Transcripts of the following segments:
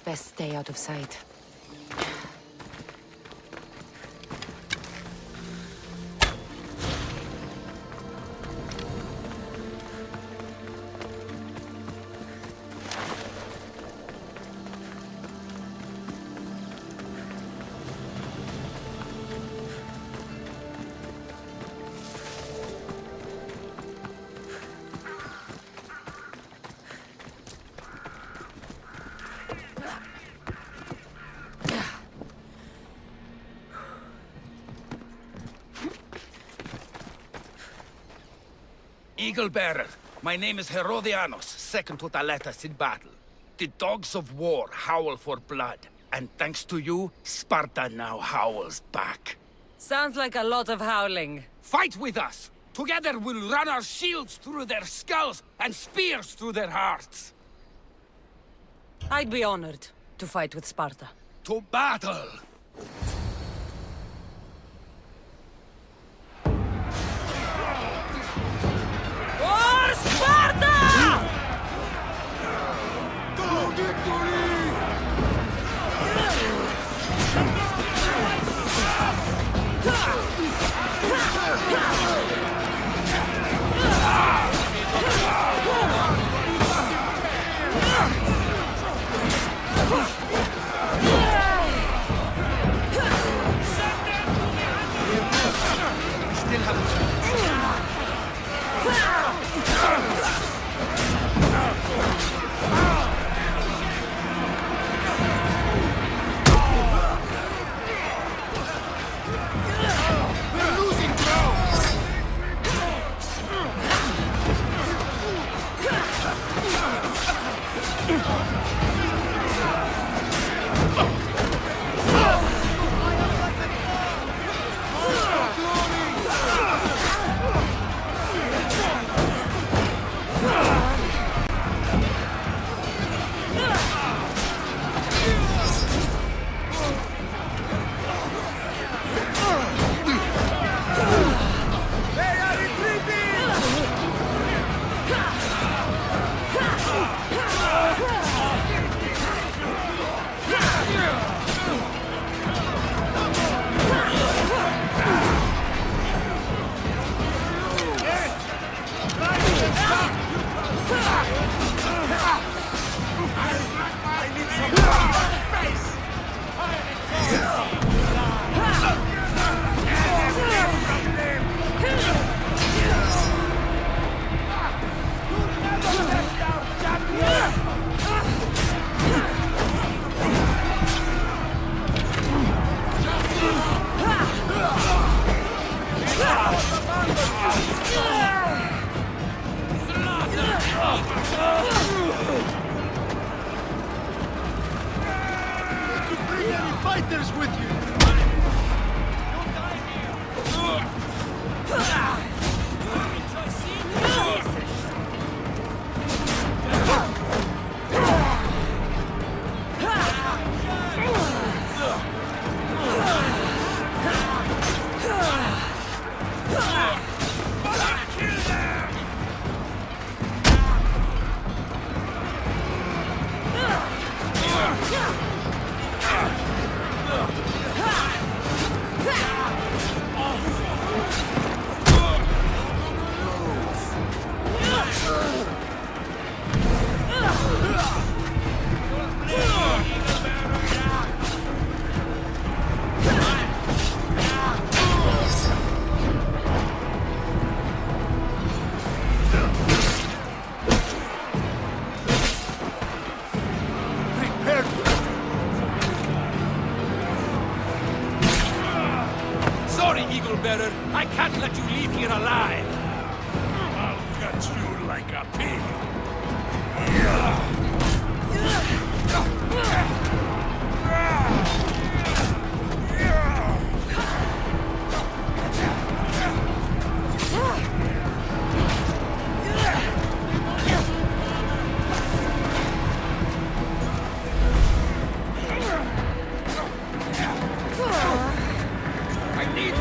Best stay out of sight. Eagle Bearer, my name is Herodianos, second to Thaletas in battle. The dogs of war howl for blood, and thanks to you, Sparta now howls back. Sounds like a lot of howling. Fight with us! Together we'll run our shields through their skulls and spears through their hearts! I'd be honored to fight with Sparta. To battle! For Sparta! To victory! Still haven't. We're losing ground. Fighters with you! Bearer, I can't let you leave here alive! I'll cut you like a pig! I need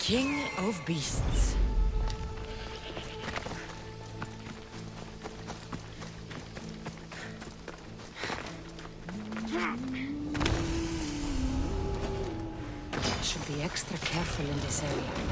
King of Beasts. Should be extra careful in this area.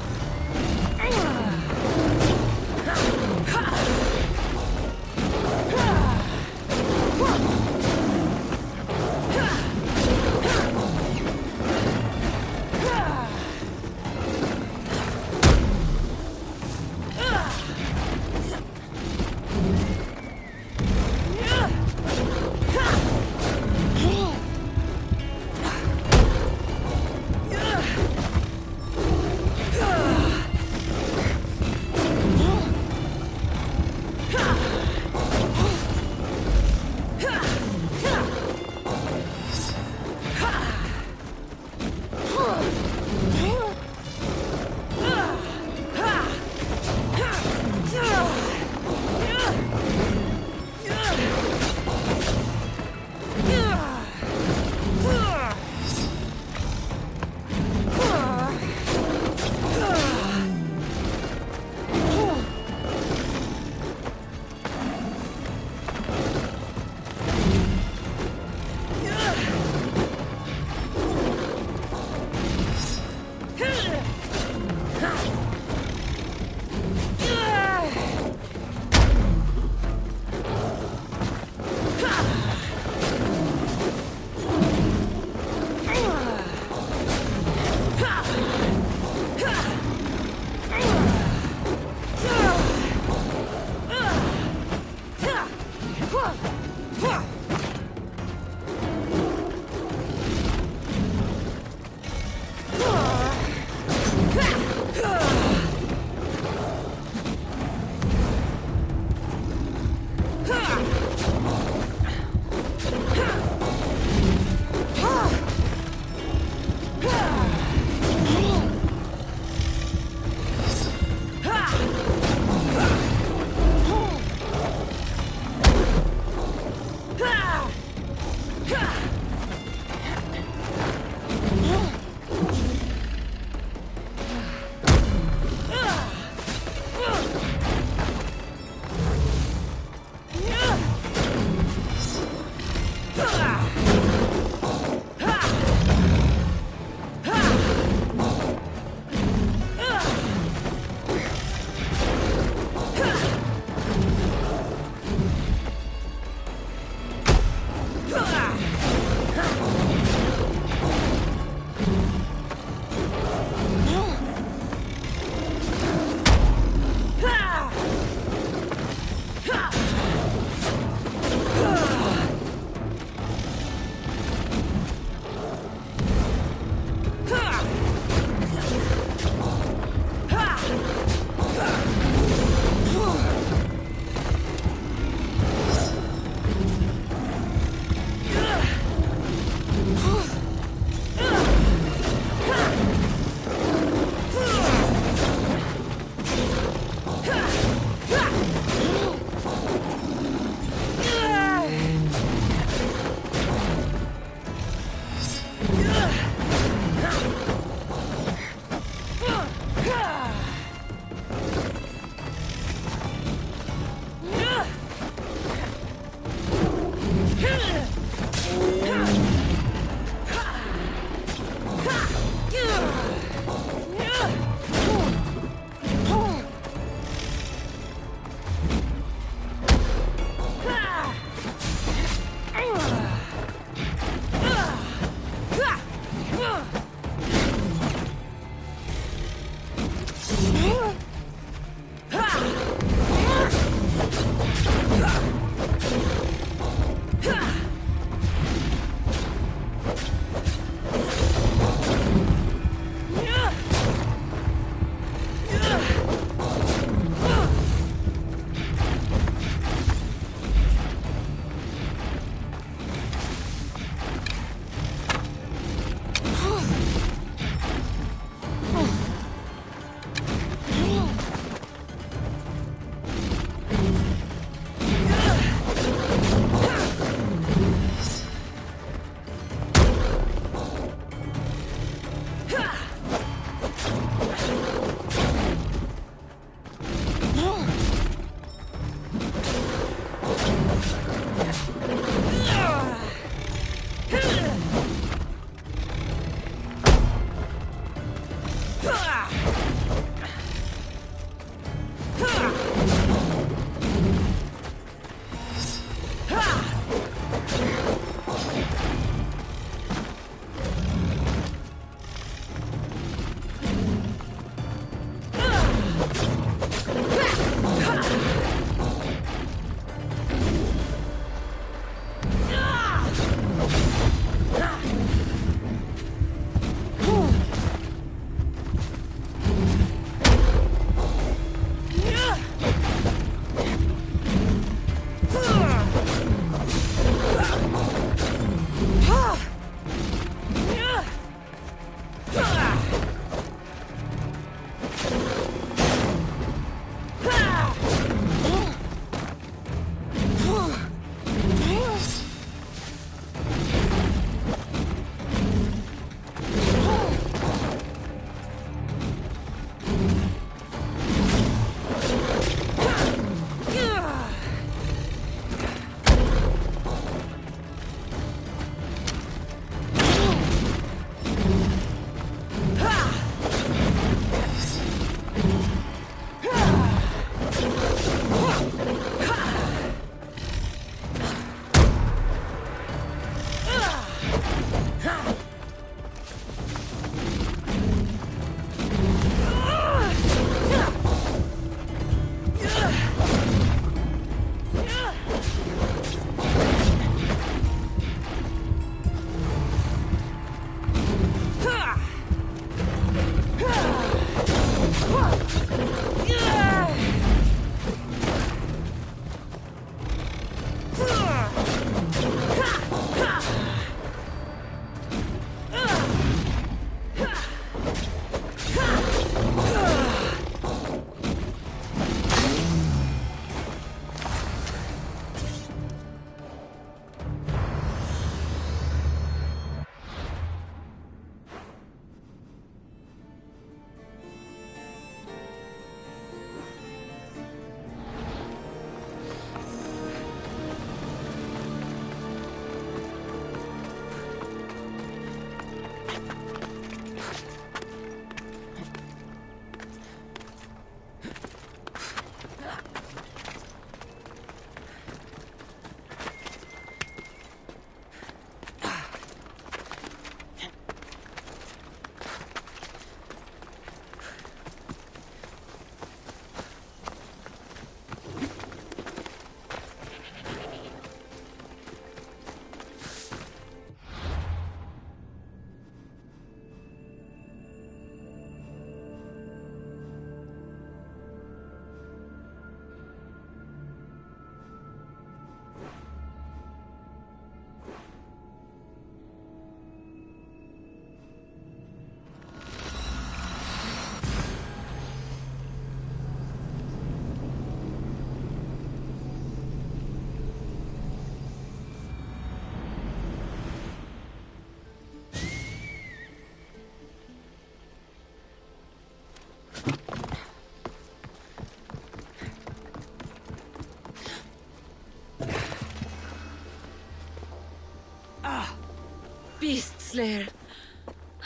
Beast Slayer,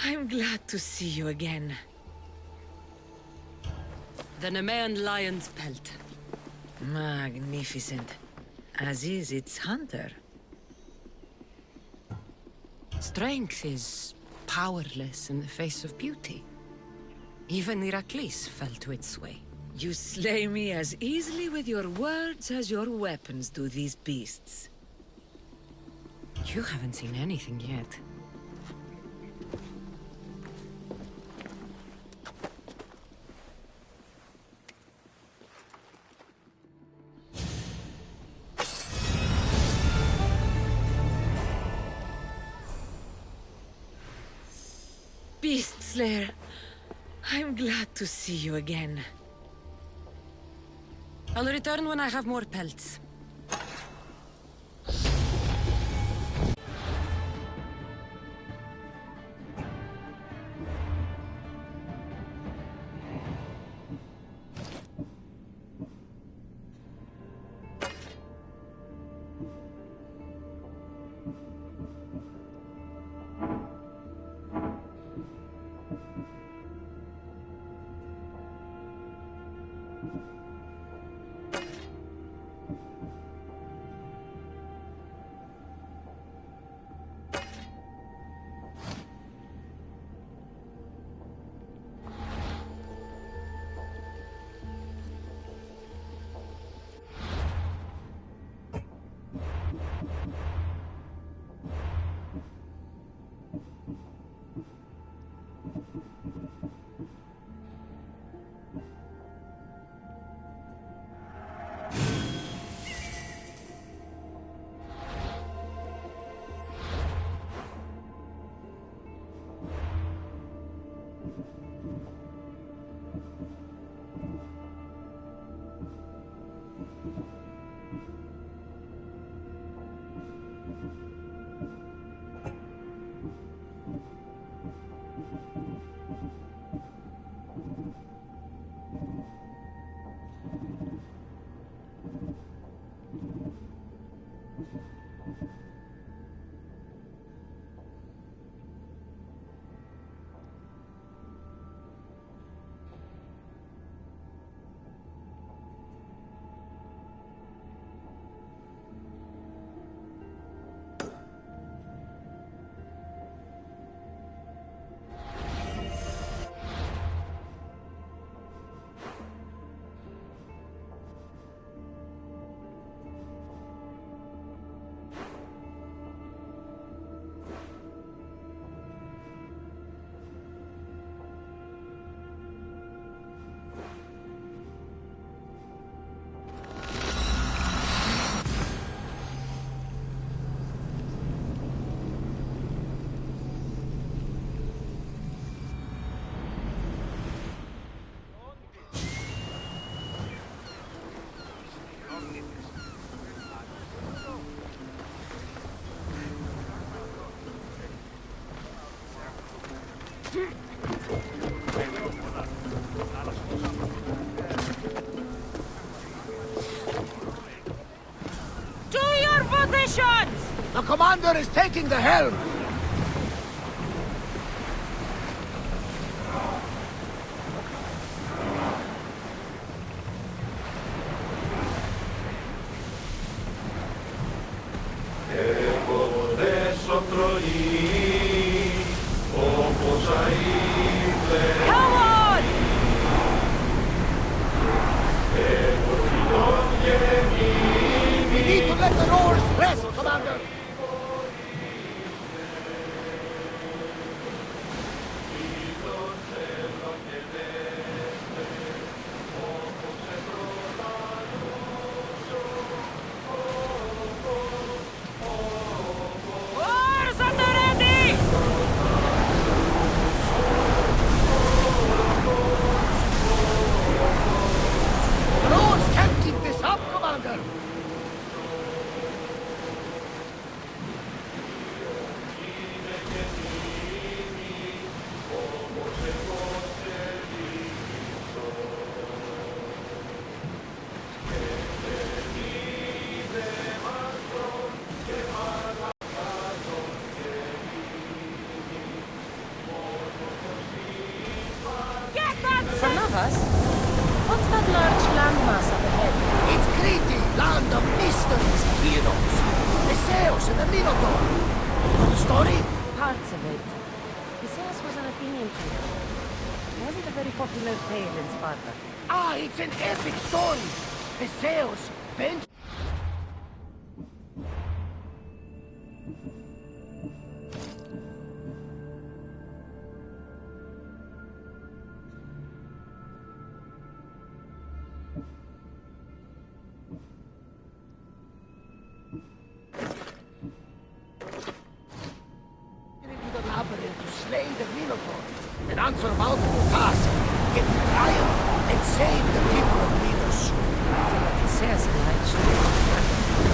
I'm glad to see you again. The Nemean lion's pelt. Magnificent. As is its hunter. Strength is powerless in the face of beauty. Even Heracles fell to its sway. You slay me as easily with your words as your weapons do these beasts. You haven't seen anything yet. Beast Slayer, I'm glad to see you again. I'll return when I have more pelts. To your positions! The commander is taking the helm! Come on! We need to let the oars rest, commander! Oars at the ready! The oars can't keep this up, commander! Get that! Some of us? What's that large landmass up ahead? It's Crete, land of mysteries and heroes. The Zeus and the Minotaur. You know the story? Parts of it. Odysseus was an Athenian king. It wasn't a very popular tale in Sparta. Ah, it's an epic story. The Zeus venged. Into the labyrinth to slay the Minotaur. An unsurmountable task. Yet he triumphed and saved the people of Minos. I feel like Odysseus in that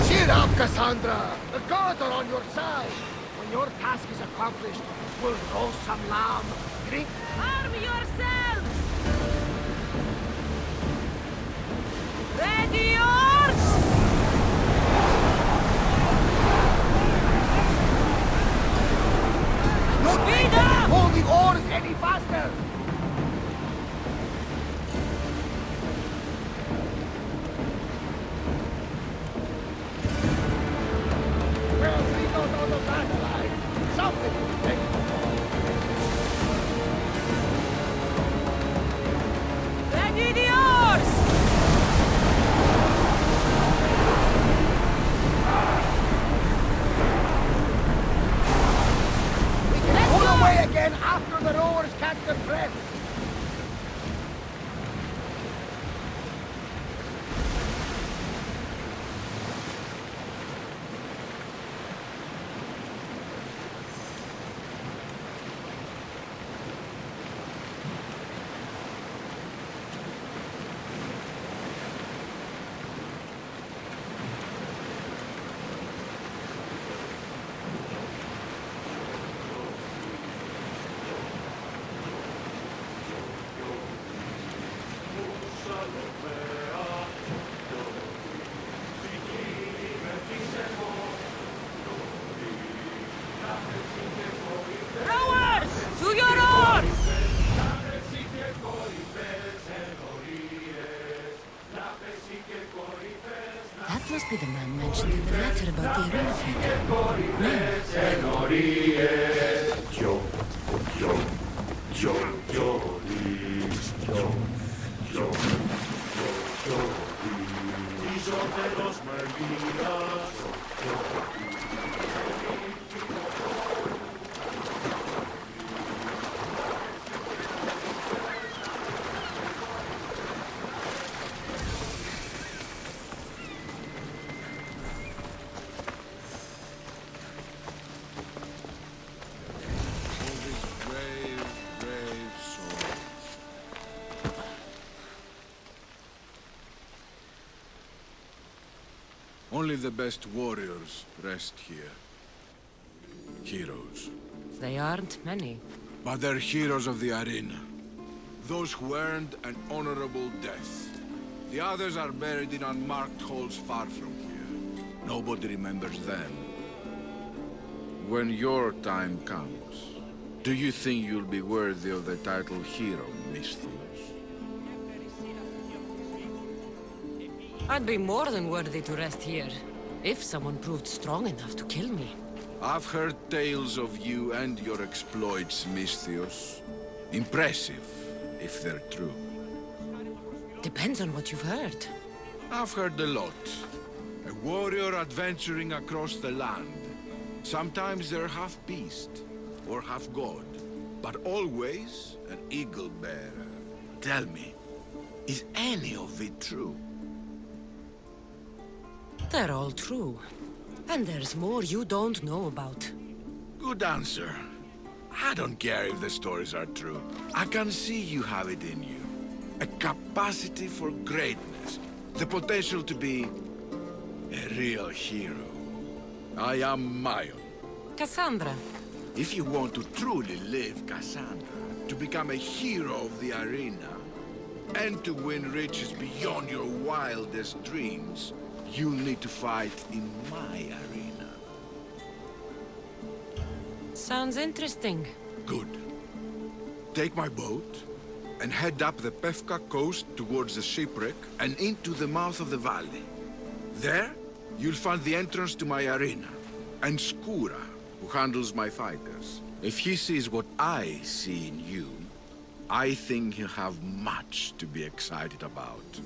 Cheer up, Kassandra! The gods are on your side! When your task is accomplished, we'll roast some lamb, drink... Arm yourselves! Ready yours! Look! Speed up! Hold the oars any faster! Well, we don't know the battle line. Something to think Ready the oars! our rowers catch their breath! Rowers! To your oars! That must be the man mentioned in the letter about the arena Only the best warriors rest here. Heroes. They aren't many. But they're heroes of the arena. Those who earned an honorable death. The others are buried in unmarked holes far from here. Nobody remembers them. When your time comes, do you think you'll be worthy of the title hero, Misthios? I'd be more than worthy to rest here, if someone proved strong enough to kill me. I've heard tales of you and your exploits, Misthios. Impressive, if they're true. Depends on what you've heard. I've heard a lot. A warrior adventuring across the land. Sometimes they're half beast, or half god, but always an eagle bearer. Tell me, is any of it true? They're all true. And there's more you don't know about. Good answer. I don't care if the stories are true. I can see you have it in you. A capacity for greatness. The potential to be a real hero. I am Mayon. Kassandra. If you want to truly live Kassandra, to become a hero of the arena, and to win riches beyond your wildest dreams, you'll need to fight in my arena. Sounds interesting. Good. Take my boat and head up the Pefka coast towards the shipwreck and into the mouth of the valley. There, you'll find the entrance to my arena, and Skura, who handles my fighters. If he sees what I see in you, I think he'll have much to be excited about.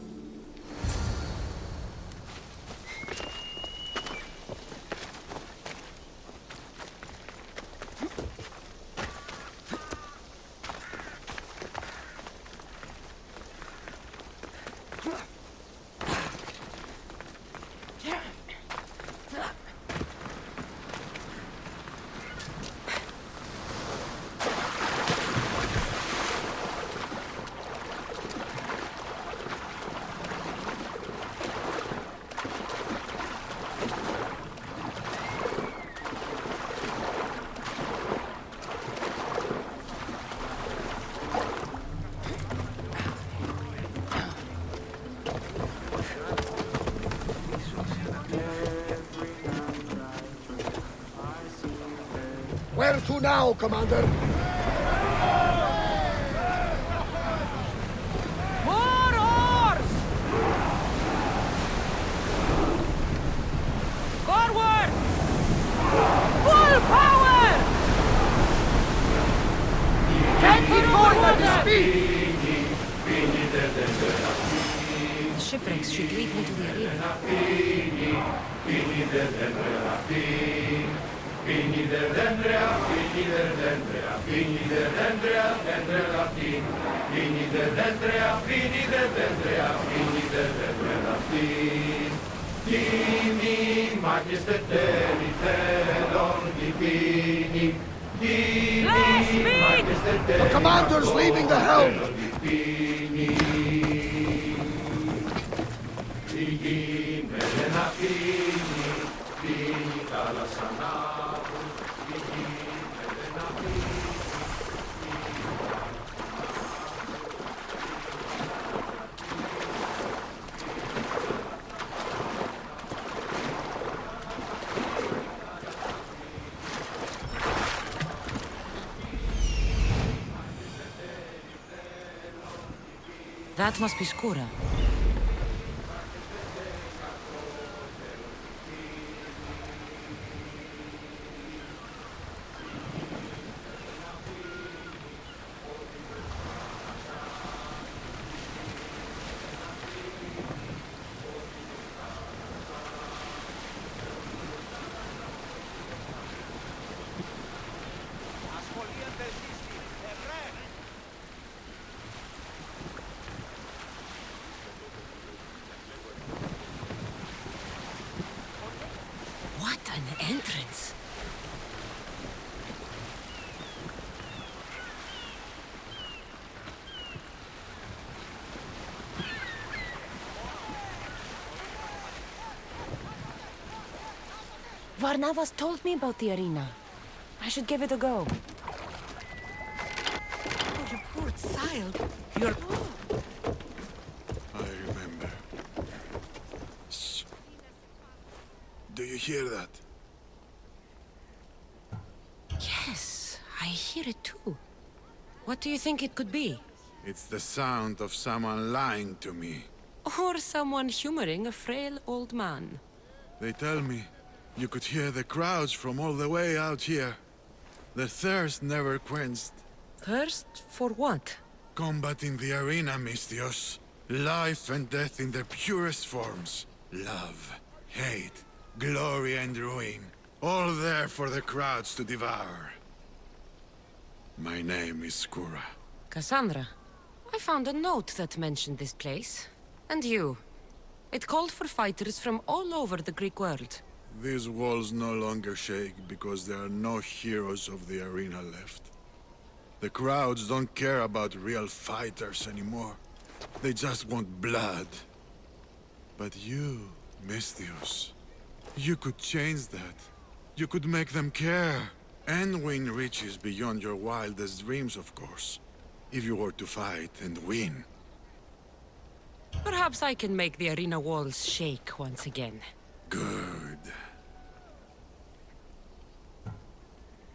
Where to now, Commander? More oars! Forward! Full power! Can't keep going at this speed! The shipwrecks should lead me to the arena. The commander's leaving the helm! That must be Skora. What an entrance! Varnavas told me about the arena. I should give it a go. Oh, you poor child. You're... I remember. Shh. Do you hear that? Yes, I hear it too. What do you think it could be? It's the sound of someone lying to me. Or someone humoring a frail old man. They tell me you could hear the crowds from all the way out here. The thirst never quenched. Thirst for what? Combat in the arena, Mistios. Life and death in their purest forms. Love, hate, glory and ruin. All there for the crowds to devour. My name is Skura. Kassandra, I found a note that mentioned this place. And you. It called for fighters from all over the Greek world. These walls no longer shake because there are no heroes of the arena left. The crowds don't care about real fighters anymore. They just want blood. But you, Mistios, you could change that. You could make them care. And win riches beyond your wildest dreams, of course. If you were to fight and win. Perhaps I can make the arena walls shake once again. Good.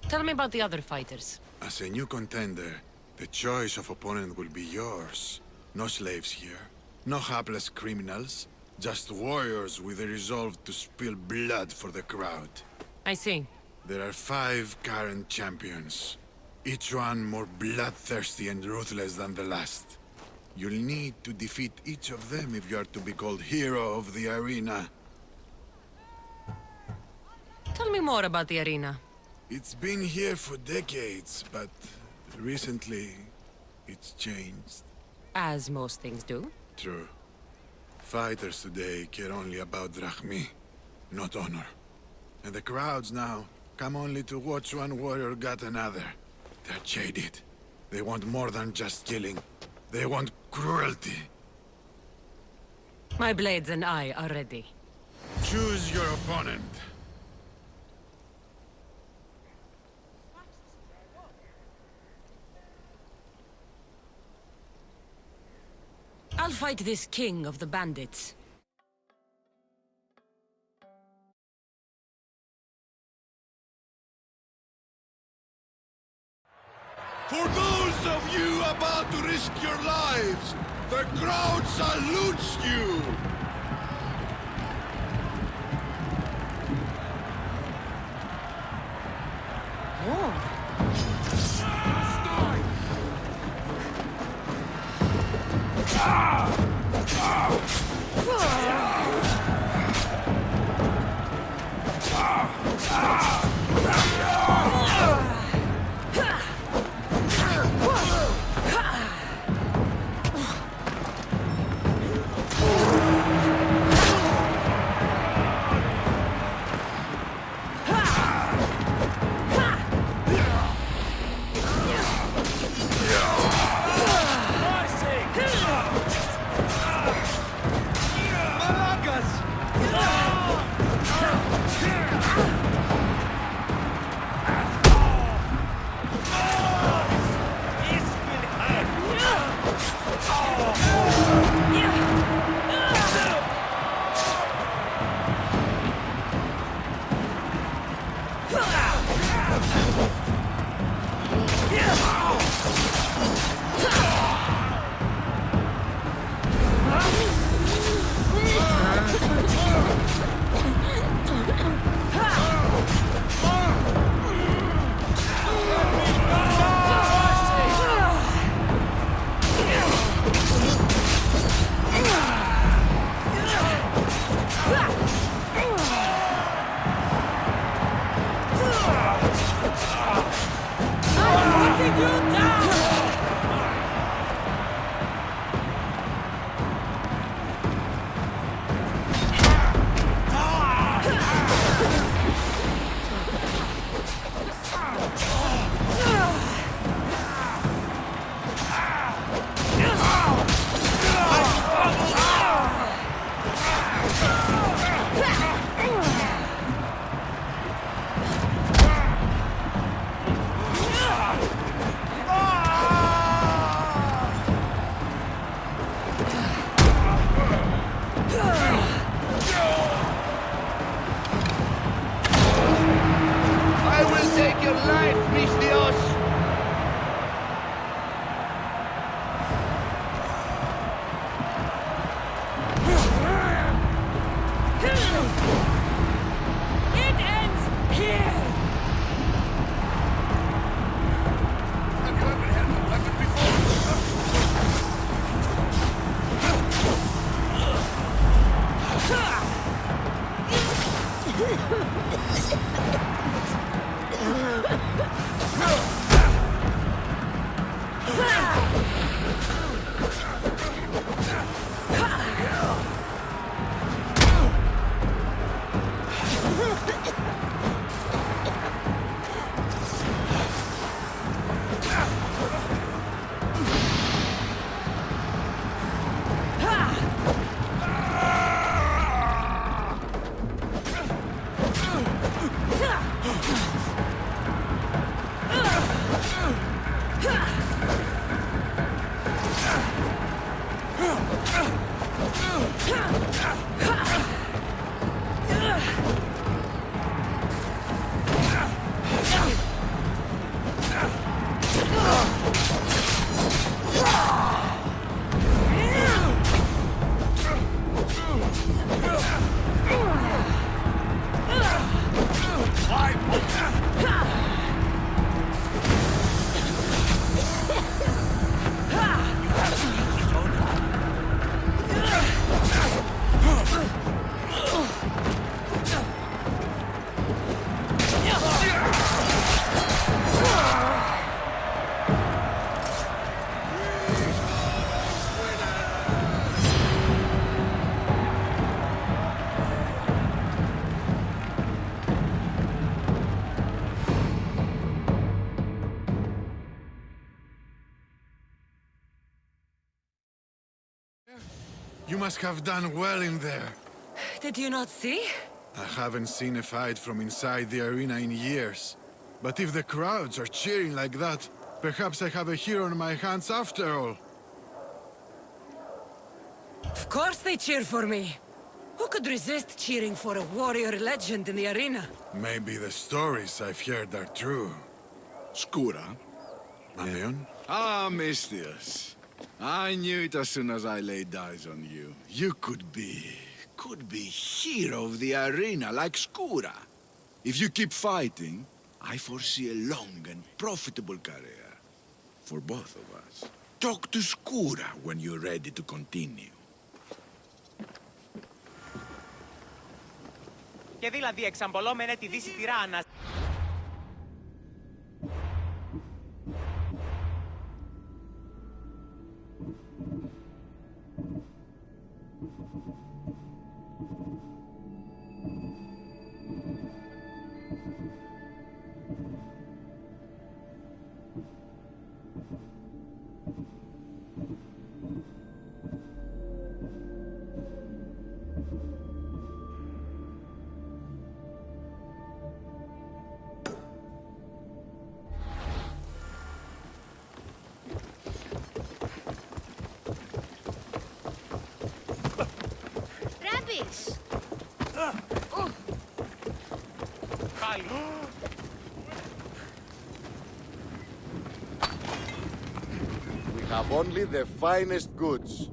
Tell me about the other fighters. As a new contender, the choice of opponent will be yours. No slaves here. No hapless criminals. Just warriors with a resolve to spill blood for the crowd. I see. There are 5 current champions. Each one more bloodthirsty and ruthless than the last. You'll need to defeat each of them if you are to be called hero of the arena. Tell me more about the arena. It's been here for decades, but recently it's changed. As most things do. True. Fighters today care only about drachmi, not honor. And the crowds now come only to watch one warrior gut another. They're jaded. They want more than just killing. They want cruelty. My blades and I are ready. Choose your opponent. I'll fight this king of the bandits. For those of you about to risk your lives, the crowd salutes you! You must have done well in there. Did you not see? I haven't seen a fight from inside the arena in years. But if the crowds are cheering like that, perhaps I have a hero on my hands after all. Of course they cheer for me. Who could resist cheering for a warrior legend in the arena? Maybe the stories I've heard are true. Skura. Ameon? Ah, Mistius. I knew it as soon as I laid eyes on you. You could be hero of the arena like Skura. If you keep fighting, I foresee a long and profitable career. For both of us. Talk to Skura when you're ready to continue. Και δηλαδή εξαμπολόμενε τη δύση τυράννα. Πάλι. We have only the finest goods.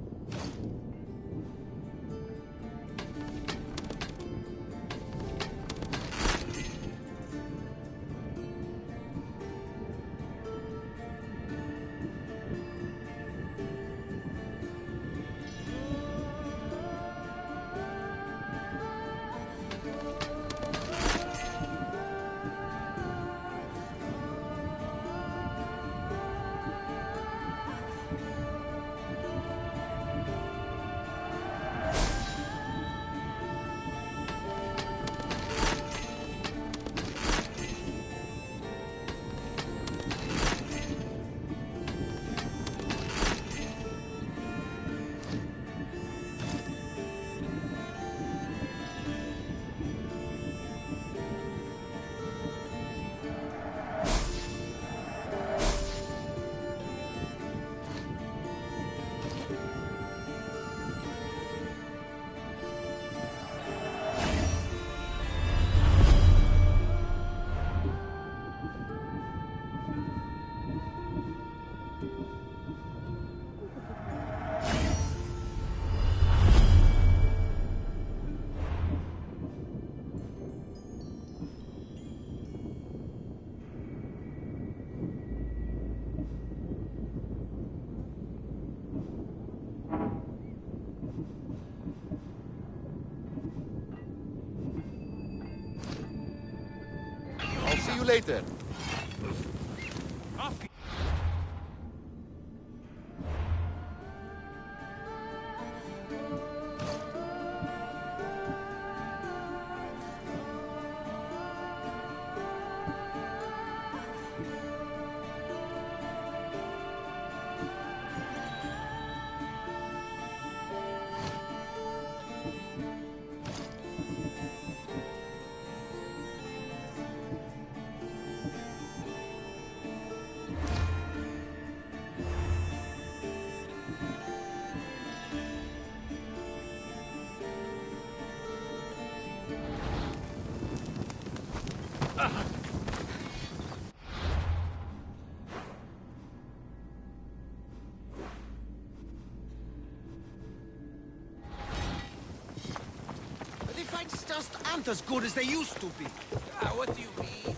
See you later. The fights just aren't as good as they used to be. What do you mean?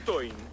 Αυτό είναι.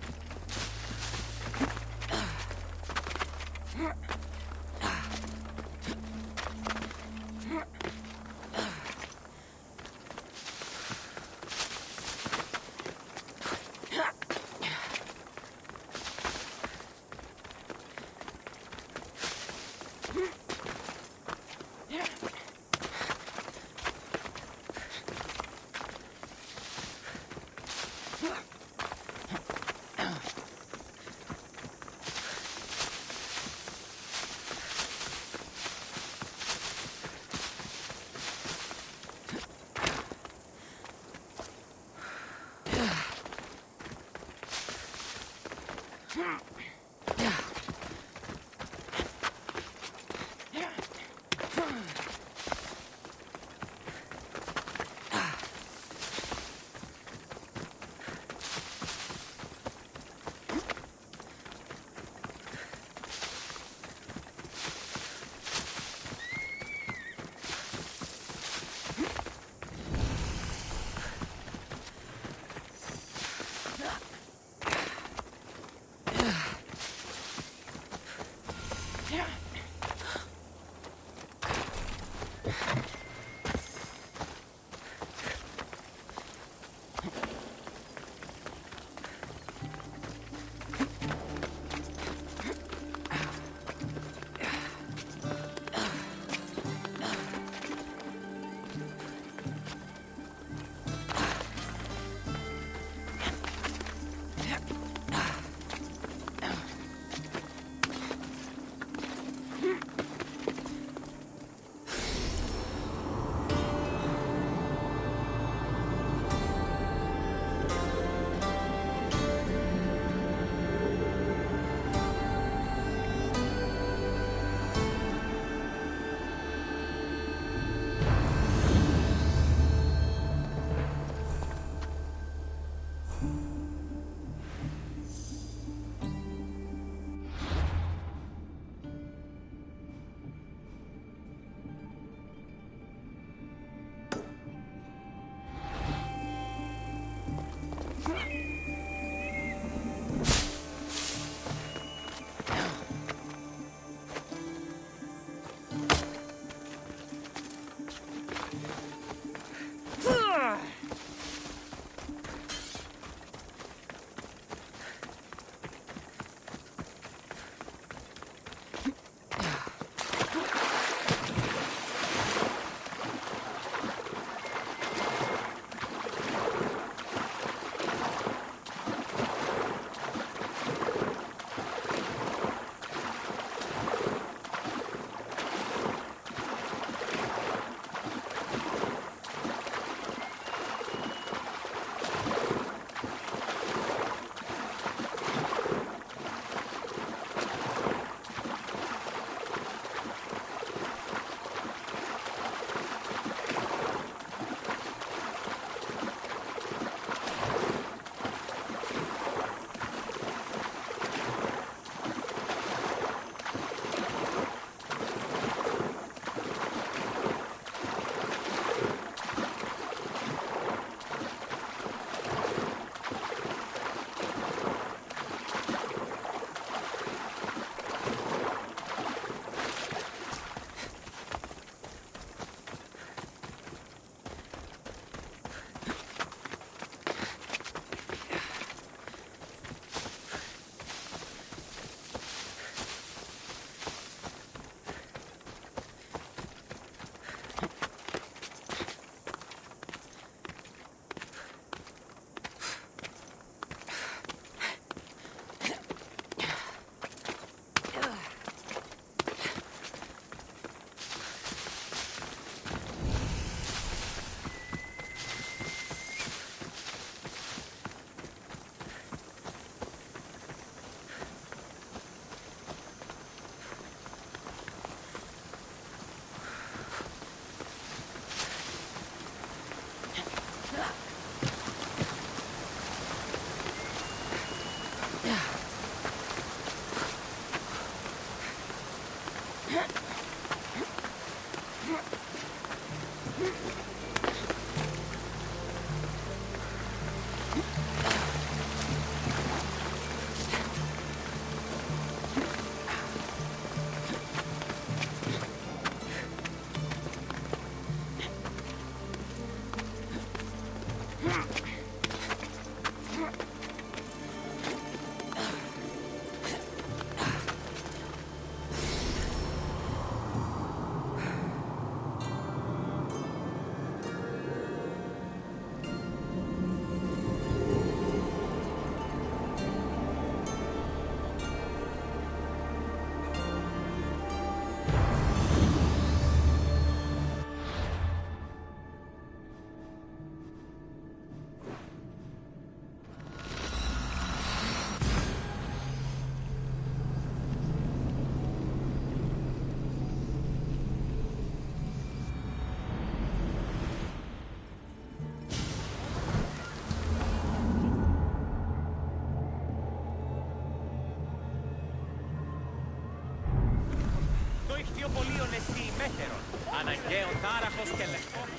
δεύτερον, αναγκαίων τάραχος και λευκών.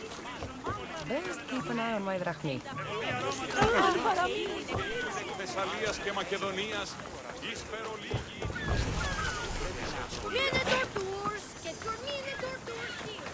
Best keep an eye on my drachmi. Θεσσαλίας και Μακεδονίας, ίσπερολίγη. Minotaur tours! Get your Minotaur tours here!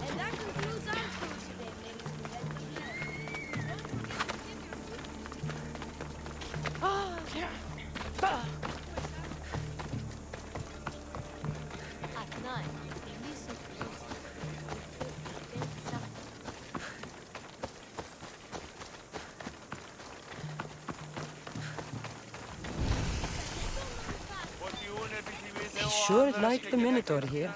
And that concludes our tour today, ladies and gentlemen. At night, we listen to music. I sure like the Minotaur here.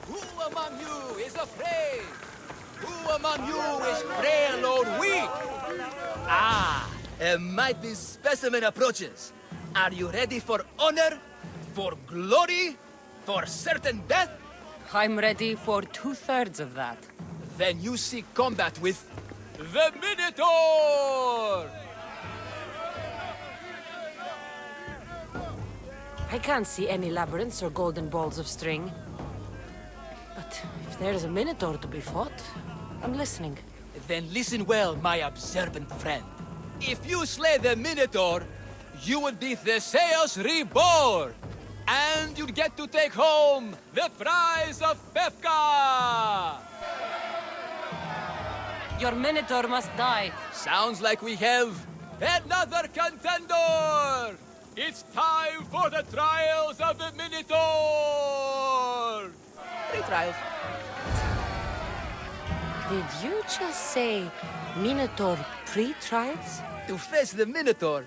Who among you is afraid? Who among you is frail or weak? Ah, a mighty specimen approaches. Are you ready for honor? For glory? For certain death? I'm ready for 2/3 of that. Then you seek combat with the Minotaur! I can't see any labyrinths or golden balls of string. But if there's a Minotaur to be fought, I'm listening. Then listen well, my observant friend. If you slay the Minotaur, you would be Theseus reborn! And you'd get to take home the prize of Pefka! Your Minotaur must die. Sounds like we have another contender! It's time for the trials of the Minotaur! 3 trials. Did you just say Minotaur pre-trials? To face the Minotaur,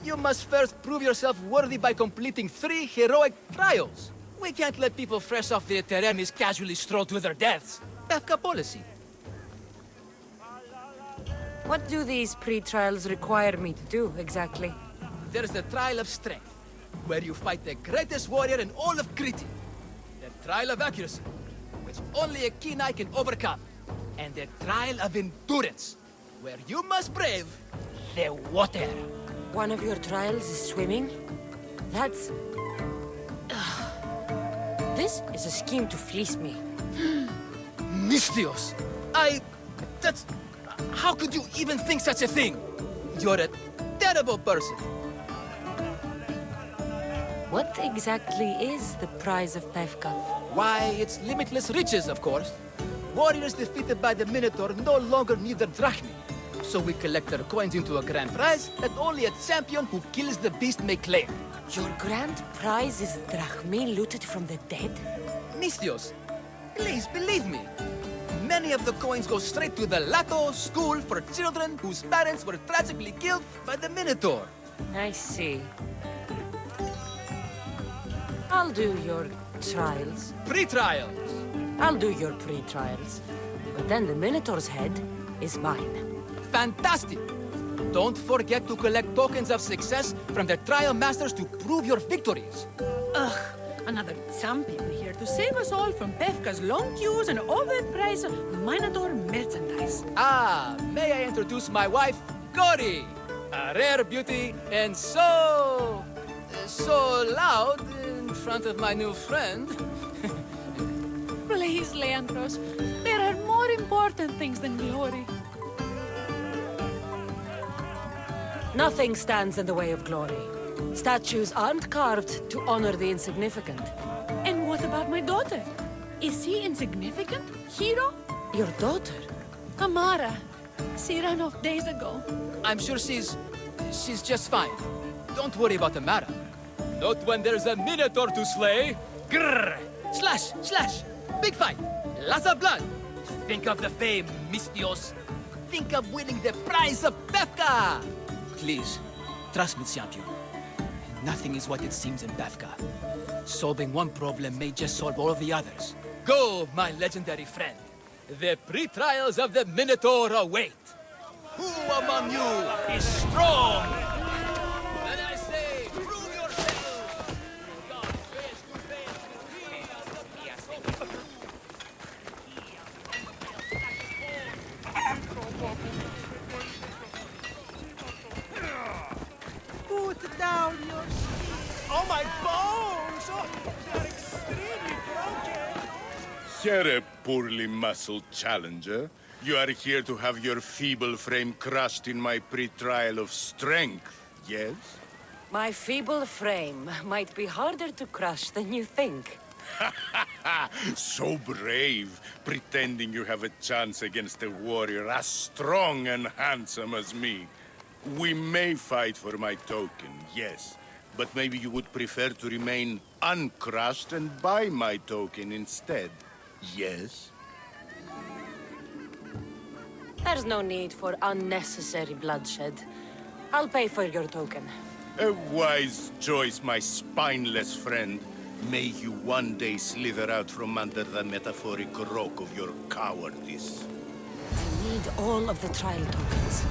you must first prove yourself worthy by completing 3 heroic trials. We can't let people fresh off the Atenas casually stroll to their deaths. Pefka policy. What do these pre-trials require me to do, exactly? There's the trial of strength, where you fight the greatest warrior in all of Crete. The trial of accuracy, which only a keen eye can overcome. And the trial of endurance, where you must brave the water. One of your trials is swimming? That's... This is a scheme to fleece me. Mystios! That's... How could you even think such a thing? You're a terrible person. What exactly is the prize of Pefka? Why, it's limitless riches, of course. Warriors defeated by the Minotaur no longer need their drachmi. So we collect their coins into a grand prize that only a champion who kills the beast may claim. Your grand prize is drachmi looted from the dead? Mystios, please believe me. Many of the coins go straight to the Lato school for children whose parents were tragically killed by the Minotaur. I see. I'll do your trials. Pre-trials. I'll do your pre-trials. But then the Minotaur's head is mine. Fantastic! Don't forget to collect tokens of success from the trial masters to prove your victories. Ugh, another champion here to save us all from Pefka's long queues and overpriced Minotaur merchandise. Ah, may I introduce my wife, Gori? A rare beauty and so loud in front of my new friend. Please, Leandros, there are more important things than glory. Nothing stands in the way of glory. Statues aren't carved to honor the insignificant. And what about my daughter? Is she insignificant, hero? Your daughter? Amara. She ran off days ago. I'm sure she's just fine. Don't worry about the matter. Not when there's a minotaur to slay. Grrr! Slash, slash! Big fight! Lots of blood! Think of the fame, Mistios. Think of winning the prize of Befka! Please, trust me, champion. Nothing is what it seems in Befka. Solving one problem may just solve all of the others. Go, my legendary friend. The pre-trials of the Minotaur await. Who among you is strong? Then I say, prove yourselves! God, face to face with me. Put down your... Oh, my bones! Oh, they're extremely broken! Here, poorly muscled challenger. You are here to have your feeble frame crushed in my pre-trial of strength, yes? My feeble frame might be harder to crush than you think. So brave, pretending you have a chance against a warrior as strong and handsome as me. We may fight for my token, yes. But maybe you would prefer to remain uncrushed and buy my token instead, yes? There's no need for unnecessary bloodshed. I'll pay for your token. A wise choice, my spineless friend. May you one day slither out from under the metaphoric rock of your cowardice. I need all of the trial tokens.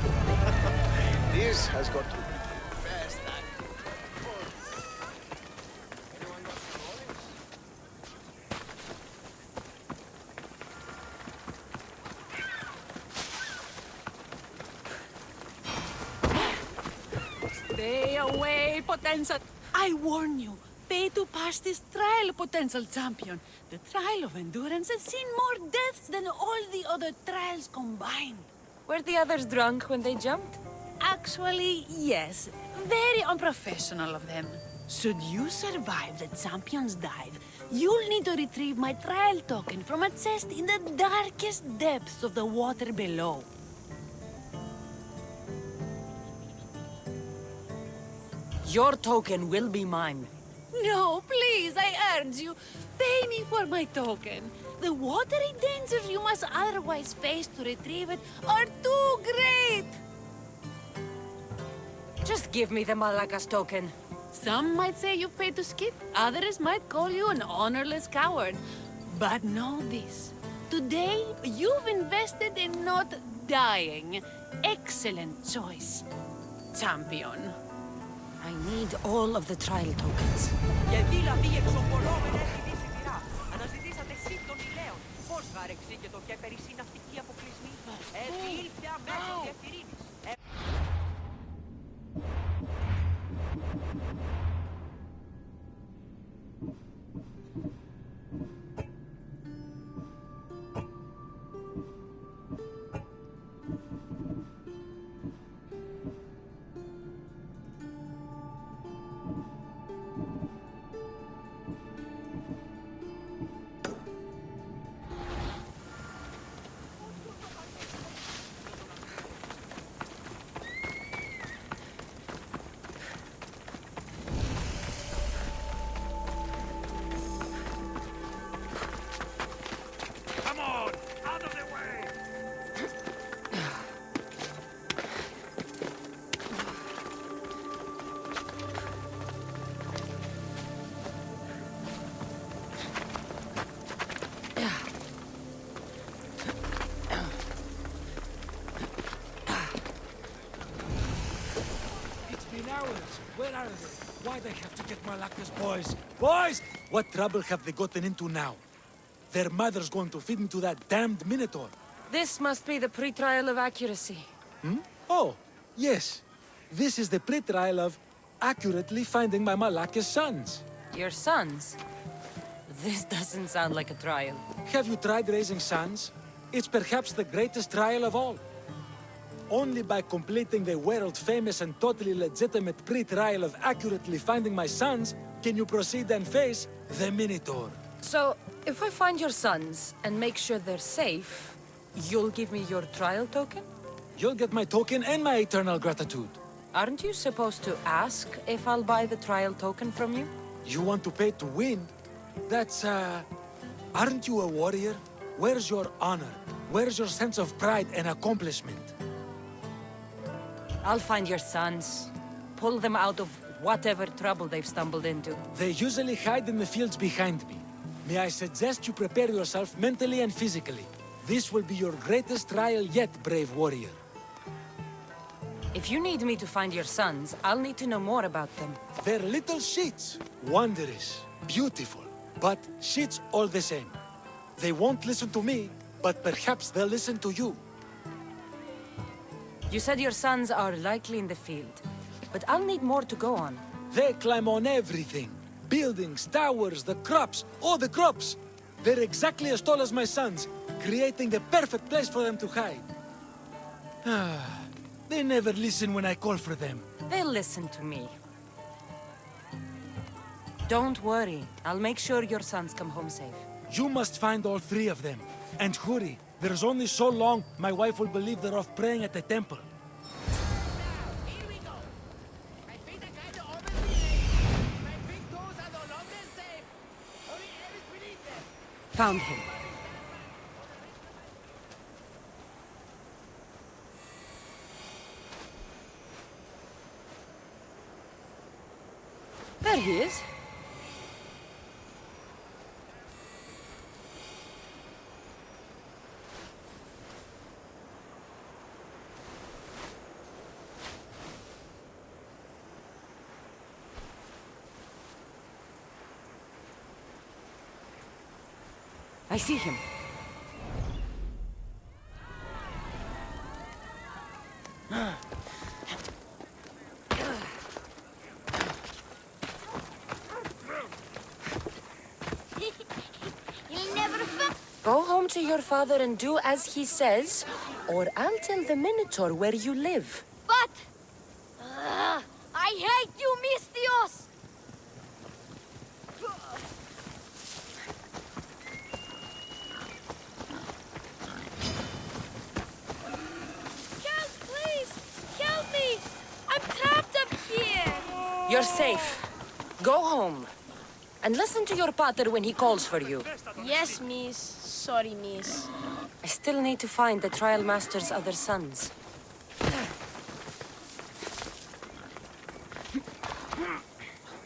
This has got to be the best Stay away, potential. I warn you. Pay to pass this trial, potential champion. The trial of endurance has seen more deaths than all the other trials combined. Were the others drunk when they jumped? Actually, yes. Very unprofessional of them. Should you survive the champion's dive, you'll need to retrieve my trial token from a chest in the darkest depths of the water below. Your token will be mine. No, please, I urge you. Pay me for my token. The watery dangers you must otherwise face to retrieve it are too great. Just give me the Malakas token. Some might say you've paid to skip. Others might call you an honorless coward. But know this. Today, you've invested in not dying. Excellent choice, champion. I need all of the trial tokens. Και δηλαδή εξοπολόμενα έρχεται η σειρά. Αναζητήσατε σύμπτων ηλαίων. Πώς γάρεξε το κέπερι συναυτική αποκλεισμή. Ήλθε αμέσως διευθυρήνης. Where are they? Why they have to get Malaka's boys? Boys! What trouble have they gotten into now? Their mother's going to feed me to that damned Minotaur. This must be the pre-trial of accuracy. Hmm? Oh, yes. This is the pre-trial of accurately finding my Malaka's sons. Your sons? This doesn't sound like a trial. Have you tried raising sons? It's perhaps the greatest trial of all. Only by completing the world-famous and totally legitimate pre-trial of accurately finding my sons can you proceed and face the Minotaur. So, if I find your sons and make sure they're safe, you'll give me your trial token? You'll get my token and my eternal gratitude. Aren't you supposed to ask if I'll buy the trial token from you? You want to pay to win? That's, Aren't you a warrior? Where's your honor? Where's your sense of pride and accomplishment? I'll find your sons. Pull them out of whatever trouble they've stumbled into. They usually hide in the fields behind me. May I suggest you prepare yourself mentally and physically. This will be your greatest trial yet, brave warrior. If you need me to find your sons, I'll need to know more about them. They're little shits. Wondrous, beautiful, but shits all the same. They won't listen to me, but perhaps they'll listen to you. You said your sons are likely in the field, but I'll need more to go on. They climb on everything. Buildings, towers, the crops, all the crops. They're exactly as tall as my sons, creating the perfect place for them to hide. They never listen when I call for them. They'll listen to me. Don't worry. I'll make sure your sons come home safe. You must find all three of them. And hurry. There's only so long my wife will believe they're off praying at the temple. Found him. There he is. I see him. Go home to your father and do as he says, or I'll tell the Minotaur where you live. But... I hate you, Mistios! Help, please! Help me! I'm trapped up here! You're safe. Go home. And listen to your pater when he calls for you. Yes, miss. Sorry, miss. I still need to find the trial master's other sons.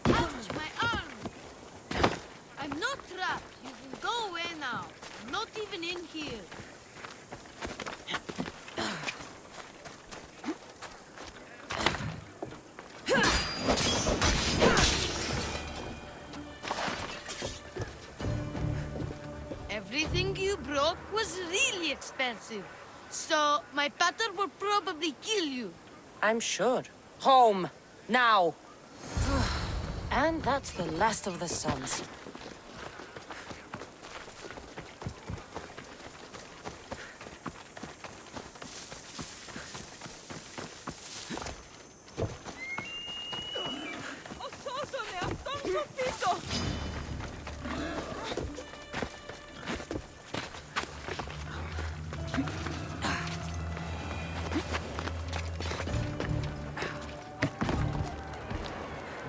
Ouch, my arm! I'm not trapped. You can go away now. I'm not even in here. Everything you broke was really expensive. So, my pater will probably kill you. I'm sure. Home. Now. And that's the last of the sons.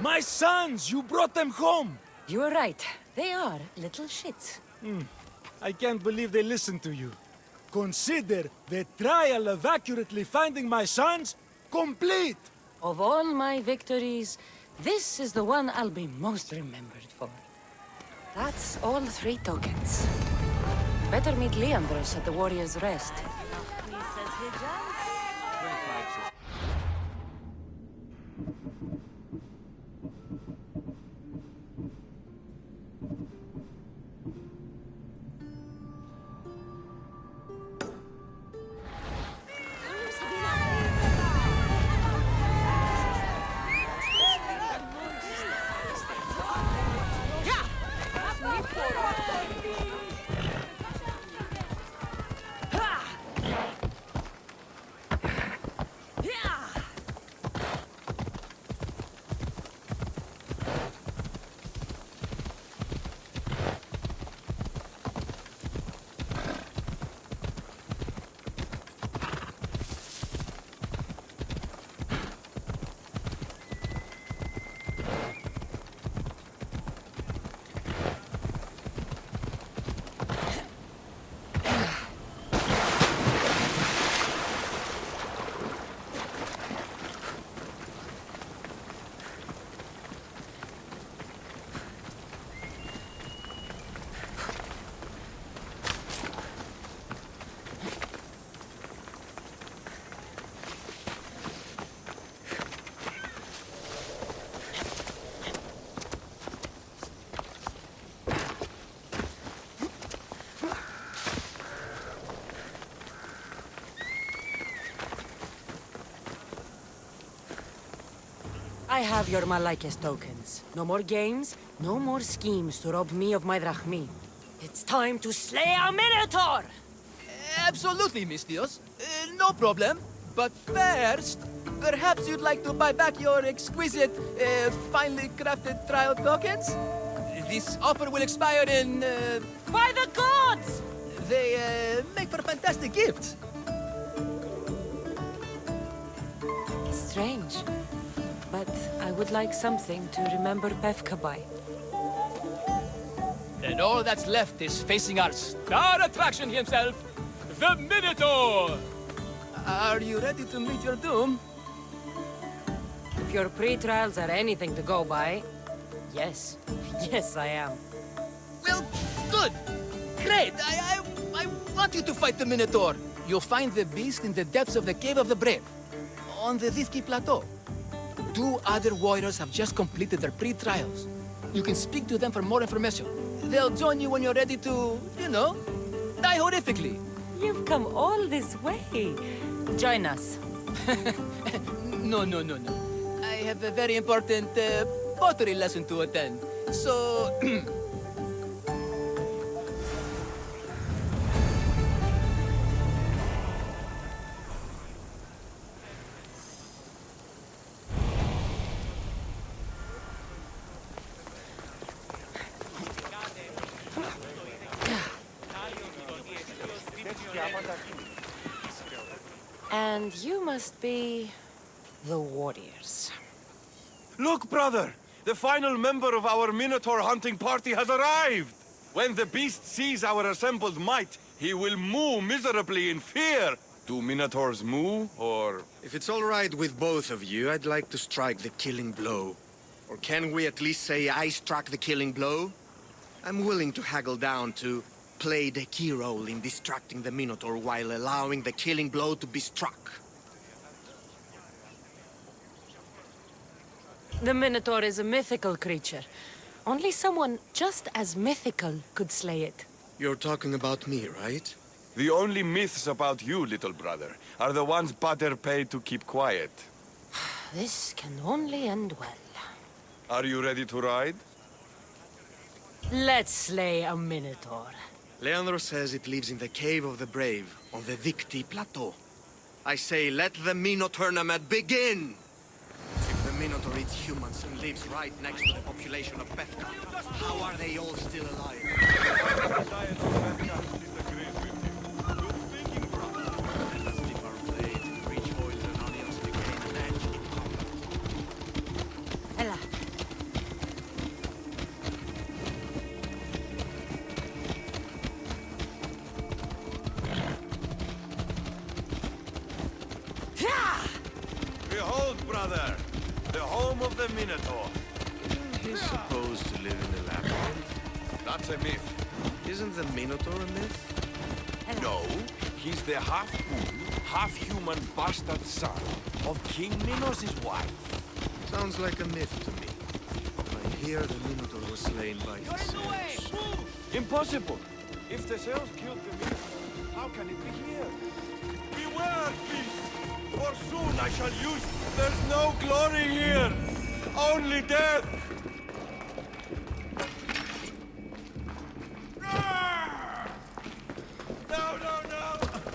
My sons! You brought them home! You were right. They are little shits. I can't believe they listened to you. Consider the trial of accurately finding my sons complete! Of all my victories, this is the one I'll be most remembered for. That's all 3 tokens. Better meet Leandros at the Warrior's Rest. have your Malakis tokens. No more games, no more schemes to rob me of my drachmi. It's time to slay a Minotaur! Absolutely, Mistios. No problem. But first, perhaps you'd like to buy back your exquisite, finely crafted trial tokens? This offer will expire in, By the gods! They, make for fantastic gifts. Strange. But I would like something to remember Pefka by. And all that's left is facing our star attraction himself, the Minotaur! Are you ready to meet your doom? If your pre-trials are anything to go by, yes. Yes, I am. Well, good! Great! I want you to fight the Minotaur. You'll find the beast in the depths of the Cave of the Brave, on the Vithki Plateau. 2 other warriors have just completed their pre-trials. You can speak to them for more information. They'll join you when you're ready to, you know, die horrifically. You've come all this way. Join us. No. I have a very important pottery lesson to attend. So... And you must be the warriors. Look, brother! The final member of our Minotaur hunting party has arrived! When the beast sees our assembled might, he will moo miserably in fear. Do Minotaurs moo, or...? If it's all right with both of you, I'd like to strike the killing blow. Or can we at least say I struck the killing blow? I'm willing to haggle down to play the key role in distracting the Minotaur while allowing the killing blow to be struck. The Minotaur is a mythical creature. Only someone just as mythical could slay it. You're talking about me, right? The only myths about you, little brother, are the ones Pater paid to keep quiet. This can only end well. Are you ready to ride? Let's slay a Minotaur. Leandro says it lives in the Cave of the Brave, on the Vithki Plateau. I say, let the Minotaur tournament begin! If the Minotaur eats humans and lives right next to the population of Pefka, how are they all still alive? Let's dip our blades in rich oils and onions to gain an edge in combat. Ella. Behold, brother, the home of the Minotaur. He's supposed to live in the labyrinth. That's a myth. Isn't the Minotaur a myth? No, he's the half-bull, half-human bastard son of King Minos' wife. Sounds like a myth to me. I hear the Minotaur was slain by Theseus. Impossible! If Theseus killed the Minotaur, how can it be here? Beware, beast! For soon I shall use... There's no glory here! Only death! No!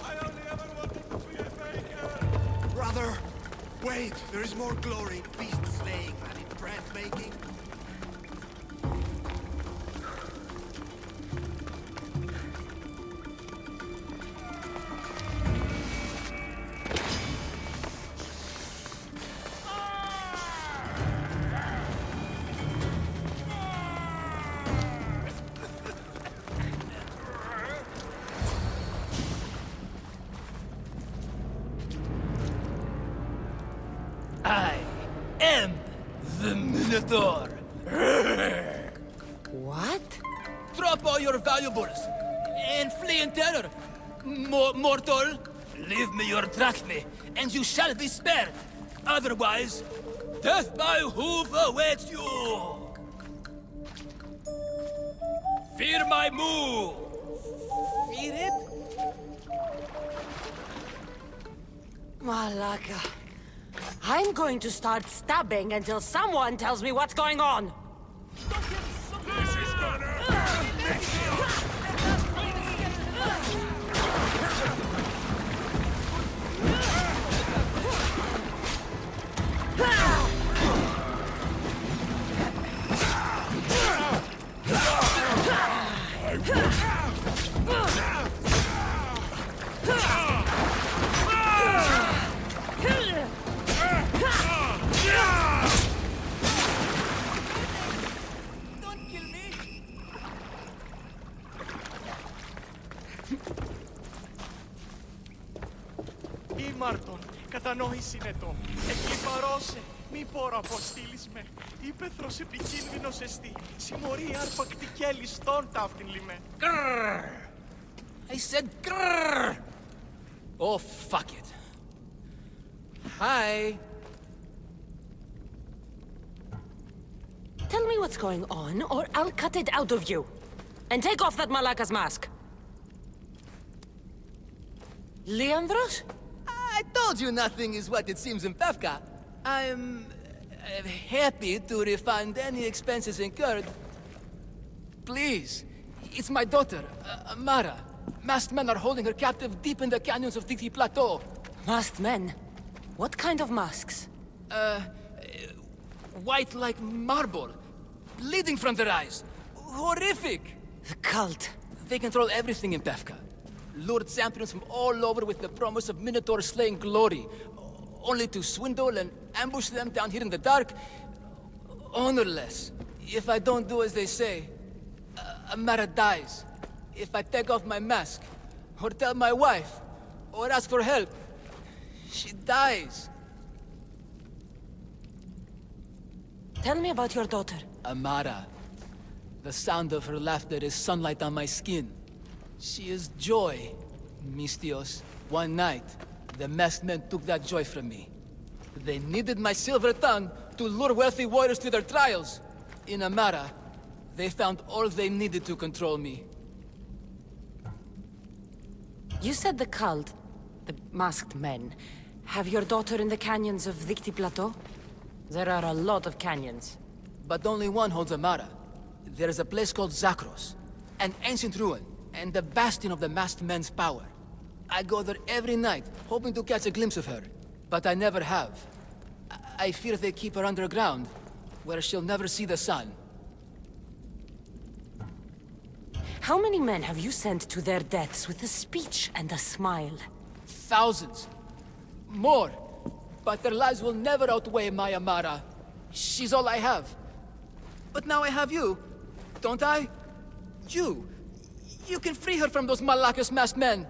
I only ever wanted to be a baker! Brother! Wait! There is more glory in beast slaying than in bread making. I am the Minotaur. What? Drop all your valuables and flee in terror. Mortal, leave me your drachme, and you shall be spared. Otherwise, death by hoof awaits you. Fear my moo. Fear it? Malaka. I'm going to start stabbing until someone tells me what's going on! Ήμαρτον, κατανόηση είναι το. Εκλυπαρώσε, μη πόρο αποστήλεις με. Ήπεθρος επικίνδυνος εστί. Συμμορεί άρπακτη και ληστών ταύτην λιμέ. I said grrr! Oh, fuck it. Hi. Tell me what's going on, or I'll cut it out of you. And take off that Malaka's mask. Leandros? I told you nothing is what it seems in Pefka. I'm happy to refund any expenses incurred. Please, it's my daughter, Amara. Masked men are holding her captive deep in the canyons of Dikti Plateau. Masked men? What kind of masks? White like marble, bleeding from their eyes. Horrific! The cult. They control everything in Pefka. Lured champions from all over with the promise of Minotaur slaying glory, only to swindle and ambush them down here in the dark. Honorless. If I don't do as they say, Amara dies. If I take off my mask, or tell my wife, or ask for help, she dies. Tell me about your daughter. Amara. The sound of her laughter is sunlight on my skin. She is joy, Mistios. One night, the masked men took that joy from me. They needed my silver tongue to lure wealthy warriors to their trials. In Amara, they found all they needed to control me. You said the cult, the masked men, have your daughter in the canyons of Dikti Plateau? There are a lot of canyons. But only one holds Amara. There is a place called Zakros, an ancient ruin, and the bastion of the masked men's power. I go there every night, hoping to catch a glimpse of her. But I never have. I fear they keep her underground, where she'll never see the sun. How many men have you sent to their deaths with a speech and a smile? Thousands. More. But their lives will never outweigh my Amara. She's all I have. But now I have you, don't I? You can free her from those Malakas masked men.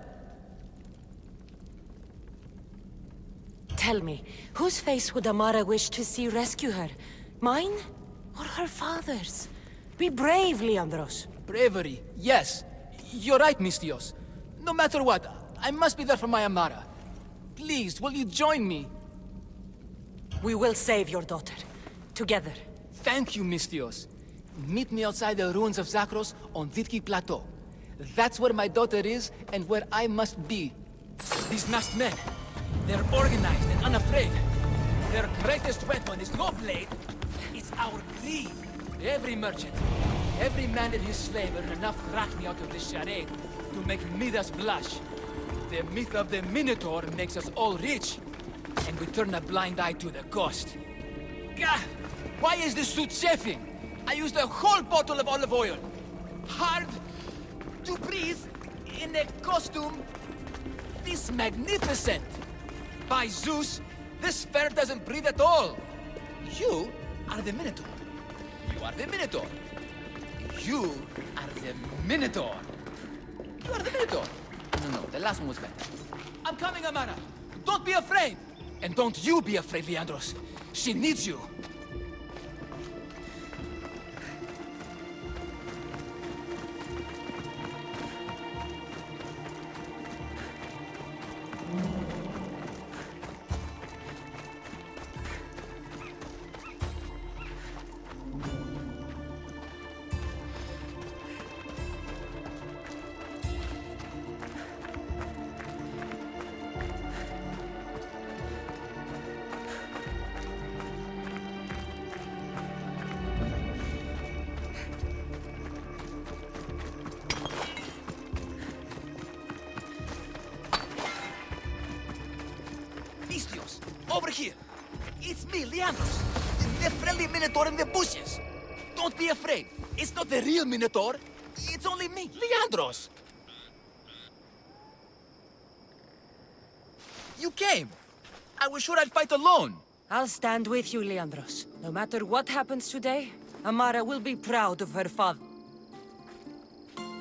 Tell me, whose face would Amara wish to see rescue her? Mine? Or her father's? Be brave, Leandros. Bravery, yes. You're right, Mistios. No matter what, I must be there for my Amara. Please, will you join me? We will save your daughter. Together. Thank you, Mistios. Meet me outside the ruins of Zakros on Dikti Plateau. That's where my daughter is, and where I must be. These masked men, they're organized and unafraid. Their greatest weapon is no blade, it's our greed. Every merchant, every man and his slave earn enough drachmi out of this charade to make Midas blush. The myth of the Minotaur makes us all rich, and we turn a blind eye to the cost. Gah! Why is this suit chafing? I used a whole bottle of olive oil. Hard to breathe in a costume this magnificent. By Zeus, this fur doesn't breathe at all. You are the Minotaur. You are the Minotaur. You are the Minotaur. You are the Minotaur. No, the last one was better. I'm coming, Amara. Don't be afraid. And don't you be afraid, Leandros. She needs you. here! It's me, Leandros, the friendly Minotaur in the bushes! Don't be afraid. It's not the real Minotaur. It's only me, Leandros. You came. I was sure I'd fight alone. I'll stand with you, Leandros. No matter what happens today, Amara will be proud of her father.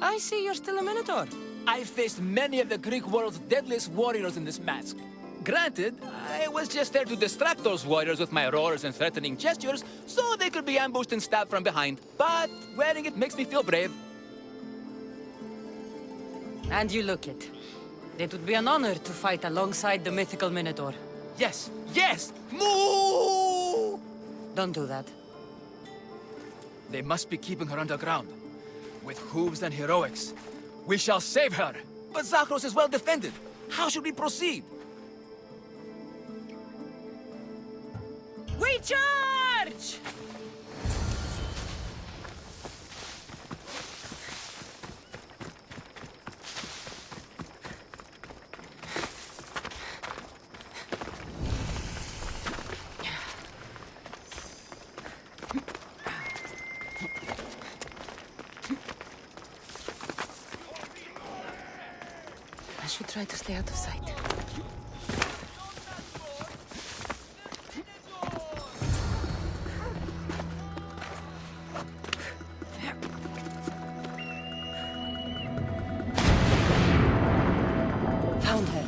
I see you're still a Minotaur. I faced many of the Greek world's deadliest warriors in this mask. Granted, I was just there to distract those warriors with my roars and threatening gestures, so they could be ambushed and stabbed from behind. But wearing it makes me feel brave. And you look it. It would be an honor to fight alongside the mythical Minotaur. Yes, yes! Moo! Don't do that. They must be keeping her underground. With hooves and heroics. We shall save her! But Zakros is well defended. How should we proceed? We charge! I should try to stay out of sight. Found her.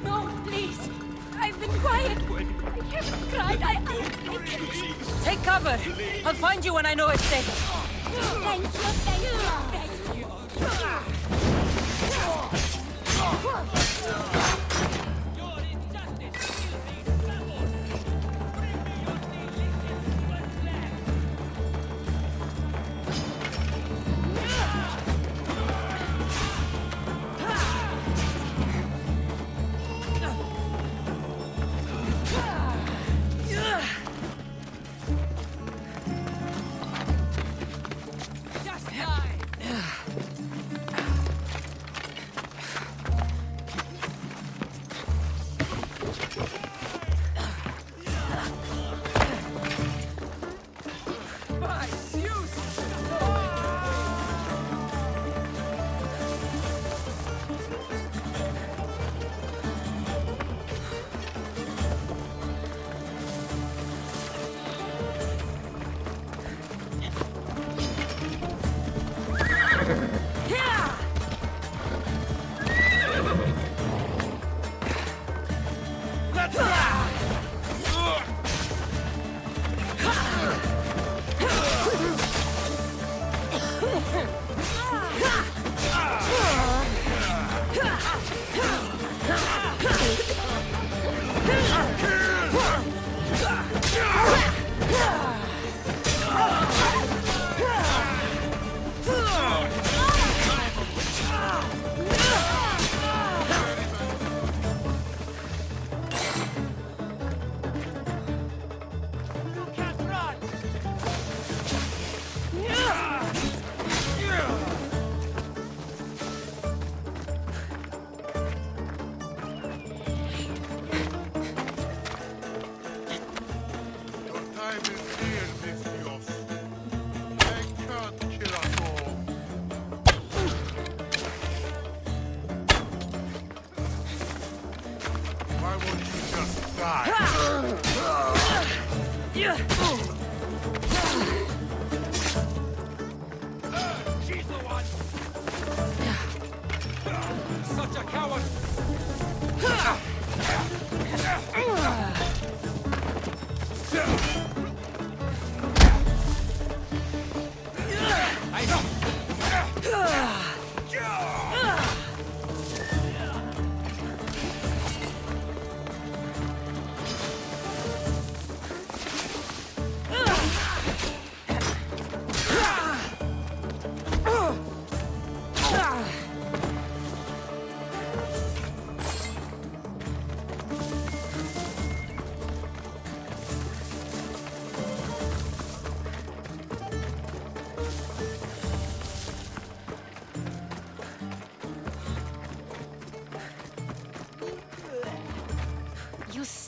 No, please! I've been quiet! I haven't cried, Take cover! I'll find you when I know it's safe. Thank you, thank you, thank you!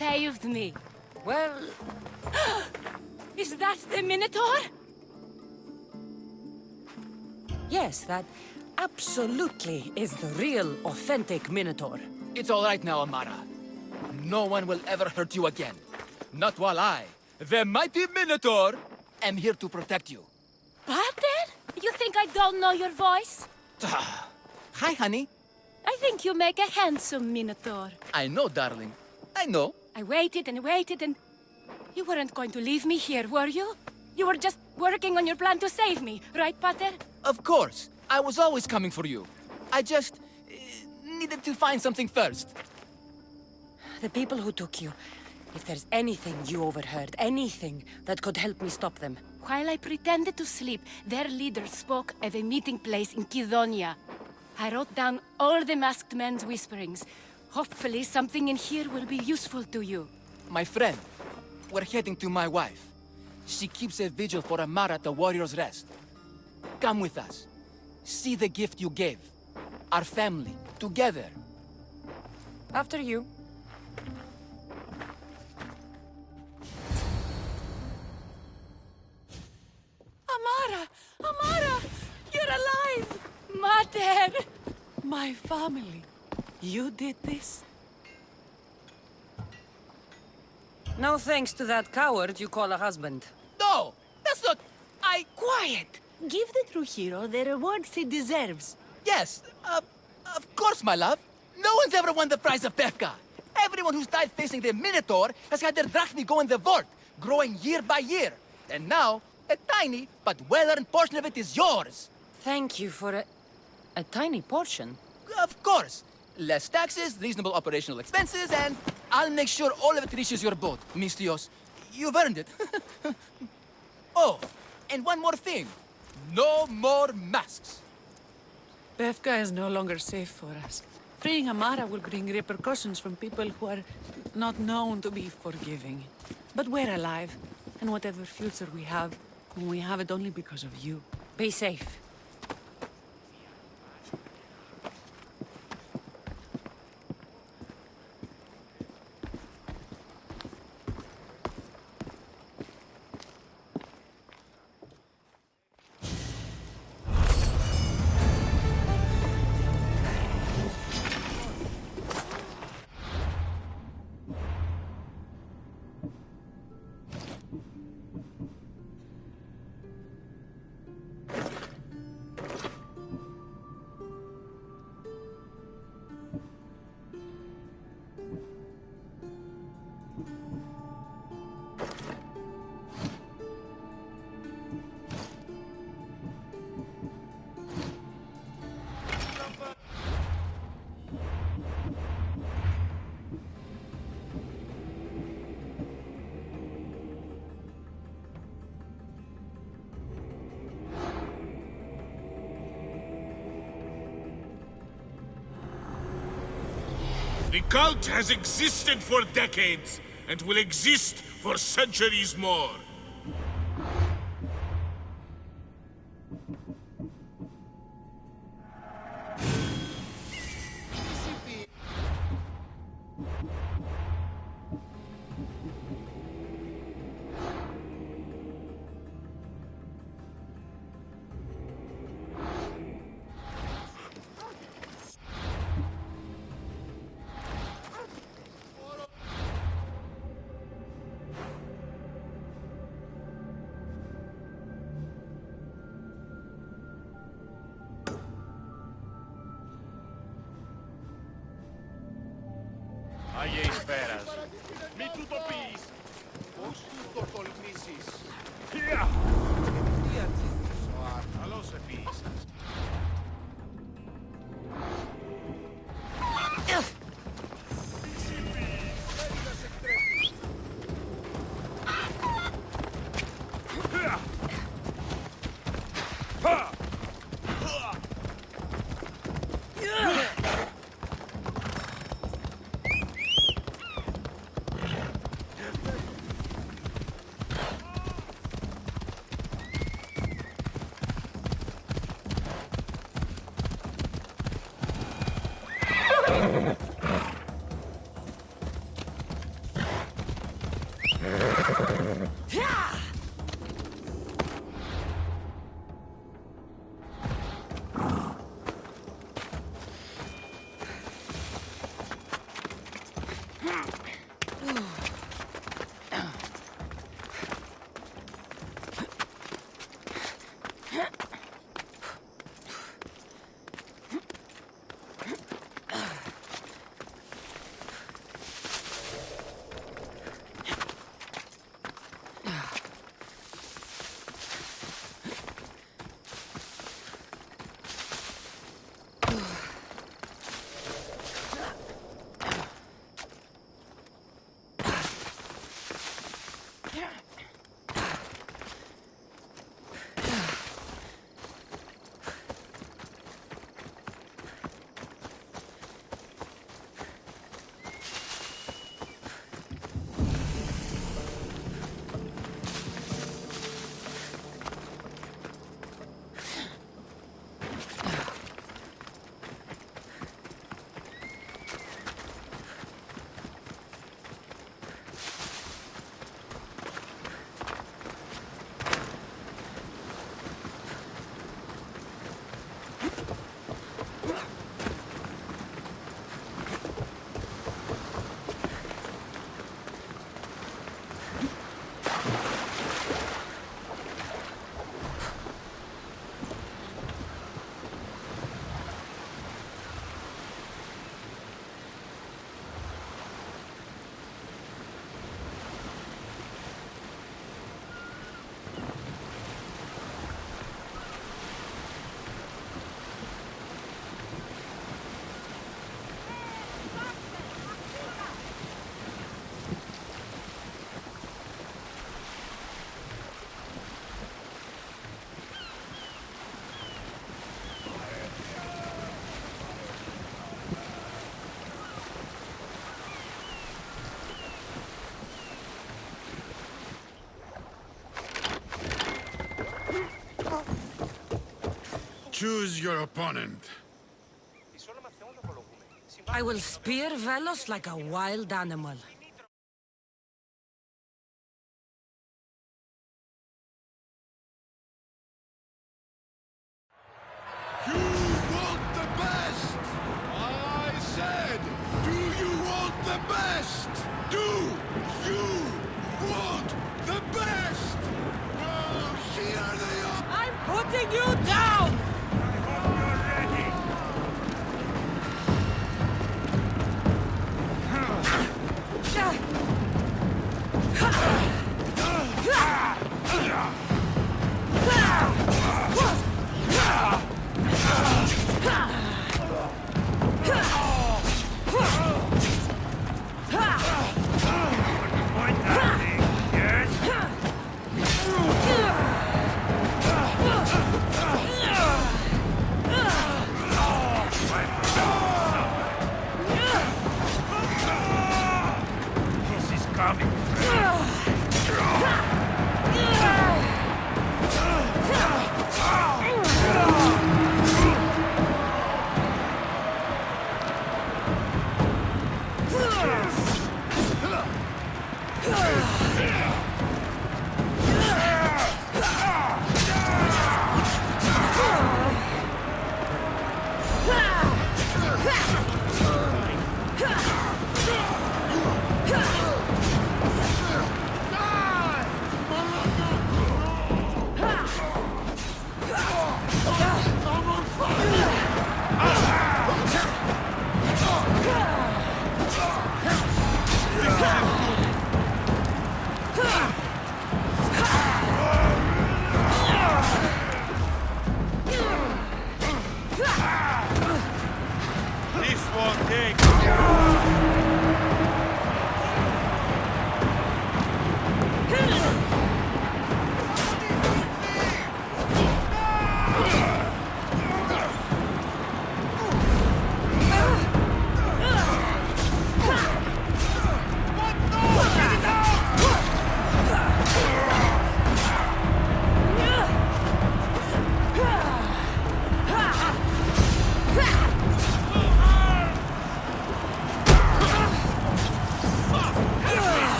saved me. Well... Is that the Minotaur? Yes, that absolutely is the real, authentic Minotaur. It's all right now, Amara. No one will ever hurt you again. Not while I, the mighty Minotaur, am here to protect you. PARTE? You think I don't know your voice? Hi, honey. I think you make a handsome Minotaur. I know, darling. I know. I waited and waited and... You weren't going to leave me here, were you? You were just working on your plan to save me, right, Pater? Of course. I was always coming for you. I just... needed to find something first. The people who took you, if there's anything you overheard, anything that could help me stop them. While I pretended to sleep, their leader spoke of a meeting place in Kydonia. I wrote down all the masked men's whisperings. Hopefully something in here will be useful to you. My friend, we're heading to my wife. She keeps a vigil for Amara at the Warrior's Rest. Come with us. See the gift you gave. Our family, together. After you. Amara! Amara! You're alive! Mater! My family. You did this? No thanks to that coward you call a husband. No! That's not... Quiet! Give the true hero the rewards he deserves. Yes, of course, my love. No one's ever won the prize of Pefka. Everyone who's died facing the Minotaur has had their drachmi go in the vault, growing year by year. And now, a tiny but well-earned portion of it is yours. Thank you for a tiny portion. Of course. Less taxes, reasonable operational expenses, and I'll make sure all of it reaches your boat, Mistios. You've earned it. Oh, and one more thing. No more masks. Pefka is no longer safe for us. Freeing Amara will bring repercussions from people who are not known to be forgiving. But we're alive, and whatever future we have it only because of you. Be safe. The cult has existed for decades, and will exist for centuries more. Άγιε Ισπέρας, μη του το πεις. Πώς του το τολμήσεις. Τι αντίθεσαι, καλώς επίησας. Choose your opponent. I will spear Velos like a wild animal. You want the best! I said, do you want the best? Do you want the best? Oh, here they are! I'm putting you down!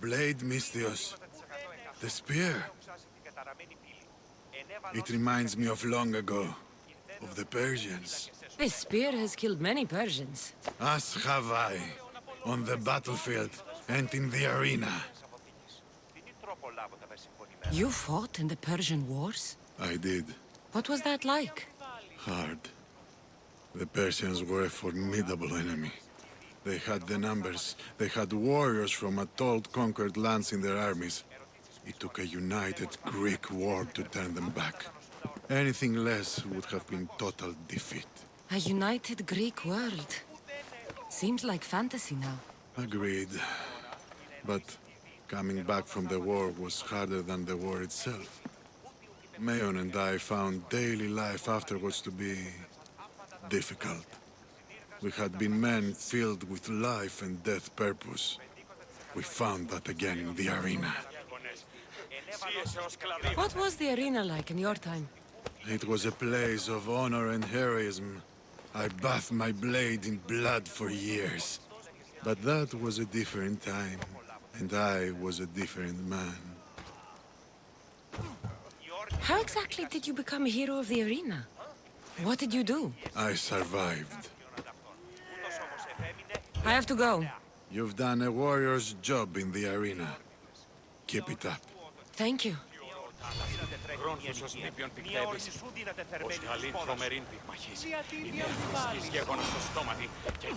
blade, Mystios. The spear. It reminds me of long ago, of the Persians. This spear has killed many Persians. As have I, on the battlefield and in the arena. You fought in the Persian wars? I did. What was that like? Hard. The Persians were a formidable enemy. They had the numbers. They had warriors from Atoll conquered lands in their armies. It took a united Greek war to turn them back. Anything less would have been total defeat. A united Greek world. Seems like fantasy now. Agreed. But coming back from the war was harder than the war itself. Mayon and I found daily life afterwards to be difficult. We had been men filled with life and death purpose. We found that again in the arena. What was the arena like in your time? It was a place of honor and heroism. I bathed my blade in blood for years. But that was a different time, and I was a different man. How exactly did you become a hero of the arena? What did you do? I survived. I have to go. You've done a warrior's job in the arena. Keep it up. Thank you. Γρόνθουσος νήπιον πηκτεύεις, ως γαλήν τρομερήν πυγμαχής. Είναι ασκής γεγονός στο στόματι και...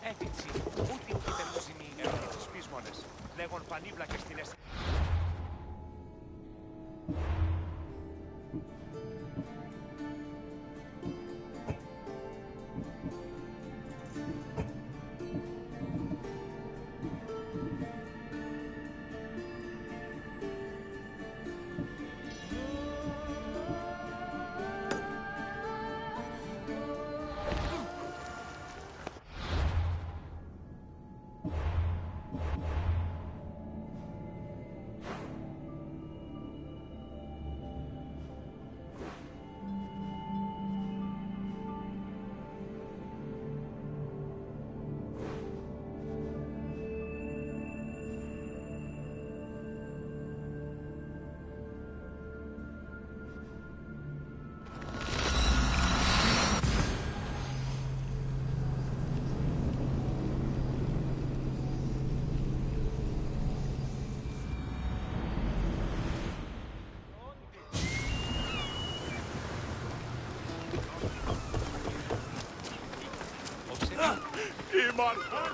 Έφυτσι, ούτε τελούζιμοι ερωτήσεις πείσμονες. Λέγον πανίβλακες στην αίσθηση. Μάρτον.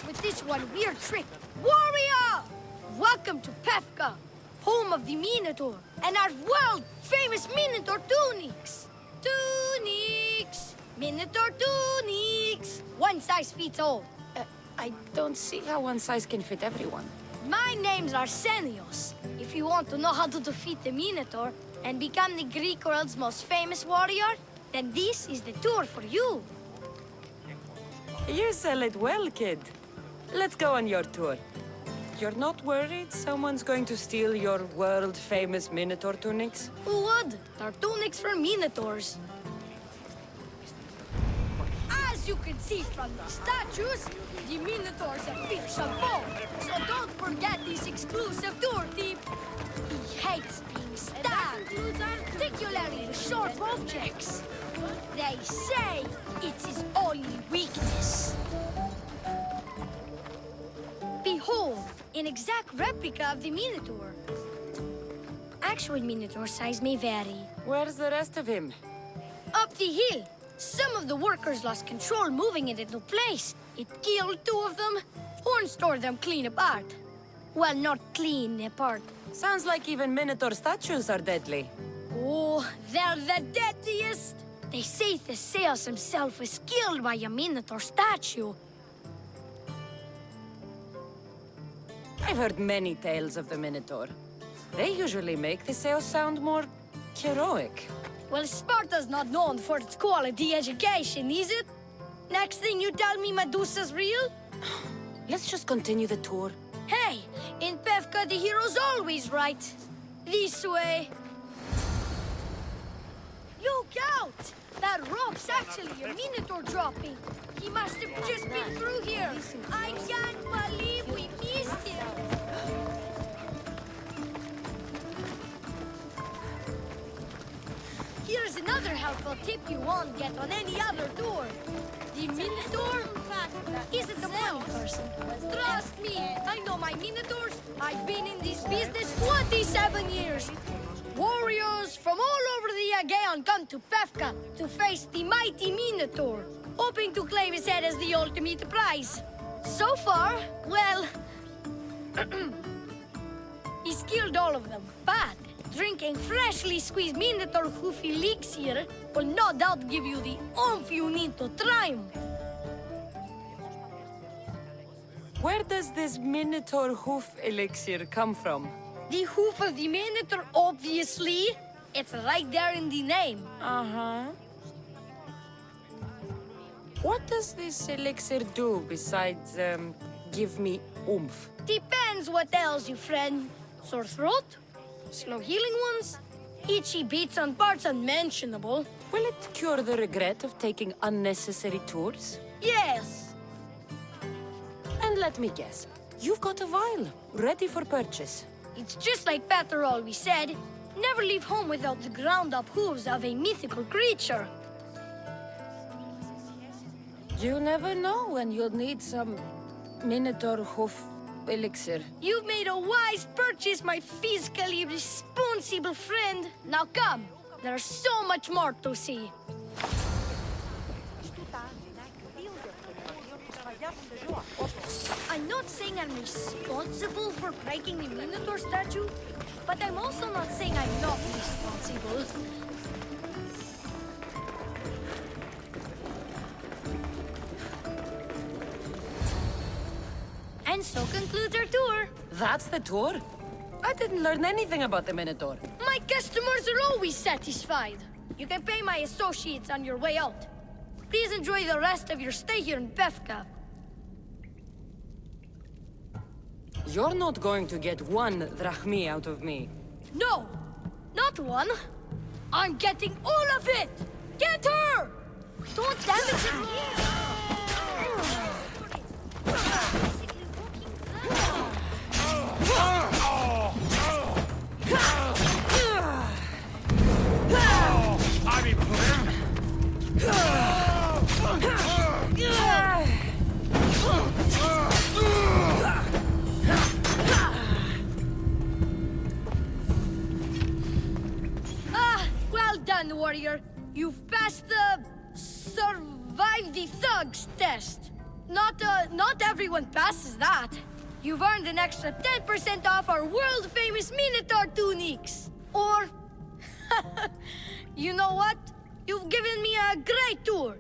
With this one weird trick. Warrior! Welcome to Pefka, home of the Minotaur, and our world-famous Minotaur tunics. Tunics! Minotaur tunics! One size fits all. I don't see how one size can fit everyone. My name's Arsenios. If you want to know how to defeat the Minotaur and become the Greek world's most famous warrior, then this is the tour for you. You sell it well, kid. Let's go on your tour. You're not worried someone's going to steal your world-famous Minotaur tunics? Who would? They're tunics for Minotaurs. As you can see from the statues, the Minotaur's a fearsome foe. So don't forget this exclusive tour tip. He hates being stabbed, particularly with sharp objects. They say it's his only weakness. Behold, an exact replica of the Minotaur. Actual Minotaur size may vary. Where's the rest of him? Up the hill. Some of the workers lost control moving it into place. It killed 2 of them. Horn stored them clean apart. Well, not clean apart. Sounds like even Minotaur statues are deadly. Oh, they're the deadliest. They say Theseus himself was killed by a Minotaur statue. I've heard many tales of the Minotaur. They usually make Theseus sound more heroic. Well, Sparta's not known for its quality education, is it? Next thing you tell me Medusa's real? Let's just continue the tour. Hey, in Pefka the hero's always right. This way. Look out! That rock's actually a Minotaur dropping. He must have just been through here. I can't believe we missed him. Here's another helpful tip you won't get on any other tour. The Minotaur isn't a funny person. Trust me, I know my Minotaurs. I've been in this business 27 years. Warriors from all over the Aegean come to Pefka to face the mighty Minotaur, hoping to claim his head as the ultimate prize. So far, well, he's killed all of them, but drinking freshly squeezed Minotaur hoof elixir will no doubt give you the oomph you need to triumph. Where does this Minotaur hoof elixir come from? The hoof of the Minotaur, obviously. It's right there in the name. Uh-huh. What does this elixir do besides, give me oomph? Depends what ails you, friend. Sore throat? Slow healing ones? Itchy bits on parts unmentionable? Will it cure the regret of taking unnecessary tours? Yes. And let me guess, you've got a vial, ready for purchase. It's just like Peter always said, never leave home without the ground-up hooves of a mythical creature. You never know when you'll need some Minotaur hoof elixir. You've made a wise purchase, my fiscally responsible friend. Now come, there's so much more to see. I'm not saying I'm responsible for breaking the Minotaur statue, but I'm also not saying I'm not responsible. And so concludes our tour. That's the tour? I didn't learn anything about the Minotaur. My customers are always satisfied. You can pay my associates on your way out. Please enjoy the rest of your stay here in Befka. You're not going to get one drachmi out of me. No, not one. I'm getting all of it! Get her! Don't damage it! Well done, warrior. You've passed the survive the thugs test. Not everyone passes that. You've earned an extra 10% off our world-famous Minotaur tunics. Or, you know what? You've given me a great tour.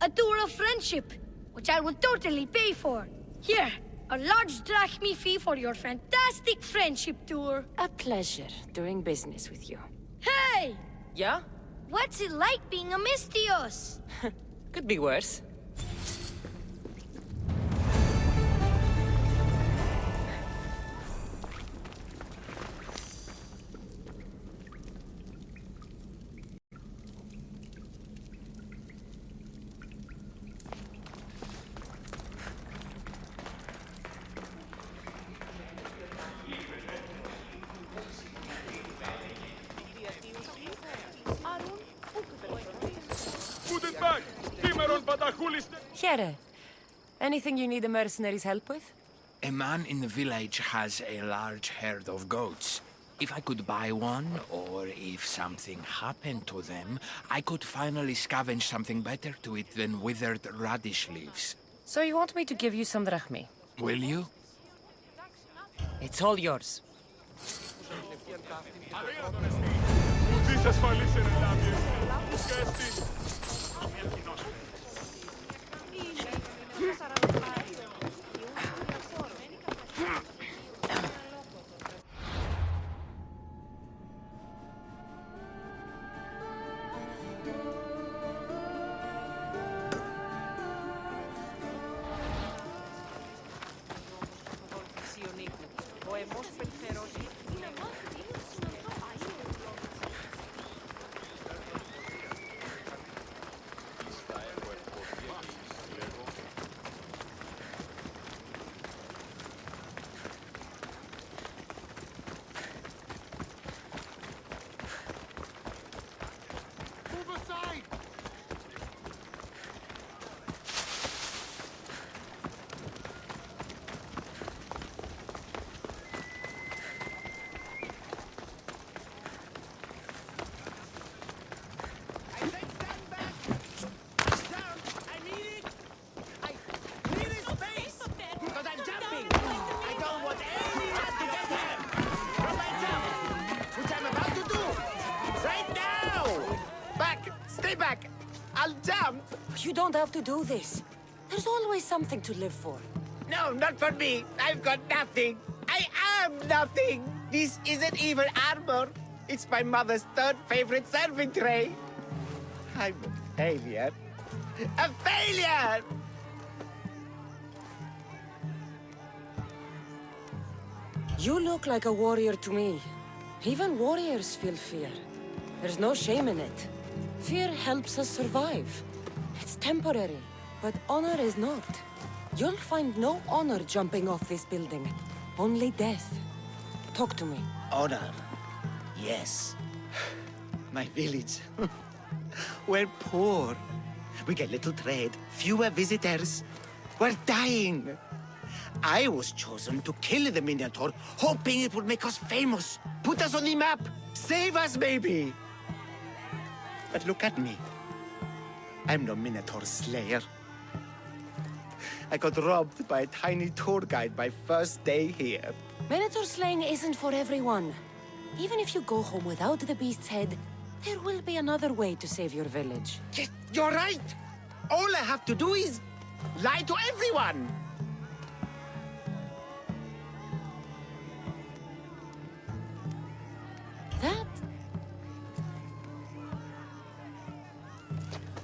A tour of friendship, which I will totally pay for. Here, a large drachmi fee for your fantastic friendship tour. A pleasure doing business with you. Hey! Yeah? What's it like being a Mystios? Could be worse. Here. Anything you need a mercenary's help with? A man in the village has a large herd of goats. If I could buy one, or if something happened to them, I could finally scavenge something better to eat than withered radish leaves. So you want me to give you some drachmi? Will you? It's all yours. You don't have to do this. There's always something to live for. No, not for me. I've got nothing. I am nothing. This isn't even armor. It's my mother's third favorite serving tray. I'm a failure. A failure! You look like a warrior to me. Even warriors feel fear. There's no shame in it. Fear helps us survive. It's temporary, but honor is not. You'll find no honor jumping off this building. Only death. Talk to me. Honor. Yes. My village. We're poor. We get little trade, fewer visitors. We're dying. I was chosen to kill the Minotaur, hoping it would make us famous, put us on the map, save us, maybe. But look at me. I'm no Minotaur slayer. I got robbed by a tiny tour guide my first day here. Minotaur slaying isn't for everyone. Even if you go home without the beast's head, there will be another way to save your village. Yes, you're right. All I have to do is lie to everyone.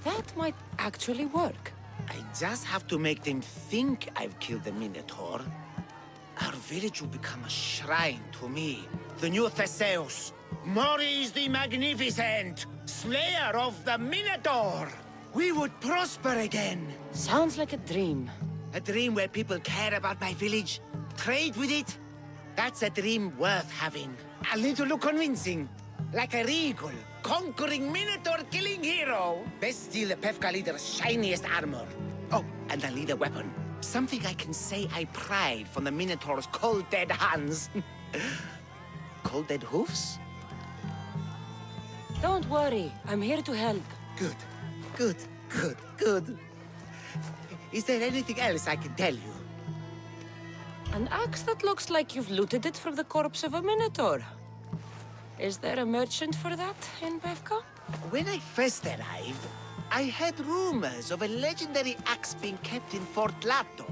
That might actually work. I just have to make them think I've killed the Minotaur. Our village will become a shrine to me, the new Theseus, Maurice the Magnificent, slayer of the Minotaur. We would prosper again. Sounds like a dream. A dream where people care about my village, trade with it. That's a dream worth having. A little convincing. Like a regal, conquering Minotaur-killing hero. Best steal the Pefka leader's shiniest armor. Oh, and I'll need a weapon. Something I can say I pried from the Minotaur's cold dead hands. Cold dead hoofs? Don't worry, I'm here to help. Good, good, good, good. Is there anything else I can tell you? An axe that looks like you've looted it from the corpse of a Minotaur. Is there a merchant for that in Pefka? When I first arrived, I heard rumors of a legendary axe being kept in Fort Lato.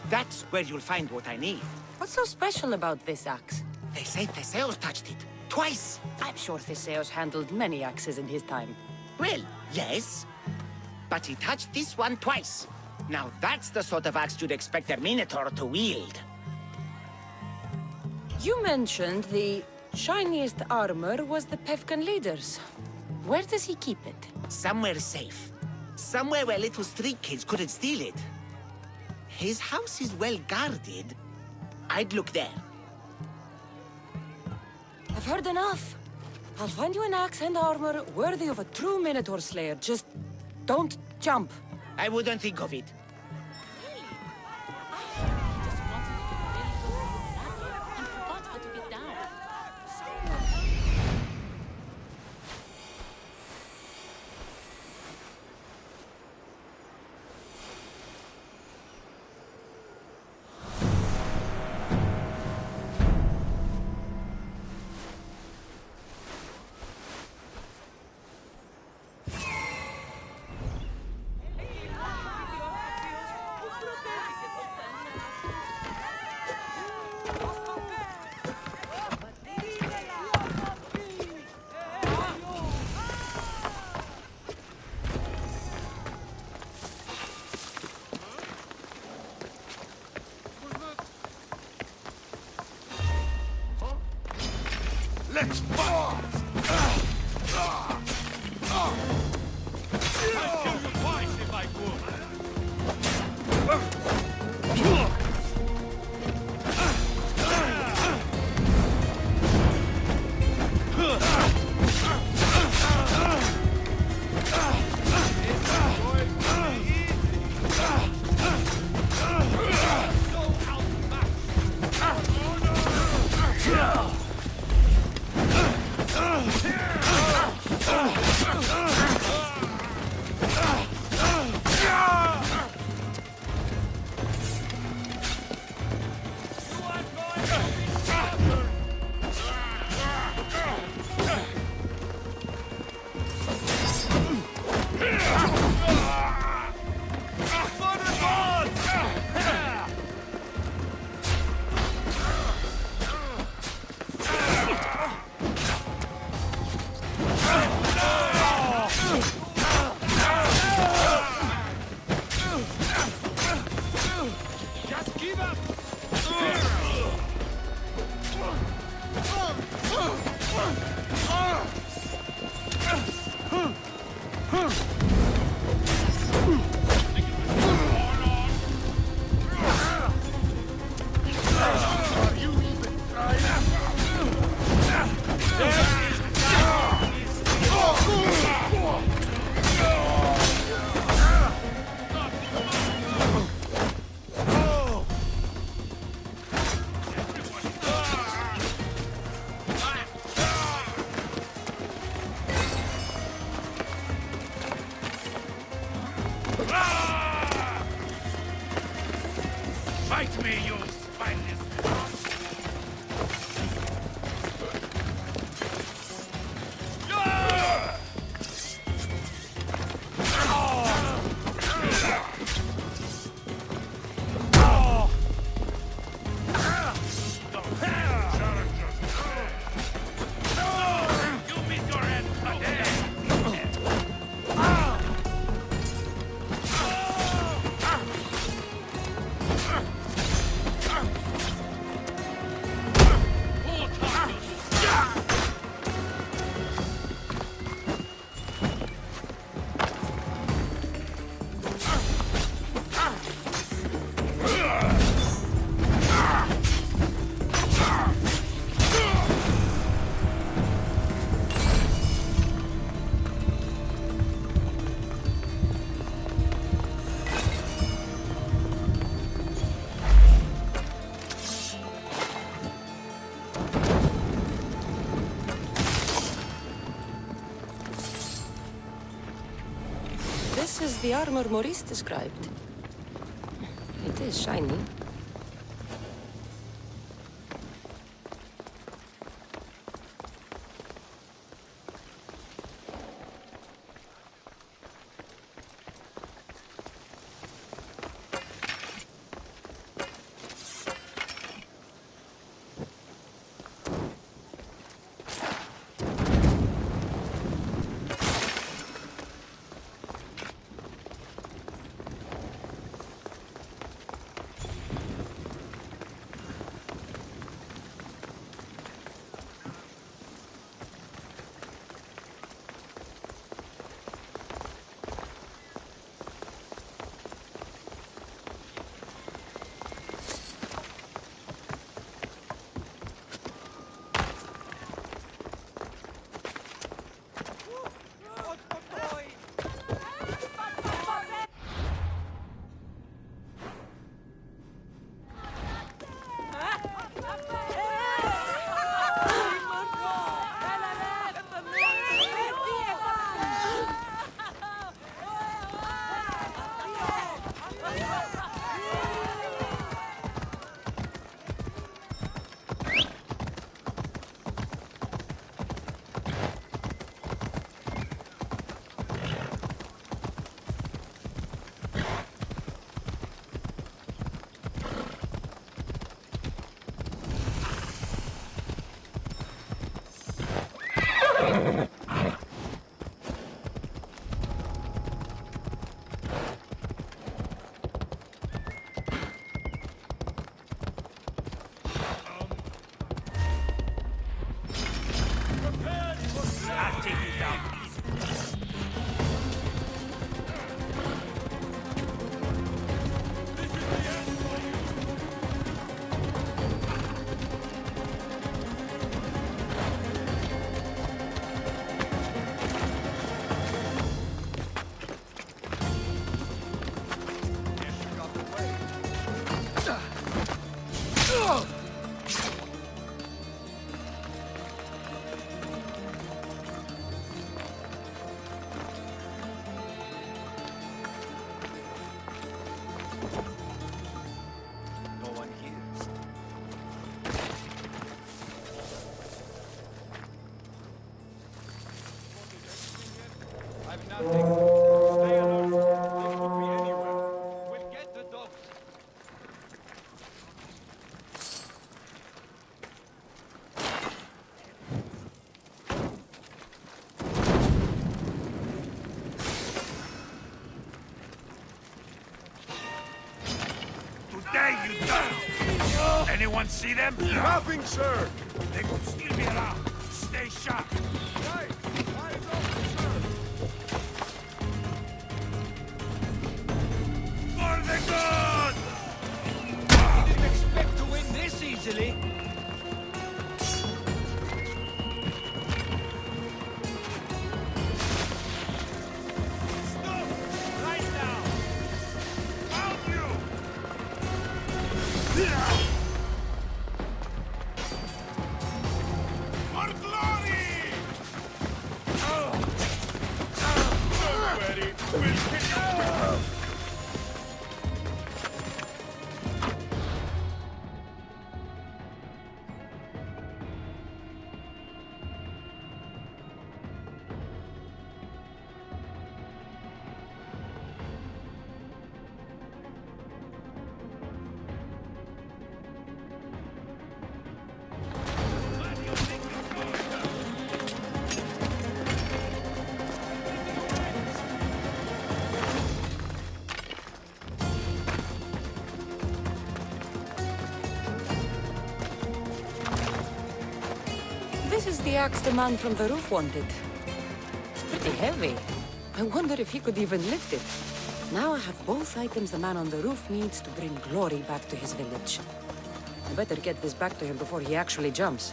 That's where you'll find what I need. What's so special about this axe? They say Theseus touched it. Twice. I'm sure Theseus handled many axes in his time. Well, yes. But he touched this one twice. Now that's the sort of axe you'd expect a Minotaur to wield. You mentioned the shiniest armor was the Pefkan leader's. Where does he keep it? Somewhere safe. Somewhere where little street kids couldn't steal it. His house is well guarded. I'd look there. I've heard enough. I'll find you an axe and armor worthy of a true Minotaur slayer. Just don't jump. I wouldn't think of it. Let's fight! I'd kill you twice if I could. is the armor Maurice described. It is shiny. Anyone see them? Nothing, sir! They could still be around. Stay sharp. Right! Eyes open, sir! For the good! Didn't expect to win this easily. Stop! Right now! Out you! For glory! Ready? We'll kick it! This is the axe the man from the roof wanted. It's pretty heavy. I wonder if he could even lift it. Now I have both items the man on the roof needs to bring glory back to his village. I better get this back to him before he actually jumps.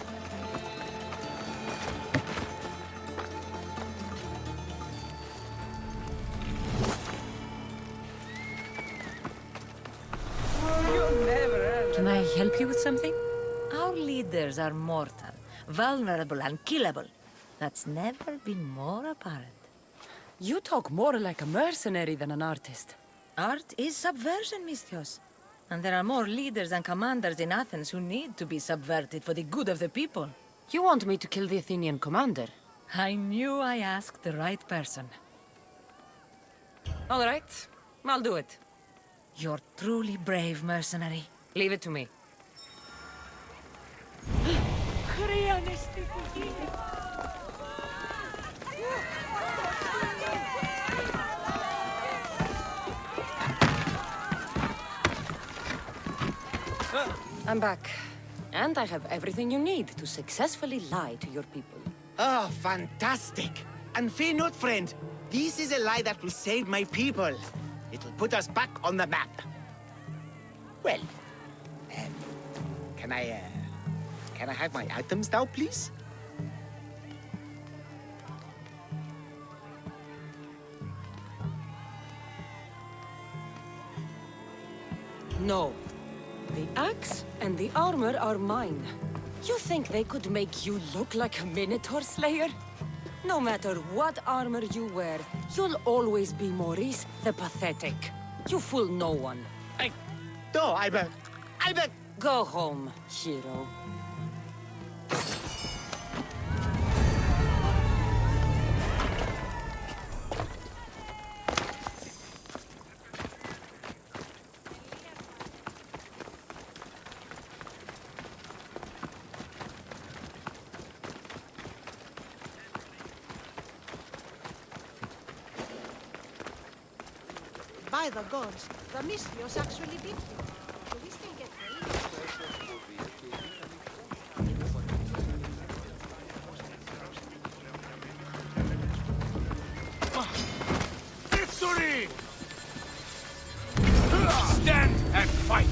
Can I help you with something? Our leaders are mortal, vulnerable and killable. That's never been more apparent. You talk more like a mercenary than an artist. Art is subversion, Misthios. And there are more leaders and commanders in Athens who need to be subverted for the good of the people. You want me to kill the Athenian commander? I knew I asked the right person. All right, I'll do it. You're truly brave, mercenary. Leave it to me. I'm back. And I have everything you need to successfully lie to your people. Oh, fantastic! And fear not, friend. This is a lie that will save my people. It'll put us back on the map. Well, can I have my items now, please? No. The axe and the armor are mine. You think they could make you look like a Minotaur Slayer? No matter what armor you wear, you'll always be Maurice the Pathetic. You fool no one. No, I beg. Go home, hero. By the gods, the Misthios actually beat him. Will this thing get Victory! Stand and fight!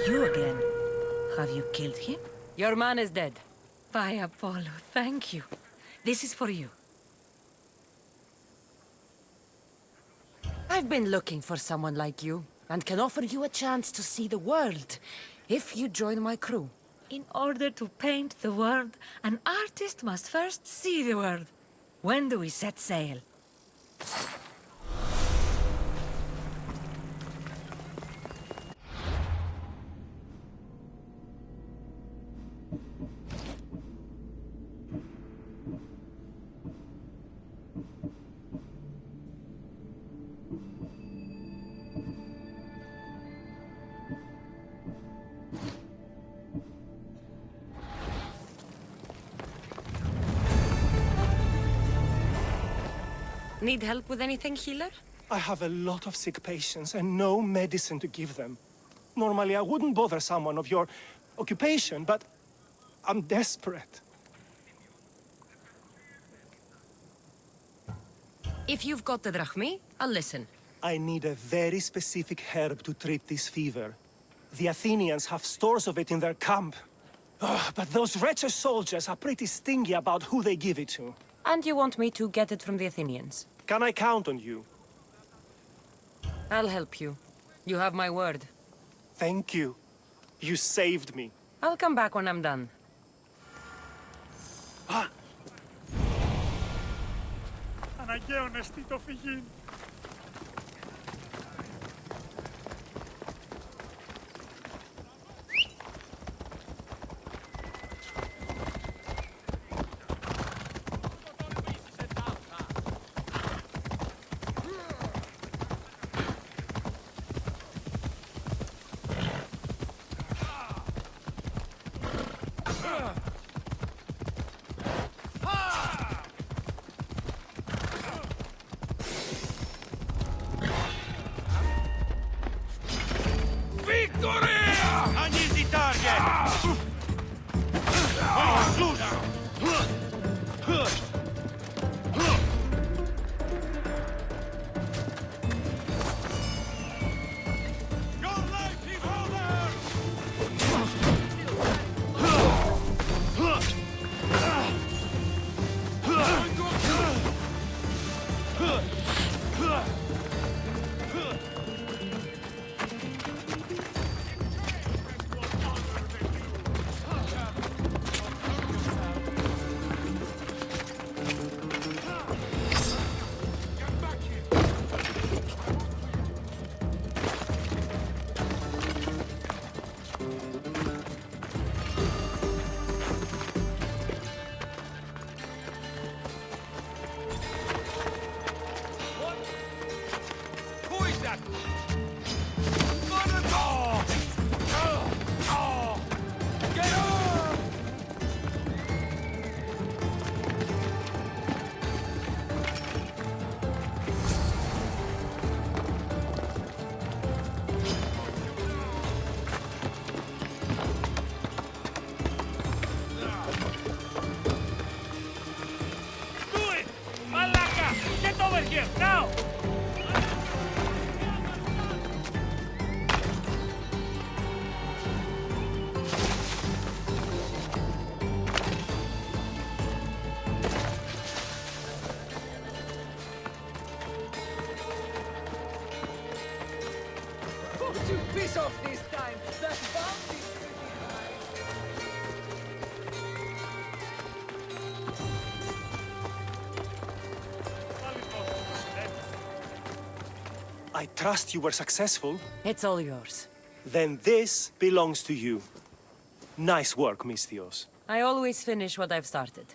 You again. Have you killed him? Your man is dead. By Apollo, thank you. This is for you. I've been looking for someone like you, and can offer you a chance to see the world, if you join my crew. In order to paint the world, an artist must first see the world. When do we set sail? Need help with anything, healer? I have a lot of sick patients and no medicine to give them. Normally, I wouldn't bother someone of your occupation, but I'm desperate. If you've got the drachmi, I'll listen. I need a very specific herb to treat this fever. The Athenians have stores of it in their camp. Ugh, but those wretched soldiers are pretty stingy about who they give it to. And you want me to get it from the Athenians? Can I count on you? I'll help you. You have my word. Thank you. You saved me. I'll come back when I'm done. Αναγκαίων εστί το φυγήν. I trust you were successful. It's all yours. Then this belongs to you. Nice work, Misthios. I always finish what I've started.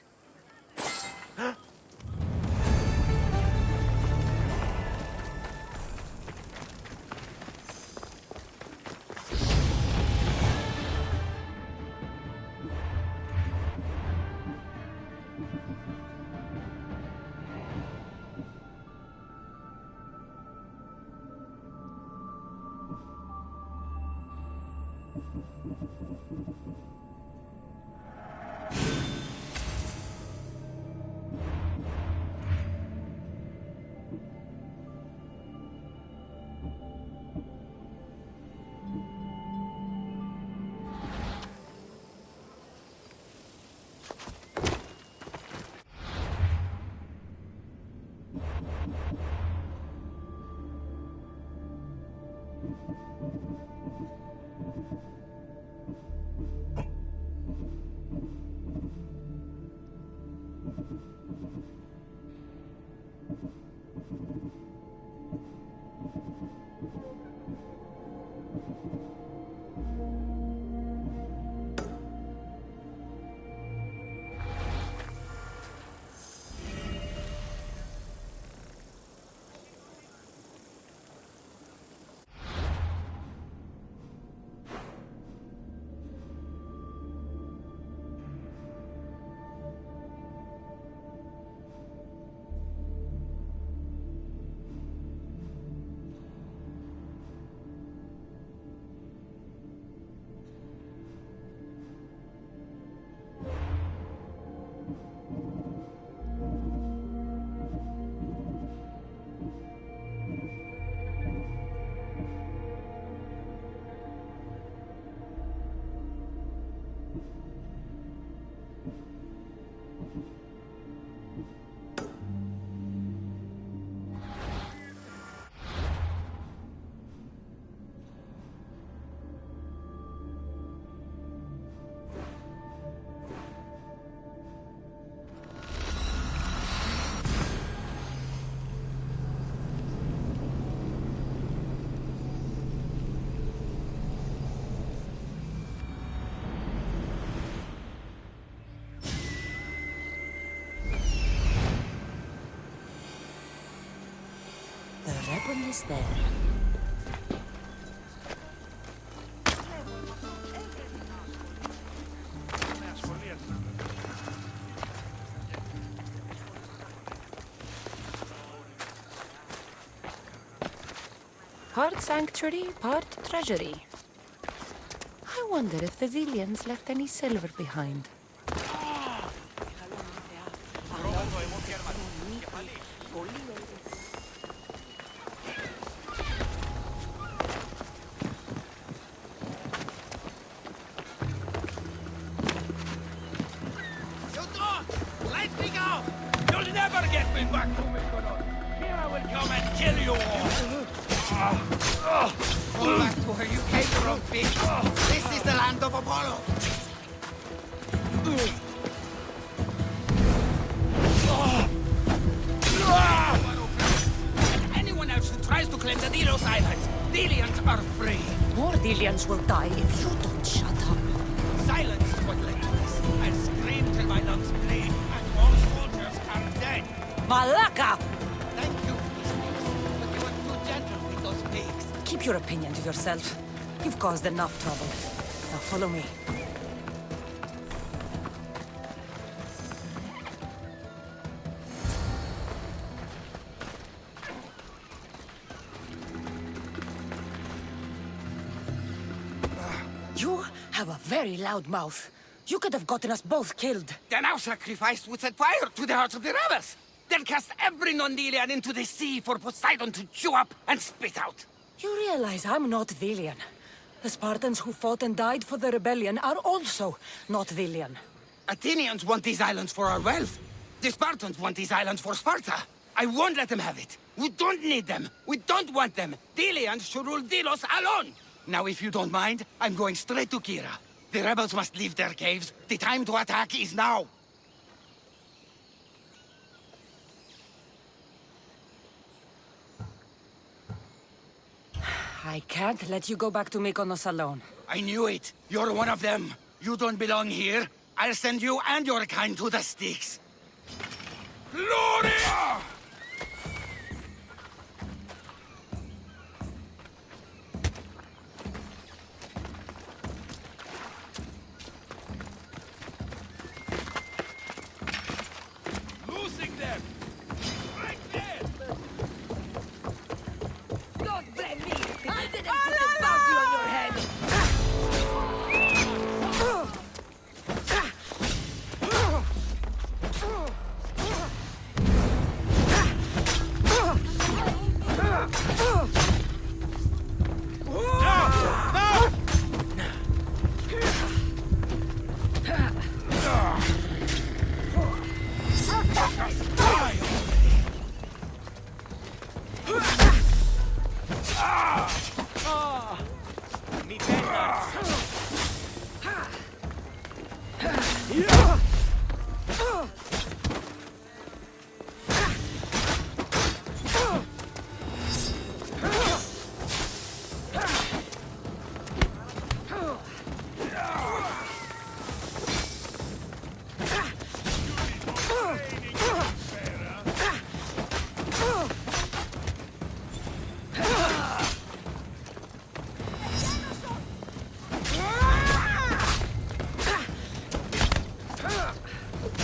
is there? Part sanctuary, part treasury. I wonder if the Zillians left any silver behind. You don't! Let me go! You'll never get me back to Mykonos! Here I will come and kill you all! Go back to where you came from, bitch. This is the land of Apollo. Anyone else who tries to claim the Delos Islands, Delians are free. More Delians will die if you don't shut up. Silence is what led to this. I'll scream till my lungs bleed, and all soldiers are dead. Malaka! Thank you, but you were too gentle with those pigs. Keep your opinion to yourself. You've caused enough trouble. Now follow me. You have a very loud mouth. You could have gotten us both killed. Then our sacrifice would set fire to the hearts of the rebels. Then cast every non-Delian into the sea for Poseidon to chew up and spit out. You realize I'm not Delian. The Spartans who fought and died for the rebellion are also not Delian. Athenians want these islands for our wealth. The Spartans want these islands for Sparta. I won't let them have it. We don't need them. We don't want them. Delians should rule Delos alone. Now, if you don't mind, I'm going straight to Kira. The rebels must leave their caves. The time to attack is now. I can't let you go back to Mykonos alone. I knew it. You're one of them. You don't belong here. I'll send you and your kind to the Styx. Gloria! Losing them! Right there! Don't blame me! I didn't put the bounty on your head!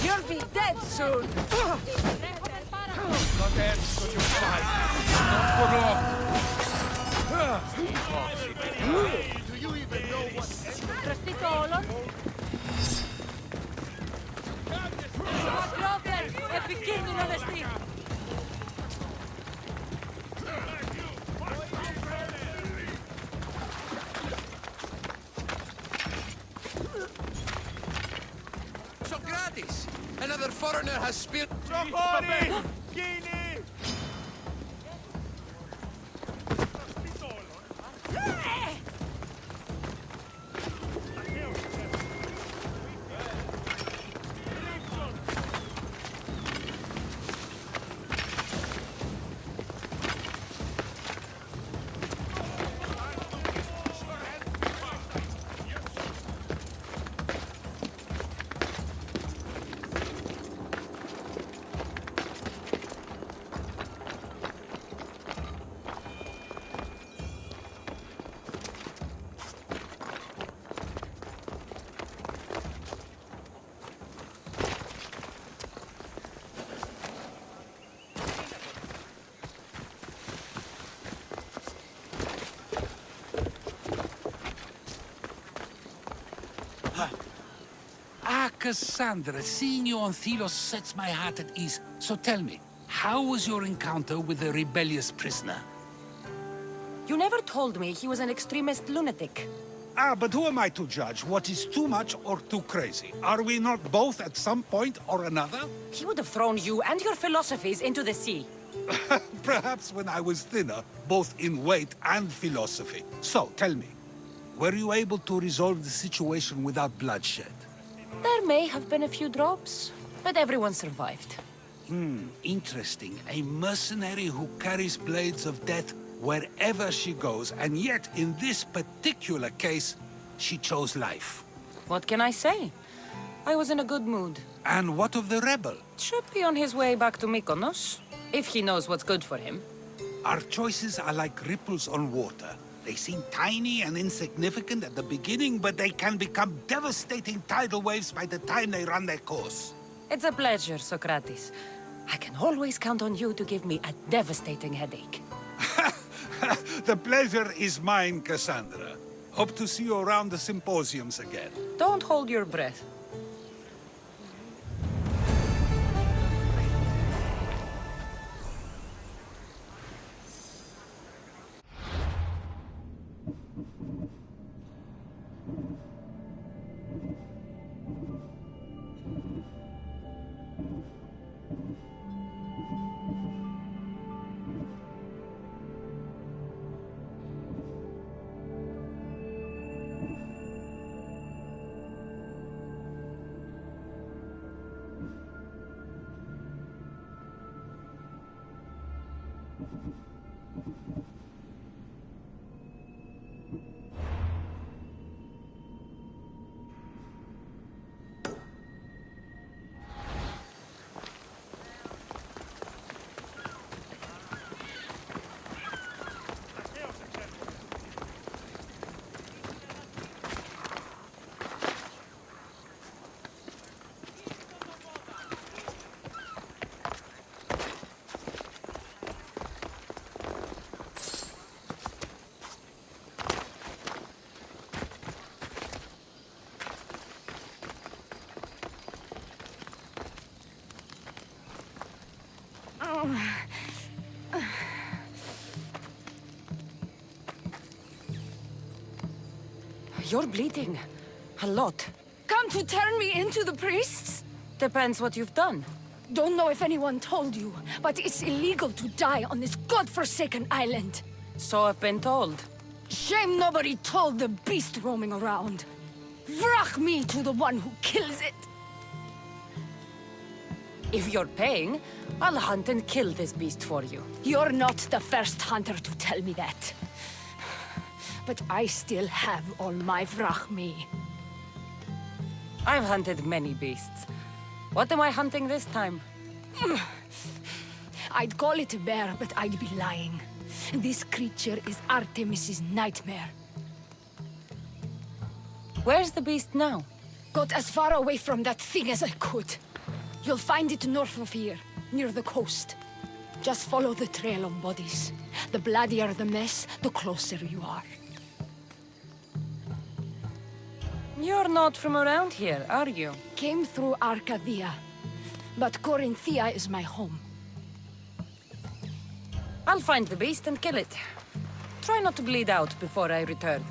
You'll be dead soon! Not end till you fight. Not for long. Do you even know what... Προστιτόλων. Μακρόπερ, επικίνδυνο δεστή. Socrates! Another foreigner has speared... Προχώρη! Κίνη! Kassandra, seeing you on Thelos sets my heart at ease. So tell me, how was your encounter with the rebellious prisoner? You never told me he was an extremist lunatic. Ah, but who am I to judge what is too much or too crazy? Are we not both at some point or another? He would have thrown you and your philosophies into the sea. Perhaps when I was thinner, both in weight and philosophy. So, tell me, were you able to resolve the situation without bloodshed? There may have been a few drops, but everyone survived. Interesting. A mercenary who carries blades of death wherever she goes, and yet, in this particular case, she chose life. What can I say? I was in a good mood. And what of the rebel? Should be on his way back to Mykonos, if he knows what's good for him. Our choices are like ripples on water. They seem tiny and insignificant at the beginning, but they can become devastating tidal waves by the time they run their course. It's a pleasure, Socrates. I can always count on you to give me a devastating headache. The pleasure is mine, Kassandra. Hope to see you around the symposiums again. Don't hold your breath. You're bleeding. A lot. Come to turn me into the priests? Depends what you've done. Don't know if anyone told you, but it's illegal to die on this godforsaken island. So I've been told. Shame nobody told the beast roaming around. Vrach me to the one who kills it. If you're paying, I'll hunt and kill this beast for you. You're not the first hunter to tell me that. But I still have all my vrach me. I've hunted many beasts. What am I hunting this time? I'd call it a bear, but I'd be lying. This creature is Artemis's nightmare. Where's the beast now? Got as far away from that thing as I could. You'll find it north of here, near the coast. Just follow the trail of bodies. The bloodier the mess, the closer you are. You're not from around here, are you? Came through Arcadia, but Corinthia is my home. I'll find the beast and kill it. Try not to bleed out before I return.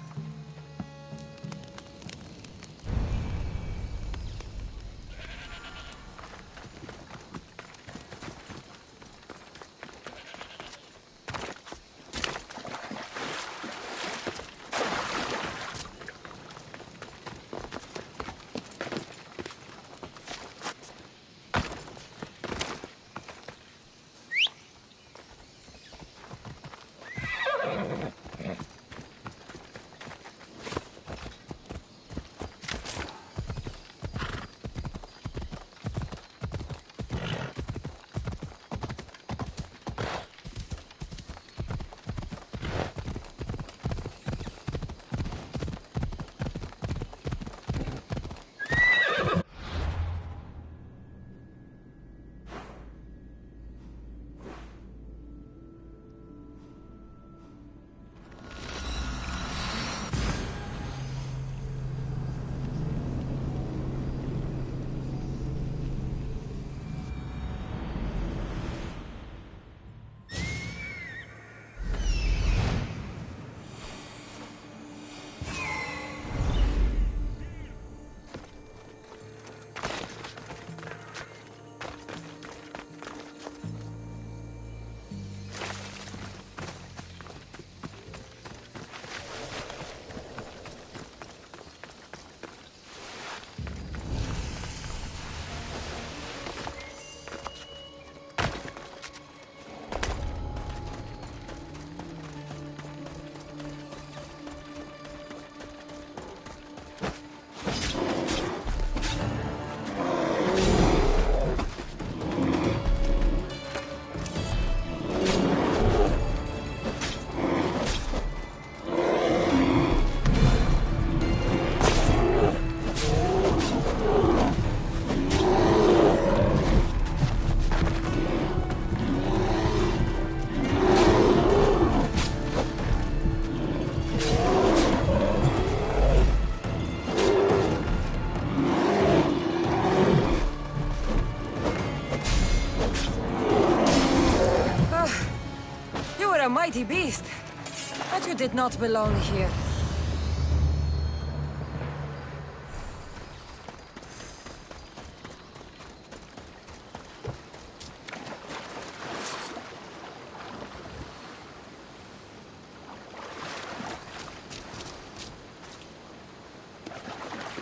You did not belong here.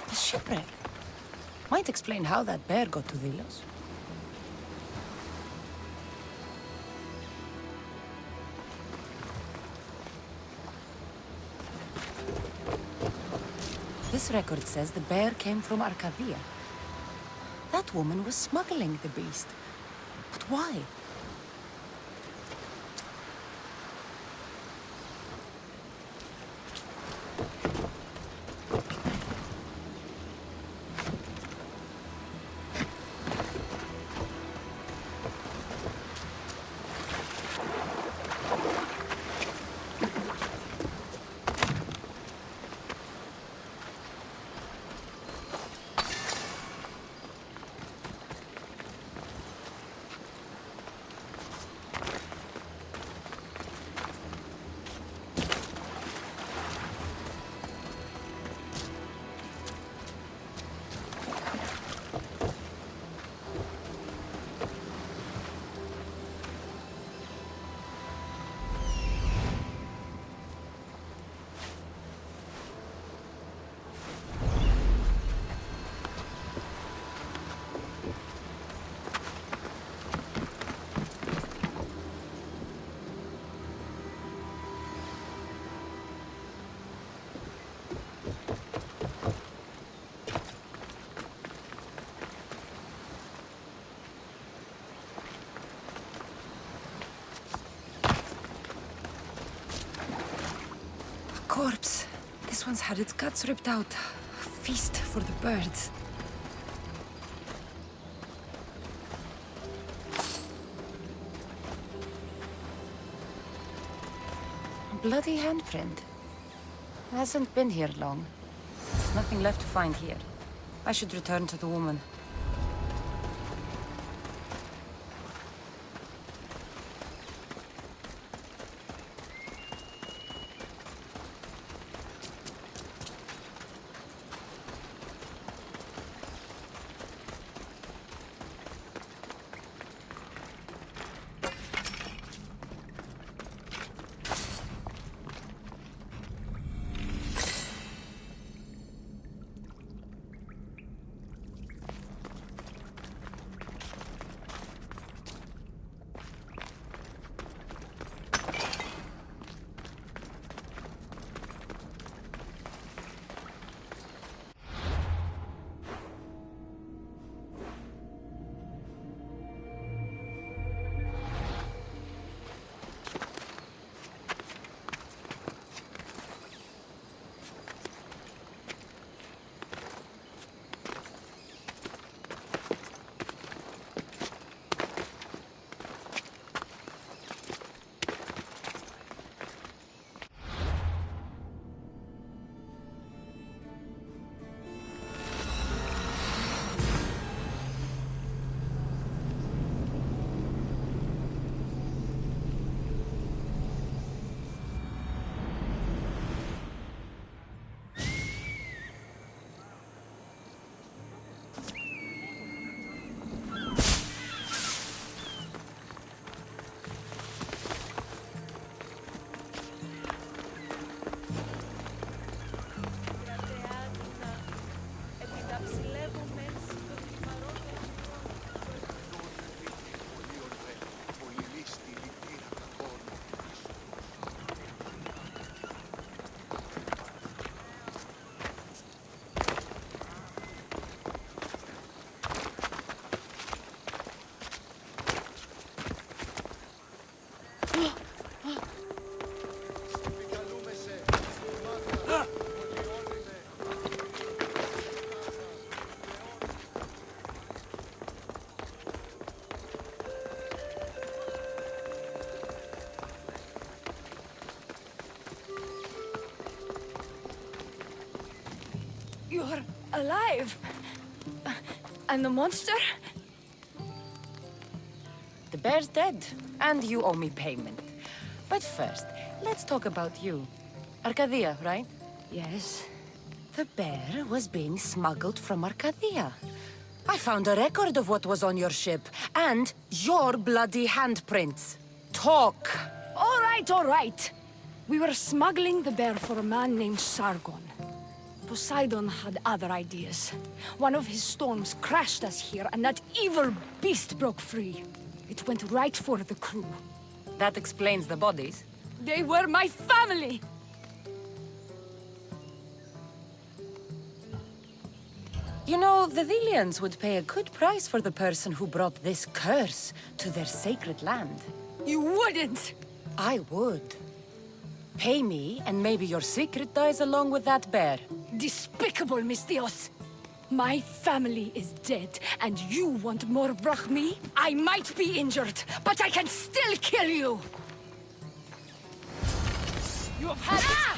The shipwreck might explain how that bear got to Delos. This record says the bear came from Arcadia. That woman was smuggling the beast. But why? Corpse. This one's had its guts ripped out. A feast for the birds. A bloody handprint. Hasn't been here long. There's nothing left to find here. I should return to the woman. You're alive? And the monster? The bear's dead, and you owe me payment. But first, let's talk about you. Arcadia, right? Yes. The bear was being smuggled from Arcadia. I found a record of what was on your ship, and your bloody handprints. Talk! All right. We were smuggling the bear for a man named Sargon. Poseidon had other ideas. One of his storms crashed us here, and that evil beast broke free. It went right for the crew. That explains the bodies. They were my family! You know, the Thelians would pay a good price for the person who brought this curse to their sacred land. You wouldn't! I would. Pay me, and maybe your secret dies along with that bear. Despicable, Misthios! My family is dead, and you want more Vrachmi? I might be injured, but I can still kill you! You have had it!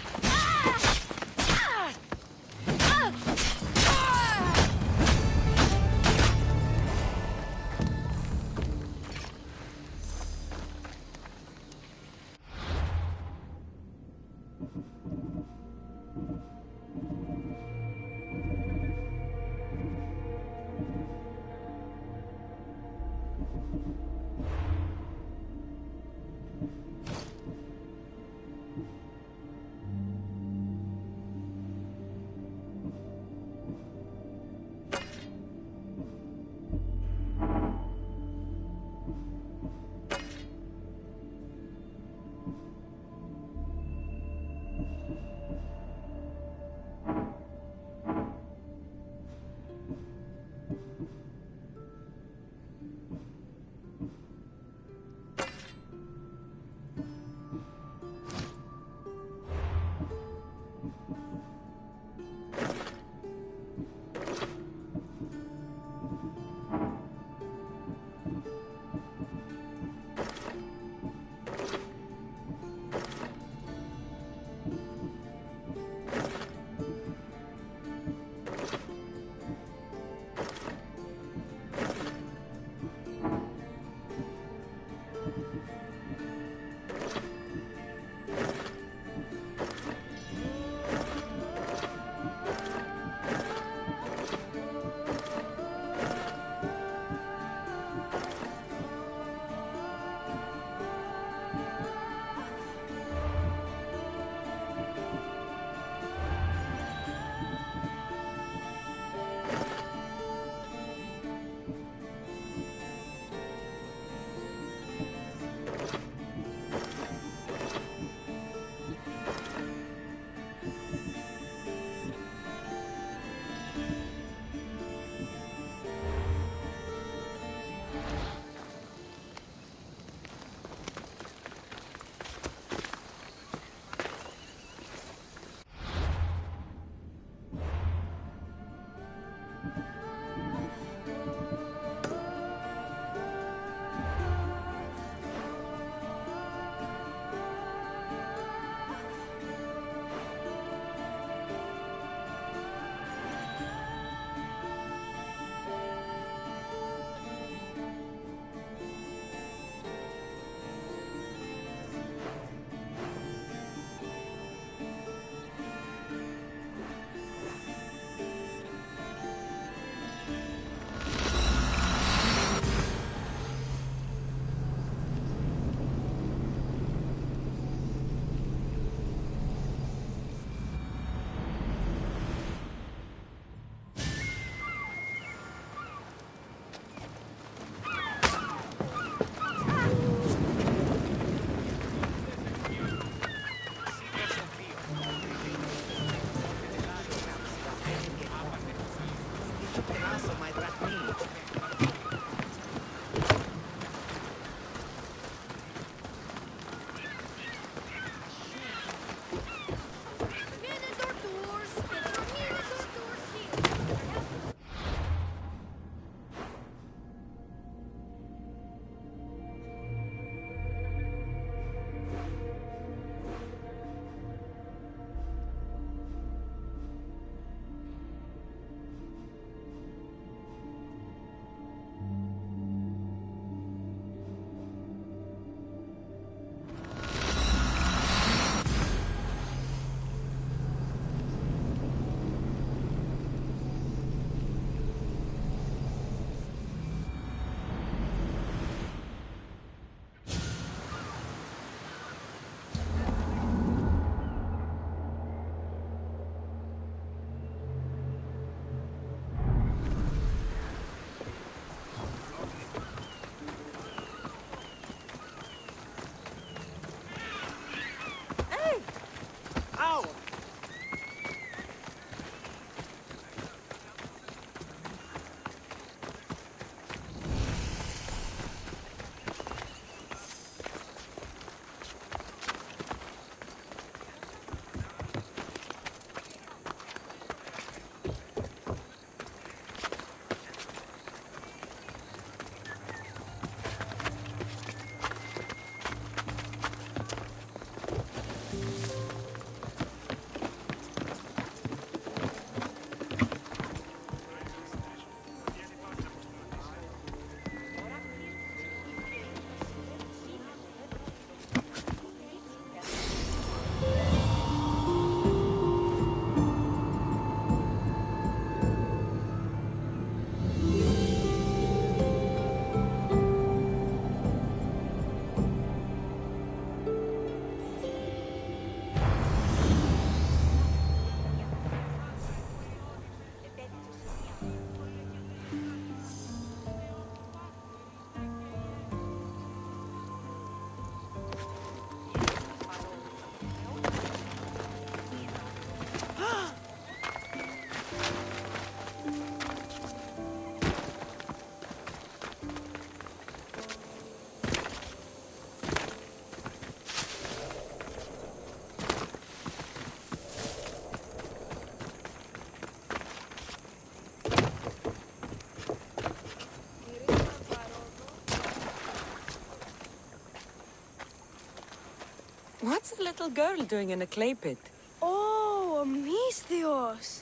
What's a little girl doing in a clay pit? Oh, Misthios.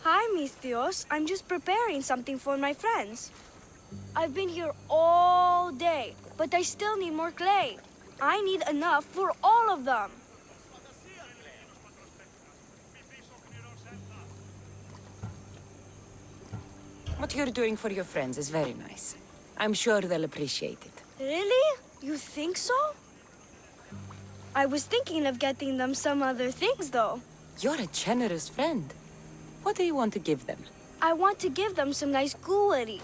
Hi, Misthios. I'm just preparing something for my friends. I've been here all day, but I still need more clay. I need enough for all of them. What you're doing for your friends is very nice. I'm sure they'll appreciate it. Really? You think so? I was thinking of getting them some other things, though. You're a generous friend. What do you want to give them? I want to give them some nice jewelry.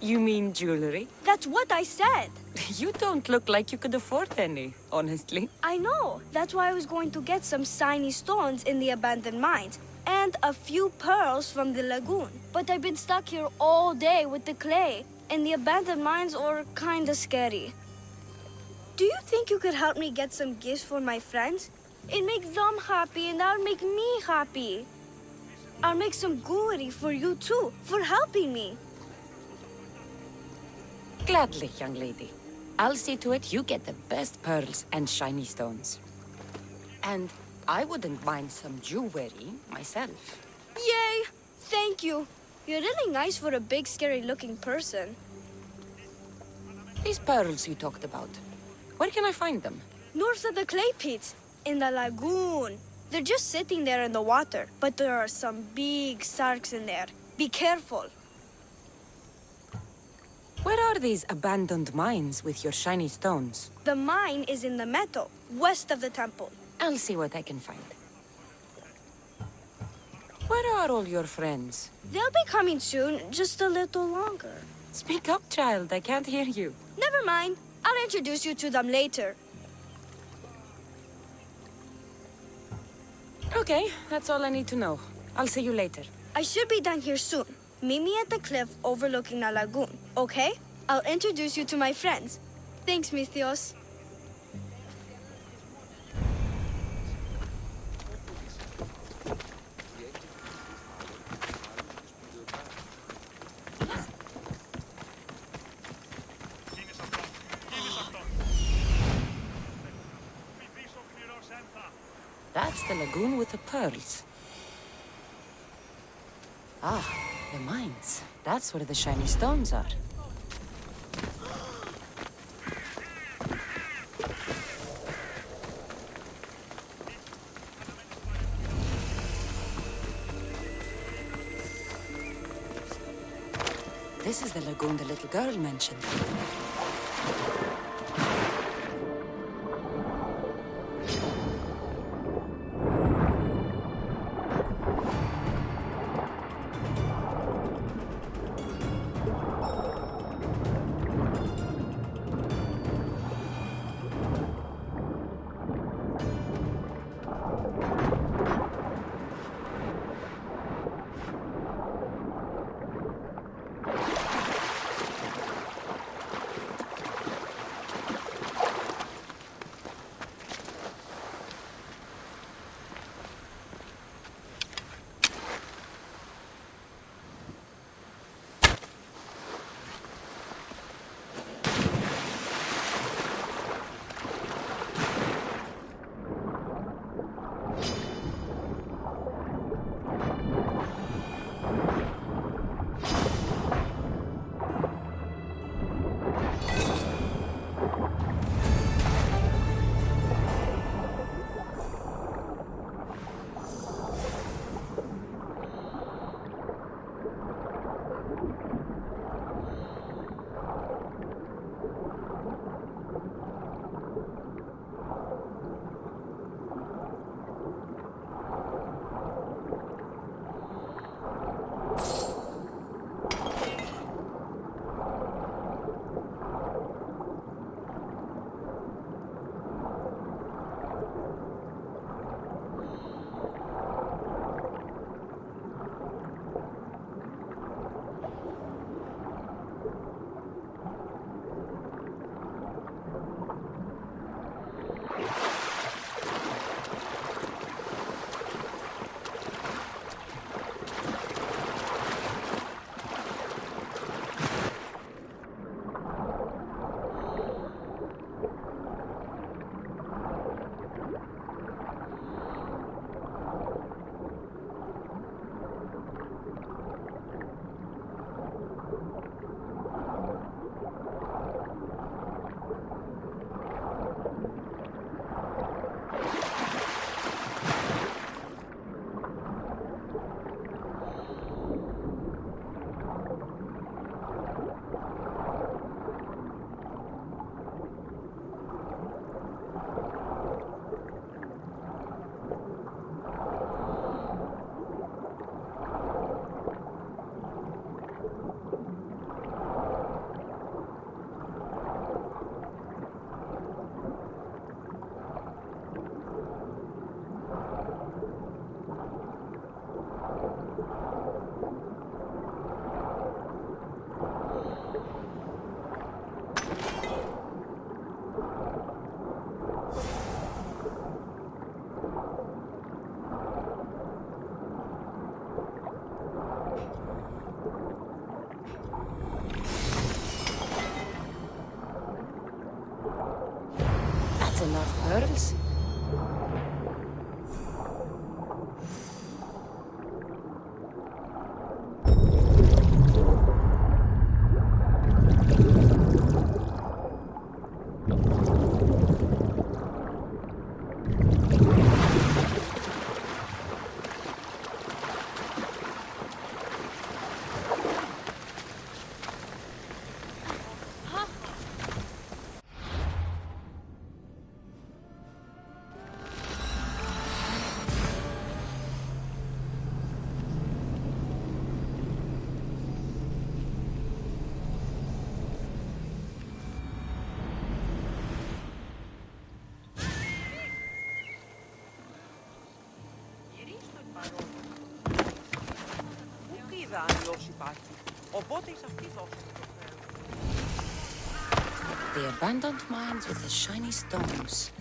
You mean jewelry? That's what I said. You don't look like you could afford any, honestly. I know. That's why I was going to get some shiny stones in the abandoned mines and a few pearls from the lagoon. But I've been stuck here all day with the clay, and the abandoned mines are kinda scary. Do you think you could help me get some gifts for my friends? It'd make them happy, and that'll make me happy. I'll make some jewelry for you too, for helping me. Gladly, young lady. I'll see to it you get the best pearls and shiny stones. And I wouldn't mind some jewelry myself. Yay! Thank you. You're really nice for a big, scary-looking person. These pearls you talked about, where can I find them? North of the clay pits, in the lagoon. They're just sitting there in the water, but there are some big sharks in there. Be careful. Where are these abandoned mines with your shiny stones? The mine is in the meadow, west of the temple. I'll see what I can find. Where are all your friends? They'll be coming soon, just a little longer. Speak up, child. I can't hear you. Never mind. I'll introduce you to them later. Okay, that's all I need to know. I'll see you later. I should be done here soon. Meet me at the cliff overlooking the lagoon, okay? I'll introduce you to my friends. Thanks, Misthios. That's the lagoon with the pearls. Ah, the mines. That's where the shiny stones are. This is the lagoon the little girl mentioned. pearls? The abandoned mines with the shiny stones.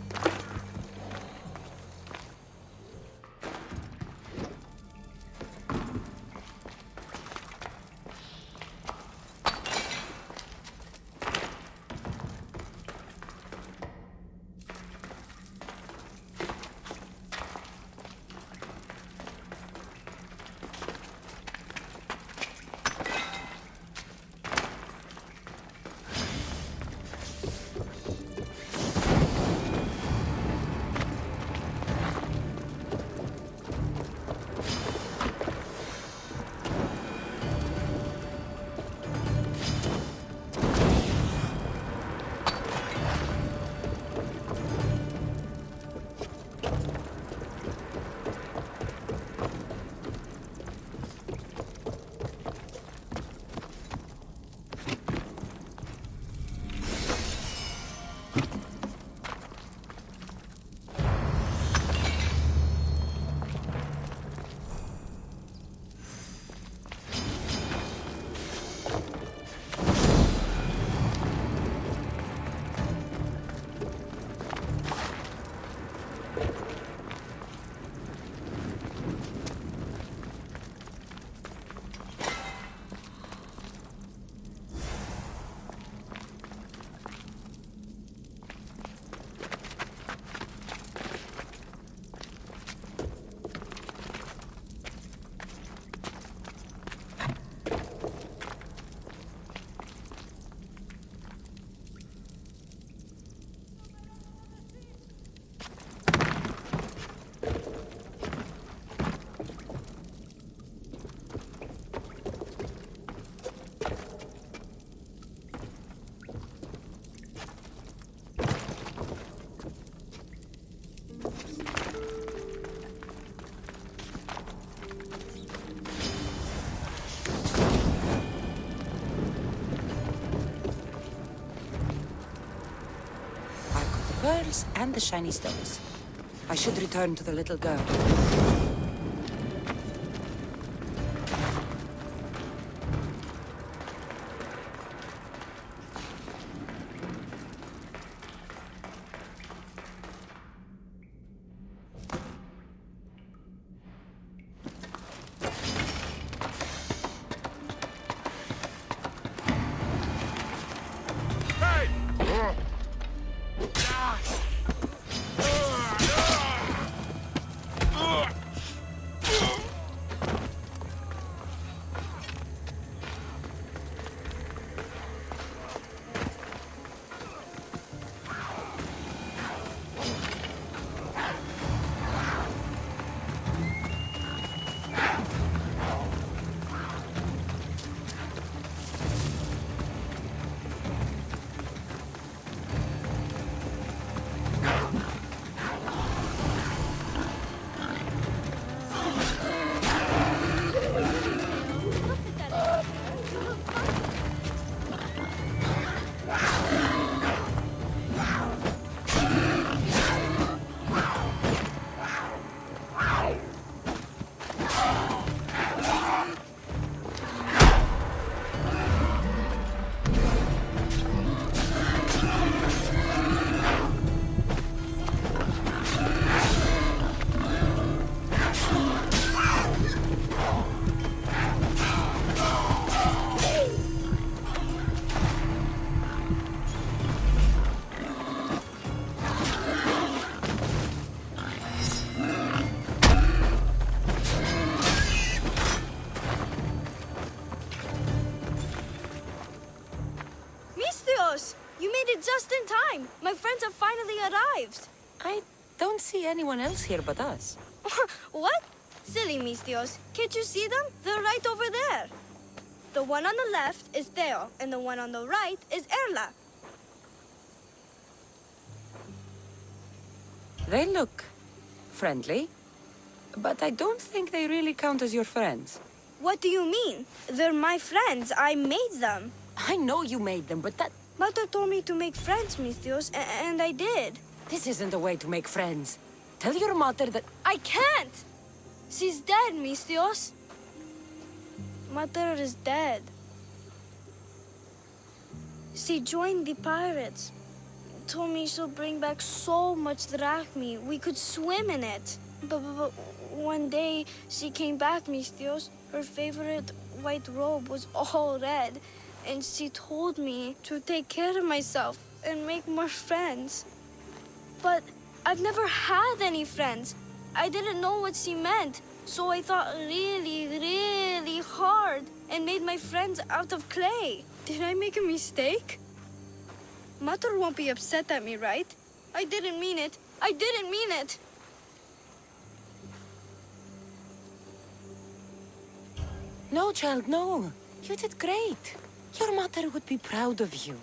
Pearls and the shiny stones. I should return to the little girl. arrived. I don't see anyone else here but us. What? Silly Mistios. Can't you see them? They're right over there. The one on the left is Theo, and the one on the right is Erla. They look friendly, but I don't think they really count as your friends. What do you mean? They're my friends. I made them. I know you made them, but that... Mother told me to make friends, Mistios, and I did. This isn't the way to make friends. Tell your mother that... I can't! She's dead, Mistios. Mother is dead. She joined the pirates. Told me she'll bring back so much drachmi. We could swim in it. But one day she came back, Mistios. Her favorite white robe was all red. And she told me to take care of myself and make more friends. But I've never had any friends. I didn't know what she meant. So I thought really, really hard and made my friends out of clay. Did I make a mistake? Mother won't be upset at me, right? I didn't mean it. I didn't mean it. No, child, no. You did great. Your mother would be proud of you.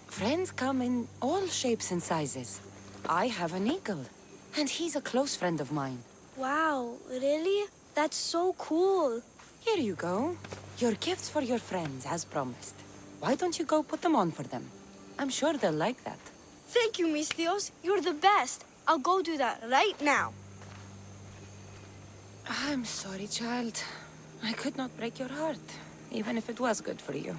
Friends come in all shapes and sizes. I have an eagle, and he's a close friend of mine. Wow, really? That's so cool. Here you go. Your gifts for your friends, as promised. Why don't you go put them on for them? I'm sure they'll like that. Thank you, Mistios. You're the best. I'll go do that right now. I'm sorry, child. I could not break your heart, even if it was good for you.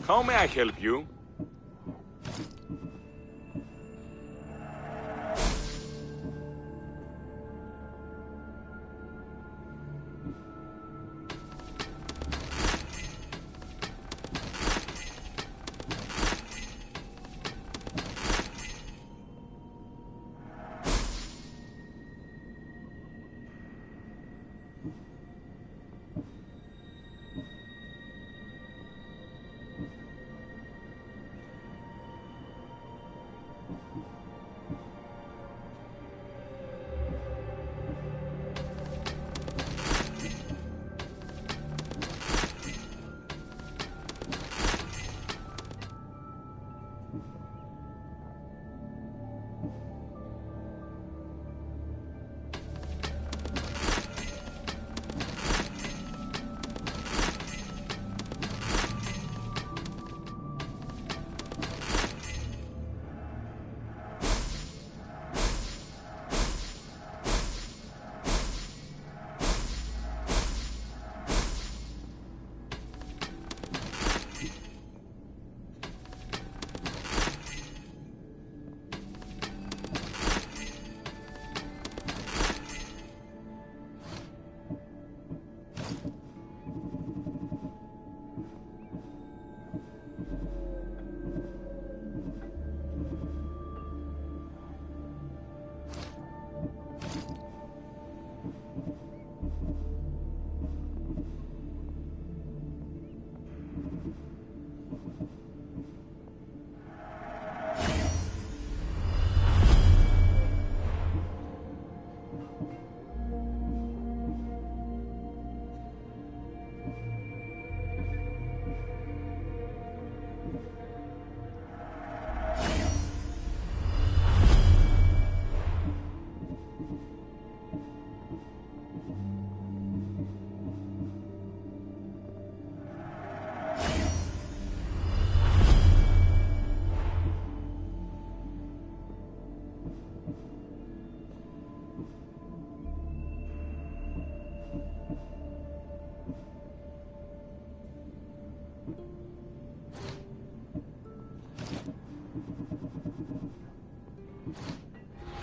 How may I help you?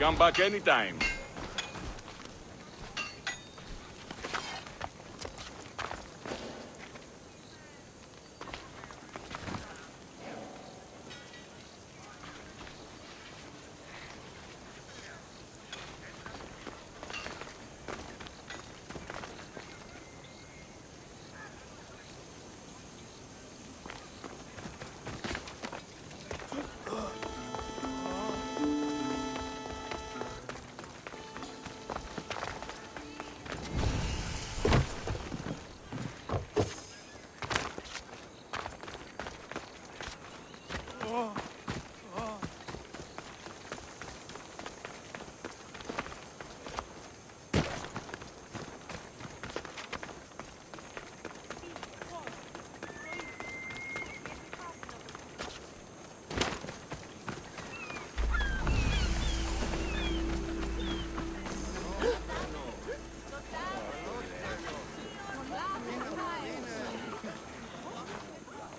Come back anytime.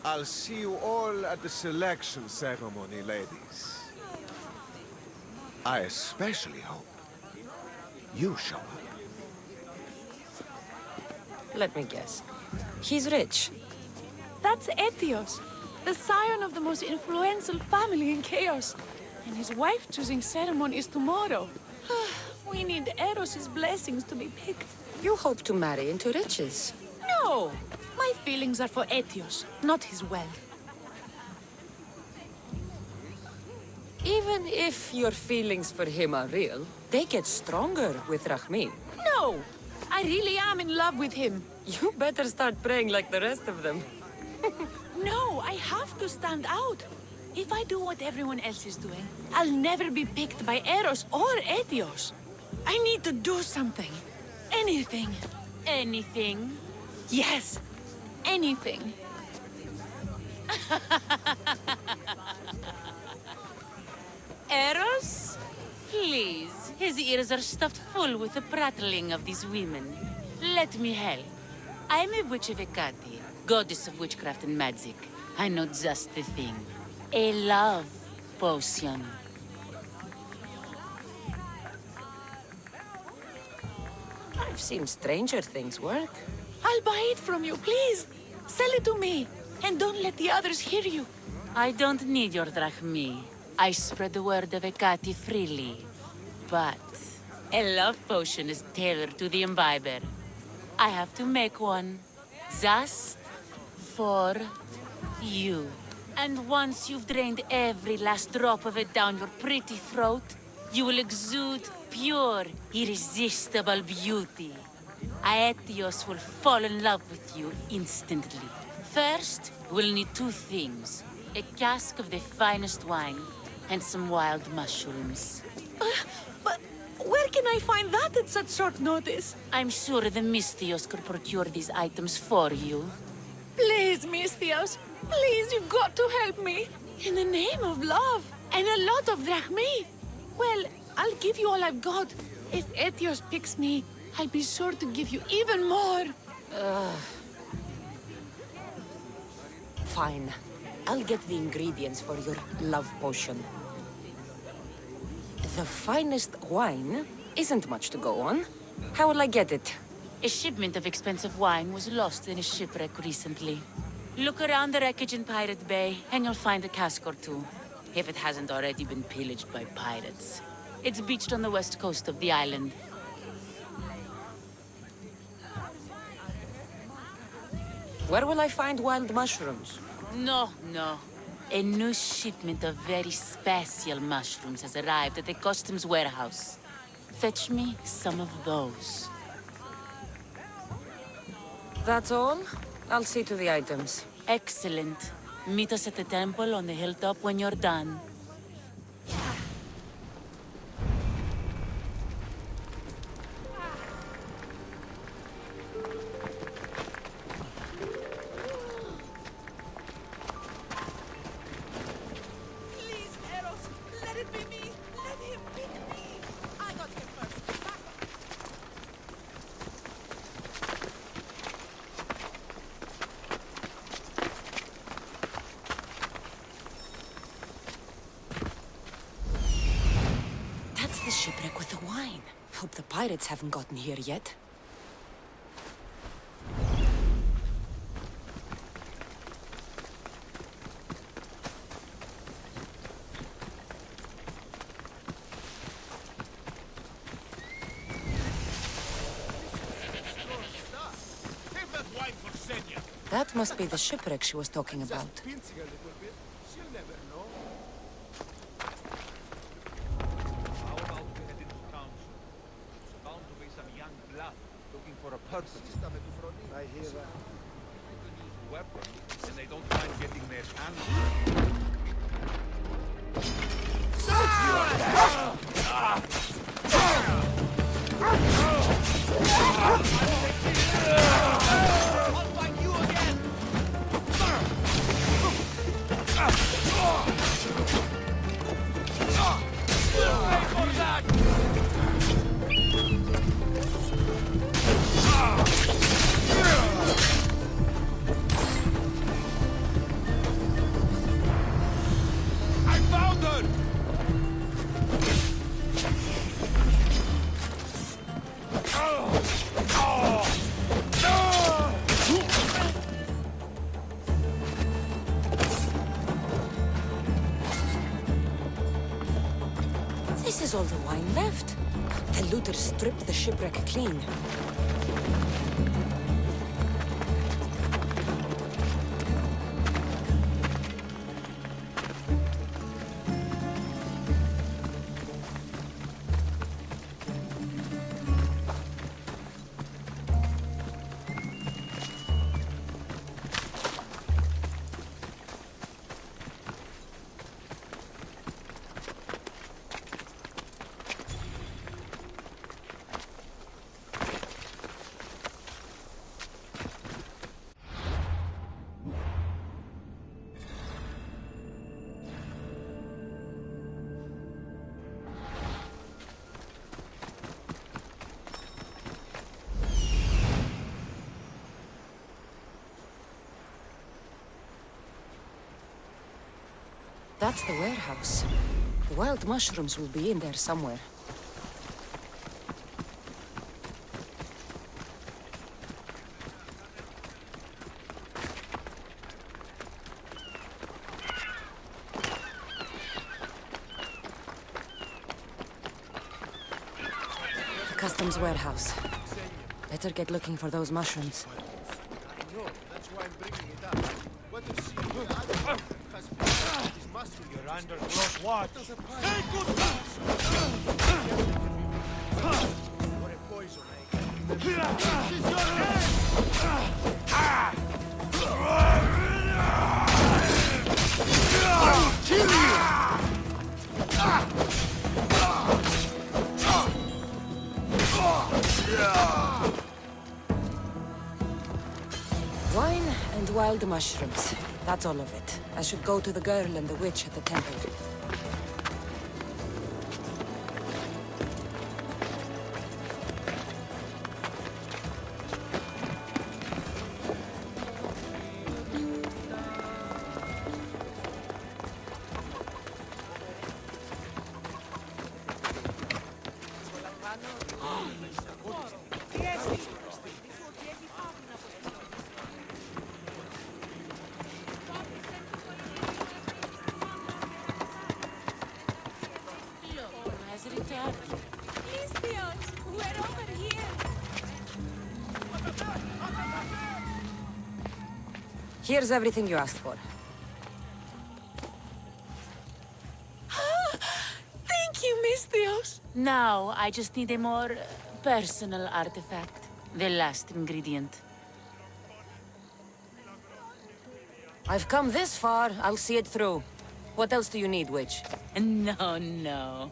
I'll see you all at the selection ceremony, ladies. I especially hope you show up. Let me guess. He's rich. That's Etios, the scion of the most influential family in Chaos. And his wife-choosing ceremony is tomorrow. We need Eros' blessings to be picked. You hope to marry into riches. No! My feelings are for Etios, not his wealth. Even if your feelings for him are real, they get stronger with Rahmi. No! I really am in love with him. You better start praying like the rest of them. No, I have to stand out. If I do what everyone else is doing, I'll never be picked by Eros or Etios. I need to do something. Anything. Anything? Yes. Anything. Eros? Please, his ears are stuffed full with the prattling of these women. Let me help. I'm a witch of Hecate, goddess of witchcraft and magic. I know just the thing. A love potion. I've seen stranger things work. I'll buy it from you, please. Sell it to me, and don't let the others hear you. I don't need your drachmi. I spread the word of Hecate freely. But a love potion is tailored to the imbiber. I have to make one. Just for you. And once you've drained every last drop of it down your pretty throat, you will exude pure, irresistible beauty. Aetios will fall in love with you instantly. First, we'll need two things. A cask of the finest wine, and some wild mushrooms. But where can I find that at such short notice? I'm sure the Misthios could procure these items for you. Please, Misthios. Please, you've got to help me. In the name of love, and a lot of drachmi. Well, I'll give you all I've got. If Etios picks me, I'll be sure to give you even more. Fine. I'll get the ingredients for your love potion. The finest wine isn't much to go on. How will I get it? A shipment of expensive wine was lost in a shipwreck recently. Look around the wreckage in Pirate Bay, and you'll find a cask or two. If it hasn't already been pillaged by pirates. It's beached on the west coast of the island. Where will I find wild mushrooms? No. A new shipment of very special mushrooms has arrived at the customs warehouse. Fetch me some of those. That's all? I'll see to the items. Excellent. Meet us at the temple on the hilltop when you're done. Please, Eros, let it be me. Let him pick me. I got here first. shipwreck with the wine. Hope the pirates haven't gotten here yet. That must be the shipwreck she was talking about. For a purpose. I hear that. Weapon, and they don't mind getting their hands. I'll find you again! Wait for that! I found her! This is all the wine left. The looters stripped the shipwreck clean. That's the warehouse. The wild mushrooms will be in there somewhere. The customs warehouse. Better get looking for those mushrooms. I know, that's why I'm bringing it up. What if she has his mushroom? You're under close watch. Take good or a poison Kill you! Wine and wild mushrooms. That's all of it. I should go to the girl and the witch at the temple. Here's everything you asked for. Thank you, Misthios. Now, I just need a more personal artifact. The last ingredient. I've come this far, I'll see it through. What else do you need, witch? No.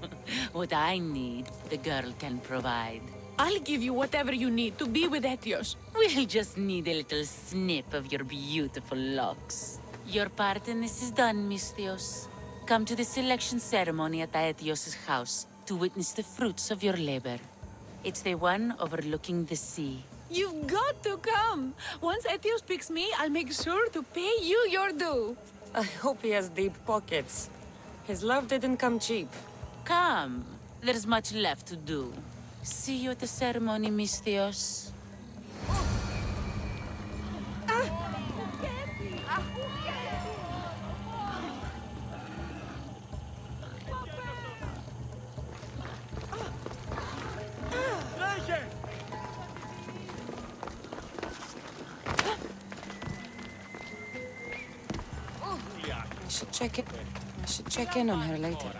What I need, the girl can provide. I'll give you whatever you need to be with Etios. We'll just need a little snip of your beautiful locks. Your part in this is done, Misthios. Come to the selection ceremony at Aetios' house to witness the fruits of your labor. It's the one overlooking the sea. You've got to come! Once Etios picks me, I'll make sure to pay you your due. I hope he has deep pockets. His love didn't come cheap. Come. There's much left to do. See you at the ceremony, Misthios. I should check in on her later.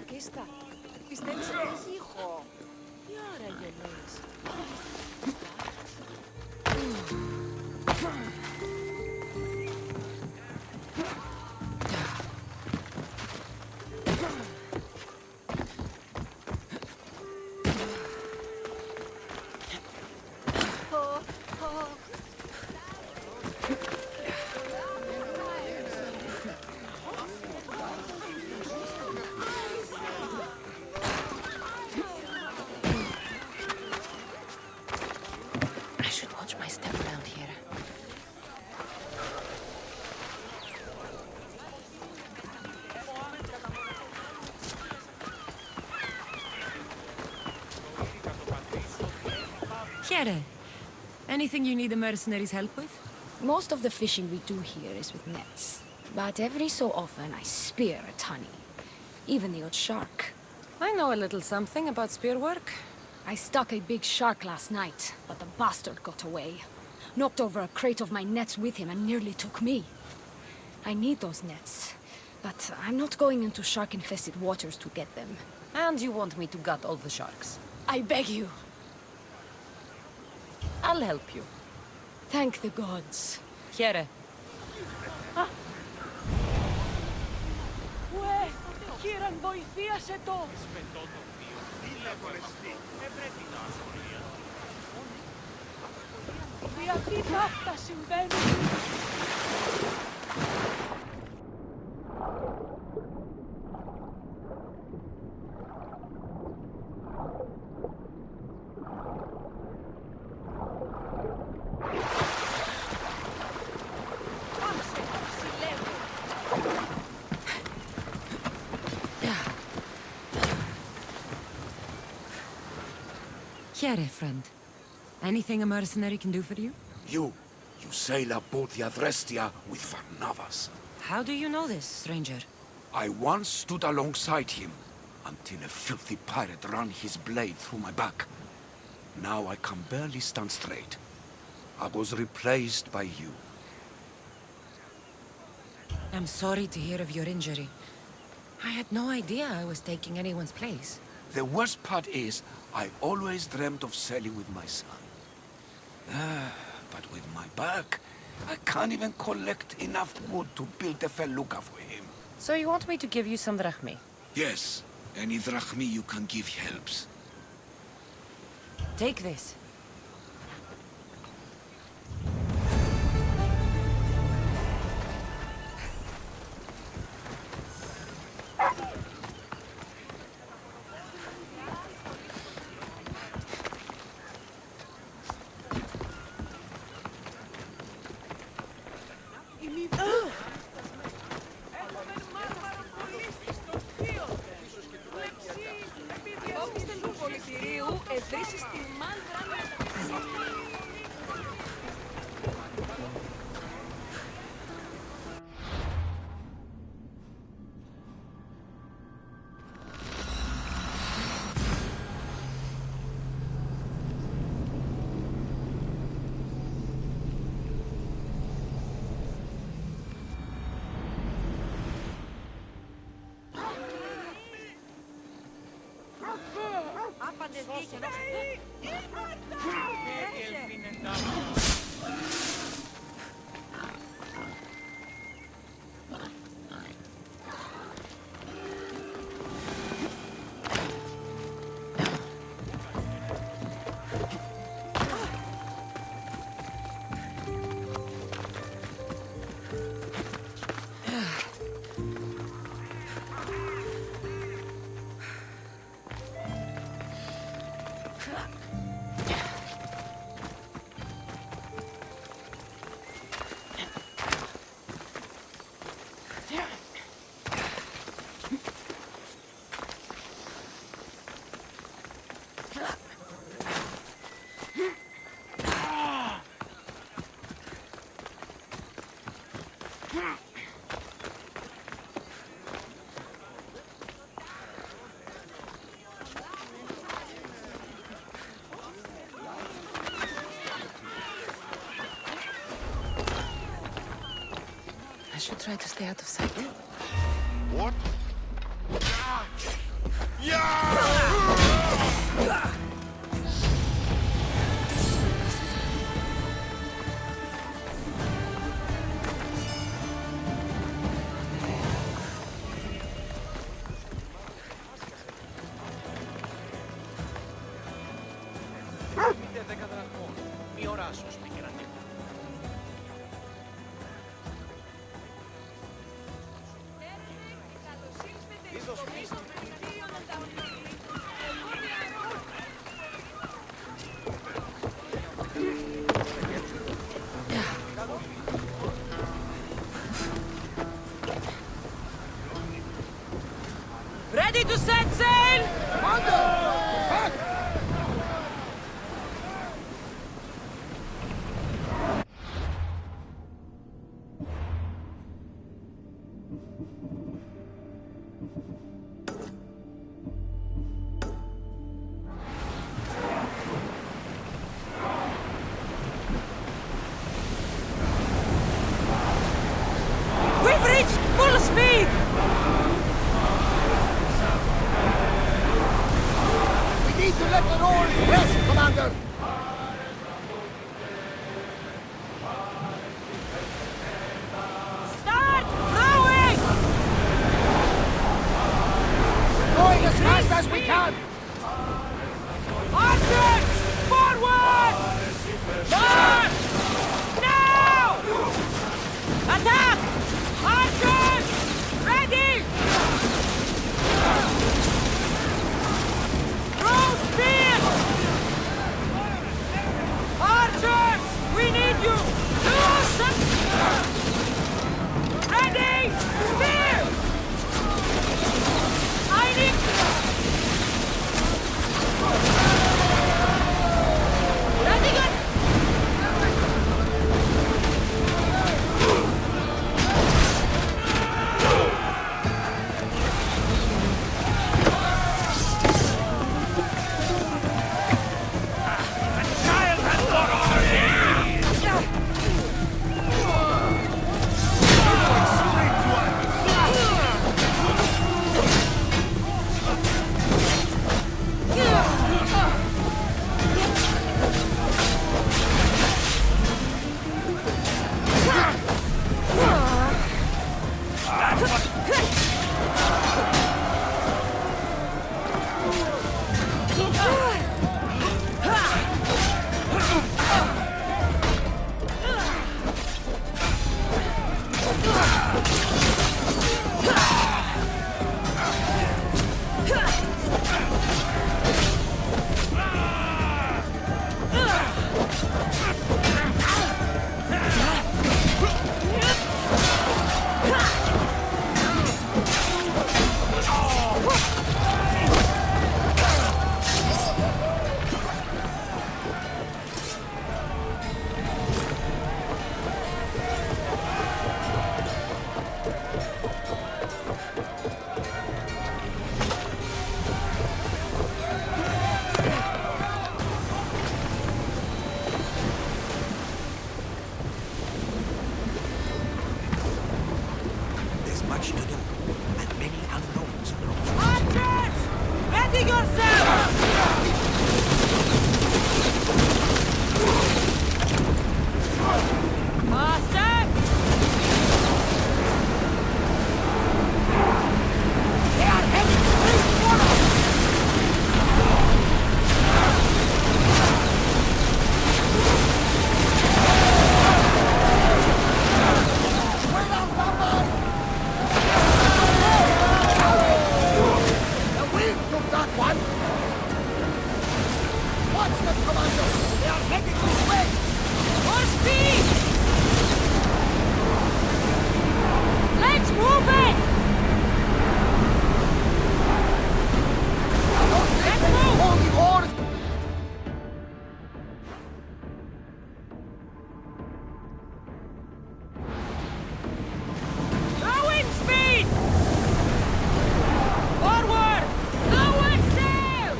Εκεί στα. Πιστεύεις ότι έχει ήχο. Τι ώρα γελείς. Here. Anything you need the mercenaries' help with? Most of the fishing we do here is with nets. But every so often I spear a tunny. Even the odd shark. I know a little something about spear work. I stuck a big shark last night, but the bastard got away. Knocked over a crate of my nets with him and nearly took me. I need those nets, but I'm not going into shark-infested waters to get them. And you want me to gut all the sharks? I beg you. I'll help you. Thank the gods. Here. Ουε, Κύραν, βοηθίασε το! Γιατί αυτά συμβαίνουν! Here, friend. Anything a mercenary can do for you? You sail aboard the Adrestia with Varnavas. How do you know this, stranger? I once stood alongside him until a filthy pirate ran his blade through my back. Now I can barely stand straight. I was replaced by you. I'm sorry to hear of your injury. I had no idea I was taking anyone's place. The worst part is, I always dreamt of sailing with my son. But with my back, I can't even collect enough wood to build a felucca for him. So you want me to give you some drachmi? Yes, any drachmi you can give helps. Take this. I should try to stay out of sight. What? Ready to set sail! We've reached full speed! We need to let the oars rest, Commander! Start rowing! Going as fast as we can! Archers! Forward! March! Now! Attack! Archers! Ready! Throw spears! bastard, Commander! They are heading this way! More speed! Let's move it! Let's move! Holy wars! Going speed! Forward! Lower sail!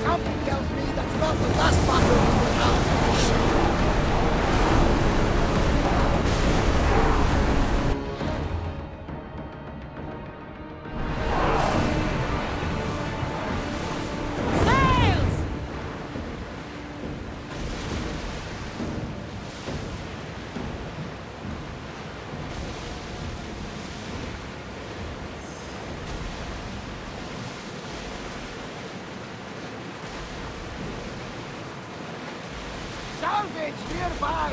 Something tells me that's not the last battle we will have. Sails! Salvage nearby!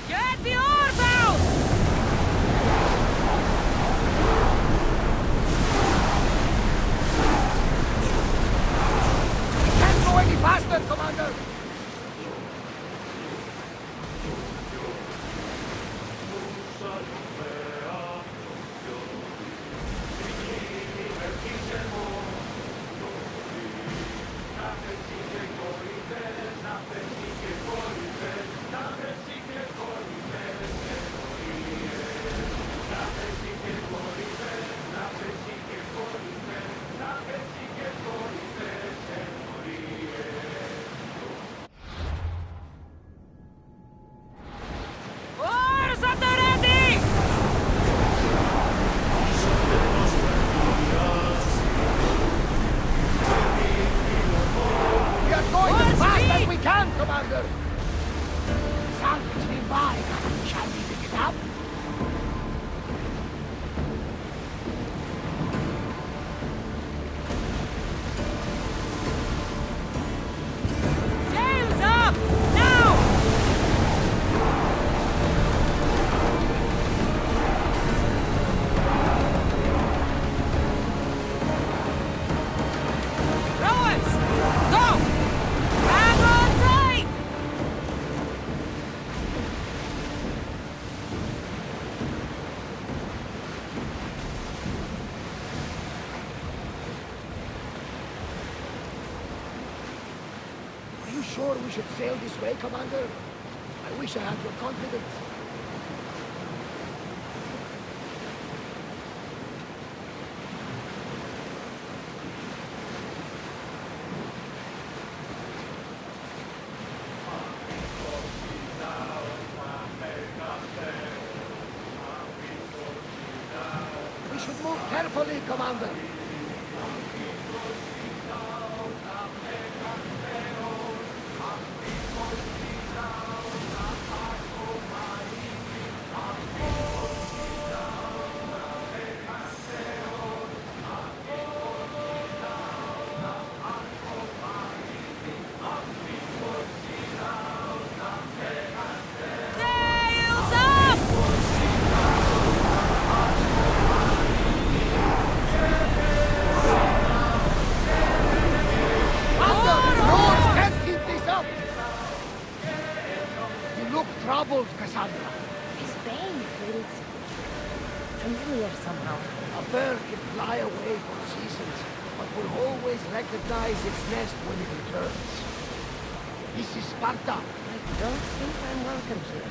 Get the oars out! Can't go any faster, Commander! Oars at the ready! We are going as fast as we can, Commander! Salvage nearby! Shall we pick it up? Sails up! Now! Rowers! Go! Grab on tight! Are you sure we should sail this way, Commander? I wish I had your confidence. We should move carefully, Commander. Sails up! troubled, Kassandra. His pain feels familiar somehow. A bird can fly away for seasons, but will always recognize its nest when it returns. This is Sparta. I don't think I'm welcome here.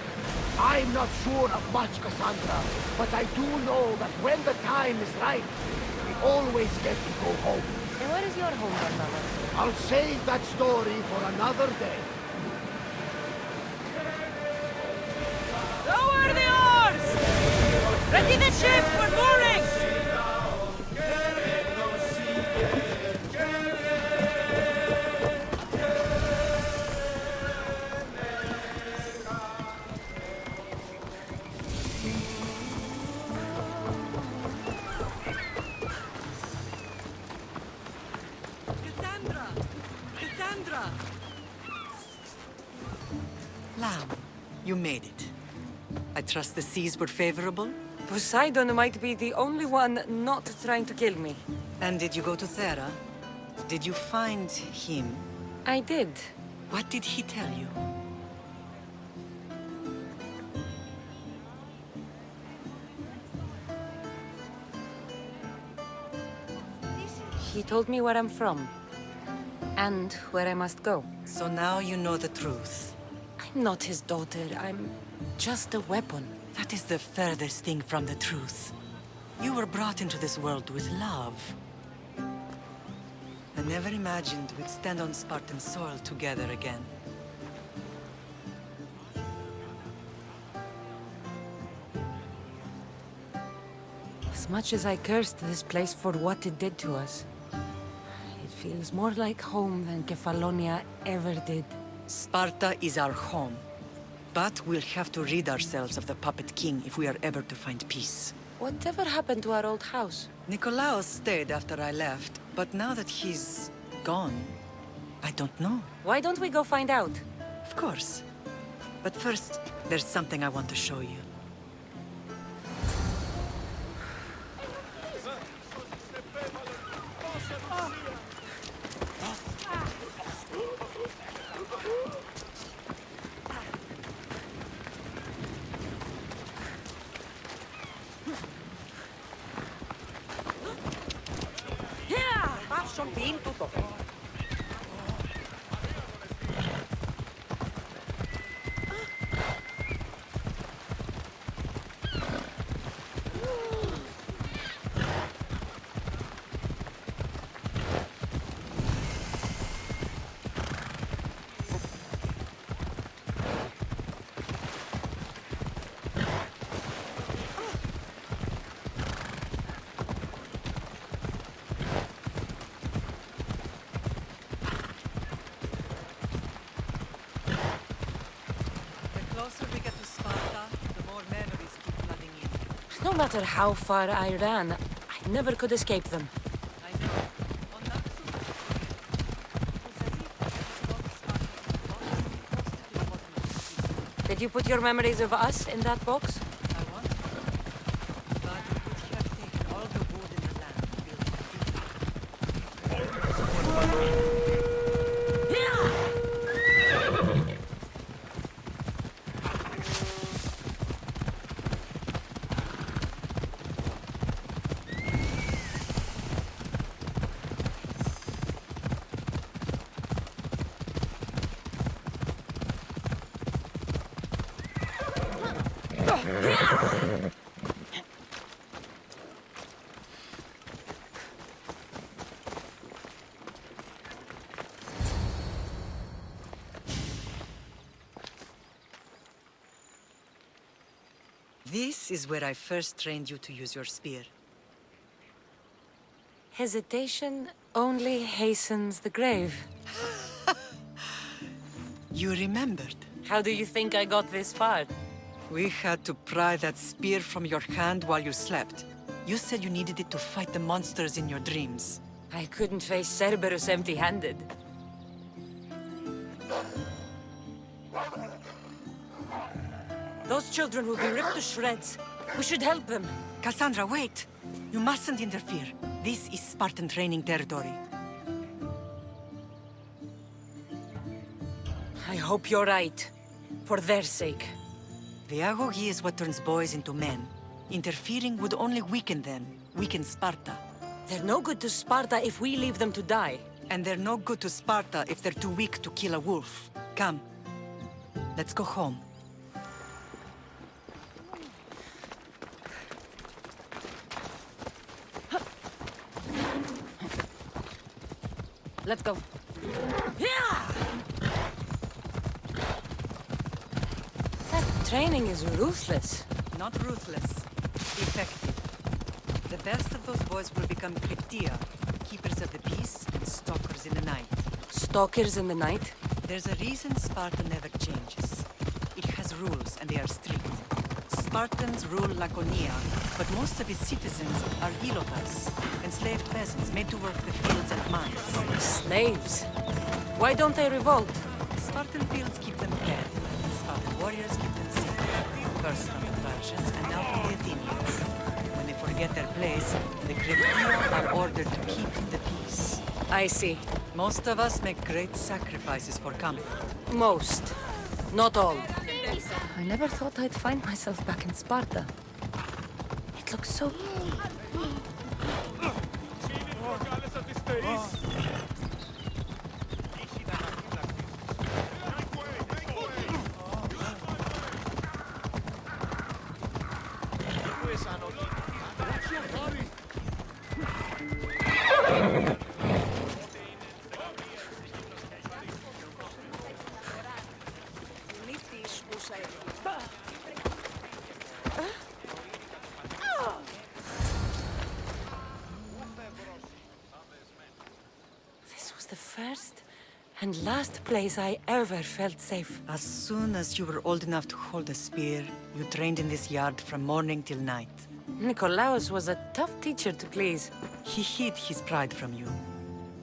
I'm not sure of much, Kassandra, but I do know that when the time is right, we always get to go home. And where is your home, grandmother? I'll save that story for another day. Lower the oars! Ready the ship, we're mooring! You made it. I trust the seas were favorable? Poseidon might be the only one not trying to kill me. And did you go to Thera? Did you find him? I did. What did he tell you? He told me where I'm from. And where I must go. So now you know the truth. I'm not his daughter. I'm just a weapon. That is the furthest thing from the truth. You were brought into this world with love. I never imagined we'd stand on Spartan soil together again. As much as I cursed this place for what it did to us, it feels more like home than Kefalonia ever did. Sparta is our home. But we'll have to rid ourselves of the puppet king if we are ever to find peace. Whatever happened to our old house? Nikolaos stayed after I left, but now that he's gone, I don't know. Why don't we go find out? Of course. But first, there's something I want to show you. No matter how far I ran, I never could escape them. Did you put your memories of us in that box? This is where I first trained you to use your spear. Hesitation only hastens the grave. You remembered. How do you think I got this far? We had to pry that spear from your hand while you slept. You said you needed it to fight the monsters in your dreams. I couldn't face Cerberus empty-handed. Those children will be ripped to shreds. We should help them. Kassandra, wait! You mustn't interfere. This is Spartan training territory. I hope you're right. For their sake. The agogi is what turns boys into men. Interfering would only weaken them. Weaken Sparta. They're no good to Sparta if we leave them to die. And they're no good to Sparta if they're too weak to kill a wolf. Come. Let's go home. Let's go. That training is ruthless. Not ruthless. Effective. The best of those boys will become Cryptia, keepers of the peace and stalkers in the night. Stalkers in the night? There's a reason Sparta never changes. It has rules, and they are strict. Spartans rule Laconia, but most of its citizens are helotas, enslaved peasants made to work the fields and mines. Slaves? Why don't they revolt? Spartan fields keep them fed, and Spartan warriors keep them first from the Persians and now from the Athenians. When they forget their place, the Cretii are ordered to keep the peace. I see. Most of us make great sacrifices for comfort. Most. Not all. I never thought I'd find myself back in Sparta. It looks so... This was the first and last place I ever felt safe. As soon as you were old enough to hold a spear, you trained in this yard from morning till night. Nikolaos was a tough teacher to please. He hid his pride from you.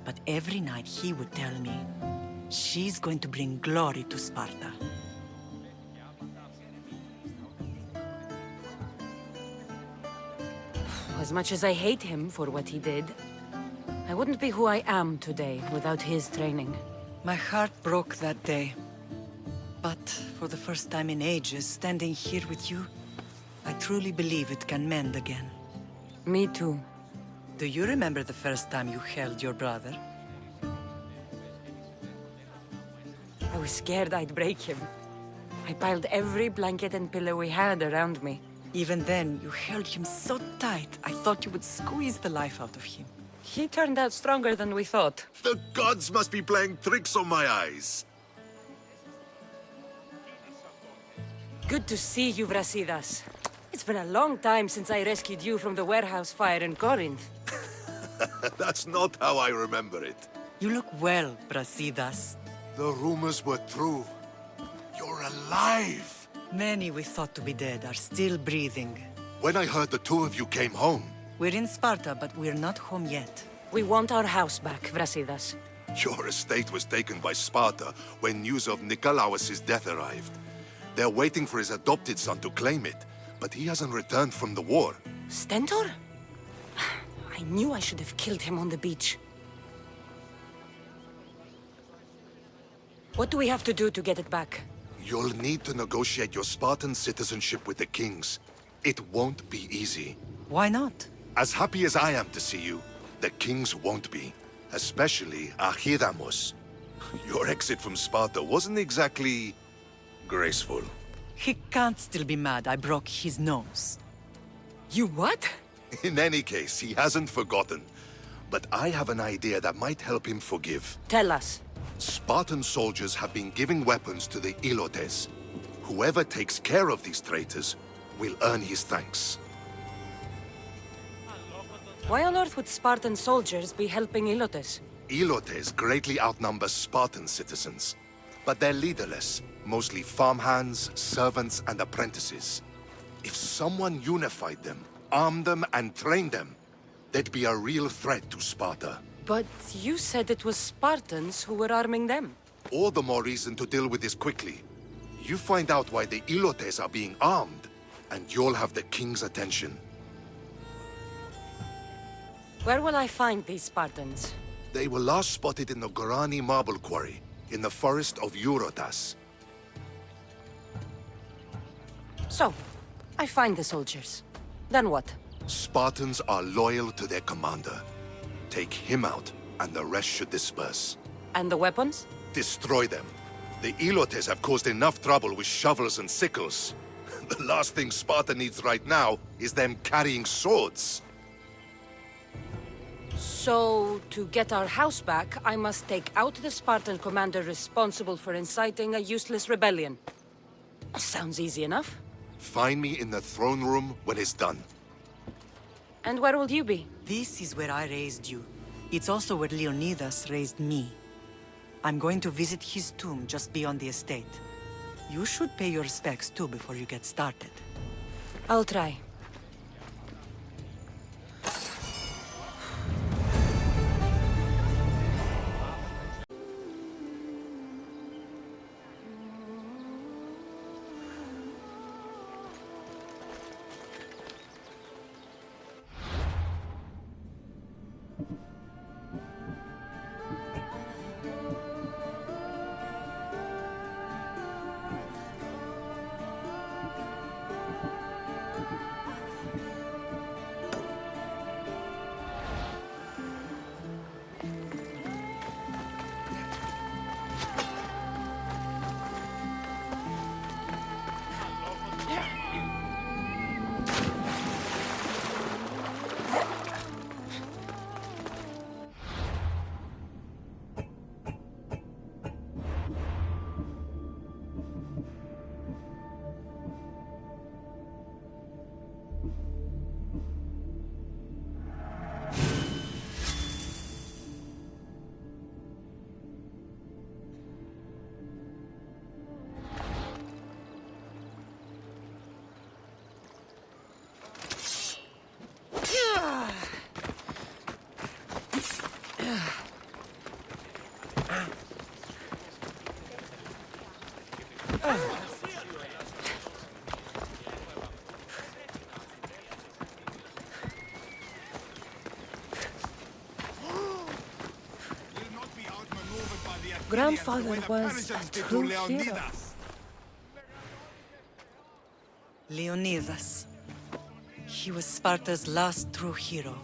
But every night he would tell me, she's going to bring glory to Sparta. As much as I hate him for what he did, I wouldn't be who I am today without his training. My heart broke that day. But for the first time in ages, standing here with you, I truly believe it can mend again. Me too. Do you remember the first time you held your brother? I was scared I'd break him. I piled every blanket and pillow we had around me. Even then, you held him so tight, I thought you would squeeze the life out of him. He turned out stronger than we thought. The gods must be playing tricks on my eyes. Good to see you, Brasidas. It's been a long time since I rescued you from the warehouse fire in Corinth. That's not how I remember it. You look well, Brasidas. The rumors were true. You're alive! Many we thought to be dead are still breathing. When I heard the two of you came home... We're in Sparta, but we're not home yet. We want our house back, Brasidas. Your estate was taken by Sparta when news of Nikolaos' death arrived. They're waiting for his adopted son to claim it, but he hasn't returned from the war. Stentor? I knew I should have killed him on the beach. What do we have to do to get it back? You'll need to negotiate your Spartan citizenship with the kings. It won't be easy. Why not? As happy as I am to see you, the kings won't be. Especially Archidamos. Your exit from Sparta wasn't exactly... graceful. He can't still be mad I broke his nose. You what? In any case, he hasn't forgotten. But I have an idea that might help him forgive. Tell us. Spartan soldiers have been giving weapons to the Ilotes. Whoever takes care of these traitors will earn his thanks. Why on earth would Spartan soldiers be helping Ilotes? Ilotes greatly outnumber Spartan citizens. But they're leaderless, mostly farmhands, servants, and apprentices. If someone unified them, armed them, and trained them, they'd be a real threat to Sparta. But you said it was Spartans who were arming them. All the more reason to deal with this quickly. You find out why the Ilotes are being armed, and you'll have the king's attention. Where will I find these Spartans? They were last spotted in the Gorani marble quarry, in the forest of Eurotas. So, I find the soldiers. Then what? Spartans are loyal to their commander. Take him out, and the rest should disperse. And the weapons? Destroy them. The Ilotes have caused enough trouble with shovels and sickles. The last thing Sparta needs right now is them carrying swords. So, to get our house back, I must take out the Spartan commander responsible for inciting a useless rebellion. Sounds easy enough. Find me in the throne room when it's done. And where will you be? This is where I raised you. It's also where Leonidas raised me. I'm going to visit his tomb just beyond the estate. You should pay your respects too before you get started. I'll try. Grandfather was a true hero. Leonidas. He was Sparta's last true hero.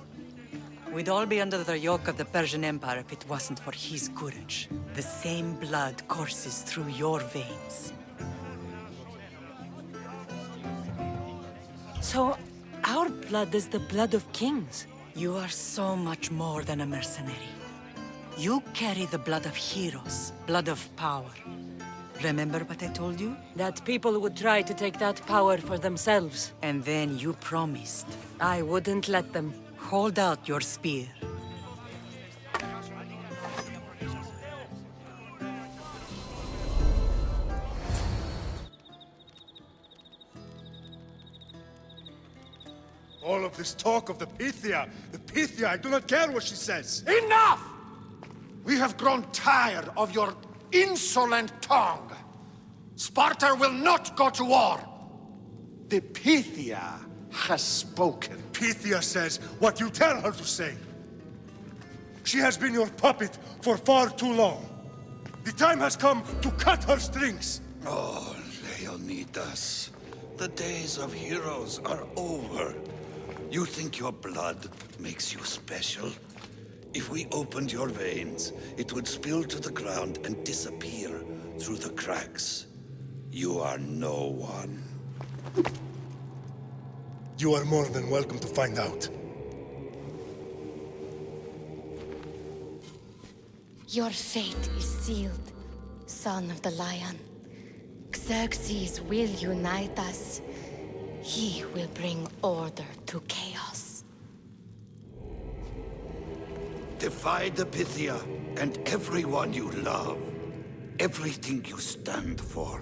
We'd all be under the yoke of the Persian Empire if it wasn't for his courage. The same blood courses through your veins. So, our blood is the blood of kings. You are so much more than a mercenary. You carry the blood of heroes, blood of power. Remember what I told you? That people would try to take that power for themselves. And then you promised. I wouldn't let them. Hold out your spear. All of this talk of the Pythia, I do not care what she says. Enough! We have grown tired of your insolent tongue. Sparta will not go to war. The Pythia has spoken. Pythia says what you tell her to say. She has been your puppet for far too long. The time has come to cut her strings. Oh, Leonidas, the days of heroes are over. You think your blood makes you special? If we opened your veins, it would spill to the ground and disappear through the cracks. You are no one. You are more than welcome to find out. Your fate is sealed, son of the lion. Xerxes will unite us. He will bring order to chaos. Divide the Pythia and everyone you love. Everything you stand for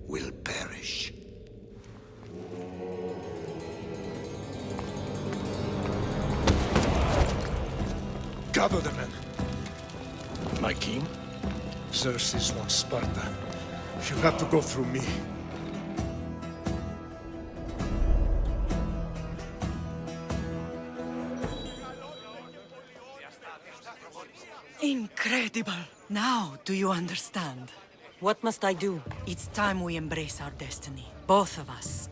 will perish. Gather the men. My king? Xerxes wants Sparta. She'll have to go through me. Incredible! Now, do you understand? What must I do? It's time we embrace our destiny. Both of us.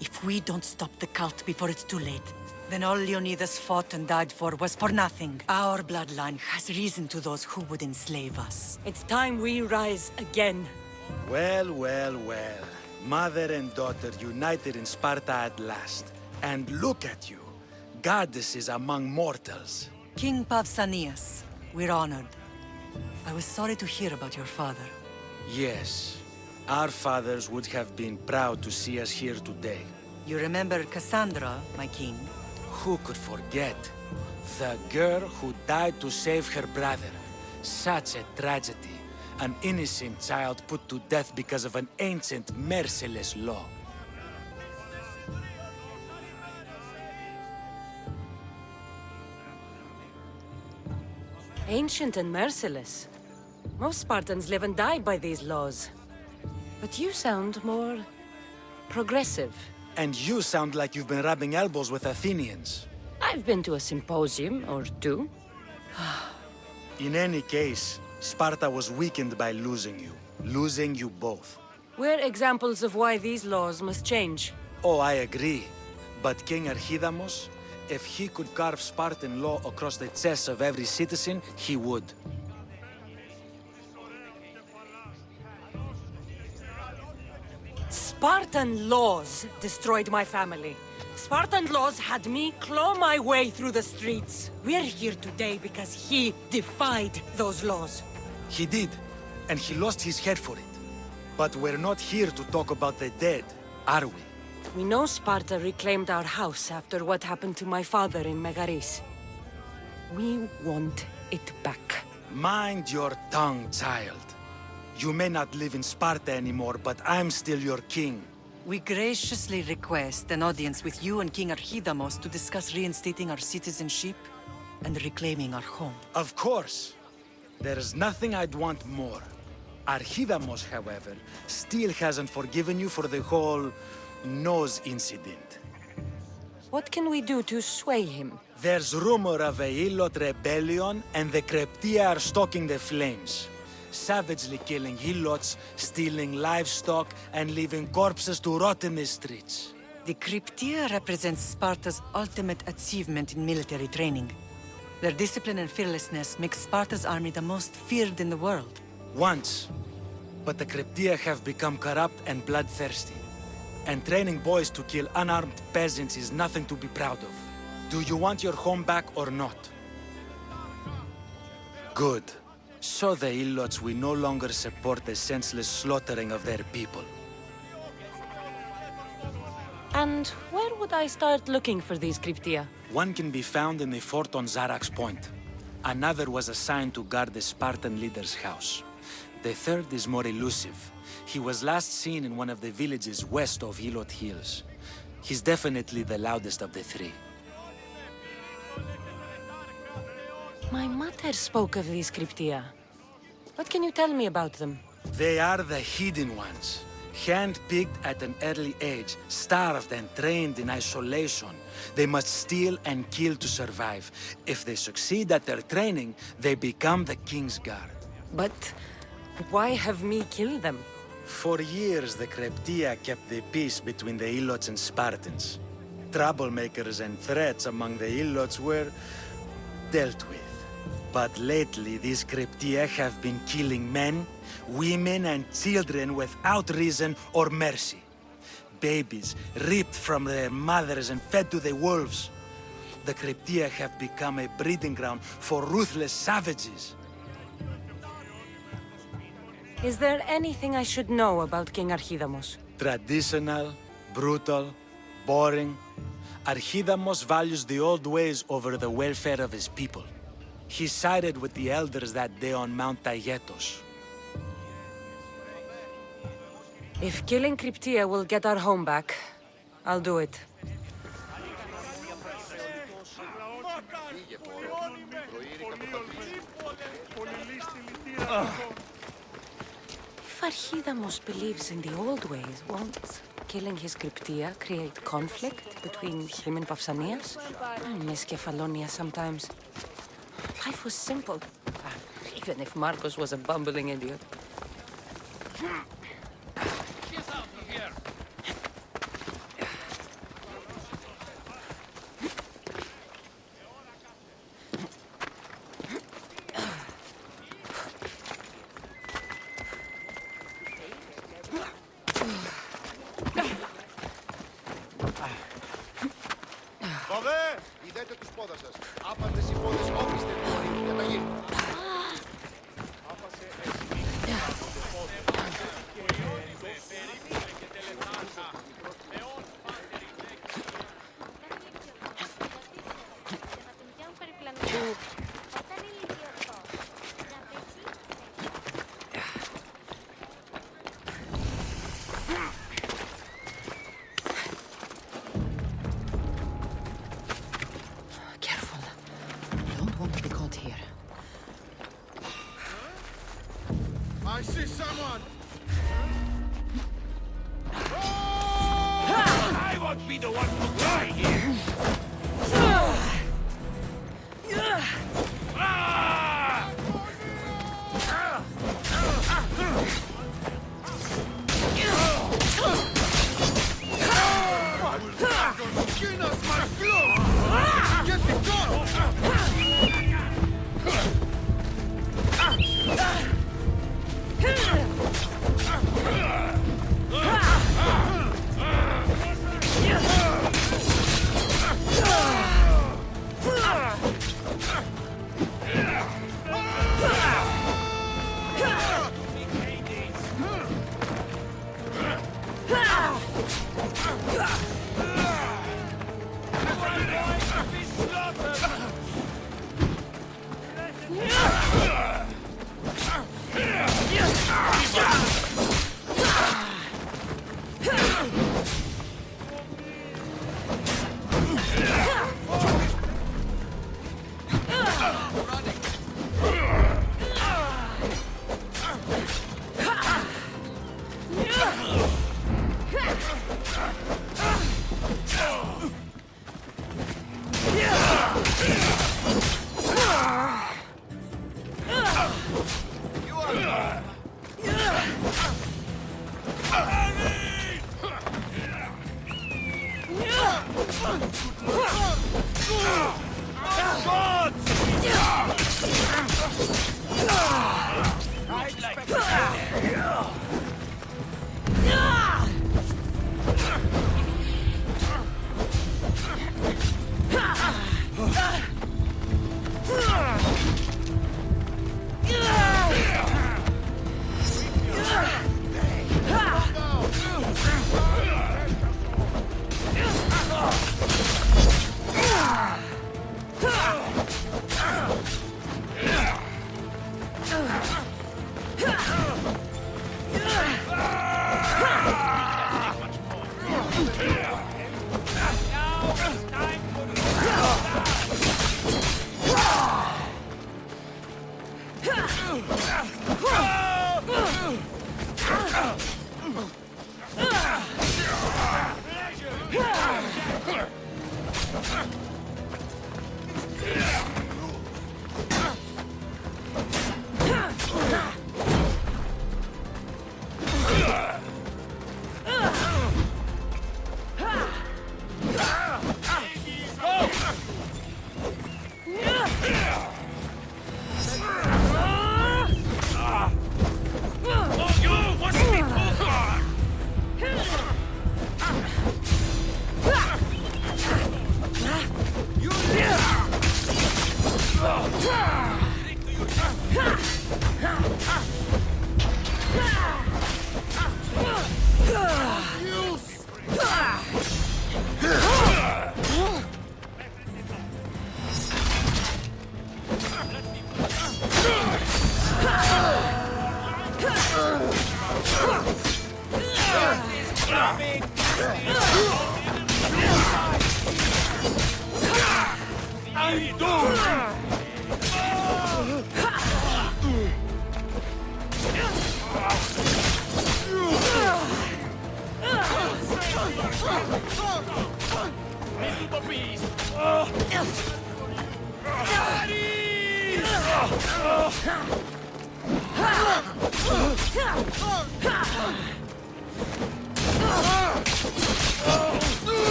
If we don't stop the cult before it's too late, then all Leonidas fought and died for was for nothing. Our bloodline has reason to those who would enslave us. It's time we rise again. Well, well, well. Mother and daughter united in Sparta at last. And look at you. Goddesses among mortals. King Pausanias, we're honored. I was sorry to hear about your father. Yes. Our fathers would have been proud to see us here today. You remember Kassandra, my king? Who could forget? The girl who died to save her brother. Such a tragedy. An innocent child put to death because of an ancient, merciless law. Ancient and merciless. Most Spartans live and die by these laws. But you sound more progressive. And you sound like you've been rubbing elbows with Athenians. I've been to a symposium or two. In any case, Sparta was weakened by losing you. Losing you both. We're examples of why these laws must change. Oh, I agree. But King Archidamos, if he could carve Spartan law across the chests of every citizen, he would. Spartan laws destroyed my family. Spartan laws had me claw my way through the streets. We're here today because he defied those laws. He did, and he lost his head for it. But we're not here to talk about the dead, are we? We know Sparta reclaimed our house after what happened to my father in Megaris. We want it back. Mind your tongue, child. You may not live in Sparta anymore, but I'm still your king. We graciously request an audience with you and King Archidamos to discuss reinstating our citizenship and reclaiming our home. Of course. There's nothing I'd want more. Archidamos, however, still hasn't forgiven you for the whole nose incident. What can we do to sway him? There's rumor of a Ilot rebellion, and the Kreptia are stoking the flames. savagely killing helots, stealing livestock, and leaving corpses to rot in the streets. The Cryptia represents Sparta's ultimate achievement in military training. Their discipline and fearlessness makes Sparta's army the most feared in the world. Once. But the Cryptia have become corrupt and bloodthirsty. And training boys to kill unarmed peasants is nothing to be proud of. Do you want your home back or not? Good. So the Ilots will no longer support the senseless slaughtering of their people. And where would I start looking for these Cryptia? One can be found in the fort on Zarak's Point. Another was assigned to guard the Spartan leader's house. The third is more elusive. He was last seen in one of the villages west of Hilot Hills. He's definitely the loudest of the three. My mother spoke of these Cryptia. What can you tell me about them? They are the hidden ones. Hand-picked at an early age, starved and trained in isolation. They must steal and kill to survive. If they succeed at their training, they become the King's Guard. But why have me killed them? For years, the Cryptia kept the peace between the Ilots and Spartans. Troublemakers and threats among the Ilots were dealt with. But lately, these Cryptia have been killing men, women, and children without reason or mercy. Babies ripped from their mothers and fed to the wolves. The Cryptia have become a breeding ground for ruthless savages. Is there anything I should know about King Archidamos? Traditional, brutal, boring. Archidamos values the old ways over the welfare of his people. He sided with the elders that day on Mount Taygetos. If killing Cryptia will get our home back, I'll do it. If Archidamos believes in the old ways, won't killing his Cryptia create conflict between him and Pausanias? I miss Kefalonia sometimes. Life was simple, even if Marcos was a bumbling idiot. I see someone! I won't be the one to die here! Skin us my flow! Get the gun!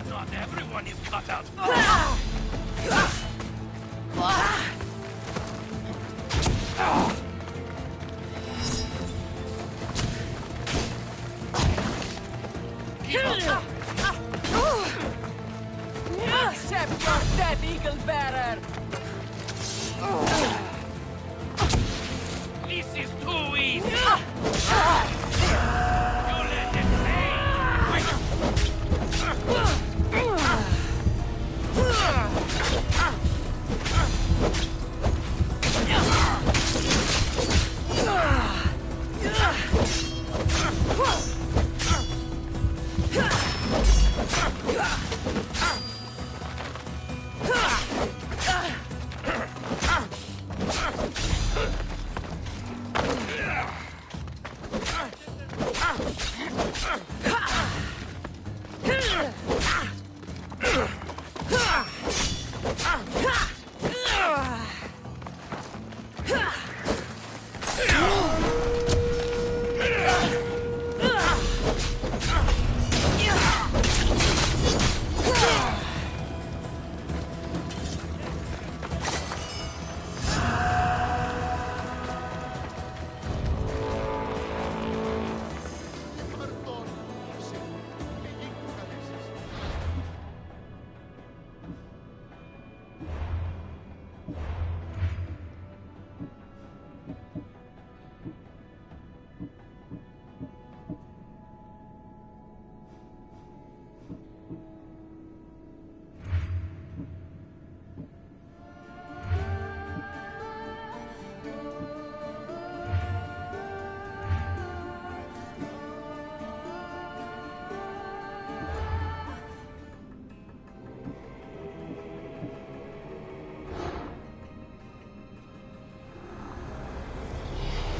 Not everyone is cut out. Accept your death, eagle bearer! This is too easy. You let it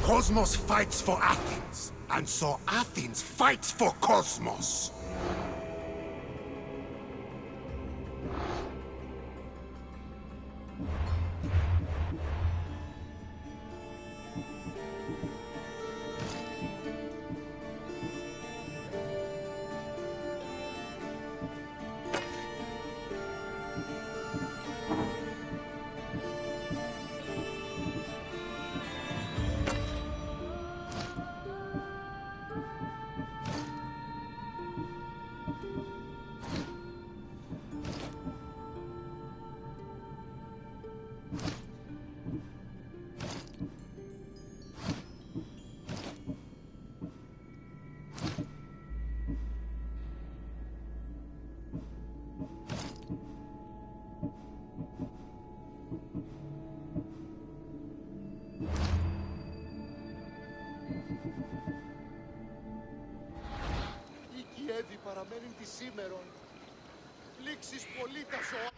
Cosmos fights for Athens, and so Athens fights for Cosmos. Η Κιέβη παραμένει τη σήμερον. Λήξεις πολύ τα ζωά.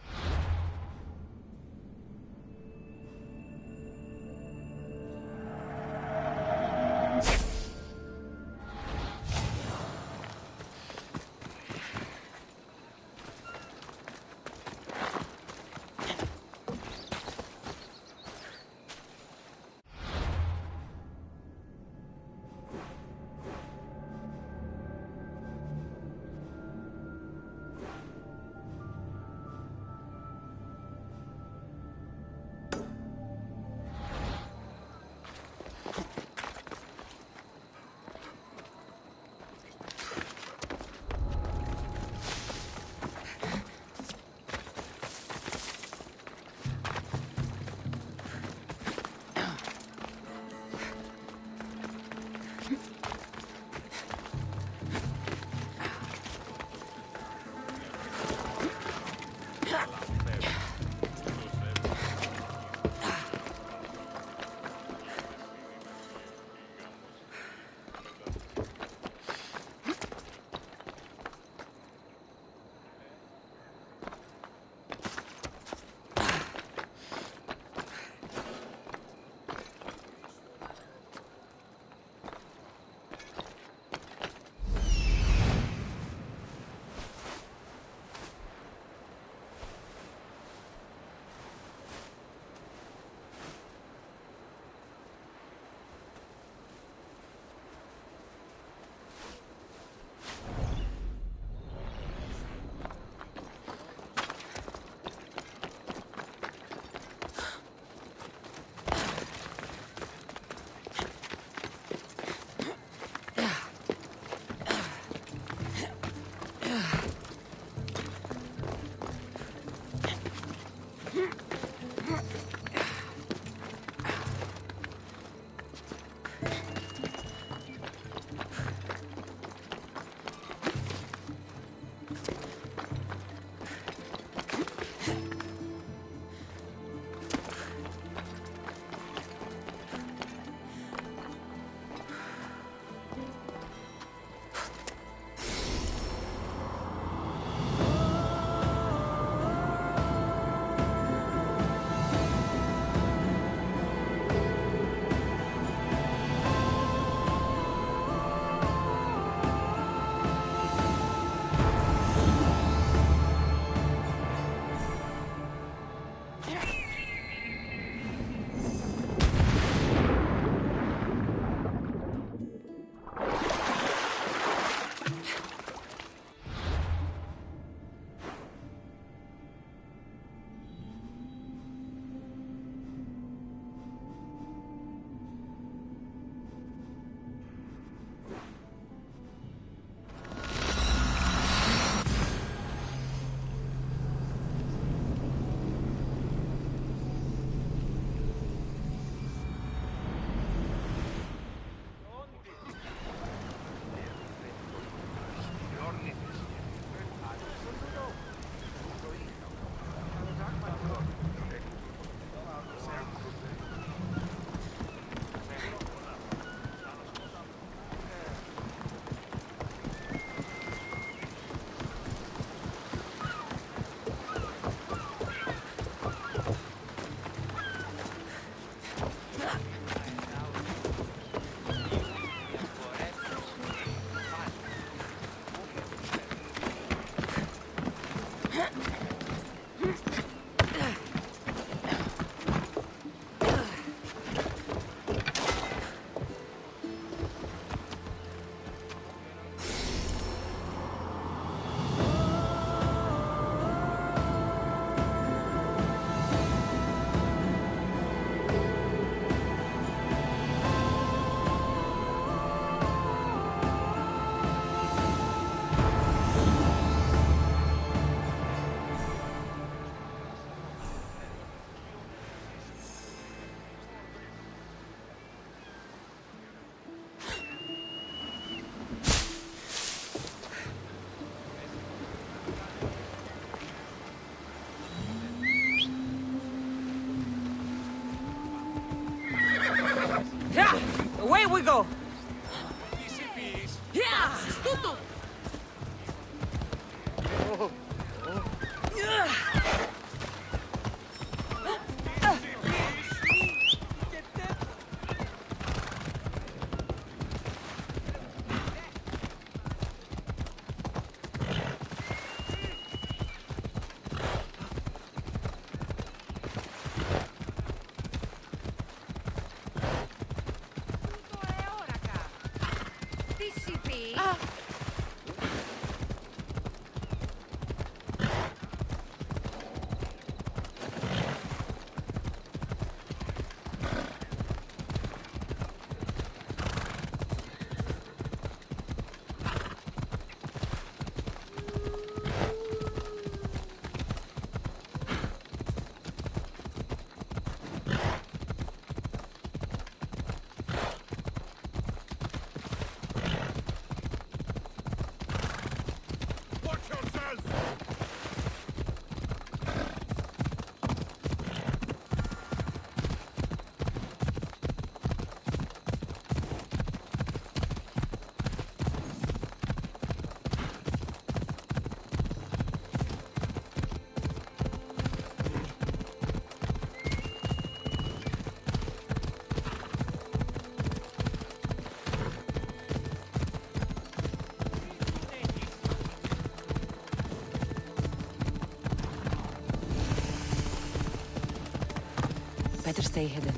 Away we go! Easy peas. Yeah! Stuto! Better stay hidden.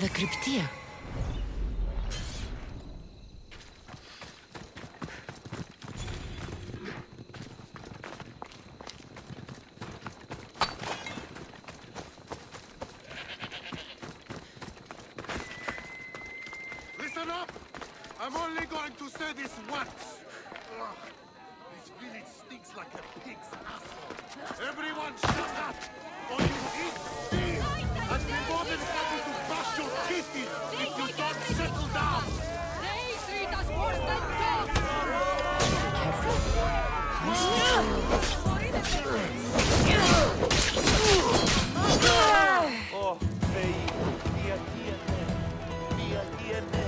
The cryptia. Listen up! I'm only going to say this once. Ugh. This village stinks like a pig's asshole. Everyone shut up! Or you eat steel! I'd be more than happy to bash your teeth in if you don't settle down! They treat us worse than dogs! Oh, fei, mia tiene.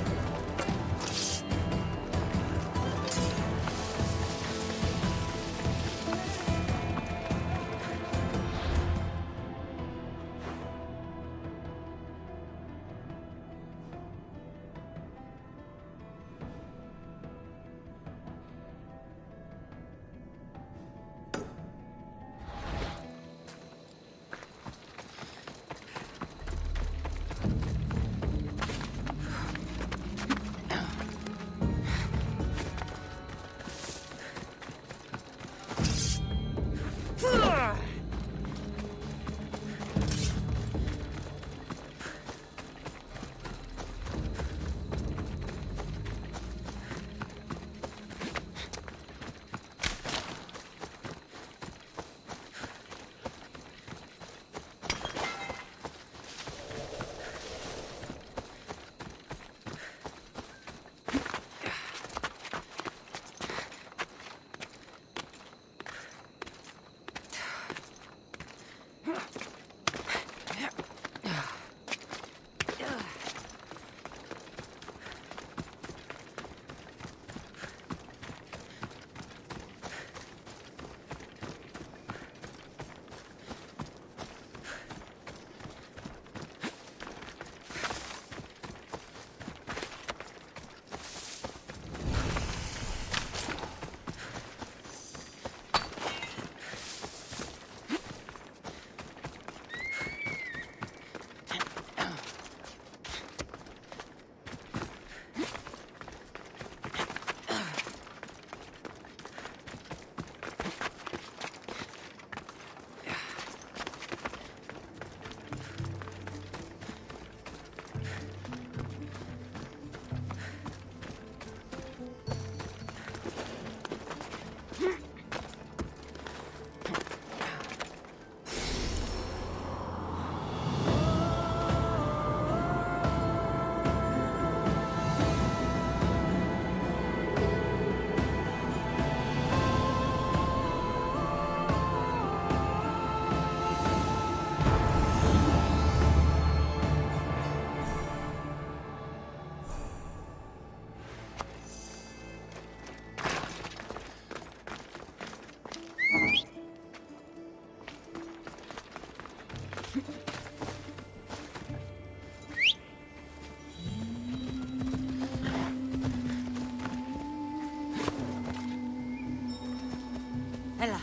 Ella.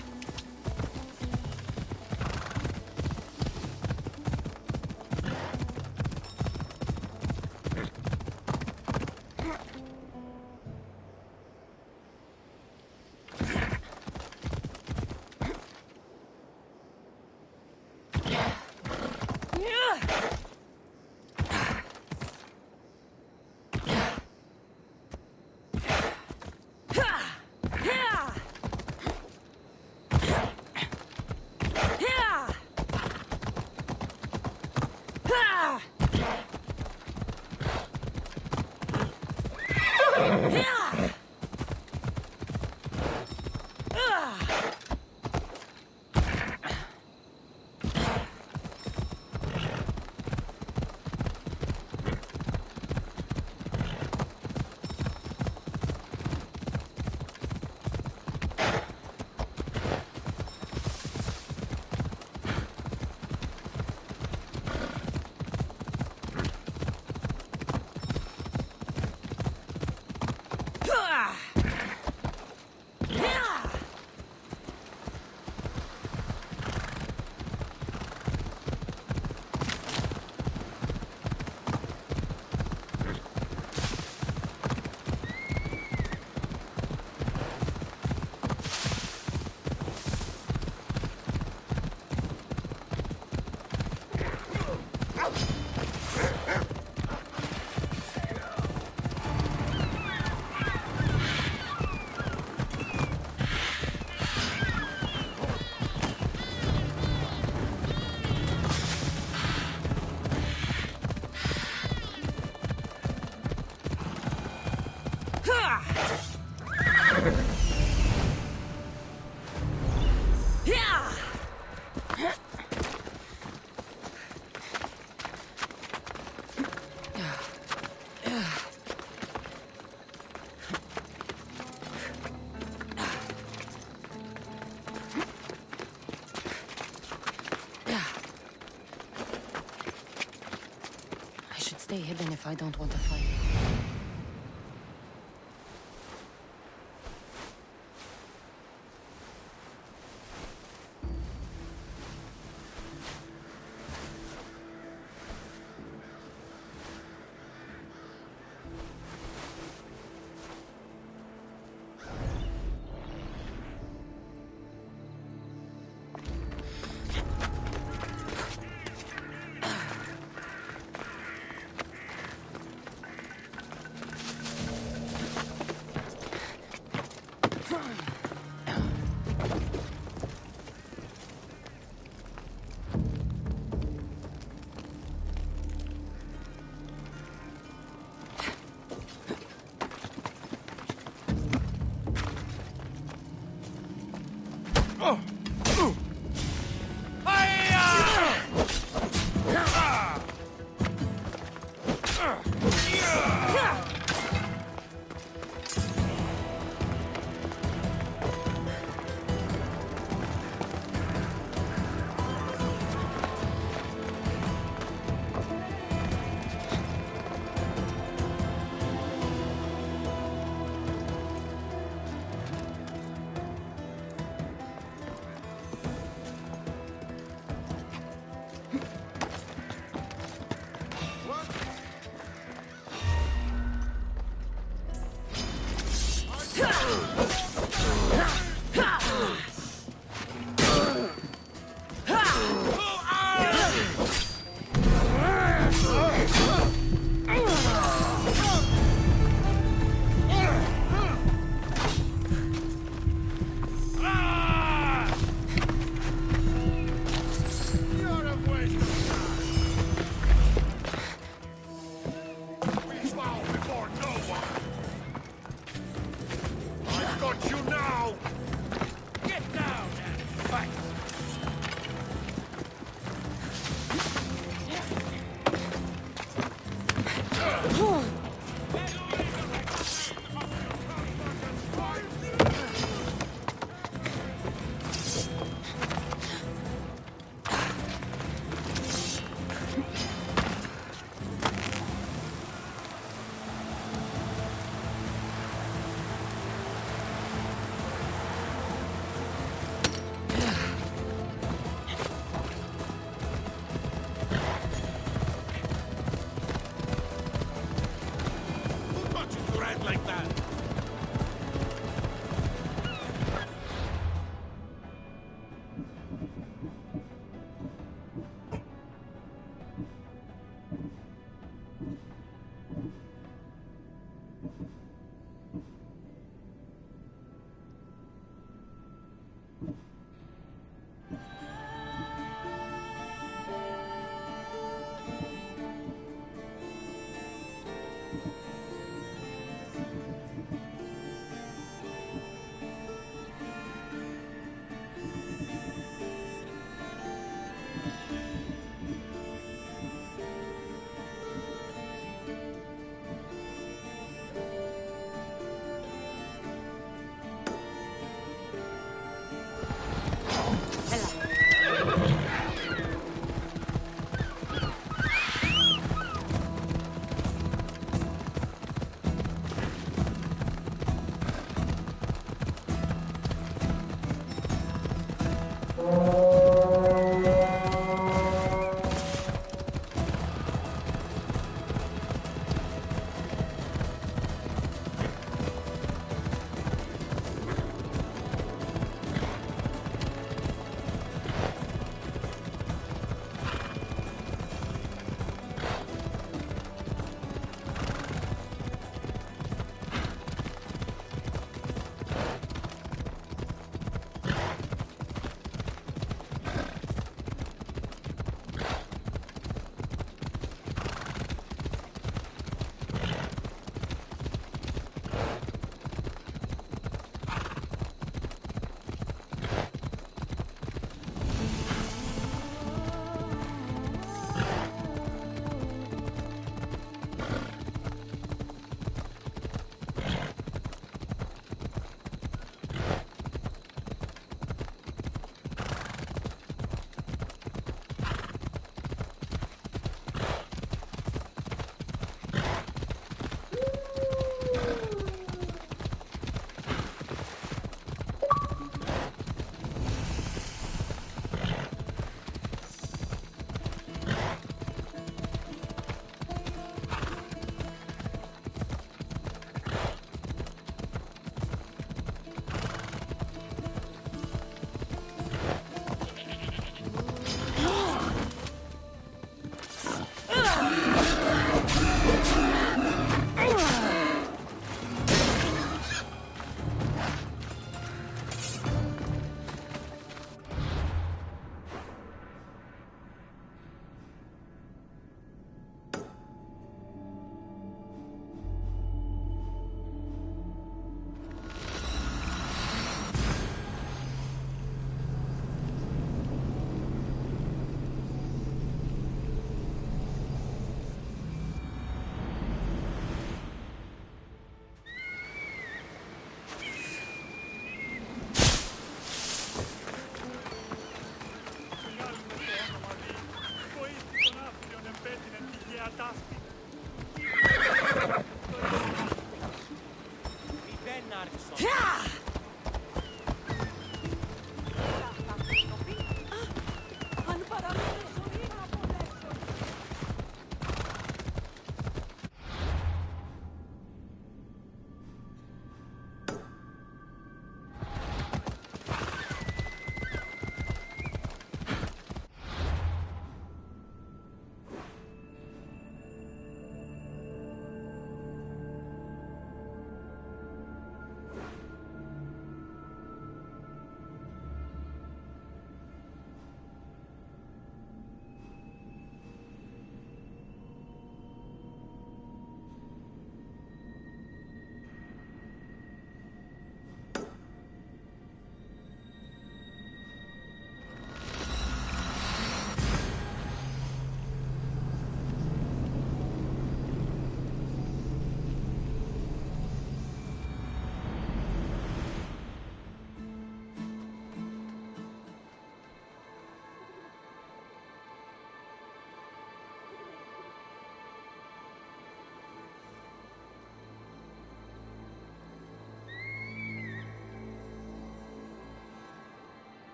stay hidden if I don't want to fight.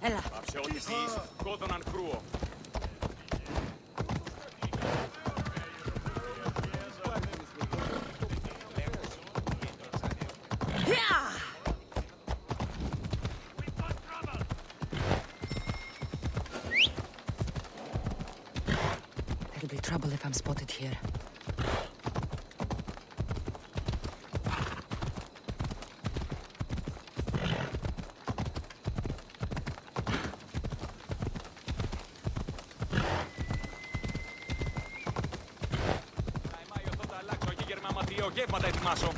Έλα. Αψεωτικής, κόδωναν κρούο. There'll be trouble if I'm spotted here. Γεύματα ετοιμάσω.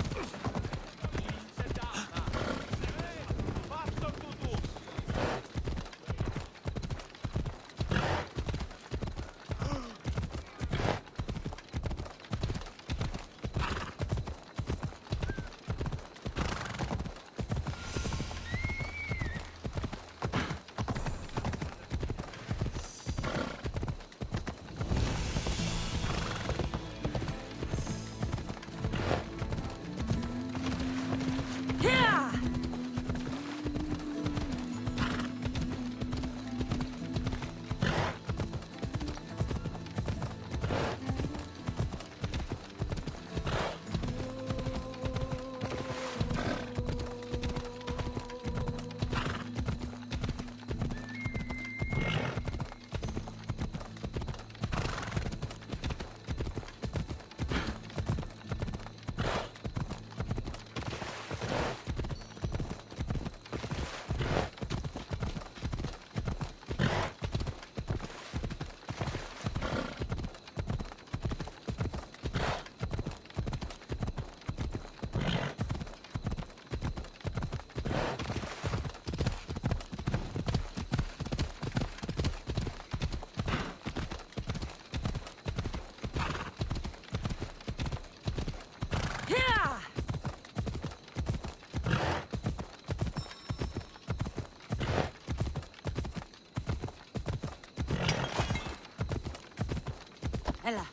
Έλα.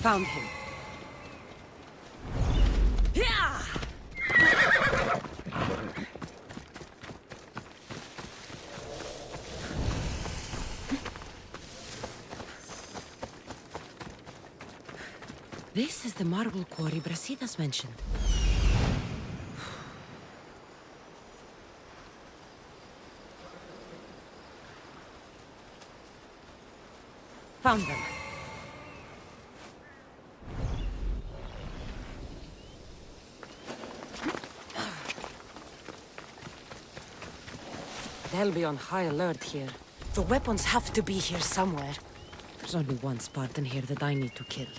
Found him. This is the marble quarry Brasidas mentioned. Found them. They'll be on high alert here. The weapons have to be here somewhere. There's only one Spartan here that I need to kill.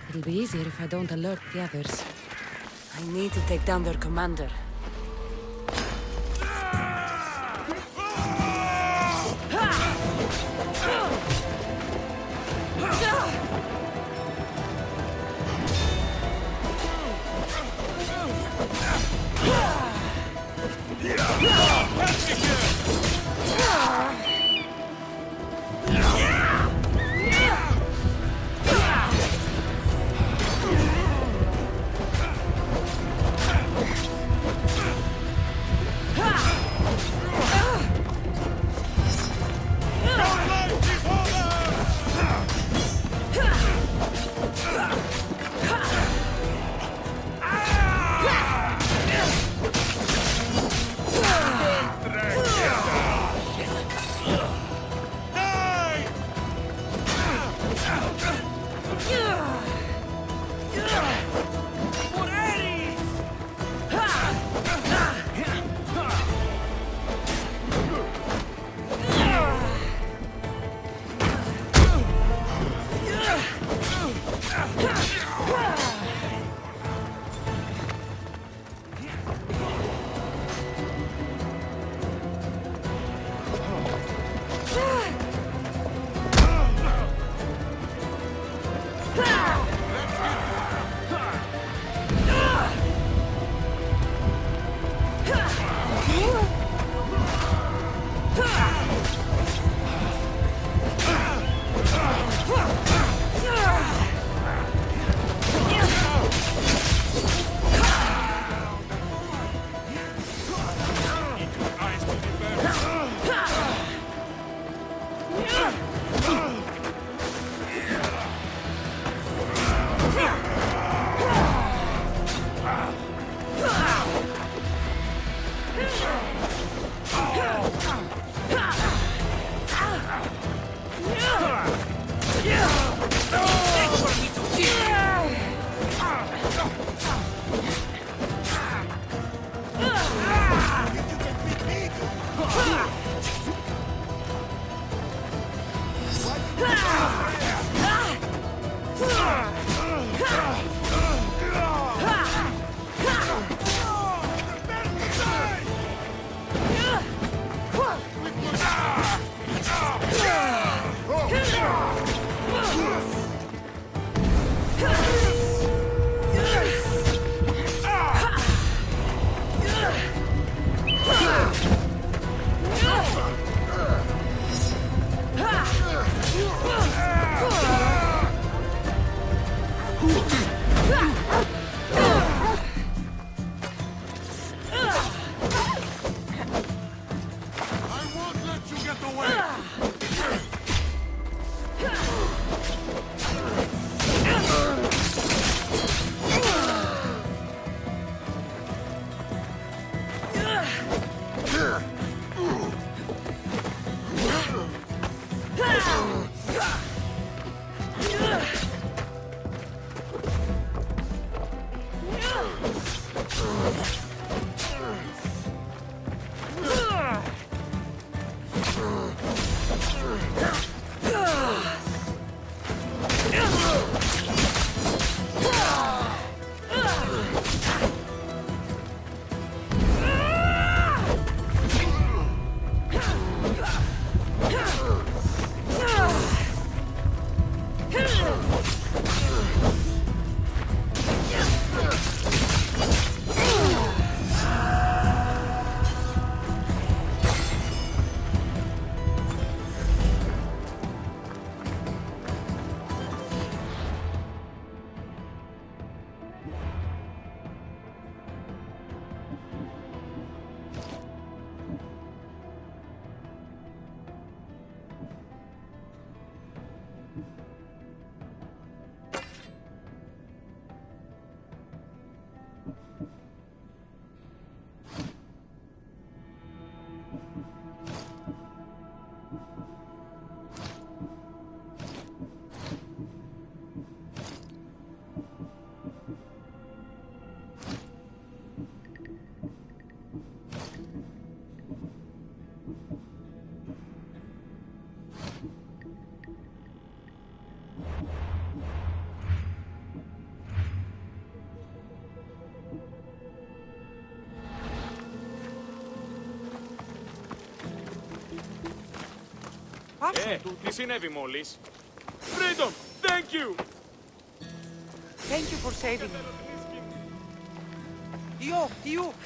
It'll be easier if I don't alert the others. I need to take down their commander. Τι συνέβη μόλις? Freedom! Thank you! Thank you for saving me. You!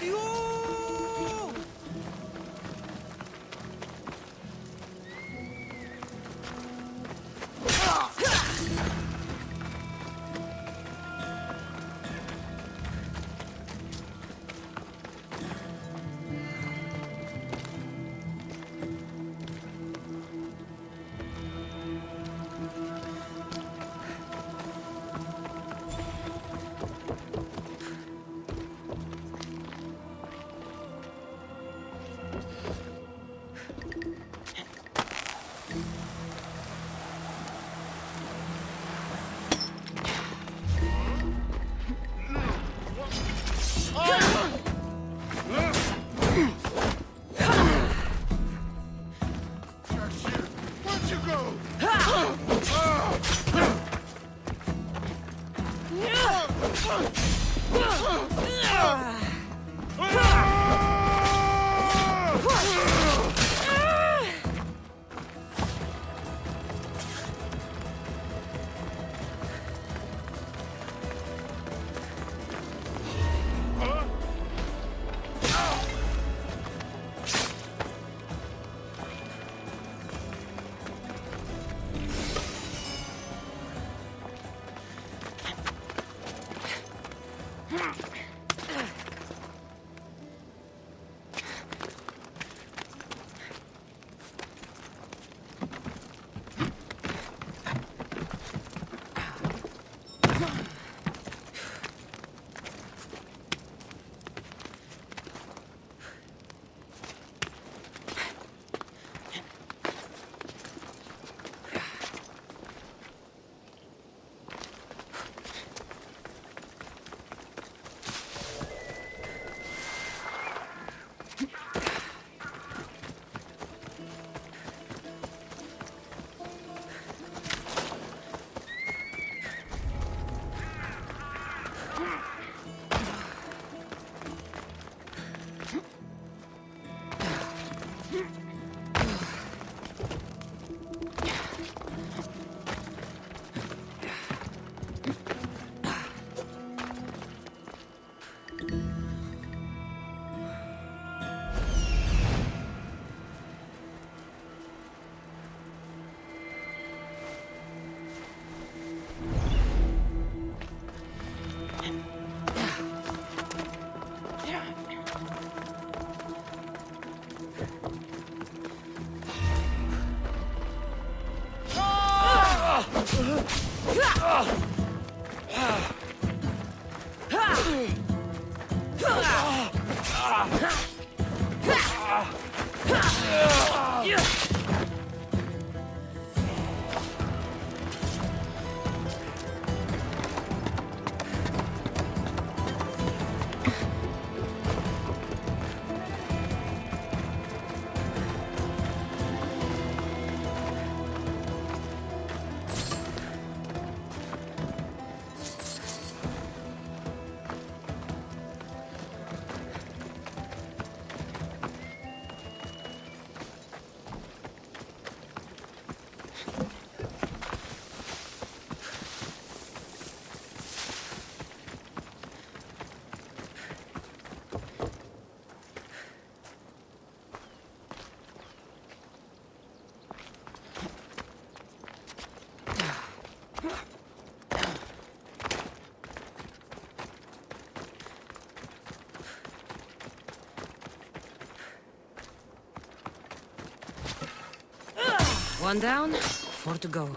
One down, 4 to go.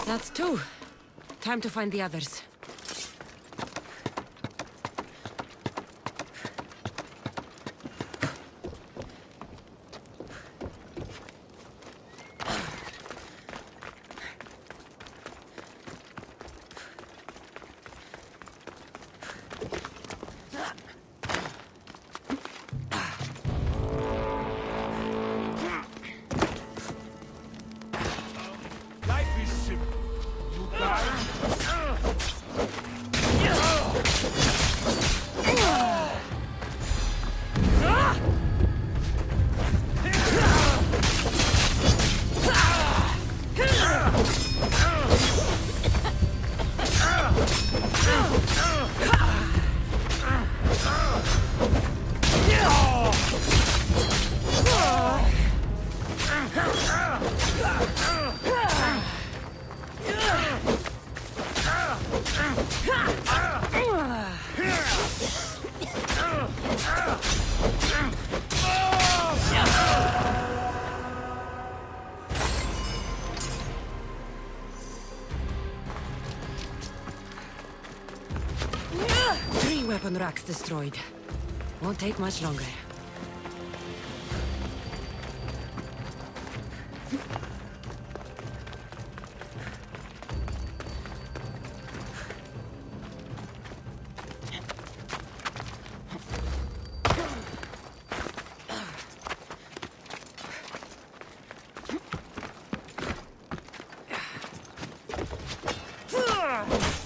That's two. Time to find the others. Life is simple. You die. Three weapon racks destroyed. Won't take much longer.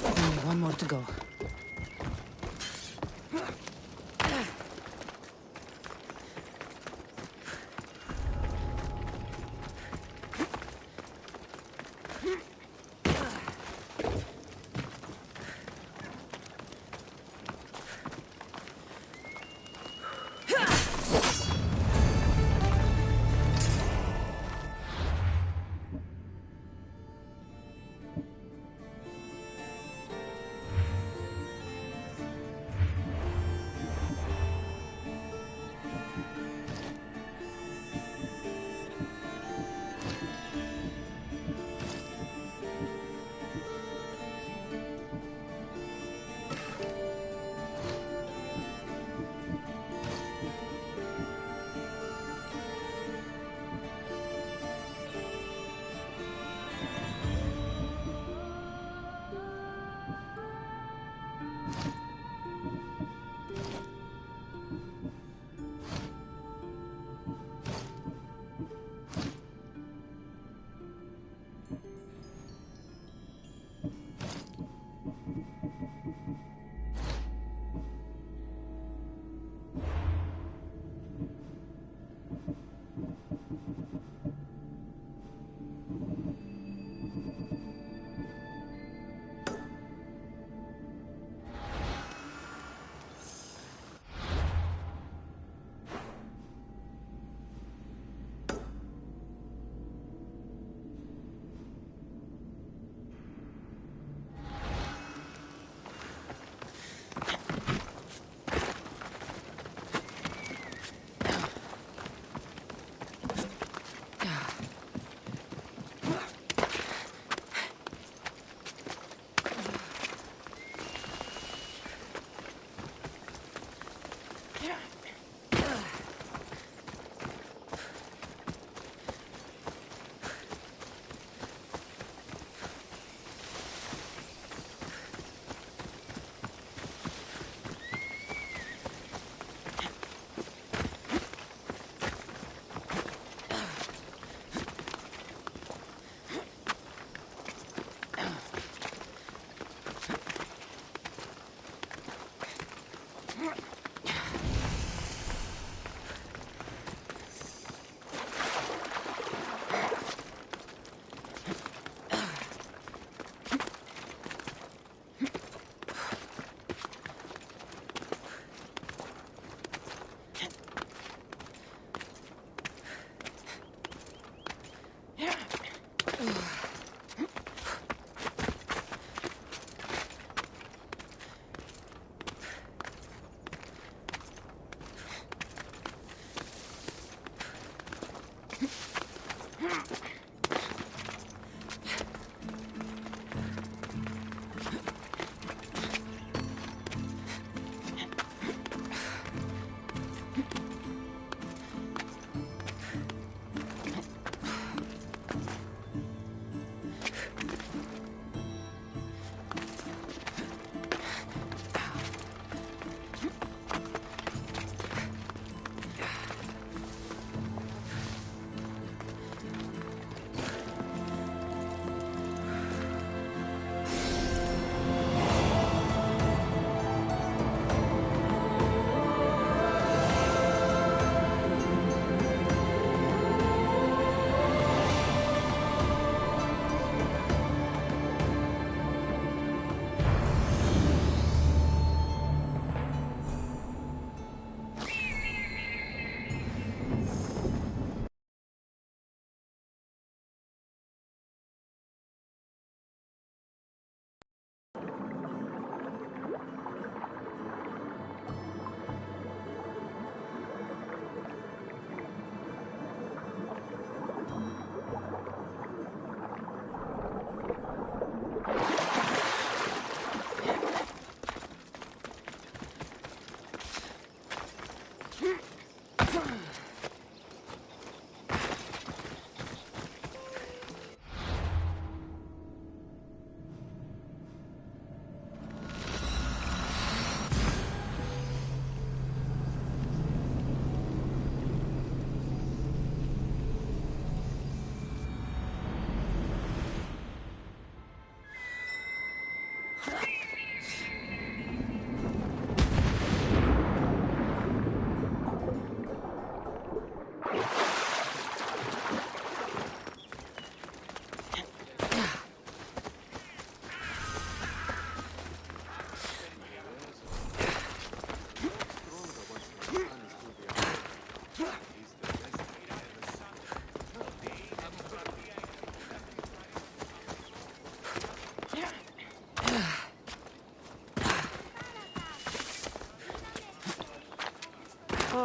Only one more to go. Ο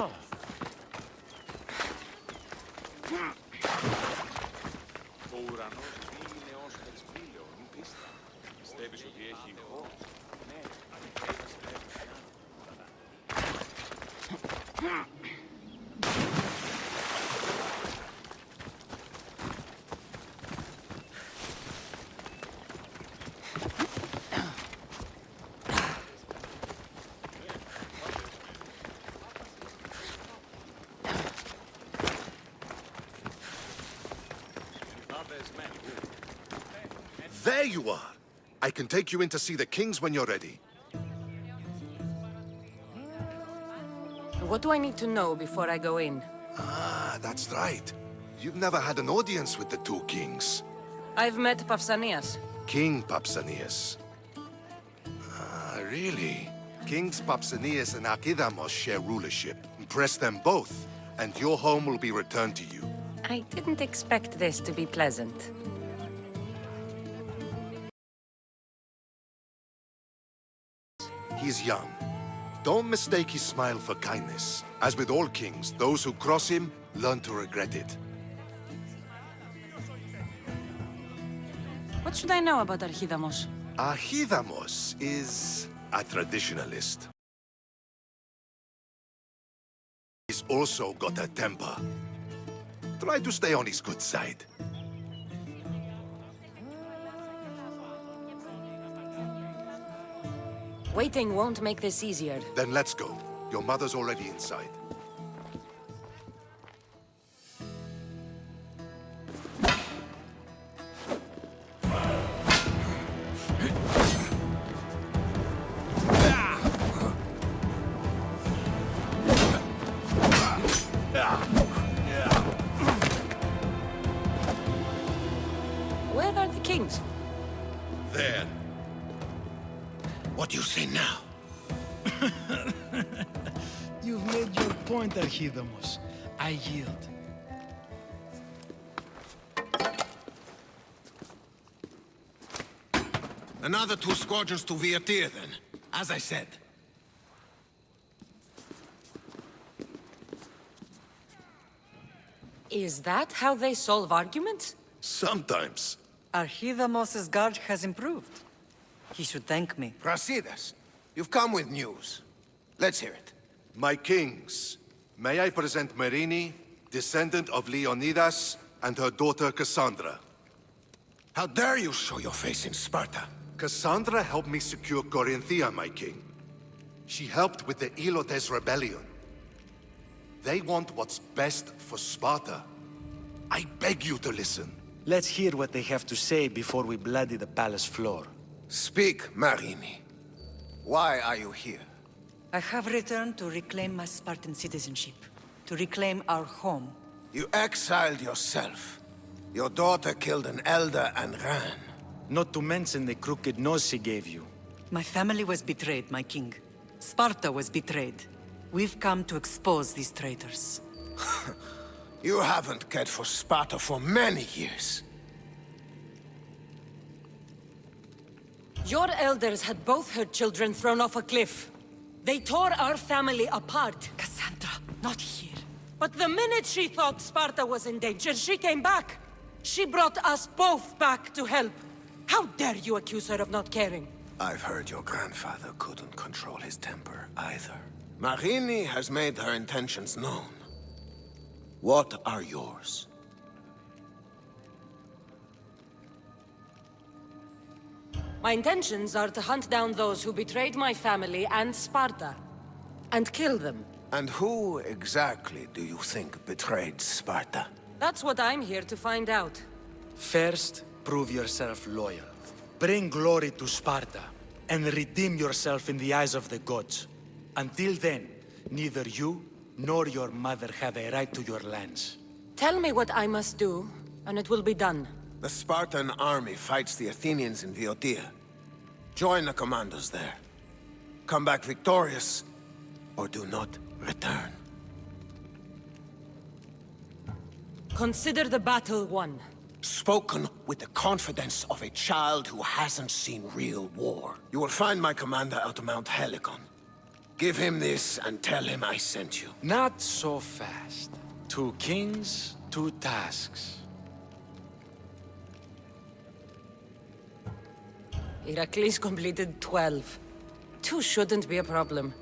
ουρανός είναι ως πεσπήλαιο, μην πίστα. Πιστεύεις ότι έχει ηχό? Ναι, There you are! I can take you in to see the kings when you're ready. What do I need to know before I go in? Ah, that's right. You've never had an audience with the two kings. I've met Pausanias. King Pausanias. Ah, really? Kings Pausanias and Archidamos share rulership. Impress them both, and your home will be returned to you. I didn't expect this to be pleasant. He's young. Don't mistake his smile for kindness. As with all kings, those who cross him learn to regret it. What should I know about Archidamos? Archidamos is a traditionalist. He's also got a temper. Try to stay on his good side. Waiting won't make this easier. Then let's go. Your mother's already inside. Where are the kings? There. What do you say now? You've made your point, Archidamos. I yield. Another 2 squadrons to Viatir, then. As I said. Is that how they solve arguments? Sometimes. Archidamos's guard has improved. He should thank me. Brasidas, you've come with news. Let's hear it. My kings, may I present Marini, descendant of Leonidas, and her daughter Kassandra. How dare you show your face in Sparta? Kassandra helped me secure Corinthia, my king. She helped with the Ilotes rebellion. They want what's best for Sparta. I beg you to listen. Let's hear what they have to say before we bloody the palace floor. Speak, Marini. Why are you here? I have returned to reclaim my Spartan citizenship, to reclaim our home. You exiled yourself. Your daughter killed an elder and ran. Not to mention the crooked nose she gave you. My family was betrayed, my king. Sparta was betrayed. We've come to expose these traitors. You haven't cared for Sparta for many years. Your elders had both her children thrown off a cliff. They tore our family apart. Kassandra, not here. But the minute she thought Sparta was in danger, she came back. She brought us both back to help. How dare you accuse her of not caring? I've heard your grandfather couldn't control his temper either. Marini has made her intentions known. What are yours? My intentions are to hunt down those who betrayed my family and Sparta, and kill them. And who exactly do you think betrayed Sparta? That's what I'm here to find out. First, prove yourself loyal. Bring glory to Sparta, and redeem yourself in the eyes of the gods. Until then, neither you nor your mother have a right to your lands. Tell me what I must do, and it will be done. The Spartan army fights the Athenians in Viotia. Join the commandos there. Come back victorious, or do not return. Consider the battle won. Spoken with the confidence of a child who hasn't seen real war. You will find my commander out of Mount Helicon. Give him this and tell him I sent you. Not so fast. 2 kings, 2 tasks. Heracles completed 12. 2 shouldn't be a problem.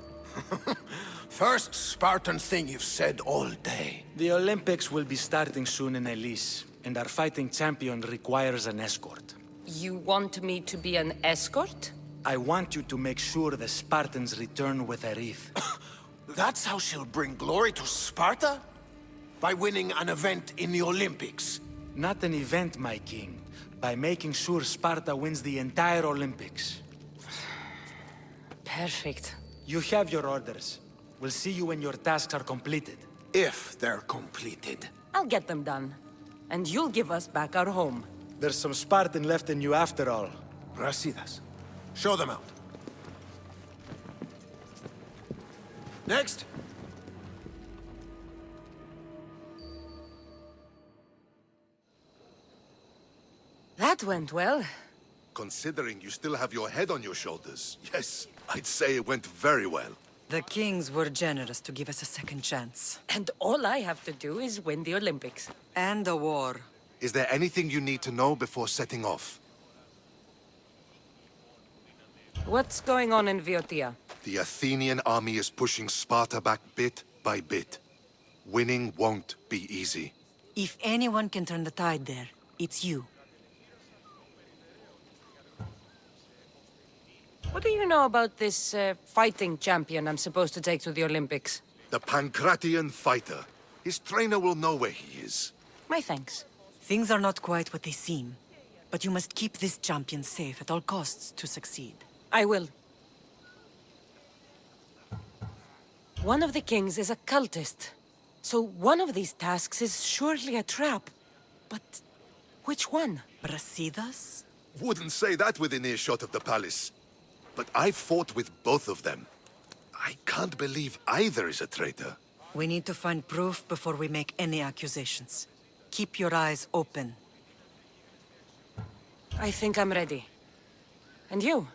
First Spartan thing you've said all day. The Olympics will be starting soon in Elise, and our fighting champion requires an escort. You want me to be an escort? I want you to make sure the Spartans return with a wreath. That's how she'll bring glory to Sparta? By winning an event in the Olympics? Not an event, my king. By making sure Sparta wins the entire Olympics. Perfect. You have your orders. We'll see you when your tasks are completed. If they're completed. I'll get them done. And you'll give us back our home. There's some Spartan left in you after all. Brasidas. Show them out. Next. That went well. Considering you still have your head on your shoulders, yes, I'd say it went very well. The kings were generous to give us a second chance. And all I have to do is win the Olympics. And a war. Is there anything you need to know before setting off? What's going on in Viotia? The Athenian army is pushing Sparta back bit by bit. Winning won't be easy. If anyone can turn the tide there, it's you. What do you know about this fighting champion I'm supposed to take to the Olympics? The Pancratian fighter. His trainer will know where he is. My thanks. Things are not quite what they seem, but you must keep this champion safe at all costs to succeed. I will. One of the kings is a cultist, so one of these tasks is surely a trap. But which one? Brasidas? Wouldn't say that within earshot of the palace. But I've fought with both of them. I can't believe either is a traitor. We need to find proof before we make any accusations. Keep your eyes open. I think I'm ready. And you?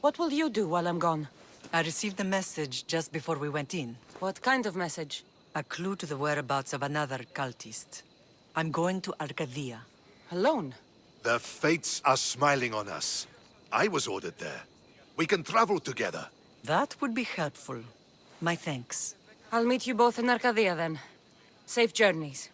What will you do while I'm gone? I received a message just before we went in. What kind of message? A clue to the whereabouts of another cultist. I'm going to Arcadia. Alone? The fates are smiling on us. I was ordered there. We can travel together. That would be helpful. My thanks. I'll meet you both in Arcadia then. Safe journeys.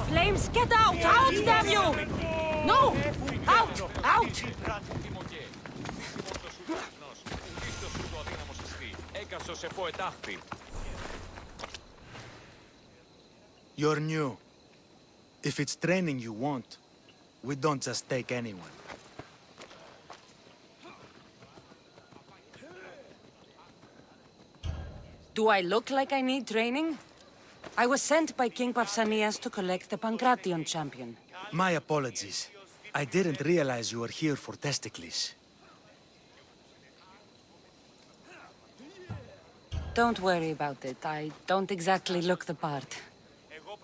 Flames, get out! Out, damn you! No! Out! Out! You're new. If it's training you want, we don't just take anyone. Do I look like I need training? I was sent by King Pausanias to collect the Pancration champion. My apologies. I didn't realize you were here for testicles. Don't worry about it. I don't exactly look the part.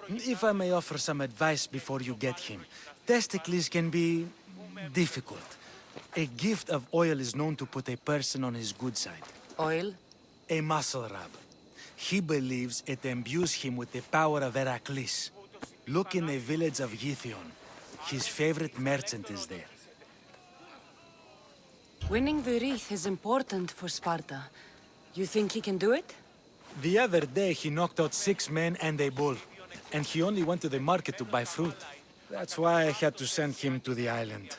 If I may offer some advice before you get him, testicles can be difficult. A gift of oil is known to put a person on his good side. Oil? A muscle rub. He believes it imbues him with the power of Heracles. Look in the village of Yithion. His favorite merchant is there. Winning the wreath is important for Sparta. You think he can do it? The other day he knocked out 6 men and a bull. And he only went to the market to buy fruit. That's why I had to send him to the island.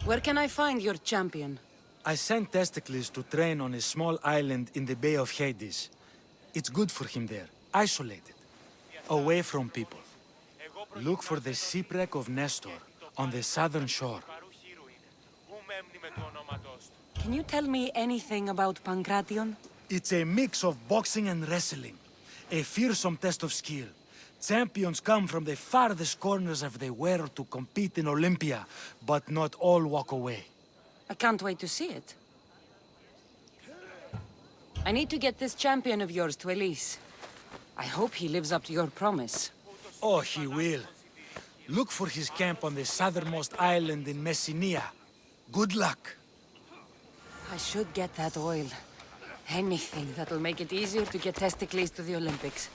Where can I find your champion? I sent Testicles to train on a small island in the Bay of Hades. It's good for him there, isolated, away from people. Look for the shipwreck of Nestor on the southern shore. Can you tell me anything about Pancration? It's a mix of boxing and wrestling. A fearsome test of skill. Champions come from the farthest corners of the world to compete in Olympia, but not all walk away. I can't wait to see it. I need to get this champion of yours to Elise. I hope he lives up to your promise. Oh, he will. Look for his camp on the southernmost island in Messenia. Good luck. I should get that oil. Anything that'll make it easier to get Testicles to the Olympics.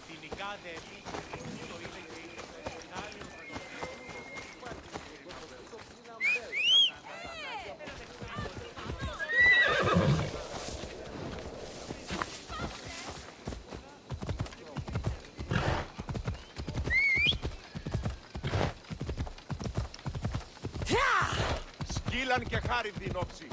Σκύλαν και χάρη την όψη.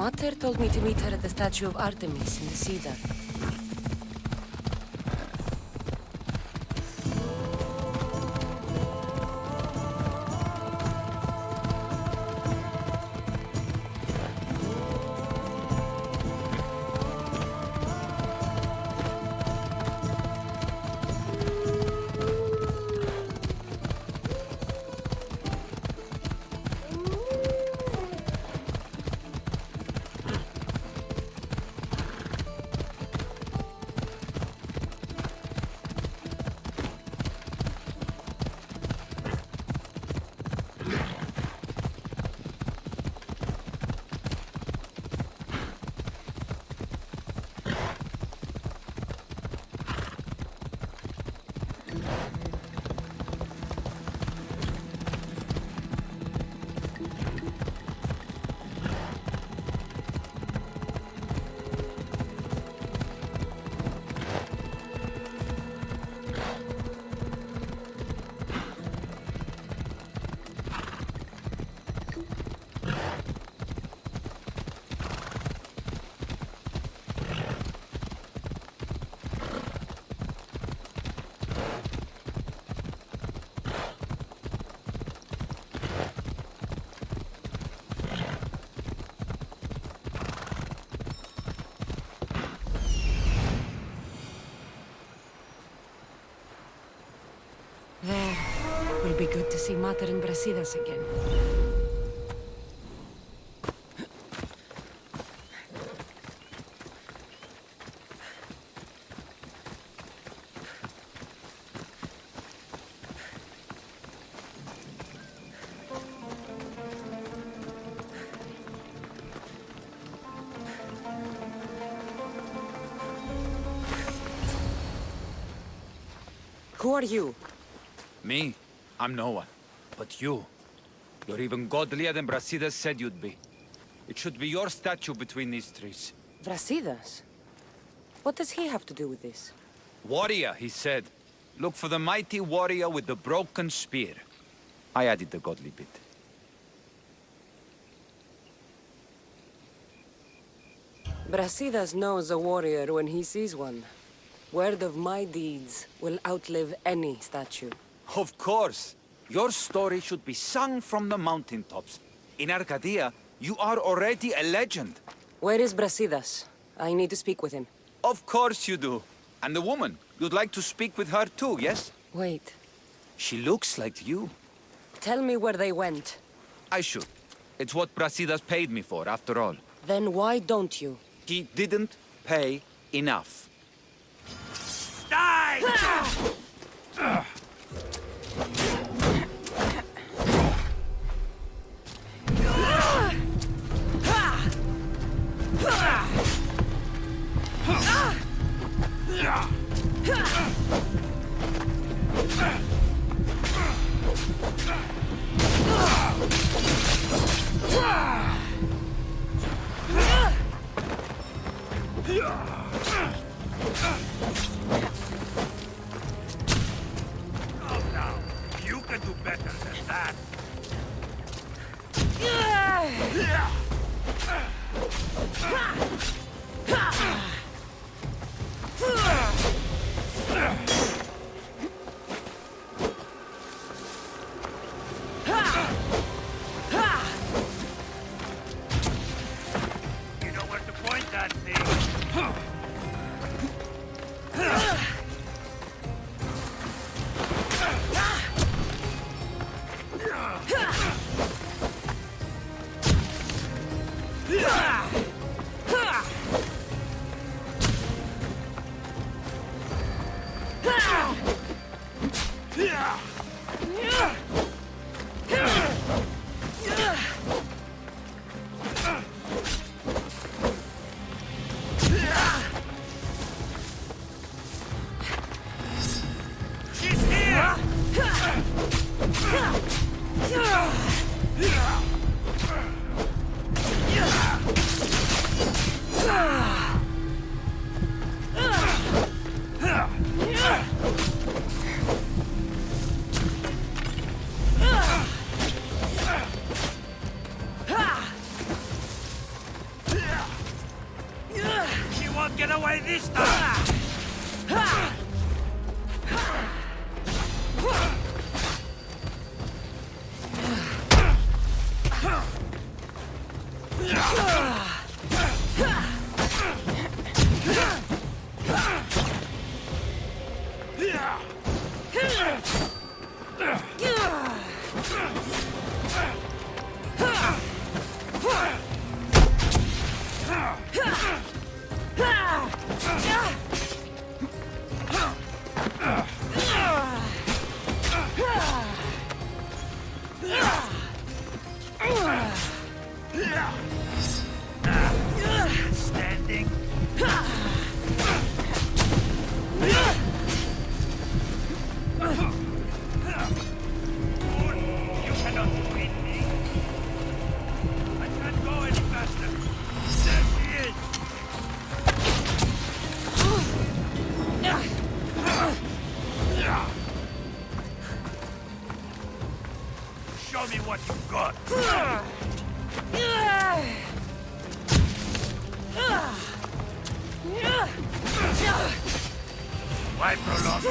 Mater told me to meet her at the statue of Artemis in the cedar. There. Will be good to see Mater and Brasidas again. Who are you? Me? I'm no one. But you. You're even godlier than Brasidas said you'd be. It should be your statue between these trees. Brasidas? What does he have to do with this? Warrior, he said. Look for the mighty warrior with the broken spear. I added the godly bit. Brasidas knows a warrior when he sees one. Word of my deeds will outlive any statue. Of course. Your story should be sung from the mountaintops. In Arcadia, you are already a legend. Where is Brasidas? I need to speak with him. Of course you do. And the woman, you'd like to speak with her too, yes? Wait. She looks like you. Tell me where they went. I should. It's what Brasidas paid me for, after all. Then why don't you? He didn't pay enough. Die! Oh, now, you can do better than that. You know where to point that thing. She's here! get away this time! Standing. You cannot beat me. I can't go any faster. There she is. Show me what you've got. Why prolong?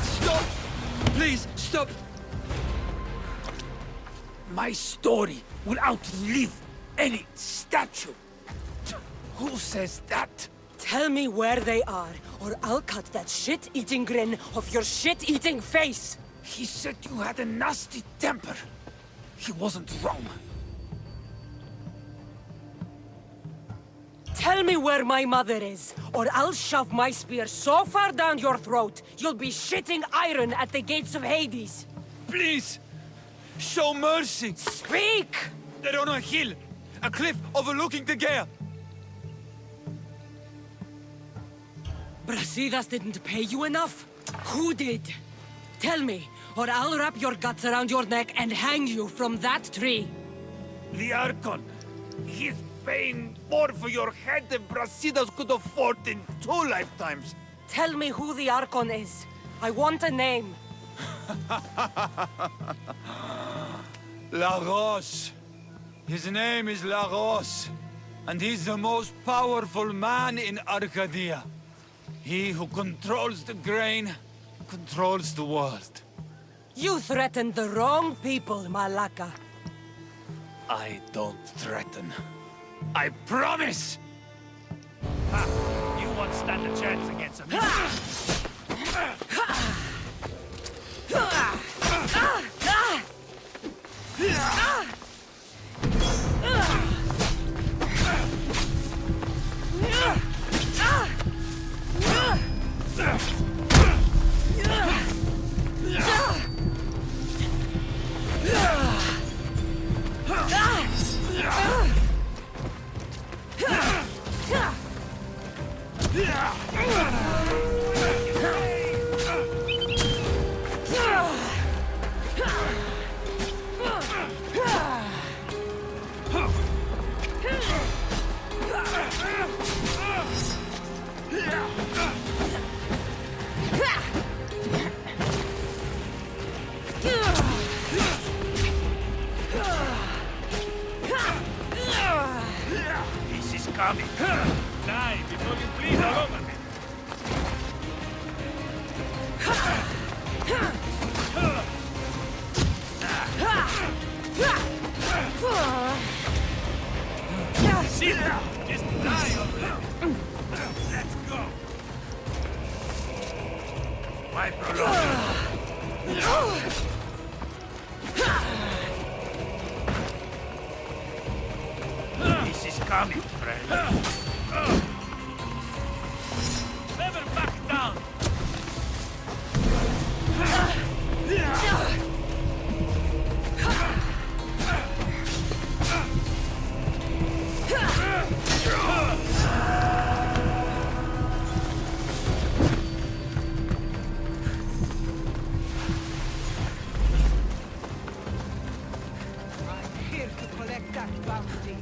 Stop! Please, stop! My story will outlive any statue. Who says that? Tell me where they are, or I'll cut that shit-eating grin off your shit-eating face! He said you had a nasty temper. He wasn't wrong. Tell me where my mother is, or I'll shove my spear so far down your throat, you'll be shitting iron at the gates of Hades! Please! Show mercy! Speak! They're on a hill! A cliff overlooking the Gaia! Brasidas didn't pay you enough? Who did? Tell me, or I'll wrap your guts around your neck and hang you from that tree! The Archon! He's paying more for your head than Brasidas could afford in 2 lifetimes! Tell me who the Archon is. I want a name. Lagos. His name is Lagos, and he's the most powerful man in Arcadia. He who controls the grain, controls the world. You threatened the wrong people, Malaka. I don't threaten. I promise! Ha! You won't stand a chance against him. This is coming. Die before you bleed all over me. Sit down. Just die already. Let's go. Why prolong? This is coming, friend. Never back down. I'm here to collect that bounty.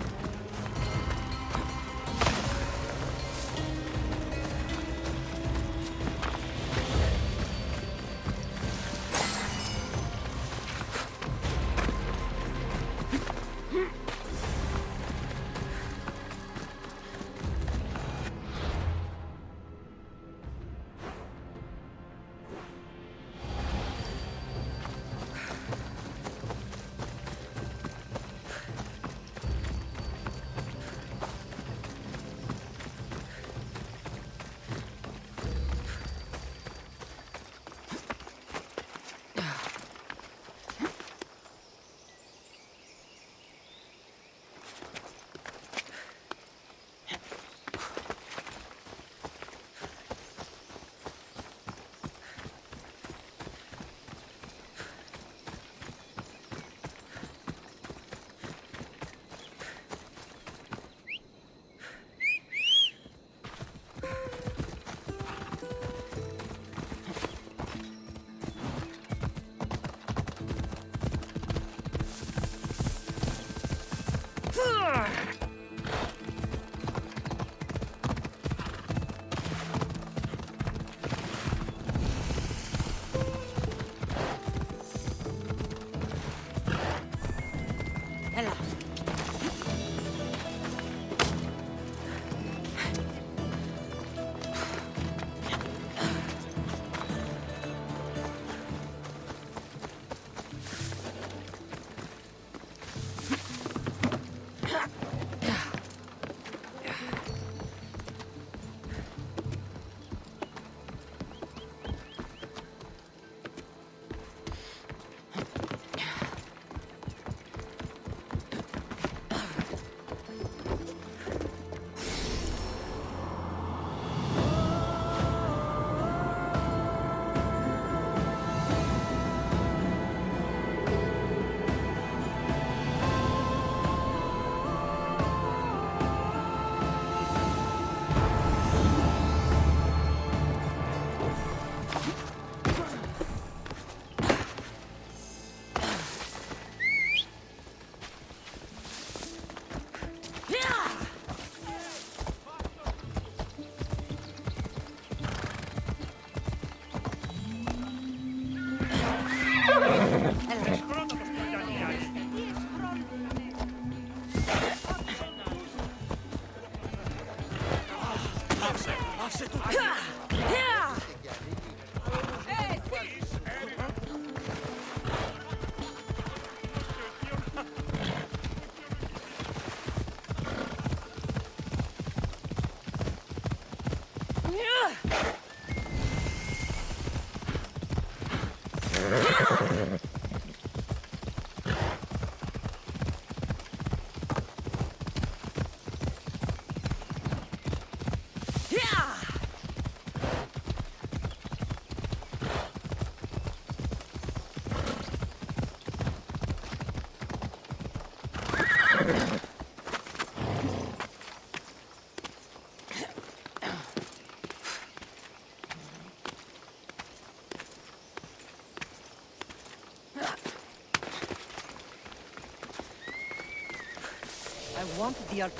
I want the Ark.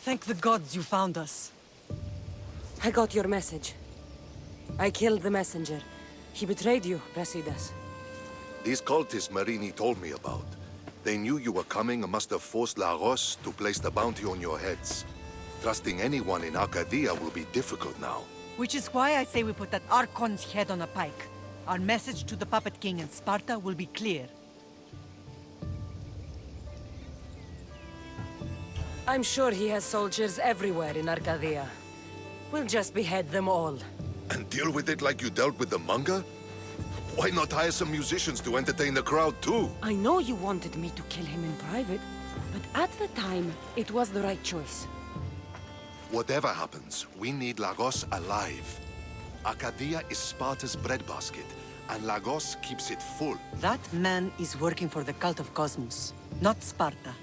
Thank the gods you found us. I got your message. I killed the messenger. He betrayed you, Brasidas. These cultists Marini told me about. They knew you were coming and must have forced Lagos to place the bounty on your heads. Trusting anyone in Arcadia will be difficult now. Which is why I say we put that Archon's head on a pike. Our message to the Puppet King in Sparta will be clear. I'm sure he has soldiers everywhere in Arcadia. We'll just behead them all. And deal with it like you dealt with the manga? Why not hire some musicians to entertain the crowd too? I know you wanted me to kill him in private, but at the time, it was the right choice. Whatever happens, we need Lagos alive. Arcadia is Sparta's breadbasket, and Lagos keeps it full. That man is working for the cult of Cosmos, not Sparta.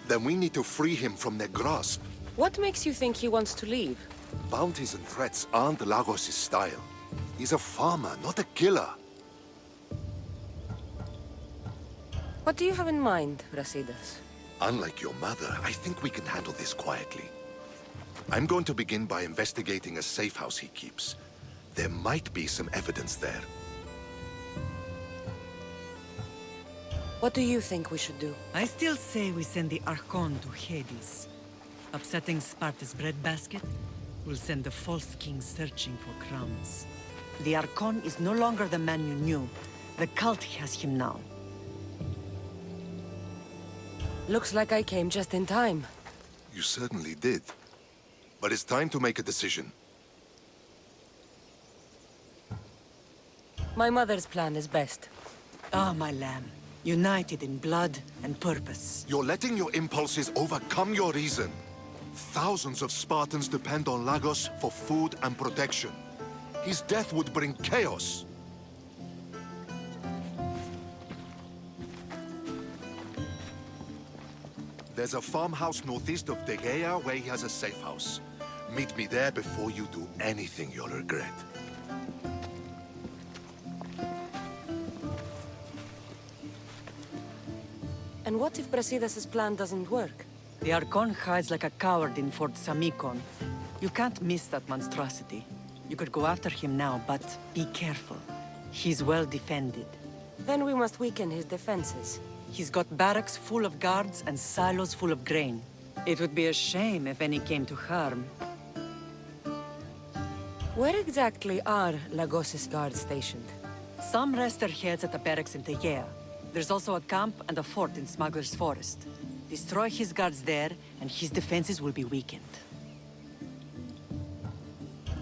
Then we need to free him from their grasp. What makes you think he wants to leave? Bounties and threats aren't Lagos' style. He's a farmer, not a killer. What do you have in mind, Brasidas? Unlike your mother, I think we can handle this quietly. I'm going to begin by investigating a safe house he keeps. There might be some evidence there. What do you think we should do? I still say we send the Archon to Hades. Upsetting Sparta's breadbasket will send the false king searching for crumbs. The Archon is no longer the man you knew. The cult has him now. Looks like I came just in time. You certainly did. But it's time to make a decision. My mother's plan is best. Ah, my lamb. United in blood and purpose. You're letting your impulses overcome your reason. Thousands of Spartans depend on Lagos for food and protection. His death would bring chaos. There's a farmhouse northeast of Tegea where he has a safe house. Meet me there before you do anything you'll regret. And what if Brasidas' plan doesn't work? The Archon hides like a coward in Fort Samikon. You can't miss that monstrosity. You could go after him now, but be careful. He's well defended. Then we must weaken his defenses. He's got barracks full of guards and silos full of grain. It would be a shame if any came to harm. Where exactly are Lagos' guards stationed? Some rest their heads at the barracks in Teia. There's also a camp and a fort in Smuggler's Forest. Destroy his guards there, and his defenses will be weakened.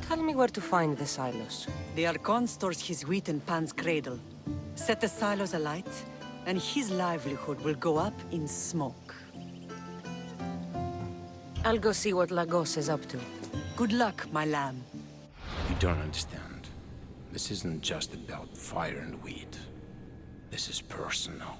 Tell me where to find the silos. The Archon stores his wheat in Pan's cradle. Set the silos alight, and his livelihood will go up in smoke. I'll go see what Lagos is up to. Good luck, my lamb. You don't understand. This isn't just about fire and wheat. This is personal.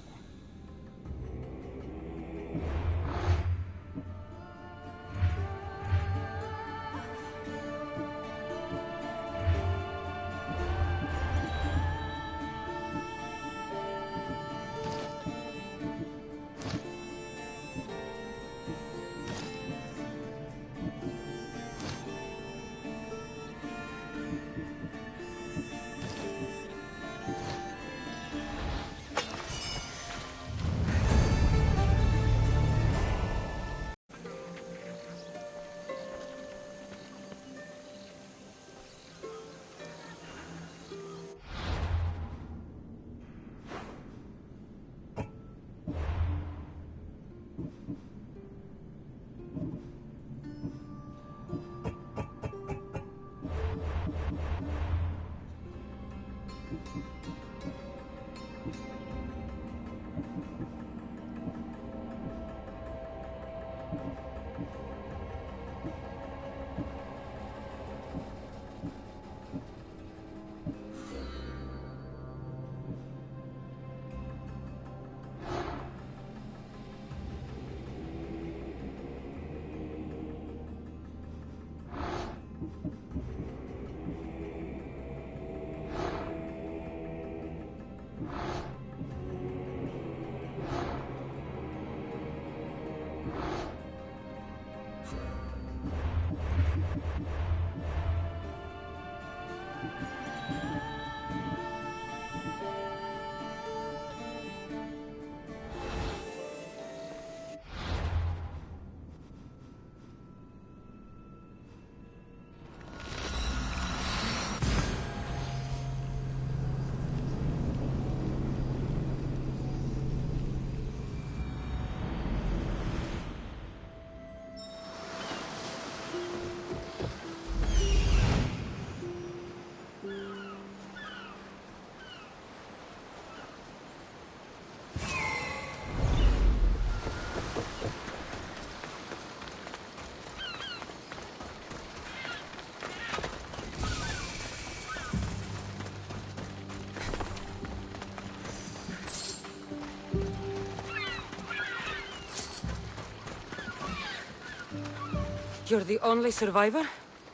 You're the only survivor?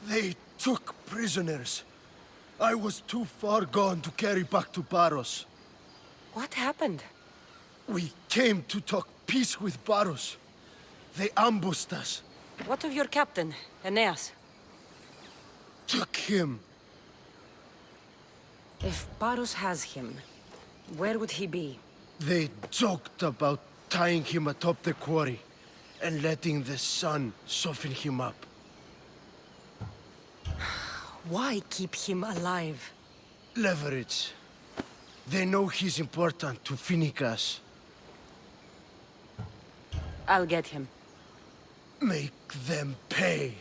They took prisoners. I was too far gone to carry back to Paros. What happened? We came to talk peace with Paros. They ambushed us. What of your captain, Aeneas? Took him. If Paros has him, where would he be? They joked about tying him atop the quarry and letting the sun soften him up. Why keep him alive? Leverage. They know he's important to Phoenicus. I'll get him. Make them pay.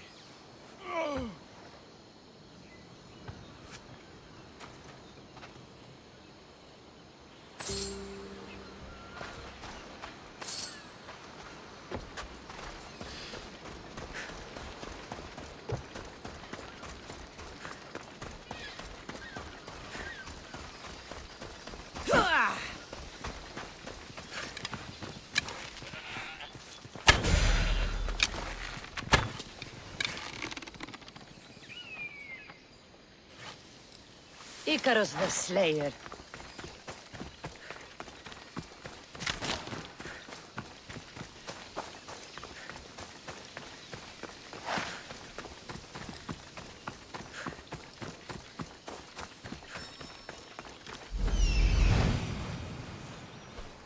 Icarus the Slayer.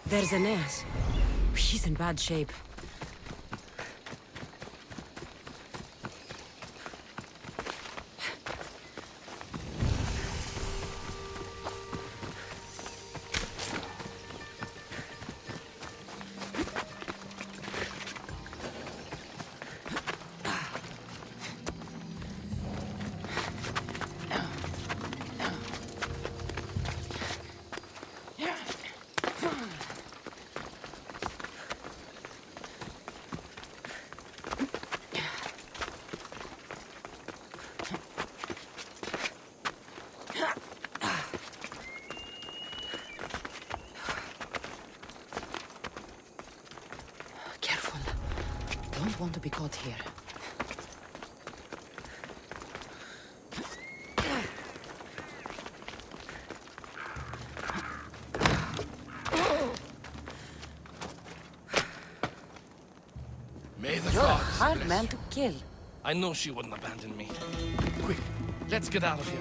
There's Aeneas. He's in bad shape. Don't want to be caught here. May the You're a gods hard bless man you. to kill. I knew she wouldn't abandon me. Quick, let's get out of here.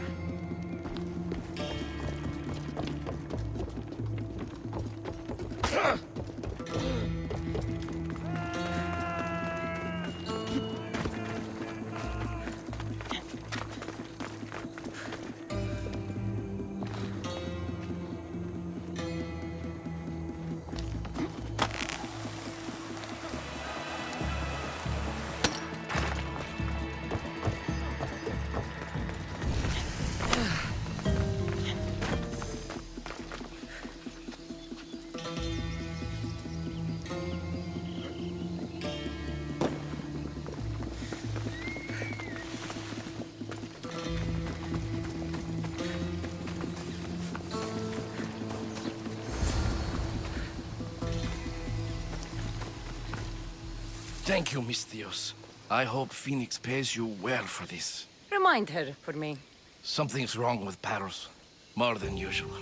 Thank you, Miss Theos. I hope Phoenix pays you well for this. Remind her for me. Something's wrong with Paros. More than usual.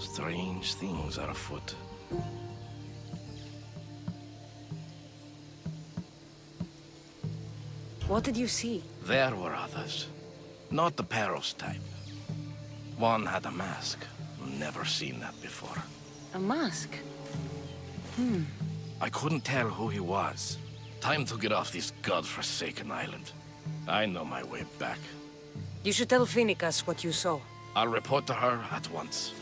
Strange things are afoot. What did you see? There were others. Not the Paros type. One had a mask. Never seen that before. A mask? I couldn't tell who he was. Time to get off this godforsaken island. I know my way back. You should tell Phoenicus what you saw. I'll report to her at once.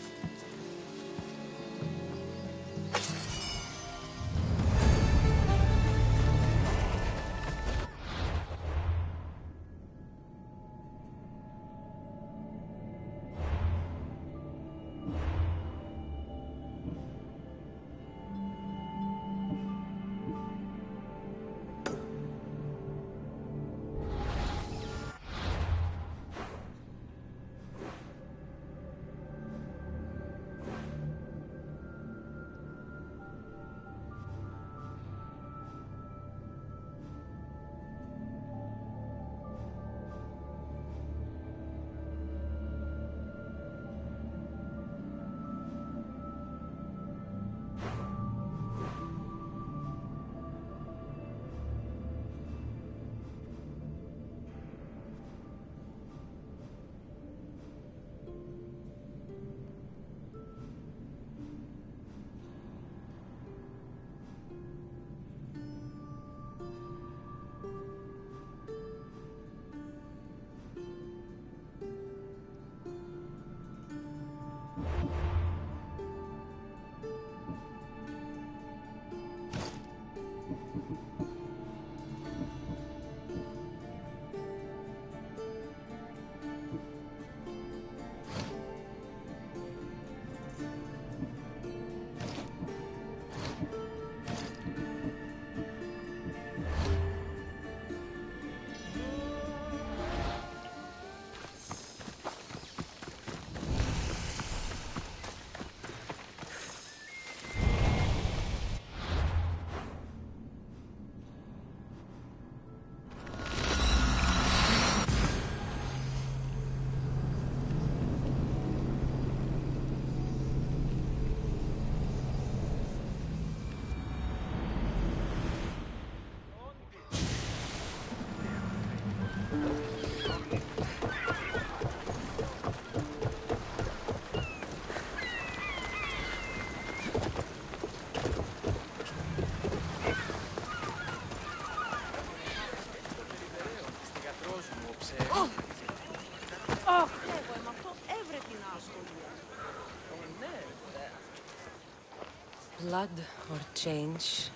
Blood or change?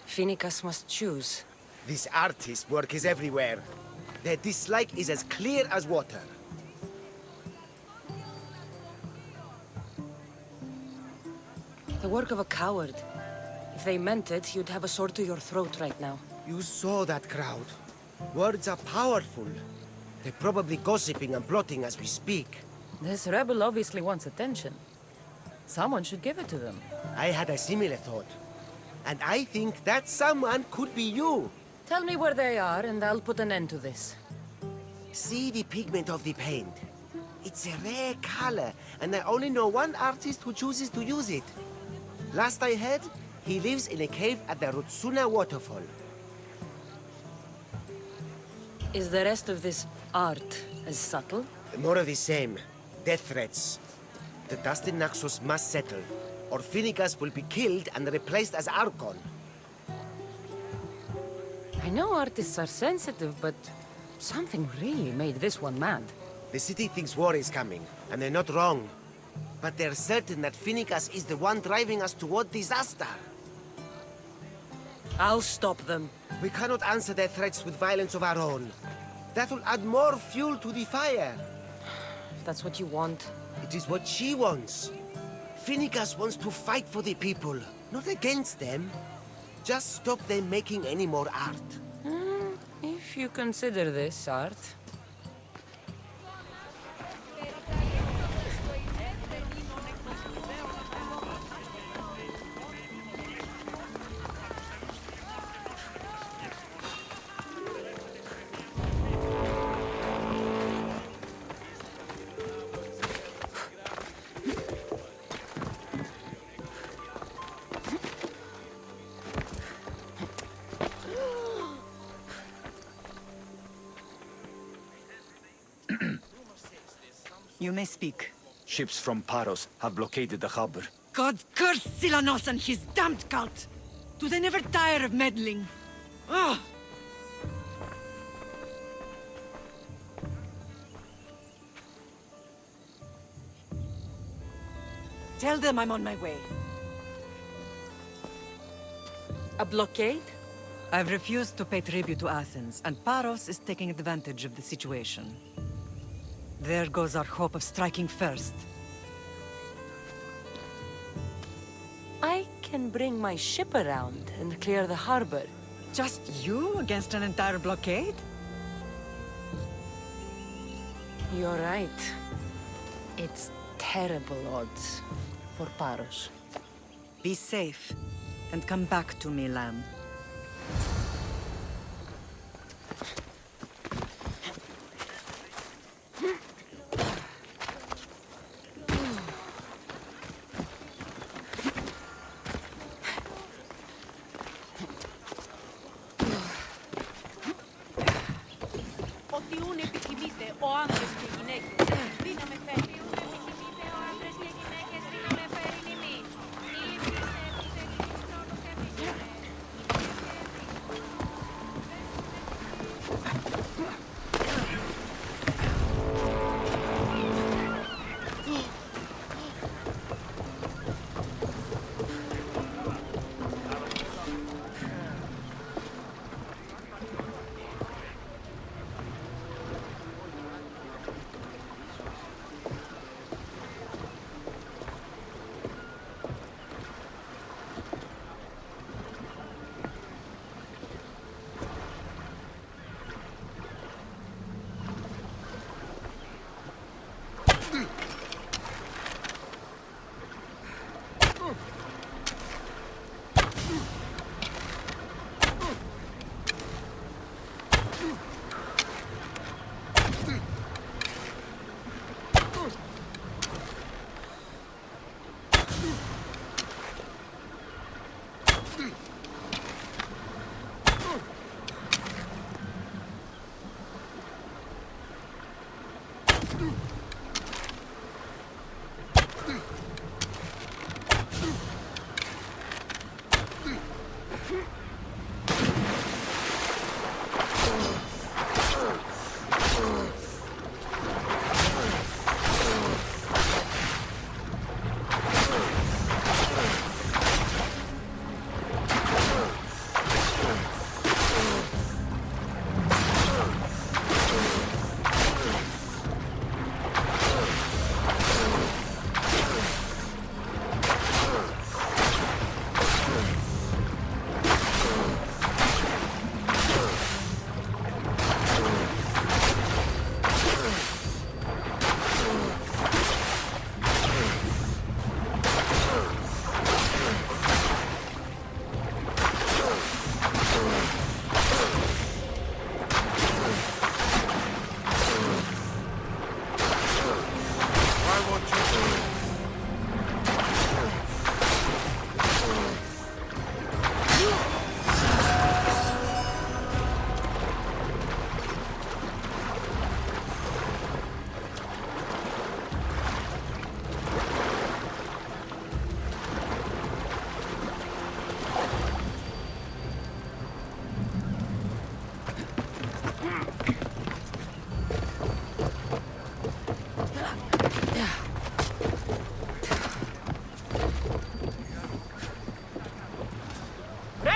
Phoenicus must choose. This artist's work is everywhere. Their dislike is as clear as water. The work of a coward. If they meant it, you'd have a sword to your throat right now. You saw that crowd. Words are powerful. They're probably gossiping and plotting as we speak. This rebel obviously wants attention. Someone should give it to them. I had a similar thought. And I think that someone could be you. Tell me where they are, and I'll put an end to this. See the pigment of the paint. It's a rare color, and I only know one artist who chooses to use it. Last I heard, he lives in a cave at the Rutsuna waterfall. Is the rest of this art as subtle? More of the same. Death threats. The dust in Naxos must settle, or Phoenicus will be killed and replaced as Archon. I know artists are sensitive, but something really made this one mad. The city thinks war is coming, and they're not wrong. But they're certain that Phoenicus is the one driving us toward disaster. I'll stop them. We cannot answer their threats with violence of our own. That will add more fuel to the fire. If that's what you want. It is what she wants. Phoenicus wants to fight for the people, not against them. Just stop them making any more art. If you consider this art. You may speak. Ships from Paros have blockaded the harbor. God curse Silanos and his damned cult! Do they never tire of meddling? Ah! Tell them I'm on my way. A blockade? I've refused to pay tribute to Athens, and Paros is taking advantage of the situation. There goes our hope of striking first. I can bring my ship around and clear the harbor. Just you against an entire blockade? You're right. It's terrible odds for Paros. Be safe, and come back to me, lamb.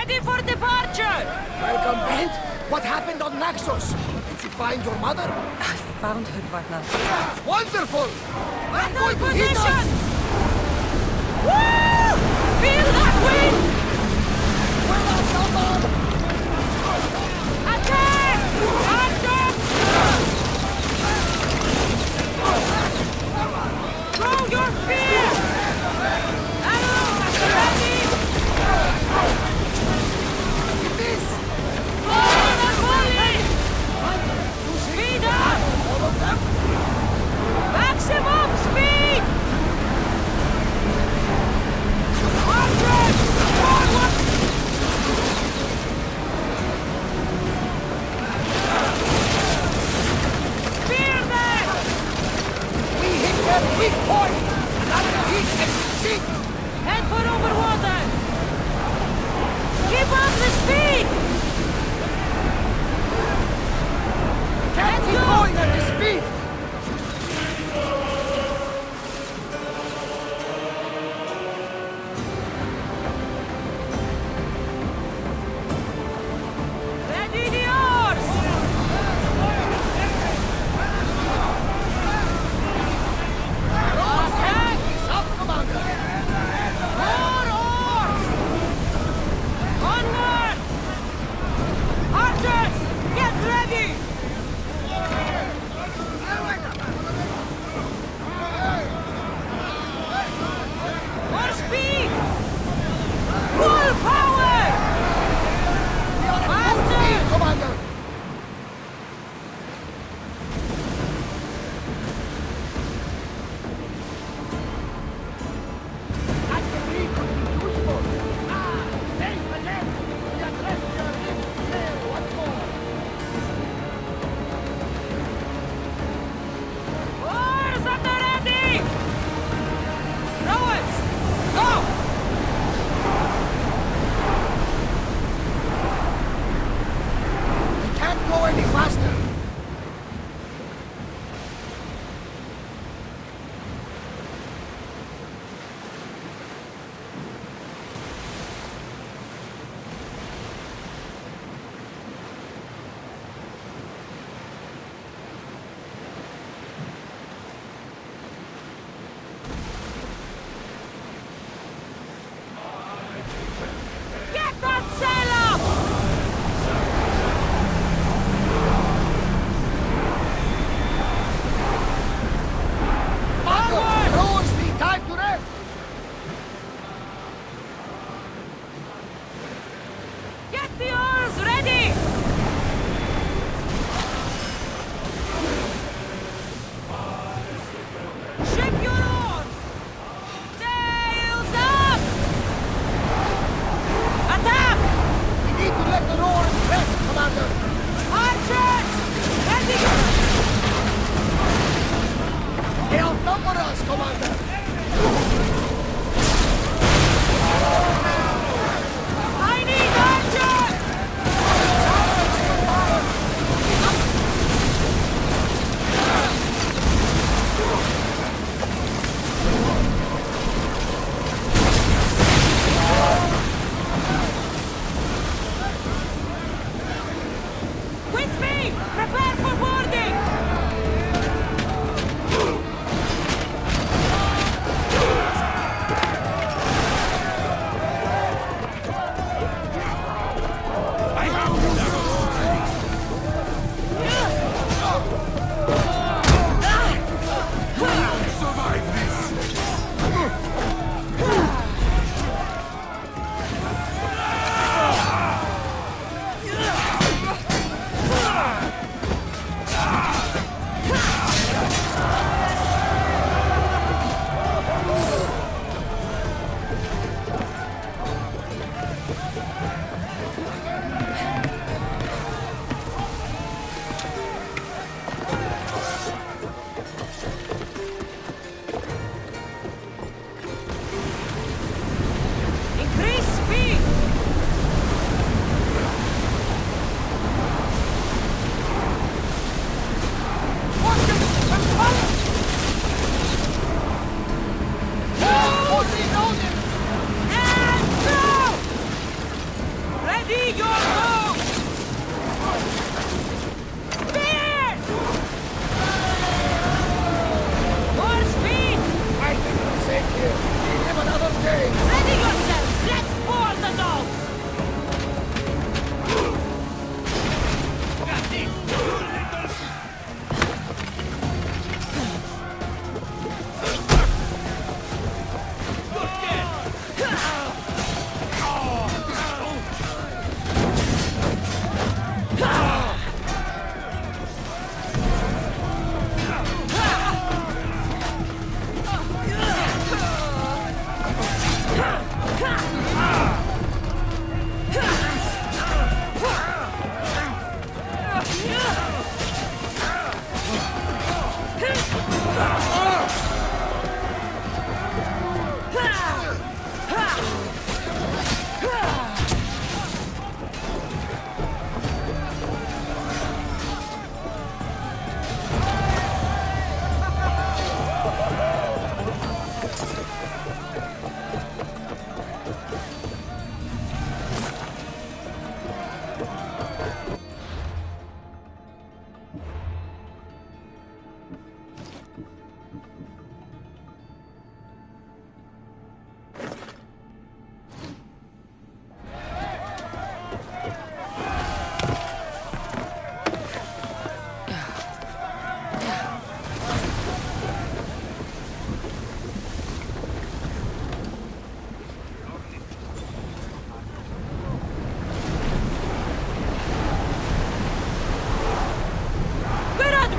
ready for departure! Welcome, Bent. What happened on Naxos? Did you find your mother? I found her, Varna. Wonderful! Battle positions! Woo! Feel that wind! Attack! Attack! Throw your spear! Arrows at the ready! This! Fire and volley! Speed up! Maximum speed!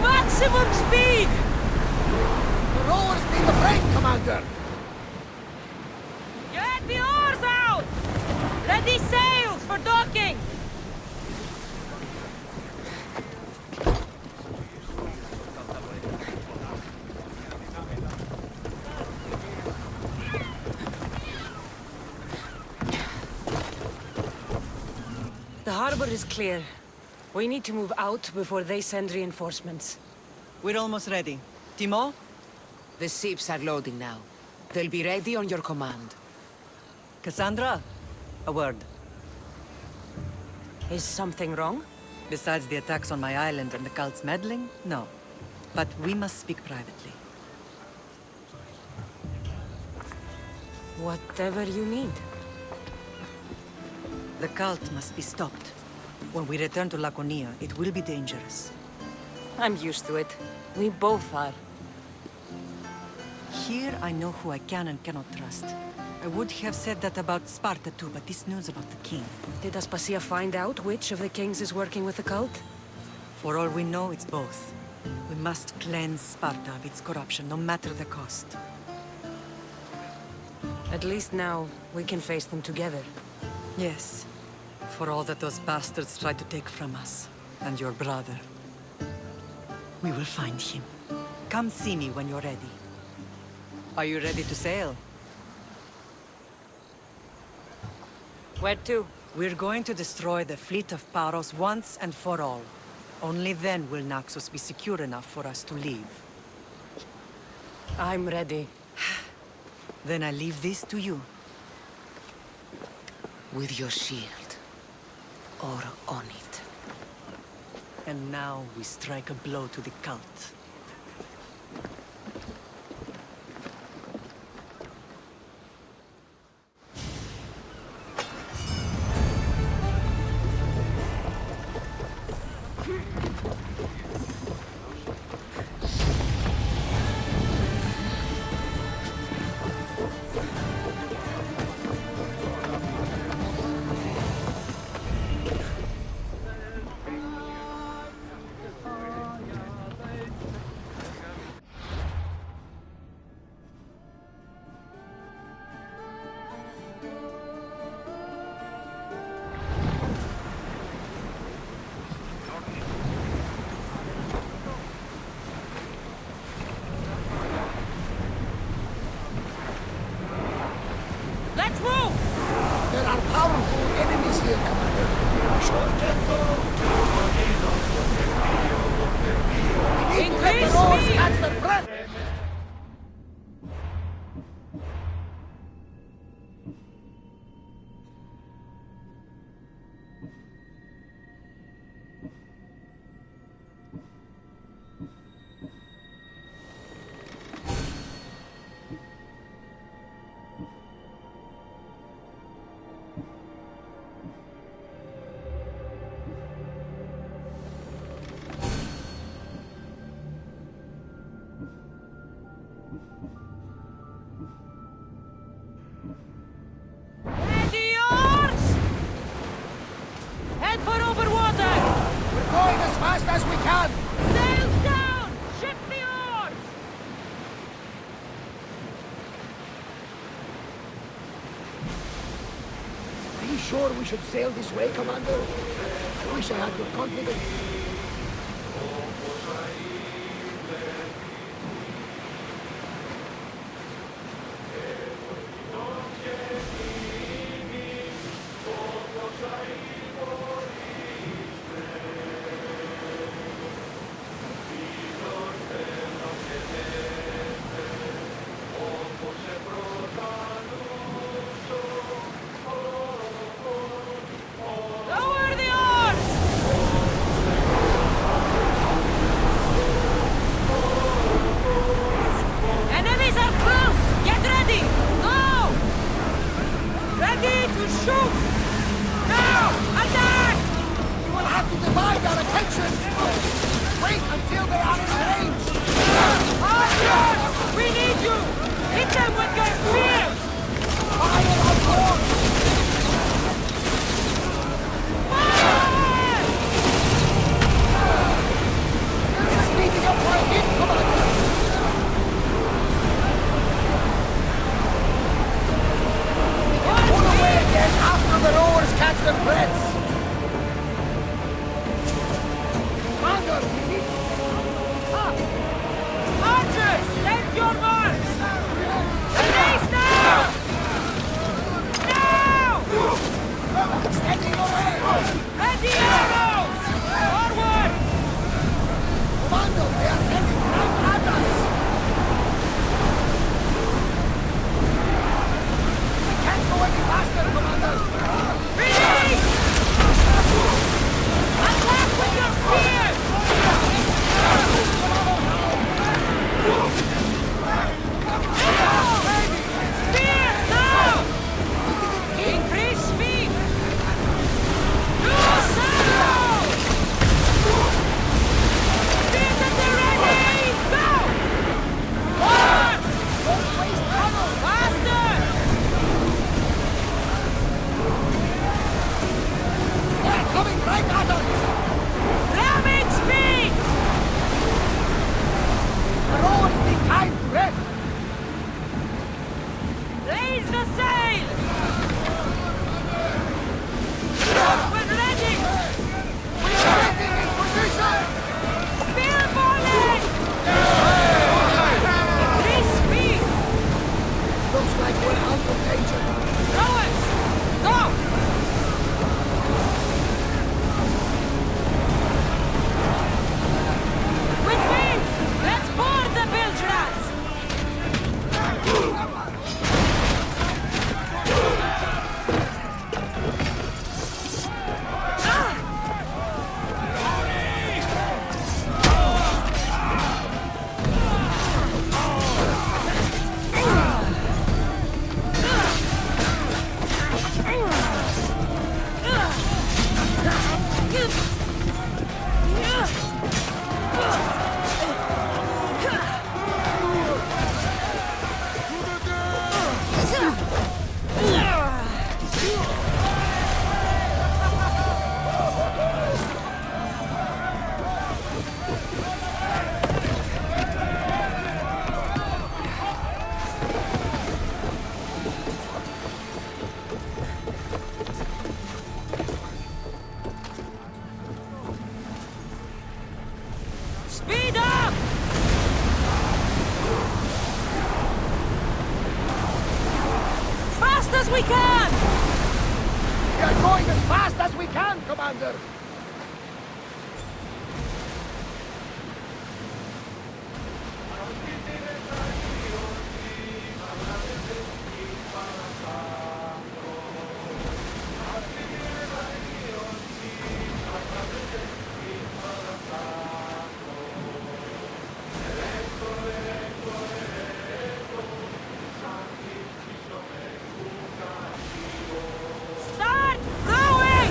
Maximum speed! The rowers need a break, Commander! Get the oars out! Ready sails for docking! The harbor is clear. We need to move out before they send reinforcements. We're almost ready. Timo? The ships are loading now. They'll be ready on your command. Kassandra? A word. Is something wrong? Besides the attacks on my island and the cult's meddling? No. But we must speak privately. Whatever you need. The cult must be stopped. When we return to Laconia, it will be dangerous. I'm used to it. We both are. Here I know who I can and cannot trust. I would have said that about Sparta too, but this news about the king... Did Aspasia find out which of the kings is working with the cult? For all we know, it's both. We must cleanse Sparta of its corruption, no matter the cost. At least now, we can face them together. Yes. For all that those bastards tried to take from us. And your brother. We will find him. Come see me when you're ready. Are you ready to sail? Where to? We're going to destroy the fleet of Paros once and for all. Only then will Naxos be secure enough for us to leave. I'm ready. Then I leave this to you. With your shield. Or on it. And now we strike a blow to the cult. we sure we should sail this way, Commander? I wish I had your confidence. Lower the oars! Enemies are close! Get ready! Now! Ready to shoot! Now! Attack! We will have to divide our attention! Wait until they are in range! Archers! We need you! Hit them with your spears! Fire on board! Speeding up right in, Commander! We can pull away again after the rowers catch their breaths! Commander, we need... Archers! Take your marks! Release now! Now! Standing away! Ready arrows! Forward! Commander, they are heading right at us! We can't go any faster, Commander! Release! Attack with your spears! Spears now! Increase speed! Do so! Spears at the ready! Go! Forward! Don't waste ammo! Faster! They're coming right at us! Rapid speed! The rowers need time to rest! Raise the sail! We're ready! We're getting in position! Spear volley! Increase speed! Looks like we're out of danger. Rowers! Go! With me! Let's board the bilge rats! Speed up! Fast as we can! We are going as fast as we can, Commander! Start rowing!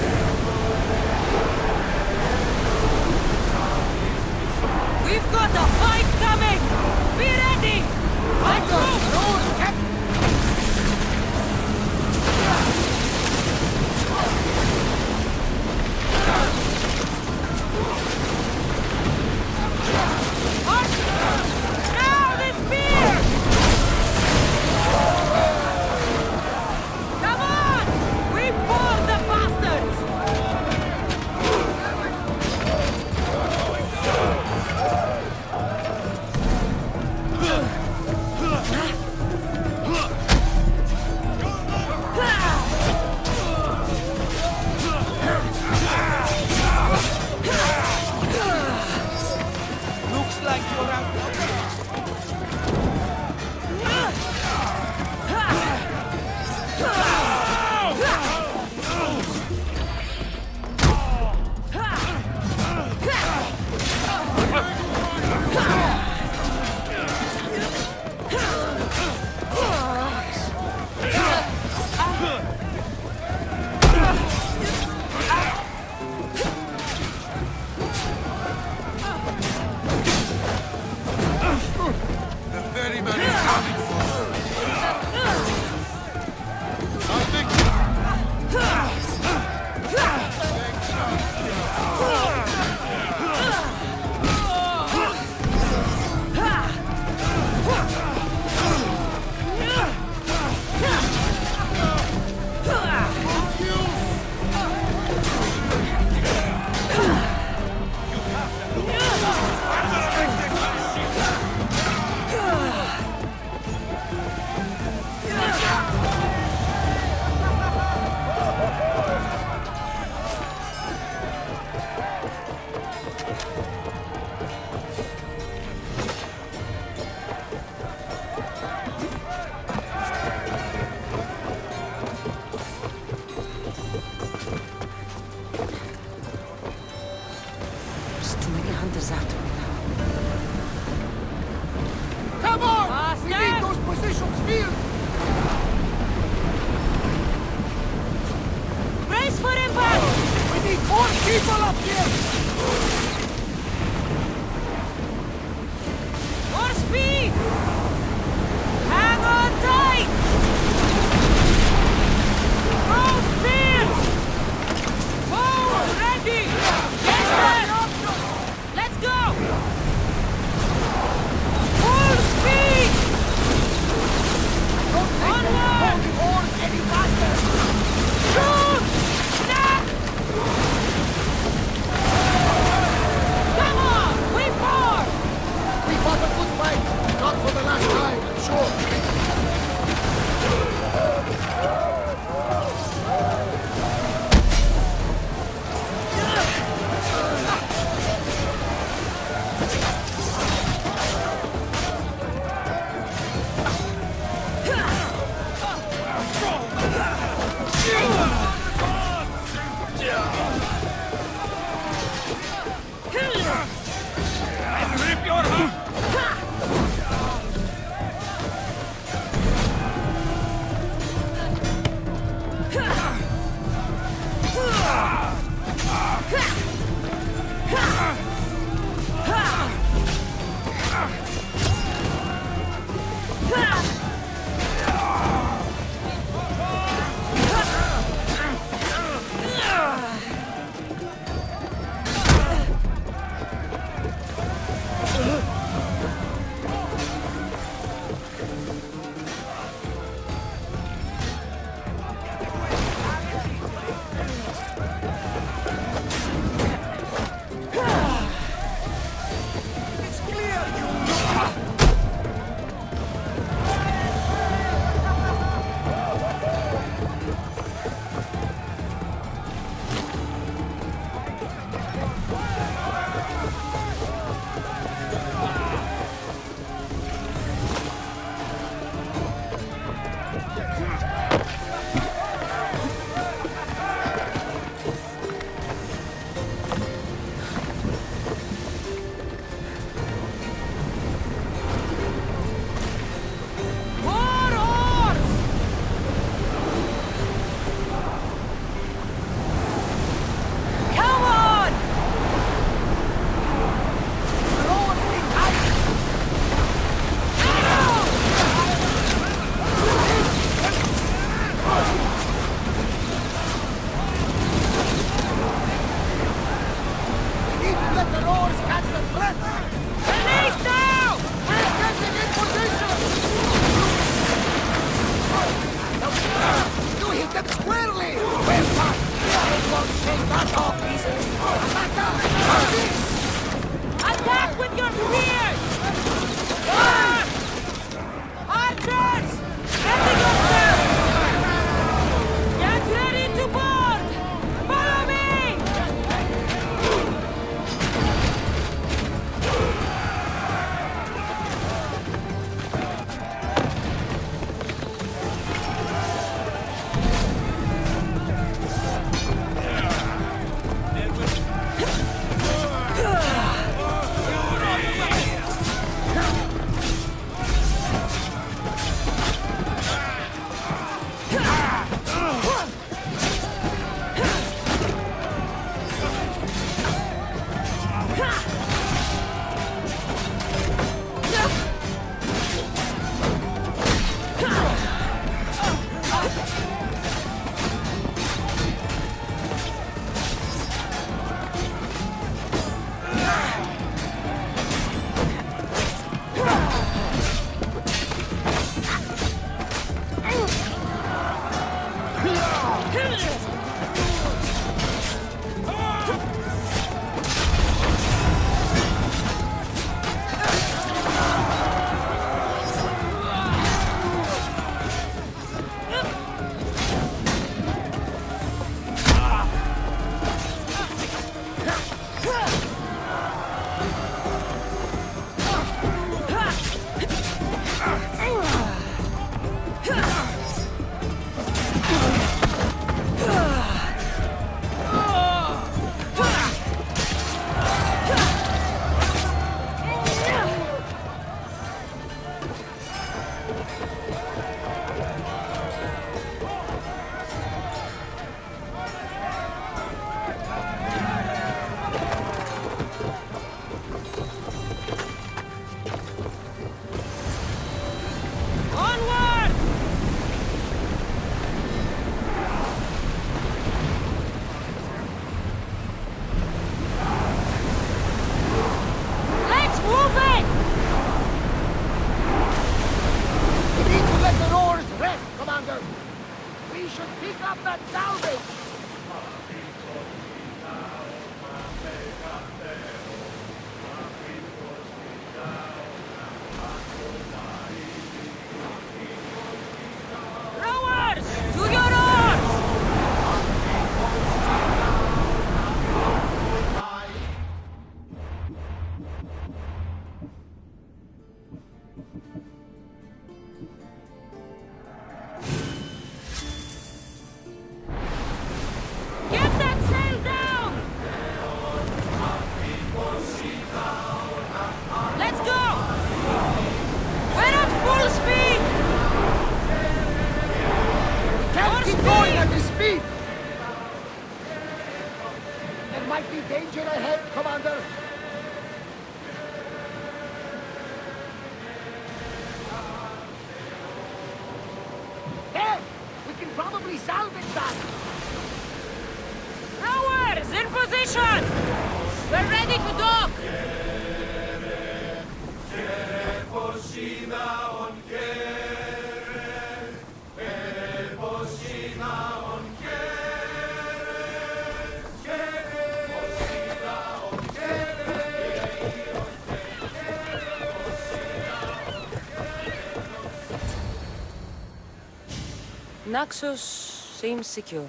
is after me now. Come on! We need those positions filled! Brace for impact! We need more people up here! More speed! Hang on tight! Roll spears! Forward, ready! Get set! Let's go! Full speed! Onward! Any faster! Shoot! Stop! Come on! We pour! We fought a good fight! Not for the last time, I'm sure! Rip your heart! Attack with your spears! Arch! Archers! Ready yourself! Get ready to board! Follow me! Pick up that salvage! Rowers! To your oars! Get that sail down! Let's go! We're at full speed! Can't keep going at this speed! There might be danger ahead, Commander. There! We can probably salvage that! Rowers, in position! We're ready to dock! Naxos seems secure.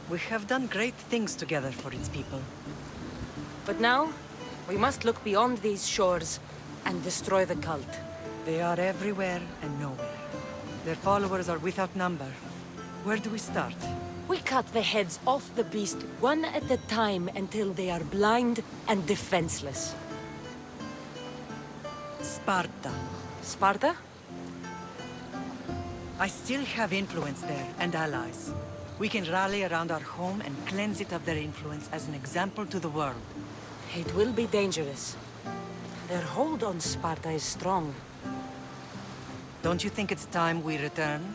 We have done great things together for its people. But now, we must look beyond these shores and destroy the cult. They are everywhere and nowhere. Their followers are without number. Where do we start? We cut the heads off the beast one at a time until they are blind and defenseless. Sparta. Sparta? I still have influence there, and allies. We can rally around our home and cleanse it of their influence as an example to the world. It will be dangerous. Their hold on Sparta is strong. Don't you think it's time we returned?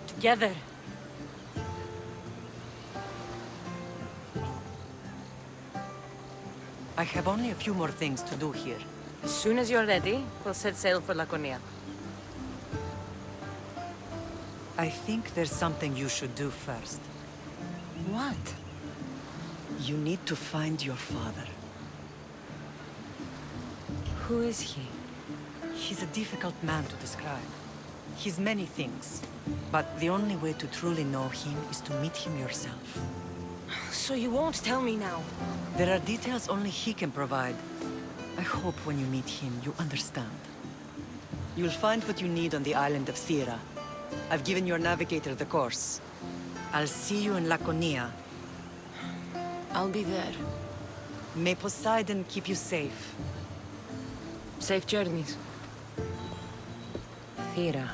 Together. I have only a few more things to do here. As soon as you're ready, we'll set sail for Laconia. I think there's something you should do first. What? You need to find your father. Who is he? He's a difficult man to describe. He's many things, but the only way to truly know him is to meet him yourself. So you won't tell me now? There are details only he can provide. I hope when you meet him, you understand. You'll find what you need on the island of Thera. I've given your navigator the course. I'll see you in Laconia. I'll be there. May Poseidon keep you safe. Safe journeys. Thera.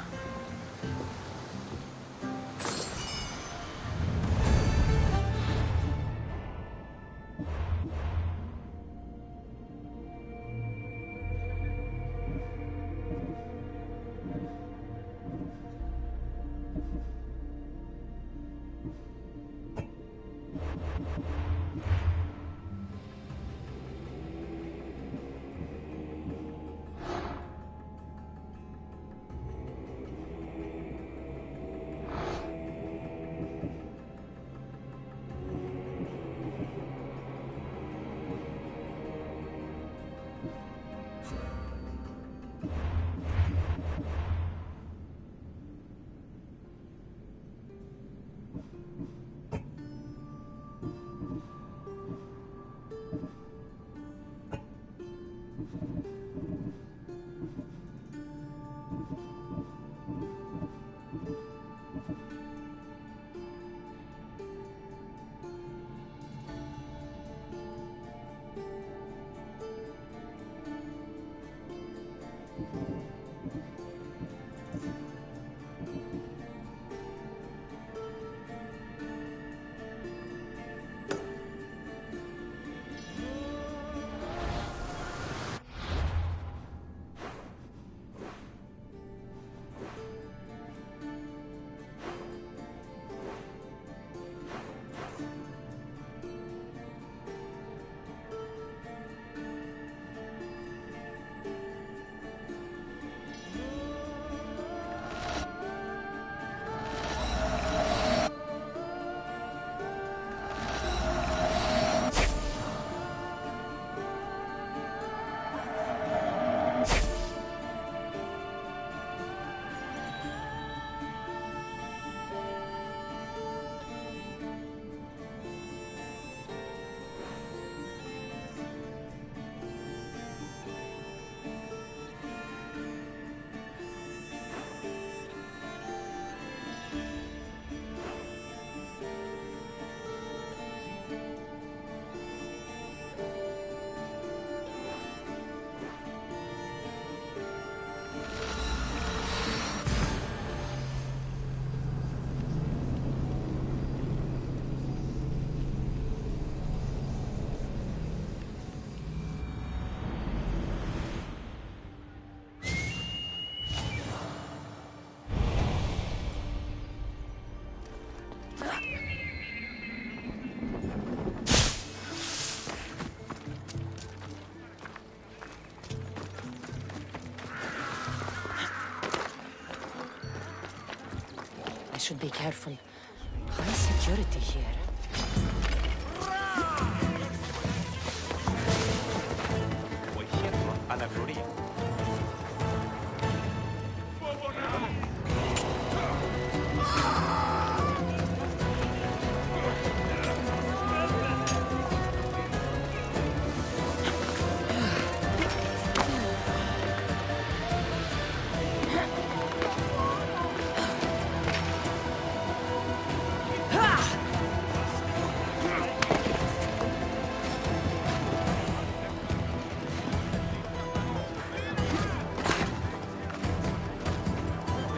should be careful. High security here.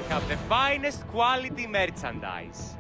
Have the finest quality merchandise.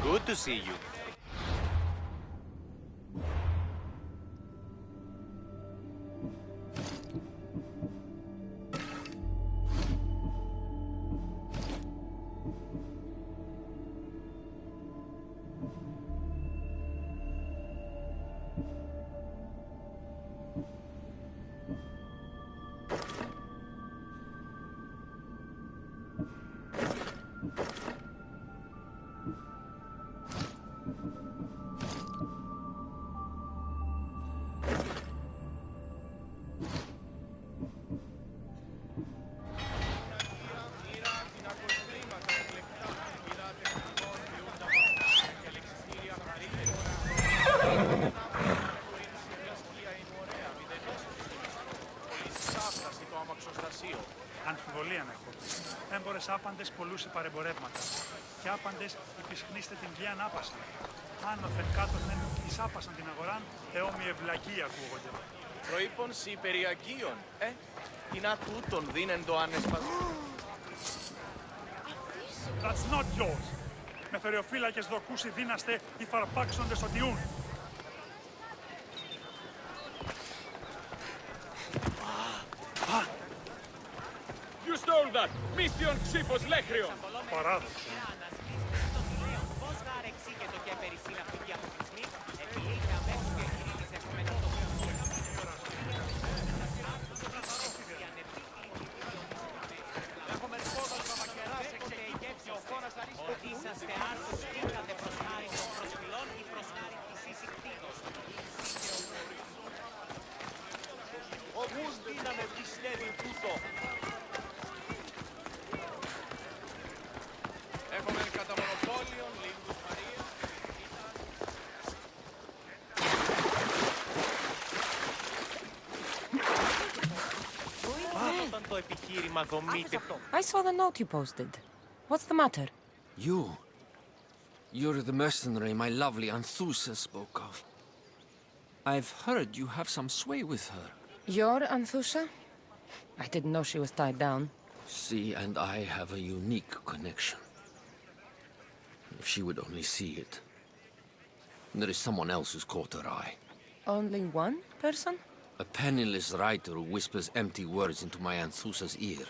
Good to see you. Αμφιβολία να έχω. Έμπορες άπαντες πολλούσε παρεμπορεύματα. Και άπαντες υπισχνίστε την βία άπασαν. Άνωθεν κάτωθεν εις άπασαν την αγοράν, εόμοι ευλακοί ακούγονται. Προείπων σοι περιαγίων, την ατούτων δίνεν το ανεσπασμό. That's not yours. Με θωρεοφύλακες δοκούσι δύναστε οι φαρπάξοντες οτιούν. You stole that! Mission Xipos Lecrion! Παράδοξο. I saw the note you posted. What's the matter? You're the mercenary my lovely Anthusa spoke of. I've heard you have some sway with her. You're Anthusa? I didn't know she was tied down. She and I have a unique connection. If she would only see it. There is someone else who's caught her eye. Only one person? A penniless writer who whispers empty words into my Anthusa's ear.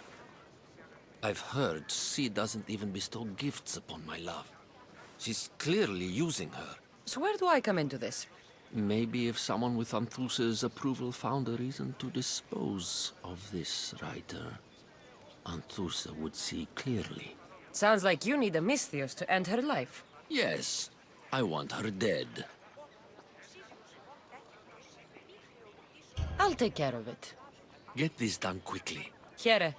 I've heard she doesn't even bestow gifts upon my love. She's clearly using her. So where do I come into this? Maybe if someone with Anthusa's approval found a reason to dispose of this writer, Anthusa would see clearly. Sounds like you need a Misthios to end her life. Yes, I want her dead. I'll take care of it. Get this done quickly. Here.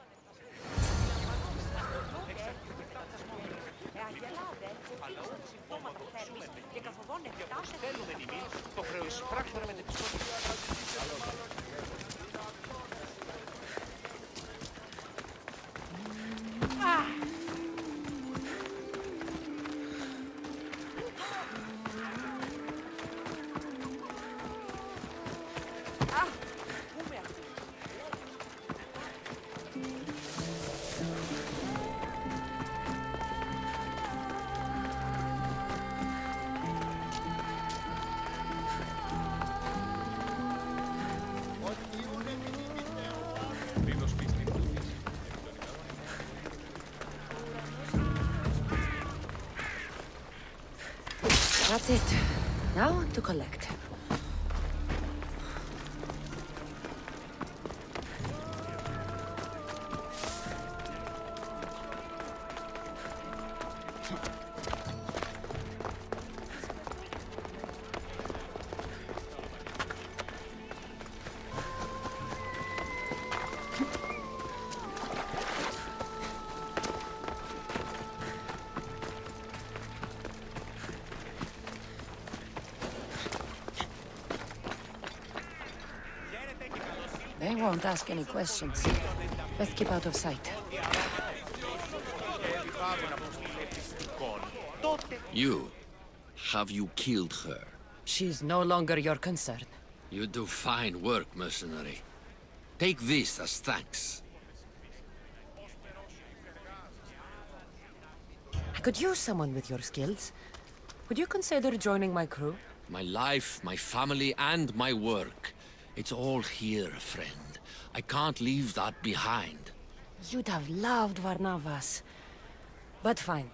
That's it. Now to collect. They won't ask any questions. Let's keep out of sight. You. Have you killed her? She's no longer your concern. You do fine work, mercenary. Take this as thanks. I could use someone with your skills. Would you consider joining my crew? My life, my family, and my work. It's all here, friend. I can't leave that behind. You'd have loved Varnavas. But fine.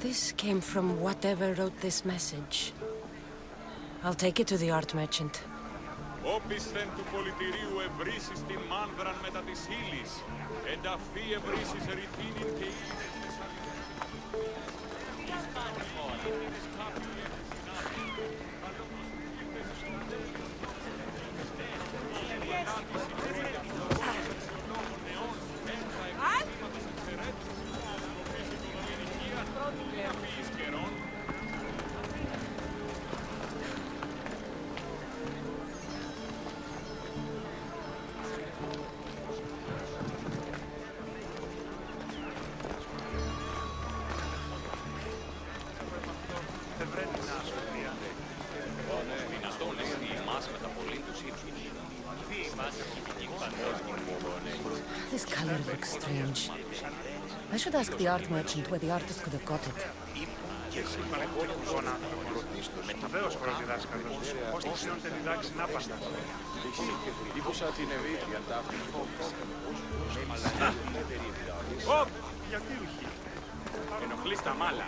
This came from whatever wrote this message. I'll take it to the art merchant. Όπισθεν του πολιτηρίου ευρύσεις την μάνδραν μετά της ύλης, εν αυτή ευρύσεις ρητίνην και ύλης. This color looks strange. I should ask the art merchant where the artist could have got it. Βεβαίως, πρώτη δάσκαλος. Πώς τη ξύνονται διδάξει συνάπαστα. Ωπ! Γιατί ουχή. Ενοχλείς τα μάλα.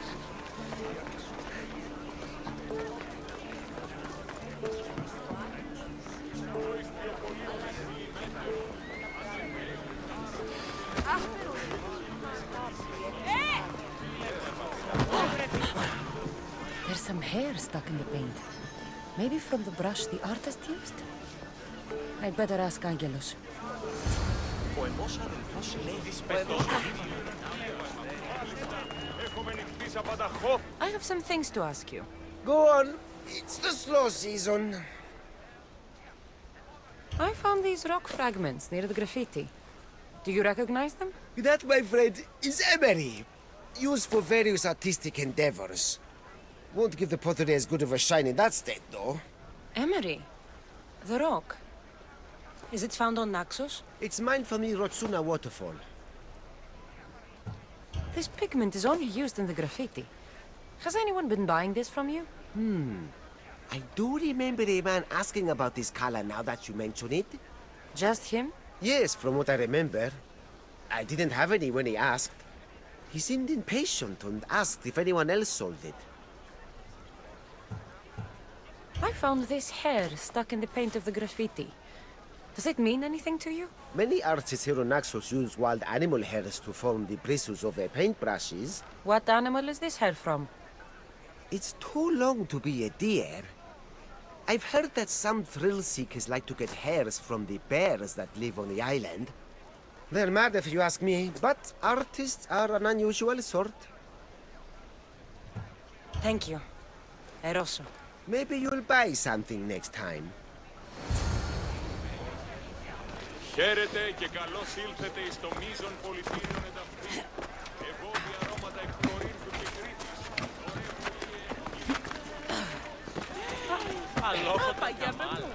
There's some hair stuck in the paint. Maybe from the brush the artist used? I'd better ask Angelos. I have some things to ask you. Go on. It's the slow season. I found these rock fragments near the graffiti. Do you recognize them? That, my friend, is emery. Used for various artistic endeavors. Won't give the pottery as good of a shine in that state, though. Emery? The rock? Is it found on Naxos? It's mined from the Rotsuna waterfall. This pigment is only used in the graffiti. Has anyone been buying this from you? I do remember a man asking about this color now that you mention it. Just him? Yes, from what I remember. I didn't have any when he asked. He seemed impatient and asked if anyone else sold it. I found this hair stuck in the paint of the graffiti. Does it mean anything to you? Many artists here on Naxos use wild animal hairs to form the bristles of their paintbrushes. What animal is this hair from? It's too long to be a deer. I've heard that some thrill seekers like to get hairs from the bears that live on the island. They're mad if you ask me, but artists are an unusual sort. Thank you. Eroso. Maybe you'll buy something next time. Χαίρετε και καλώς ήλθετε εις το μείζον πολιτήριον εδαφή. Ευώδη αρώματα εκ Κορίνθου και Κρήτης. Αλόφωτα για μάλα.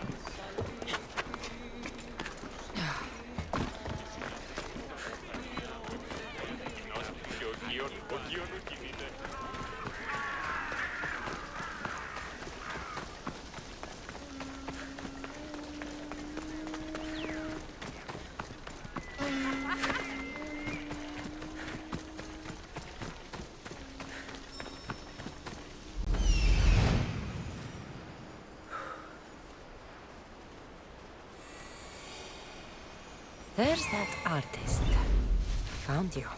Ο Γείον κινείται. There's that artist. Found you.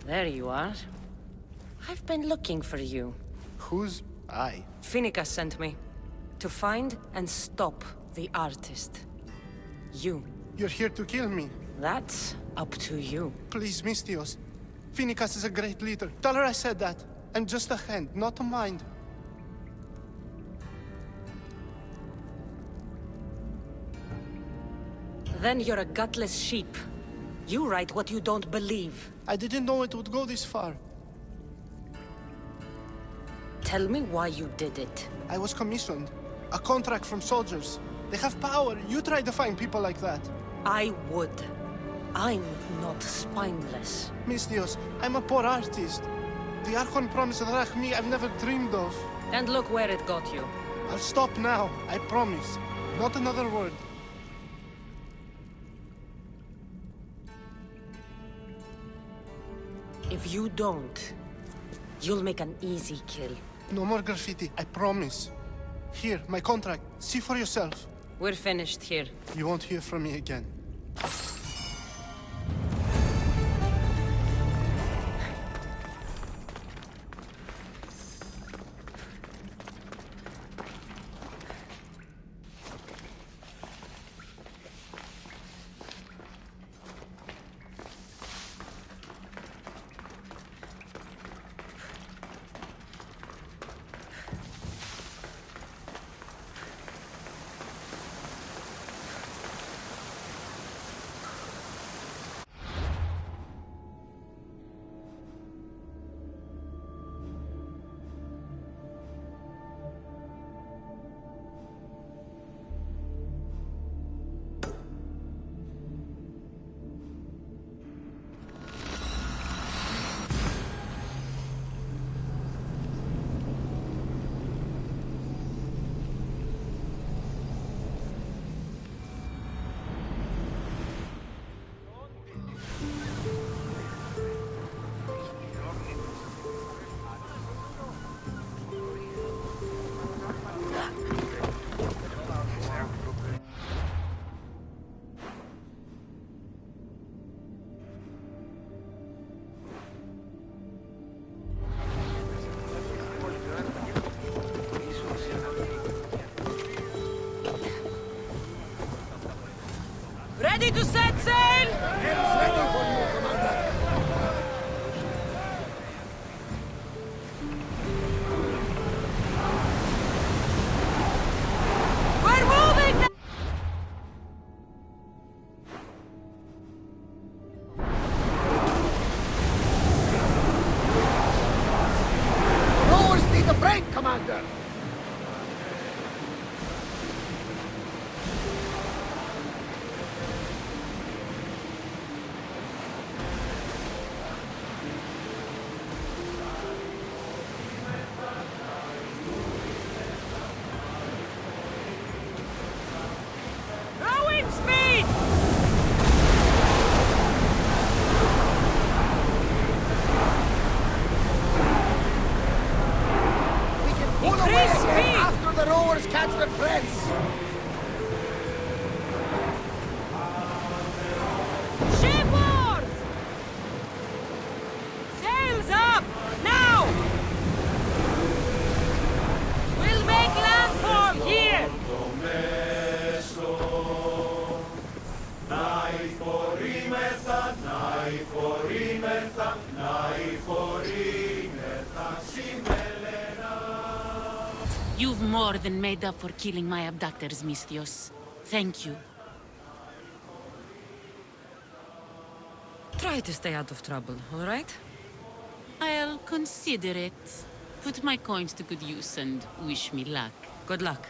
There you are. I've been looking for you. Who's I? Finicus sent me. To find and stop the artist. You. You're here to kill me. That's up to you. Please, Misthios. Finicus is a great leader. Tell her I said that. I'm just a hand, not a mind. Then you're a gutless sheep. You write what you don't believe. I didn't know it would go this far. Tell me why you did it. I was commissioned. A contract from soldiers. They have power. You try to find people like that. I would. I'm not spineless. Misthios, I'm a poor artist. The Archon promised Drachmi I've never dreamed of. And look where it got you. I'll stop now, I promise. Not another word. If you don't, you'll make an easy kill. No more graffiti, I promise. Here, my contract. See for yourself. We're finished here. You won't hear from me again. Ready to set sail? It's ready for you, Commander. We're moving now! Rowers need a break, Commander. Rowing speed! We can pull away Increase again speed! after the rowers catch their breaths. Shipboard! Sails up! Now! We'll make landfall here! You've more than made up for killing my abductors, Misthios. Thank you. Try to stay out of trouble, all right? I'll consider it. Put my coins to good use and wish me luck. Good luck.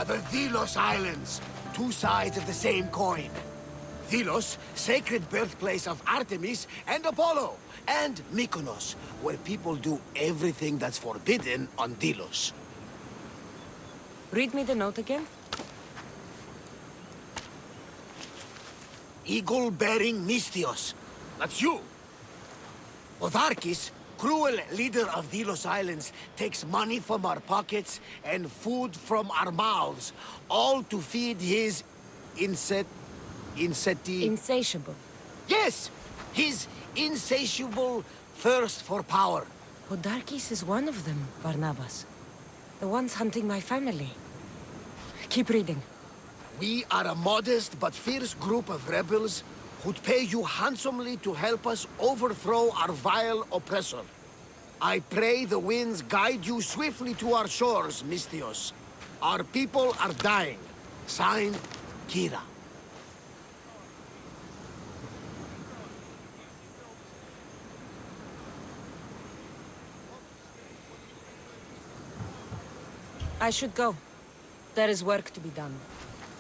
The Delos Islands. Two sides of the same coin. Delos, sacred birthplace of Artemis and Apollo. And Mykonos, where people do everything that's forbidden on Delos. Read me the note again. Eagle-bearing Mystios. That's you. Otharkis, cruel leader of Delos Islands, takes money from our pockets and food from our mouths, all to feed his Insatiable. Yes! His insatiable thirst for power. Otharkis is one of them, Barnabas. The ones hunting my family. Keep reading. We are a modest but fierce group of rebels who'd pay you handsomely to help us overthrow our vile oppressor. I pray the winds guide you swiftly to our shores, Mystios. Our people are dying. Signed, Kira. I should go. There is work to be done.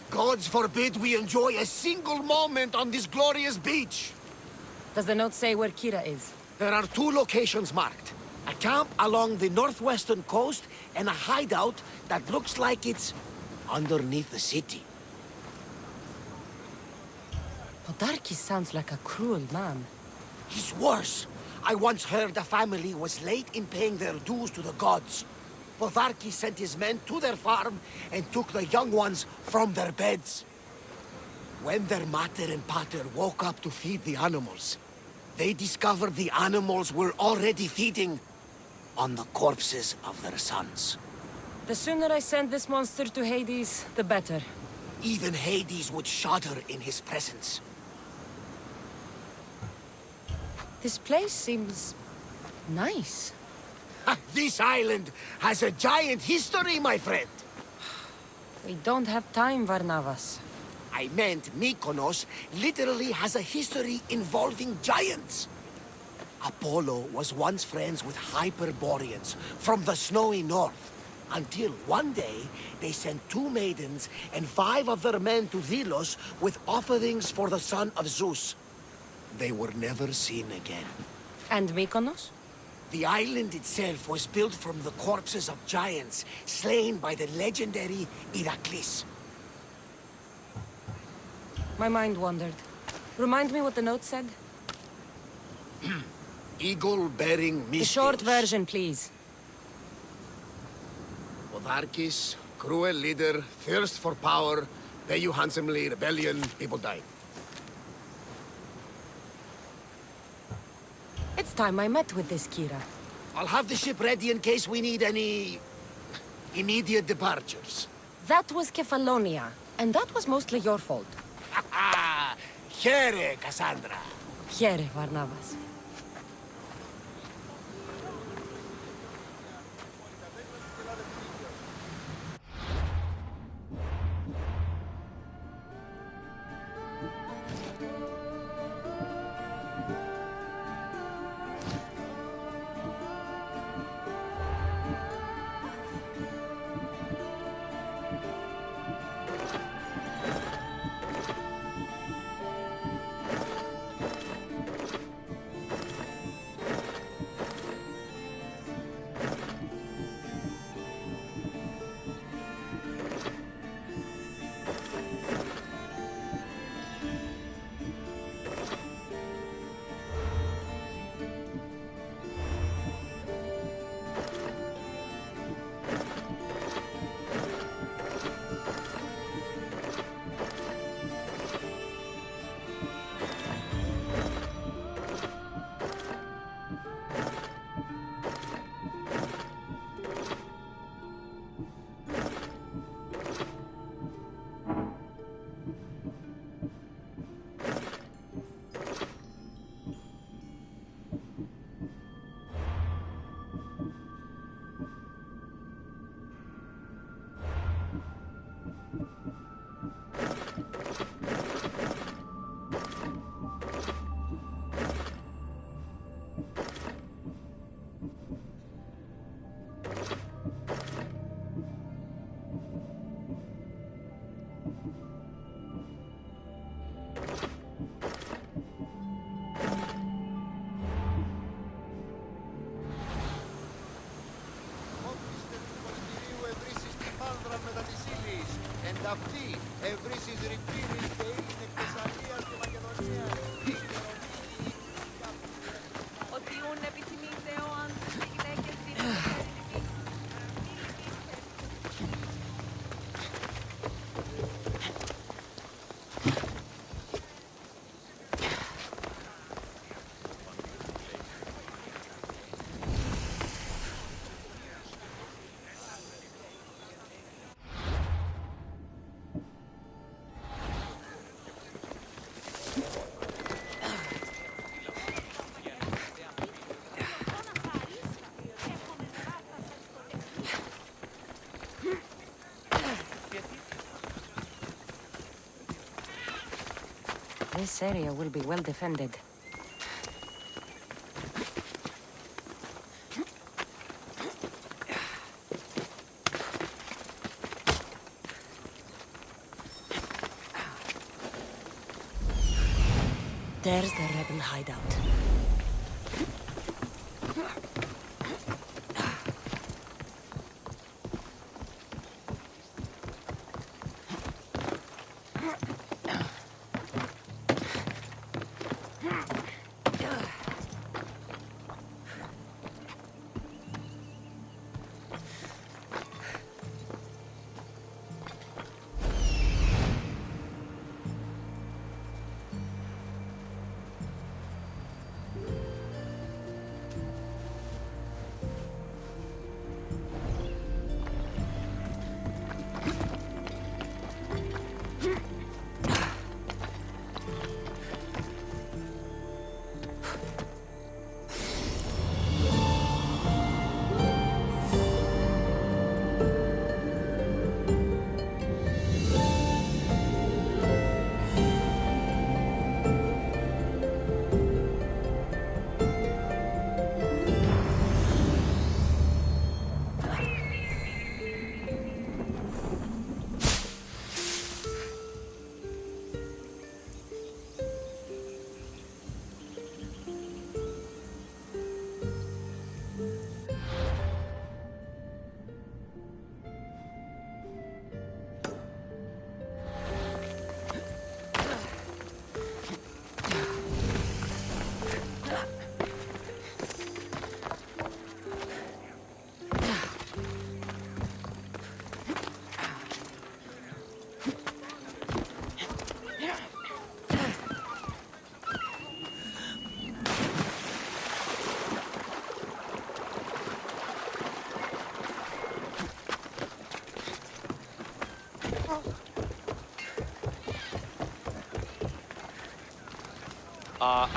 Gods forbid we enjoy a single moment on this glorious beach! Does the note say where Kira is? There are two locations marked. A camp along the northwestern coast, and a hideout that looks like it's underneath the city. Otharkis sounds like a cruel man. He's worse. I once heard a family was late in paying their dues to the gods. Otharkis sent his men to their farm and took the young ones from their beds. When their mater and pater woke up to feed the animals, they discovered the animals were already feeding on the corpses of their sons. The sooner I send this monster to Hades, the better. Even Hades would shudder in his presence. This place seems nice. This island has a giant history, my friend. We don't have time, Barnabas. I meant Mykonos literally has a history involving giants. Apollo was once friends with Hyperboreans from the snowy north, until one day they sent 2 maidens and 5 of their men to Delos with offerings for the son of Zeus. They were never seen again. And Mykonos? The island itself was built from the corpses of giants slain by the legendary Heracles. My mind wandered. Remind me what the note said? Eagle-bearing Mystios. The short version, please. Otharkis, cruel leader, thirst for power, pay you handsomely, rebellion, people dying. It's time I met with this Kira. I'll have the ship ready in case we need any immediate departures. That was Kefalonia, and that was mostly your fault. Here, Kassandra. Here, Barnabas. αυτή ευρύσεις ρηπίνης και είναι Θεσσαλίας και Μακεδονίας. Ότι ούν επιθυμείτε ο άντρες και γυναίκες δίνουν. This area will be well defended. There's the rebel hideout.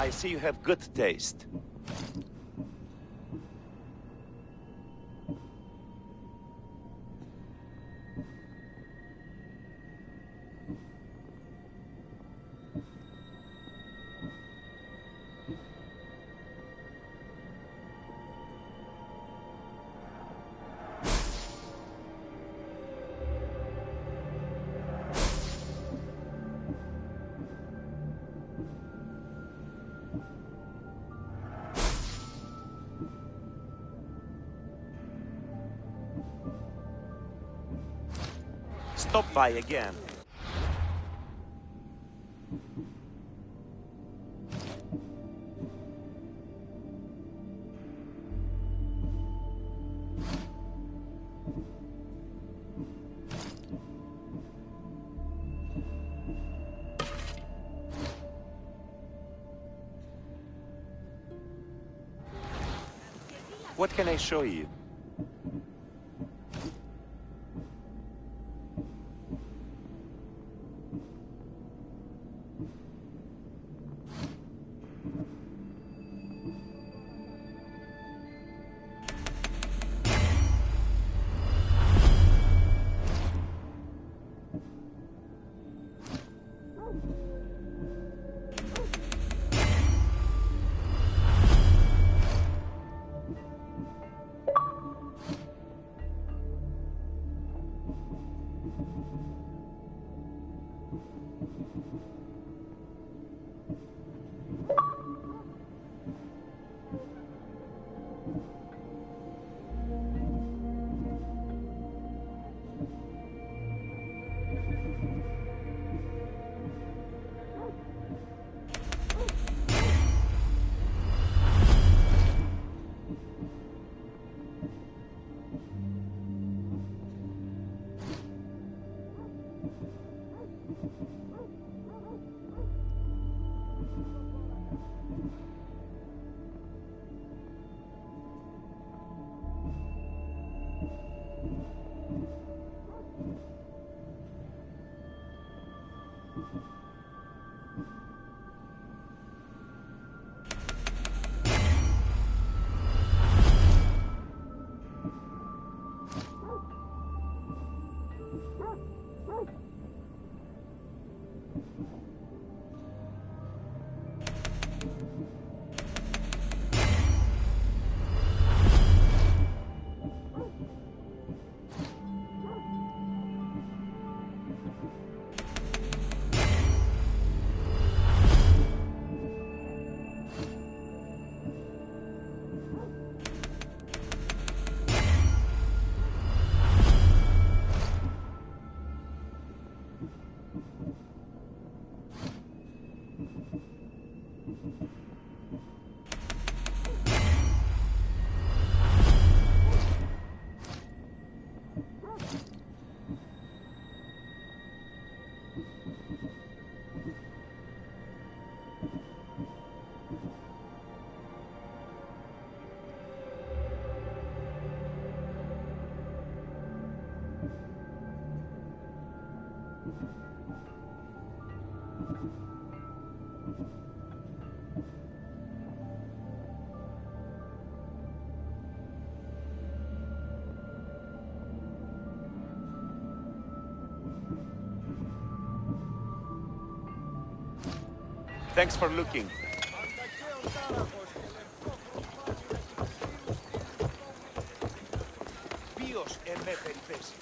I see you have good taste. Stop by again. What can I show you? Thanks for looking. Ποιος ελεύθερη θέση.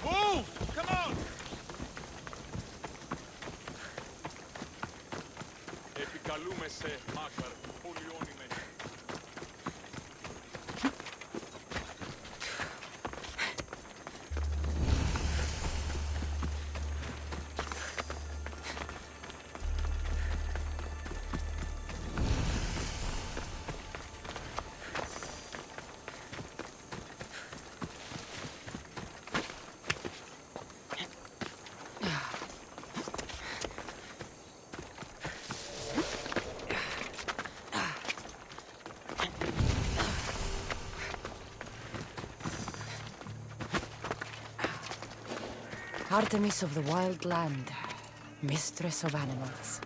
Move! Come on! Επικαλούμε σε Μάκαρ, πολιώνει με. Artemis of the wild land, mistress of animals.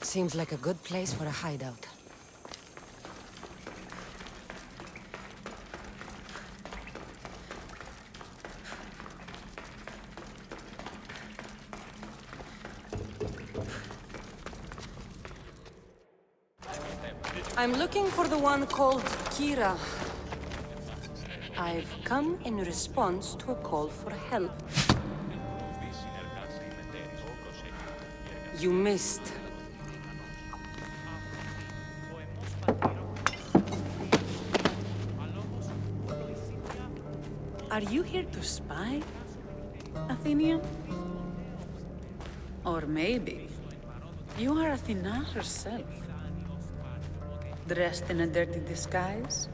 Seems like a good place for a hideout. I'm looking for the one called Kira. I've come in response to a call for help. You missed. Are you here to spy, Athenian? Or maybe you are Athena herself, dressed in a dirty disguise?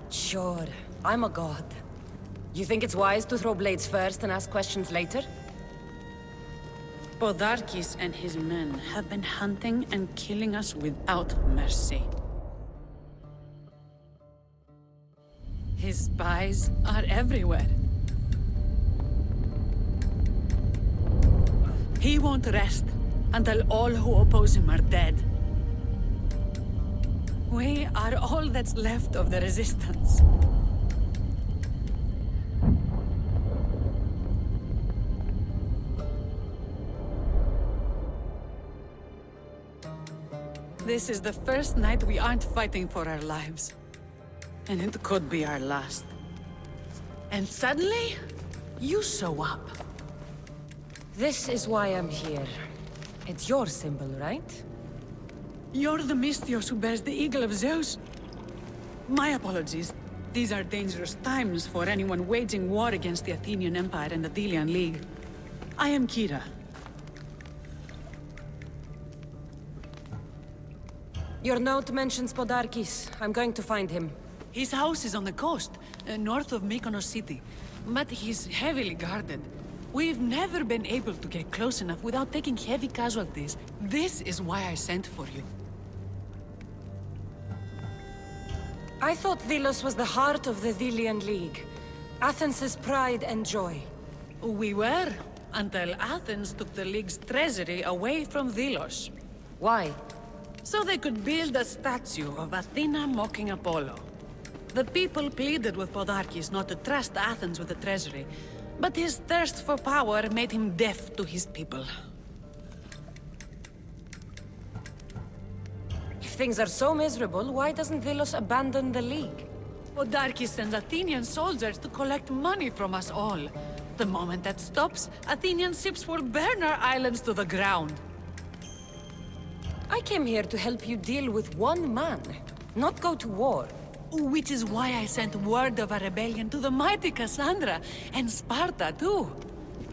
Sure, I'm a god. You think it's wise to throw blades first and ask questions later? Podarkes and his men have been hunting and killing us without mercy. His spies are everywhere. He won't rest until all who oppose him are dead. We are all that's left of the resistance. This is the first night we aren't fighting for our lives. And it could be our last. And suddenly, you show up. This is why I'm here. It's your symbol, right? You're the Mystios who bears the eagle of Zeus. My apologies. These are dangerous times for anyone waging war against the Athenian Empire and the Delian League. I am Kira. Your note mentions Podarkis. I'm going to find him. His house is on the coast, north of Mykonos city. But he's heavily guarded. We've never been able to get close enough without taking heavy casualties. This is why I sent for you. I thought Delos was the heart of the Delian League. Athens' pride and joy. We were, until Athens took the League's treasury away from Delos. Why? So they could build a statue of Athena mocking Apollo. The people pleaded with Podarkis not to trust Athens with the treasury, but his thirst for power made him deaf to his people. If things are so miserable, why doesn't Delos abandon the League? Podarkis sends Athenian soldiers to collect money from us all. The moment that stops, Athenian ships will burn our islands to the ground. I came here to help you deal with one man, not go to war. Which is why I sent word of a rebellion to the mighty Kassandra, and Sparta too.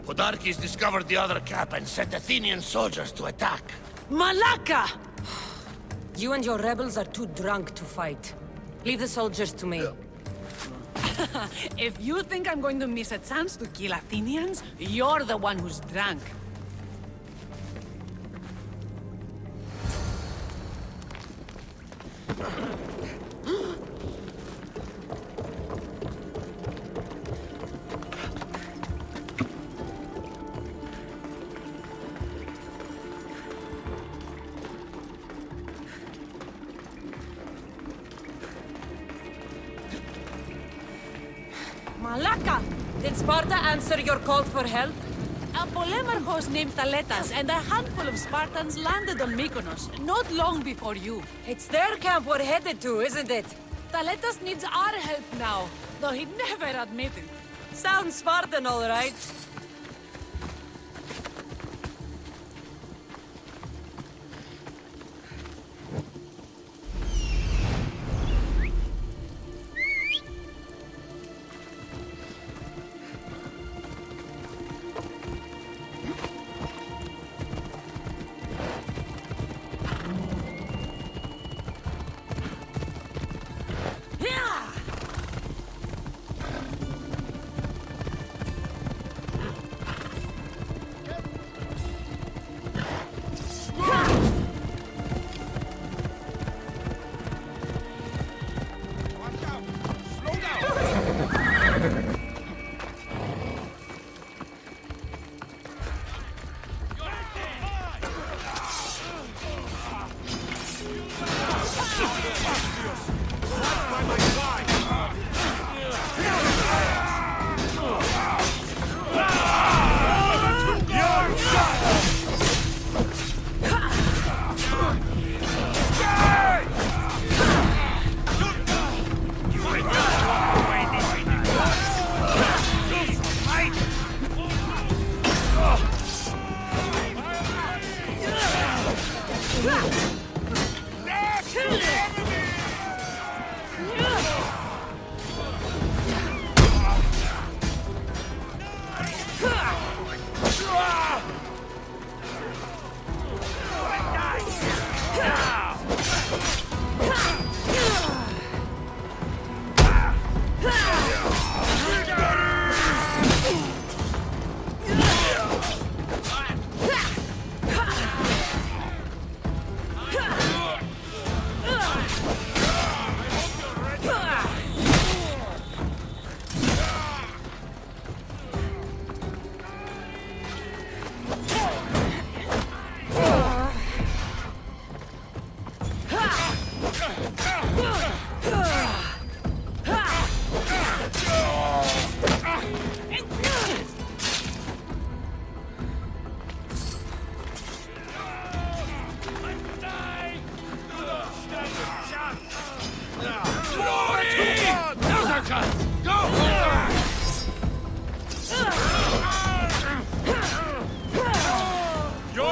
Podarkis discovered the other cap and sent Athenian soldiers to attack. Malaka! You and your rebels are too drunk to fight. Leave the soldiers to me. If you think I'm going to miss a chance to kill Athenians, you're the one who's drunk. Malaka! Did Sparta answer your call for help? A polemarchos named Thaletas and a handful of Spartans landed on Mykonos, not long before you. It's their camp we're headed to, isn't it? Thaletas needs our help now, though he'd never admit it. Sounds Spartan, all right.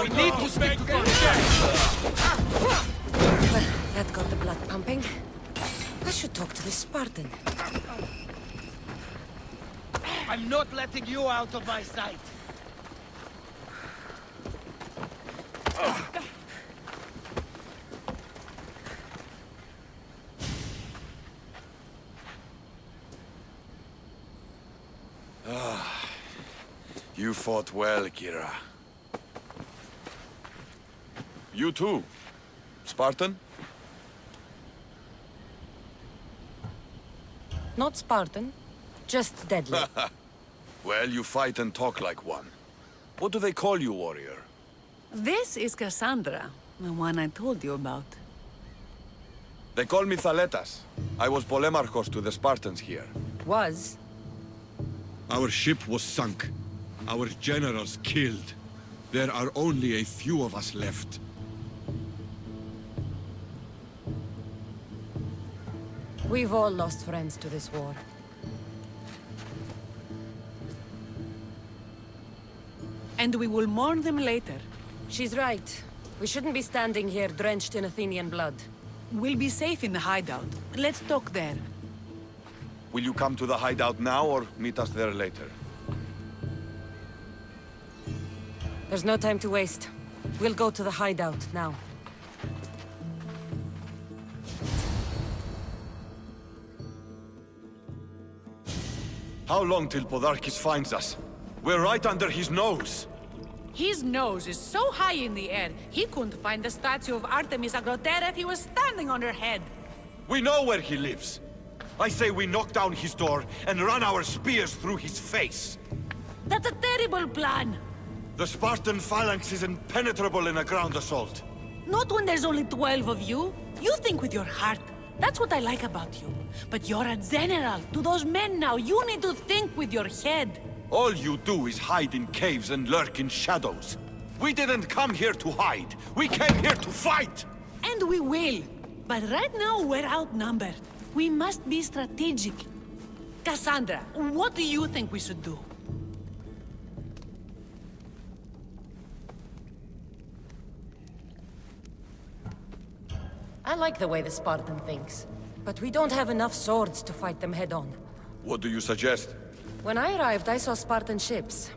We need to stick together. Well, that got the blood pumping. I should talk to the Spartan. I'm not letting you out of my sight. You fought well, Kira. You too, Spartan? Not Spartan, just deadly. Well, you fight and talk like one. What do they call you, warrior? This is Kassandra, the one I told you about. They call me Thaletas. I was Polemarchos to the Spartans here. Was? Our ship was sunk. Our generals killed. There are only a few of us left. We've all lost friends to this war. And we will mourn them later. She's right. We shouldn't be standing here drenched in Athenian blood. We'll be safe in the hideout. Let's talk there. Will you come to the hideout now or meet us there later? There's no time to waste. We'll go to the hideout now. How long till Podarkis finds us? We're right under his nose. His nose is so high in the air, he couldn't find the statue of Artemis Agrotera if he was standing on her head. We know where he lives. I say we knock down his door and run our spears through his face. That's a terrible plan. The Spartan phalanx is impenetrable in a ground assault. Not when there's only 12 of you. You think with your heart. That's what I like about you. But you're a general. To those men now, you need to think with your head. All you do is hide in caves and lurk in shadows. We didn't come here to hide. We came here to fight! And we will. But right now, we're outnumbered. We must be strategic. Kassandra, what do you think we should do? I like the way the Spartan thinks. But we don't have enough swords to fight them head-on. What do you suggest? When I arrived, I saw Spartan ships.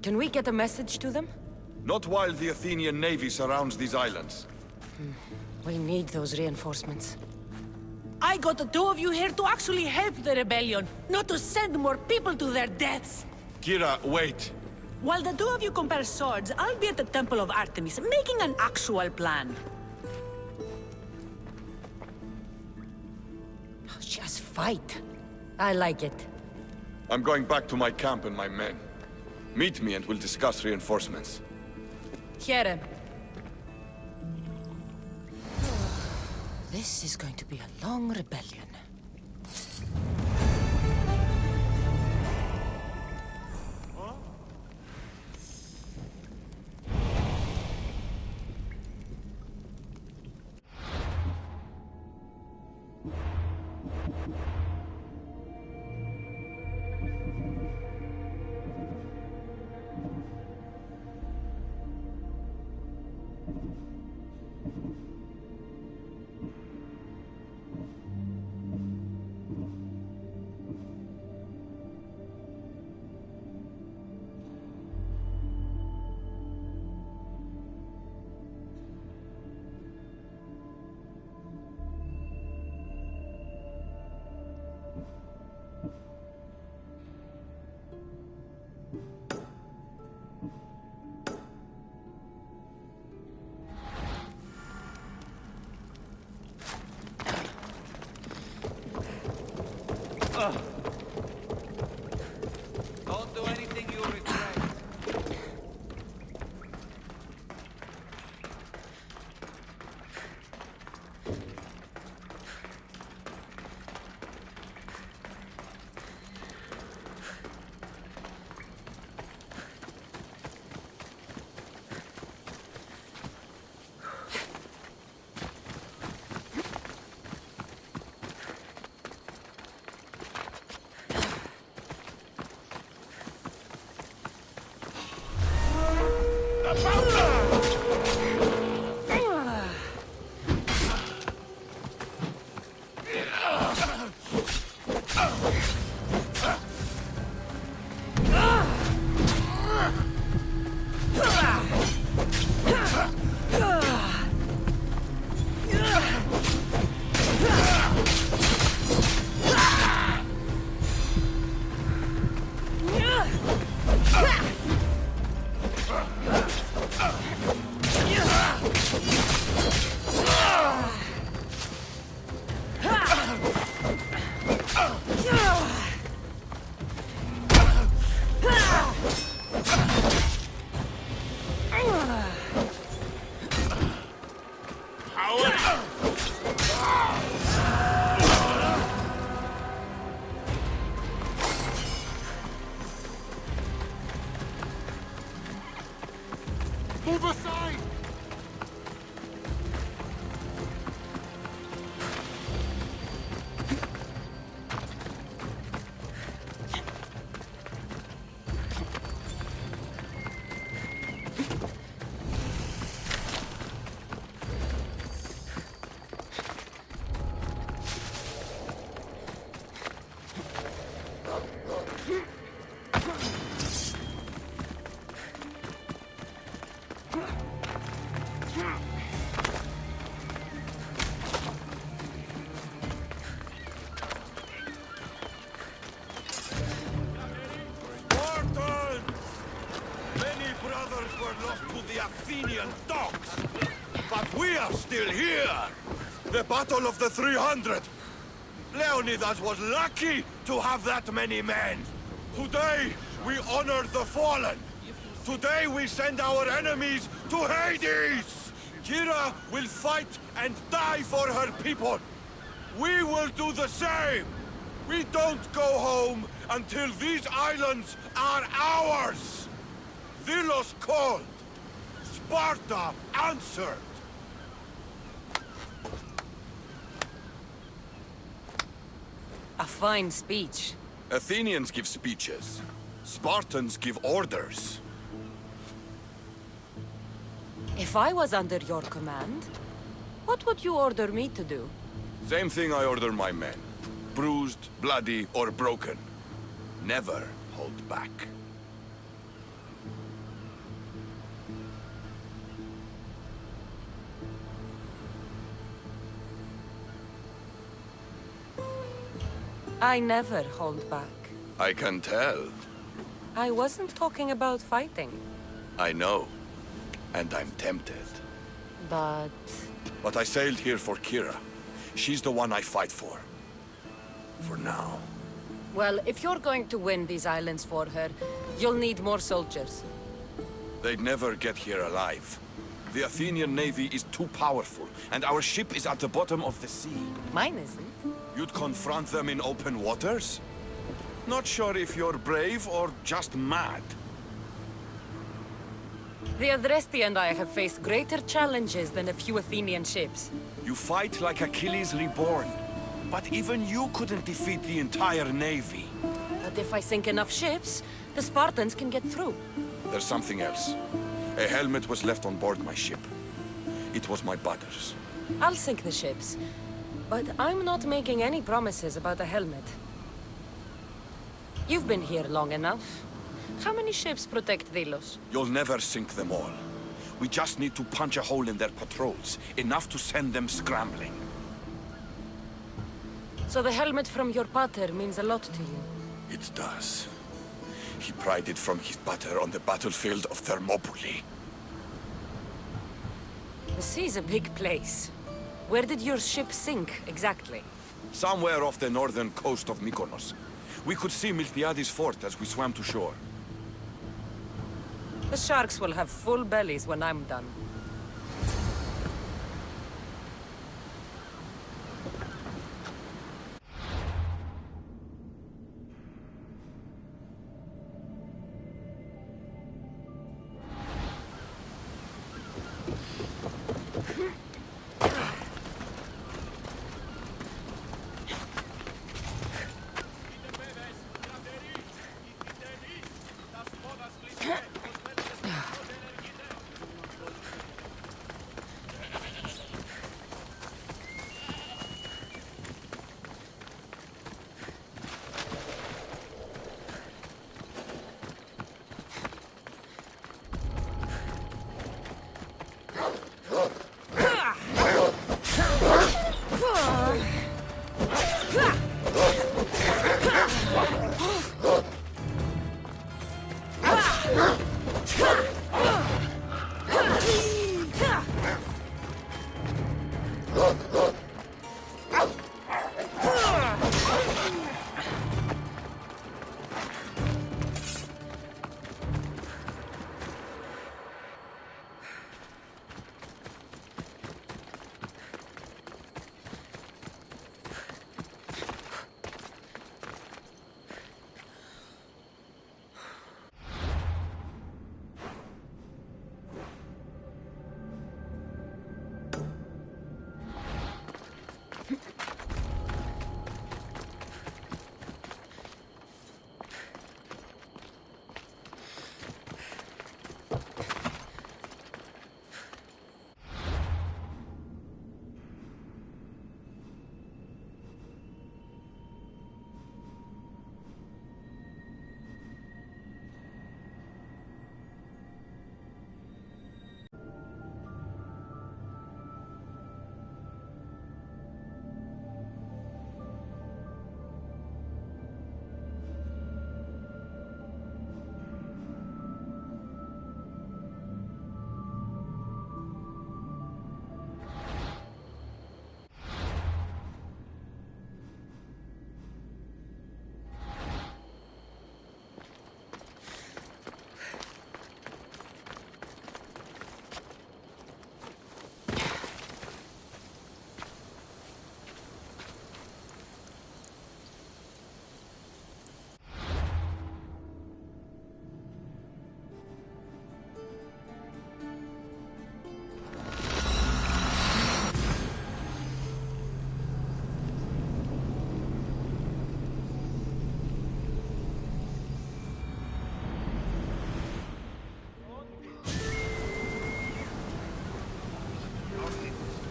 Can we get a message to them? Not while the Athenian navy surrounds these islands. We need those reinforcements. I got the two of you here to actually help the rebellion, not to send more people to their deaths. Kira, wait. While the two of you compare swords, I'll be at the Temple of Artemis, making an actual plan. Just fight. I like it. I'm going back to my camp and my men. Meet me and we'll discuss reinforcements. Here. This is going to be a long rebellion. side! Athenian dogs! But we are still here! The Battle of the 300! Leonidas was lucky to have that many men! Today, we honor the fallen! Today, we send our enemies to Hades! Kira will fight and die for her people! We will do the same! We don't go home until these islands are ours! Delos called! Sparta answered! A fine speech. Athenians give speeches. Spartans give orders. If I was under your command, what would you order me to do? Same thing I order my men. Bruised, bloody, or broken. Never hold back. I never hold back. I can tell. I wasn't talking about fighting. I know. And I'm tempted. But I sailed here for Kira. She's the one I fight for. For now. Well, if you're going to win these islands for her, you'll need more soldiers. They'd never get here alive. The Athenian navy is too powerful, and our ship is at the bottom of the sea. Mine isn't. You'd confront them in open waters? Not sure if you're brave or just mad. The Adresti and I have faced greater challenges than a few Athenian ships. You fight like Achilles reborn. But even you couldn't defeat the entire navy. But if I sink enough ships, the Spartans can get through. There's something else. A helmet was left on board my ship. It was my brother's. I'll sink the ships. But I'm not making any promises about a helmet. You've been here long enough. How many ships protect Delos? You'll never sink them all. We just need to punch a hole in their patrols, enough to send them scrambling. So the helmet from your pater means a lot to you? It does. He pried it from his pater on the battlefield of Thermopylae. The sea's a big place. Where did your ship sink, exactly? Somewhere off the northern coast of Mykonos. We could see Miltiades fort as we swam to shore. The sharks will have full bellies when I'm done.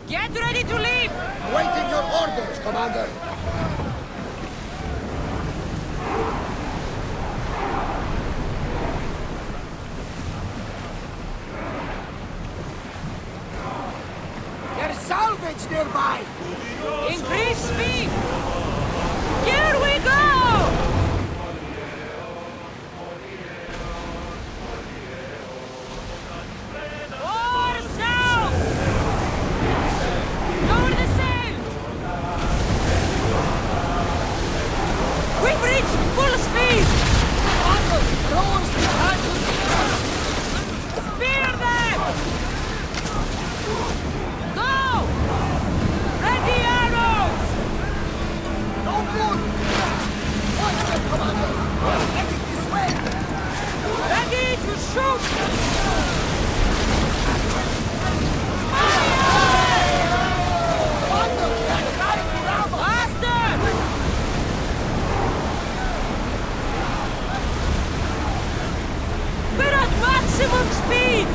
Get ready to leave! Awaiting your orders, Commander. There's salvage nearby! Increase speed! Here we go! Oars down! Lower the sail! We've reached full speed! Onward! Rowers behind you! Spear them! Go! Ready arrows! No good! Watch them, Commander! We're heading this way! Ready to shoot! Commander, they're trying to ram us! Faster! We're at maximum speed!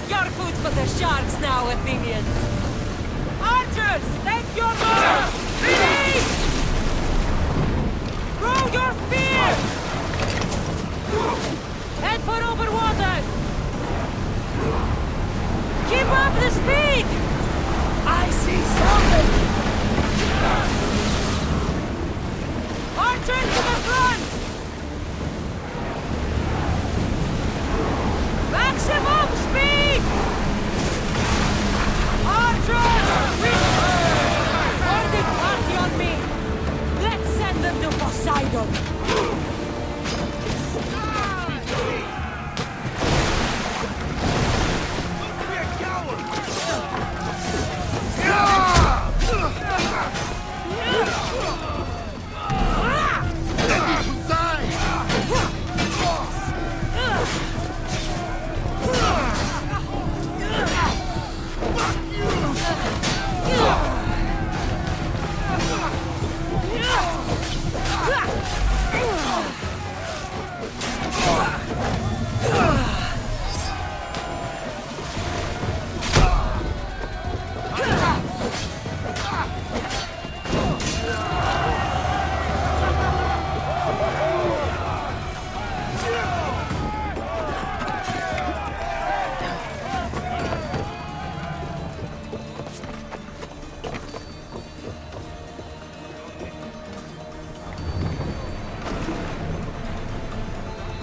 You're food for the sharks now, Athenians! Archers, take your bows! Ready! Throw your spear! Head for over water! Keep up the speed! I see something! Archers to the front! Maximum speed! Archers! Holding party on me! Let's send them to Poseidon!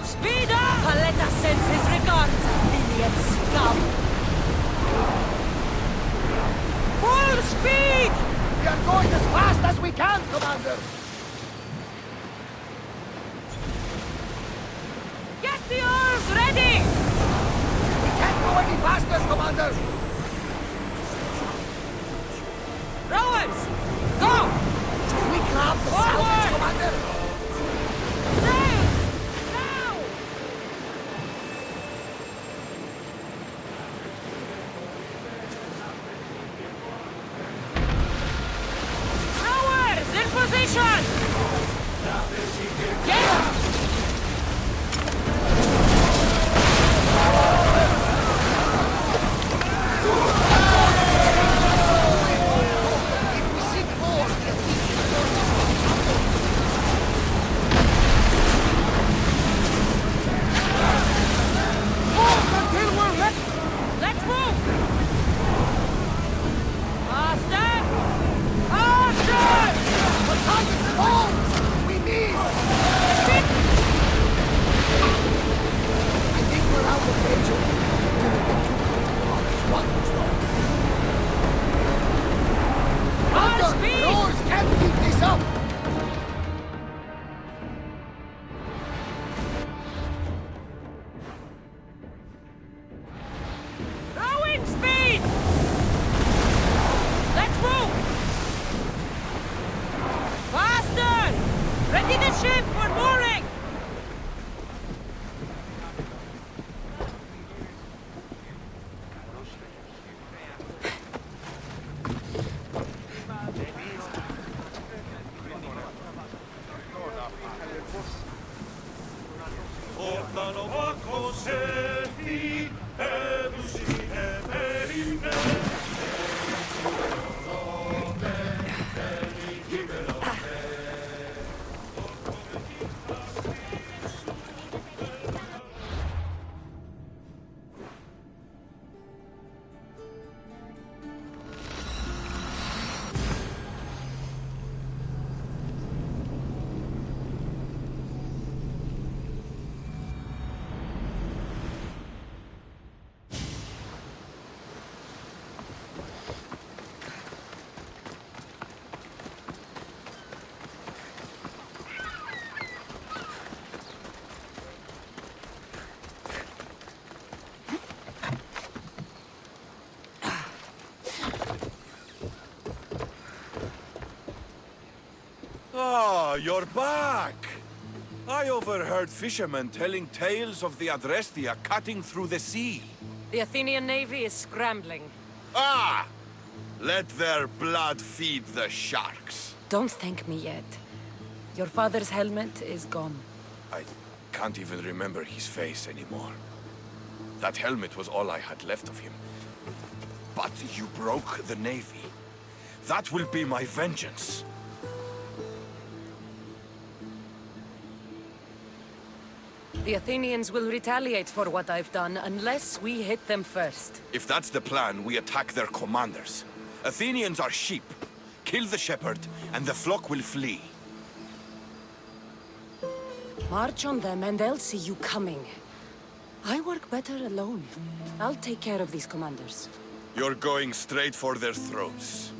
Speed up! Paletta sends his regards, Athenian scum! Full speed! We are going as fast as we can, Commander! Get the oars ready! We can't go any faster, Commander! Rowers! Go! Should we grab the salvage, Commander? Sail! Now! Rowers, in position! Get! If we seek more, at least move until we're ready! Let's move! Faster! Ah, you're back! I overheard fishermen telling tales of the Adrestia cutting through the sea. The Athenian navy is scrambling. Ah! Let their blood feed the sharks. Don't thank me yet. Your father's helmet is gone. I can't even remember his face anymore. That helmet was all I had left of him. But you broke the navy. That will be my vengeance. The Athenians will retaliate for what I've done unless we hit them first. If that's the plan, we attack their commanders. Athenians are sheep. Kill the shepherd, and the flock will flee. March on them and they'll see you coming. I work better alone. I'll take care of these commanders. You're going straight for their throats.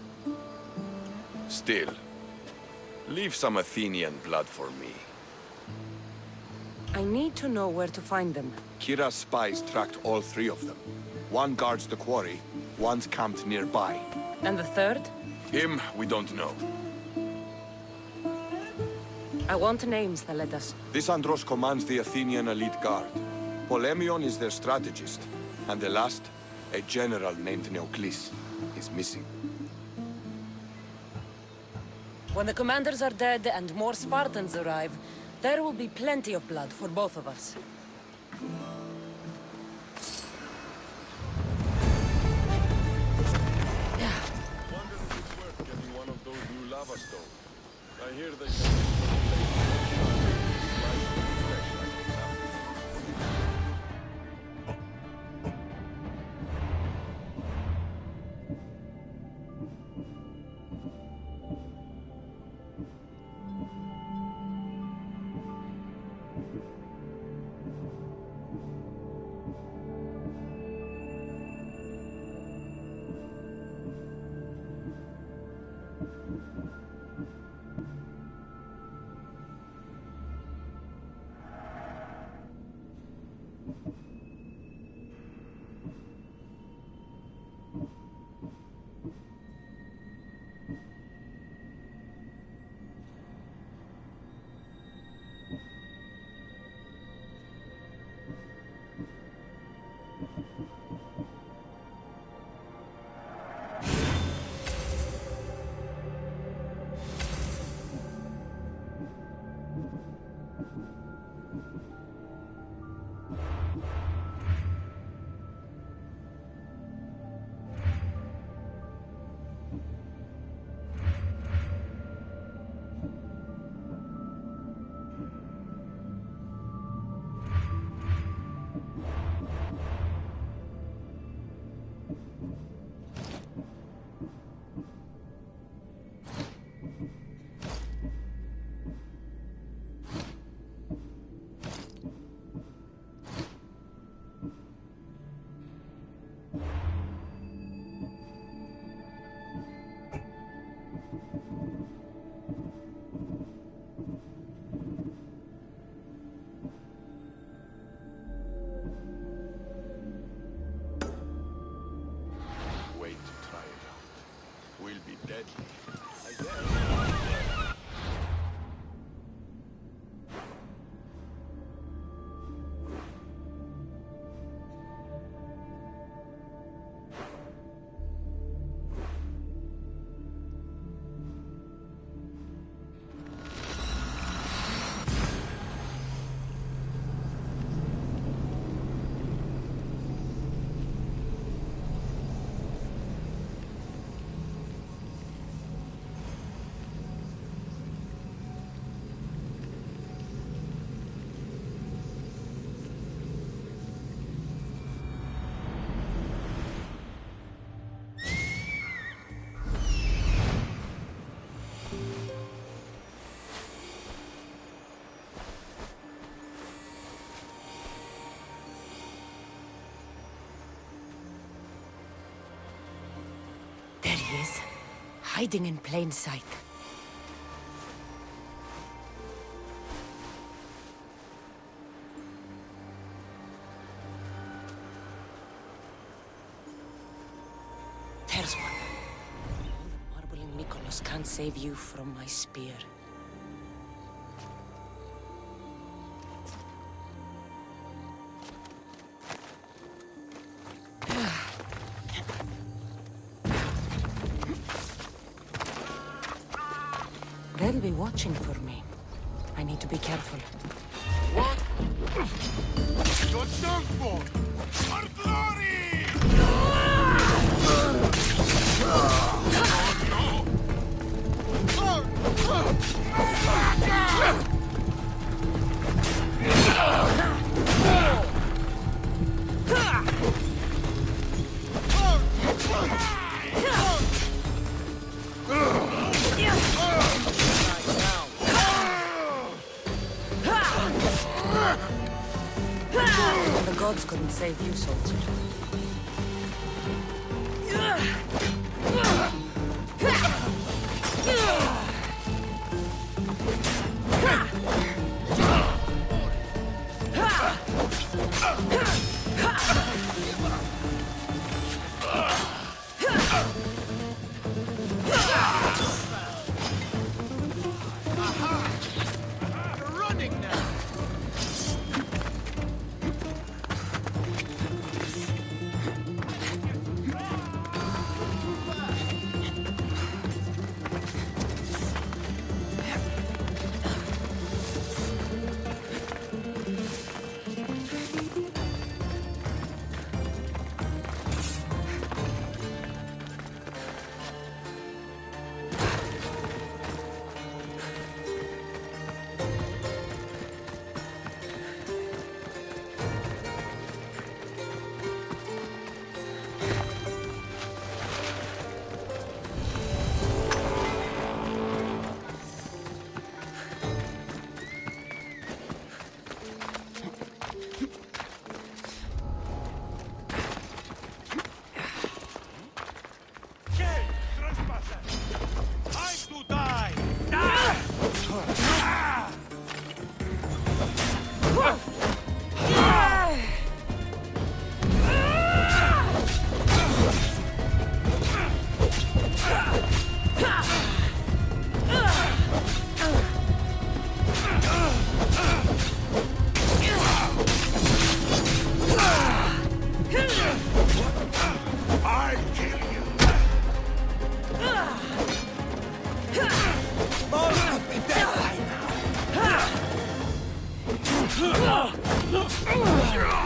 Still, leave some Athenian blood for me. I need to know where to find them. Kira's spies tracked all three of them. One guards the quarry, one's camped nearby. And the third? Him, we don't know. I want names, Thaletas. This Andros commands the Athenian elite guard. Polemion is their strategist. And the last, a general named Neoclis, is missing. When the commanders are dead and more Spartans arrive, there will be plenty of blood for both of us. Wonder if it's worth getting one of those new lava stones. I hear they can There he is, hiding in plain sight. There's one. All the marble in Mykonos can't save you from my spear. They'll be watching for me. I need to be careful. What? You're done for! Our glory! The gods couldn't save you, soldier. You're running now!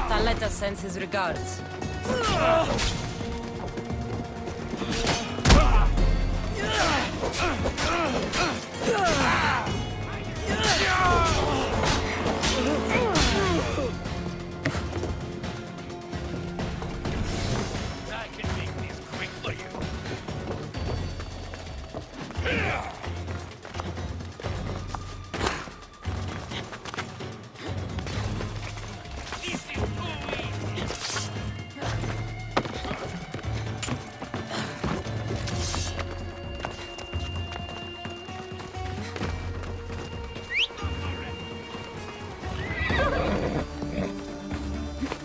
Thaletta sends his regards. I can make this quick for you.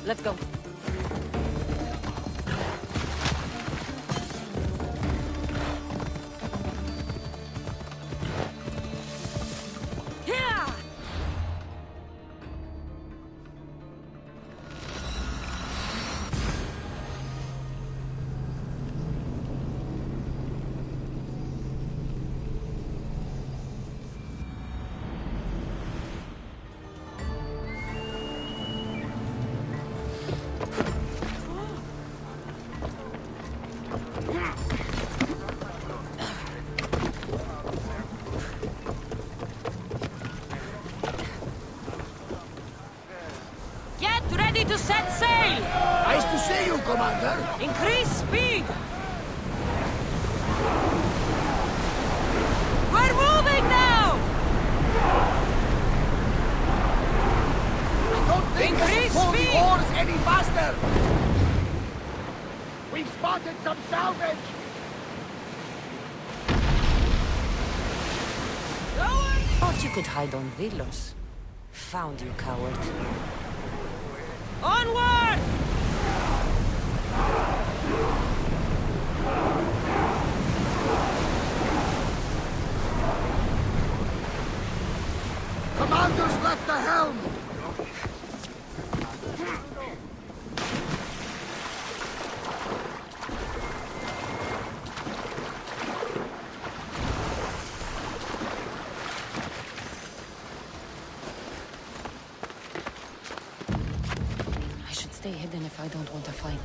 Let's go. To set sail! Nice to see you, Commander. Increase speed! We're moving now! I don't think I can pull the oars any faster. We've spotted some salvage. Thought you could hide on Vilos. Found you, coward. Onward! Commander's left the helm. life I don't want to fight.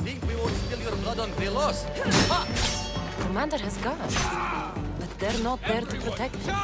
Think we won't spill your blood on Velos? Ha! Commander has guards, but they're not there to protect him.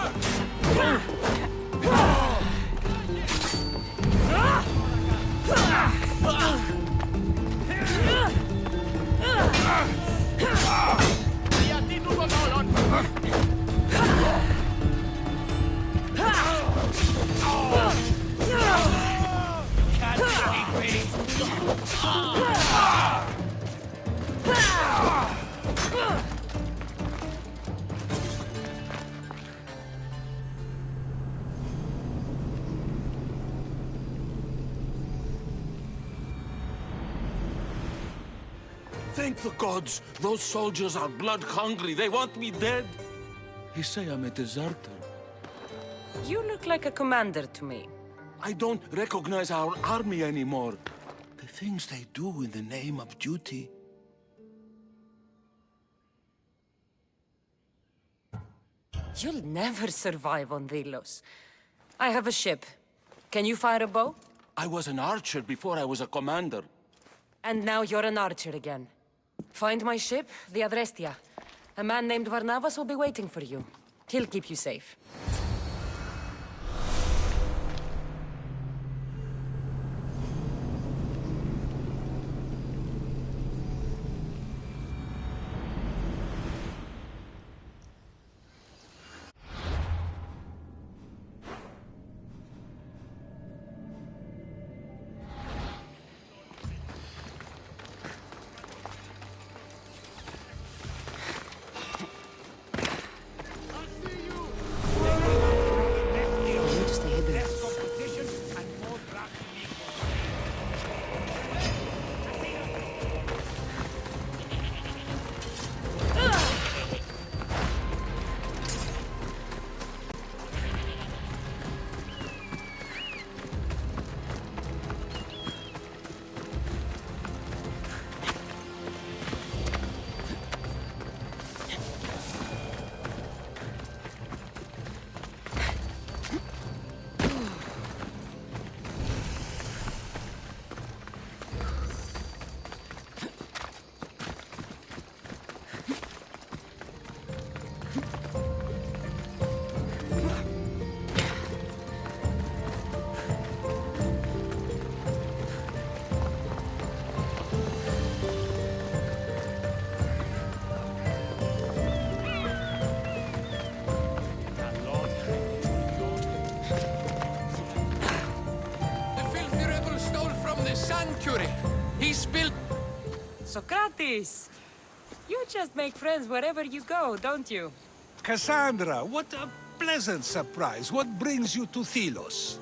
Thank the gods! Those soldiers are blood-hungry. They want me dead. They say I'm a deserter. You look like a commander to me. I don't recognize our army anymore. The things they do in the name of duty. You'll never survive on Delos. I have a ship. Can you fire a bow? I was an archer before I was a commander. And now you're an archer again. Find my ship, the Adrestia. A man named Varnavas will be waiting for you. He'll keep you safe. He spilled... Socrates! You just make friends wherever you go, don't you? Kassandra, what a pleasant surprise. What brings you to Thelos?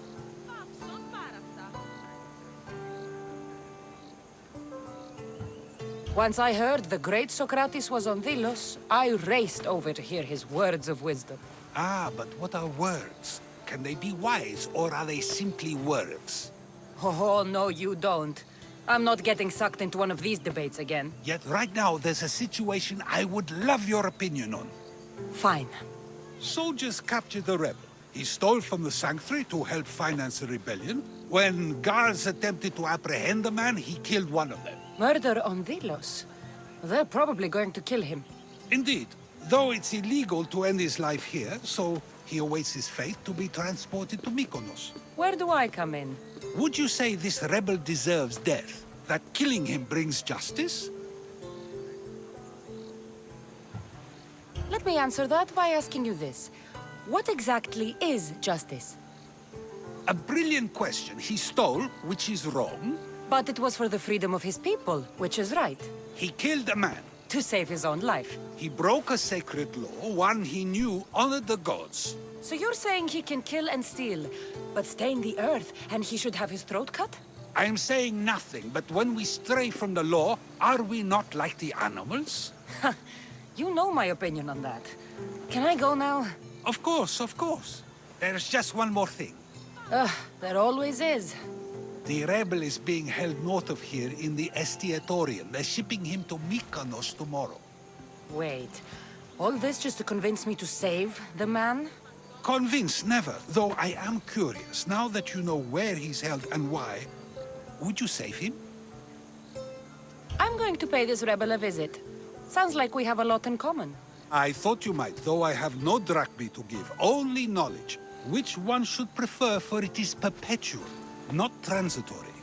Once I heard the great Socrates was on Delos, I raced over to hear his words of wisdom. Ah, but what are words? Can they be wise, or are they simply words? Oh, no, you don't. I'm not getting sucked into one of these debates again. Yet right now, there's a situation I would love your opinion on. Fine. Soldiers captured the rebel. He stole from the sanctuary to help finance the rebellion. When guards attempted to apprehend the man, he killed one of them. Murder on Delos? They're probably going to kill him. Indeed. Though it's illegal to end his life here, so he awaits his fate to be transported to Mykonos. Where do I come in? Would you say this rebel deserves death? That killing him brings justice? Let me answer that by asking you this. What exactly is justice? A brilliant question. He stole, which is wrong. But it was for the freedom of his people, which is right. He killed a man. To save his own life. He broke a sacred law, one he knew honored the gods. So you're saying he can kill and steal, but stain the earth, and he should have his throat cut? I am saying nothing, but when we stray from the law, are we not like the animals? You know my opinion on that. Can I go now? Of course, of course. There's just one more thing. There always is. The rebel is being held north of here in the Estiatorian. They're shipping him to Mykonos tomorrow. Wait, all this just to convince me to save the man? Convinced, never. Though I am curious, now that you know where he's held and why, would you save him? I'm going to pay this rebel a visit. Sounds like we have a lot in common. I thought you might, though I have no drachmae to give, only knowledge. Which one should prefer, for it is perpetual, not transitory.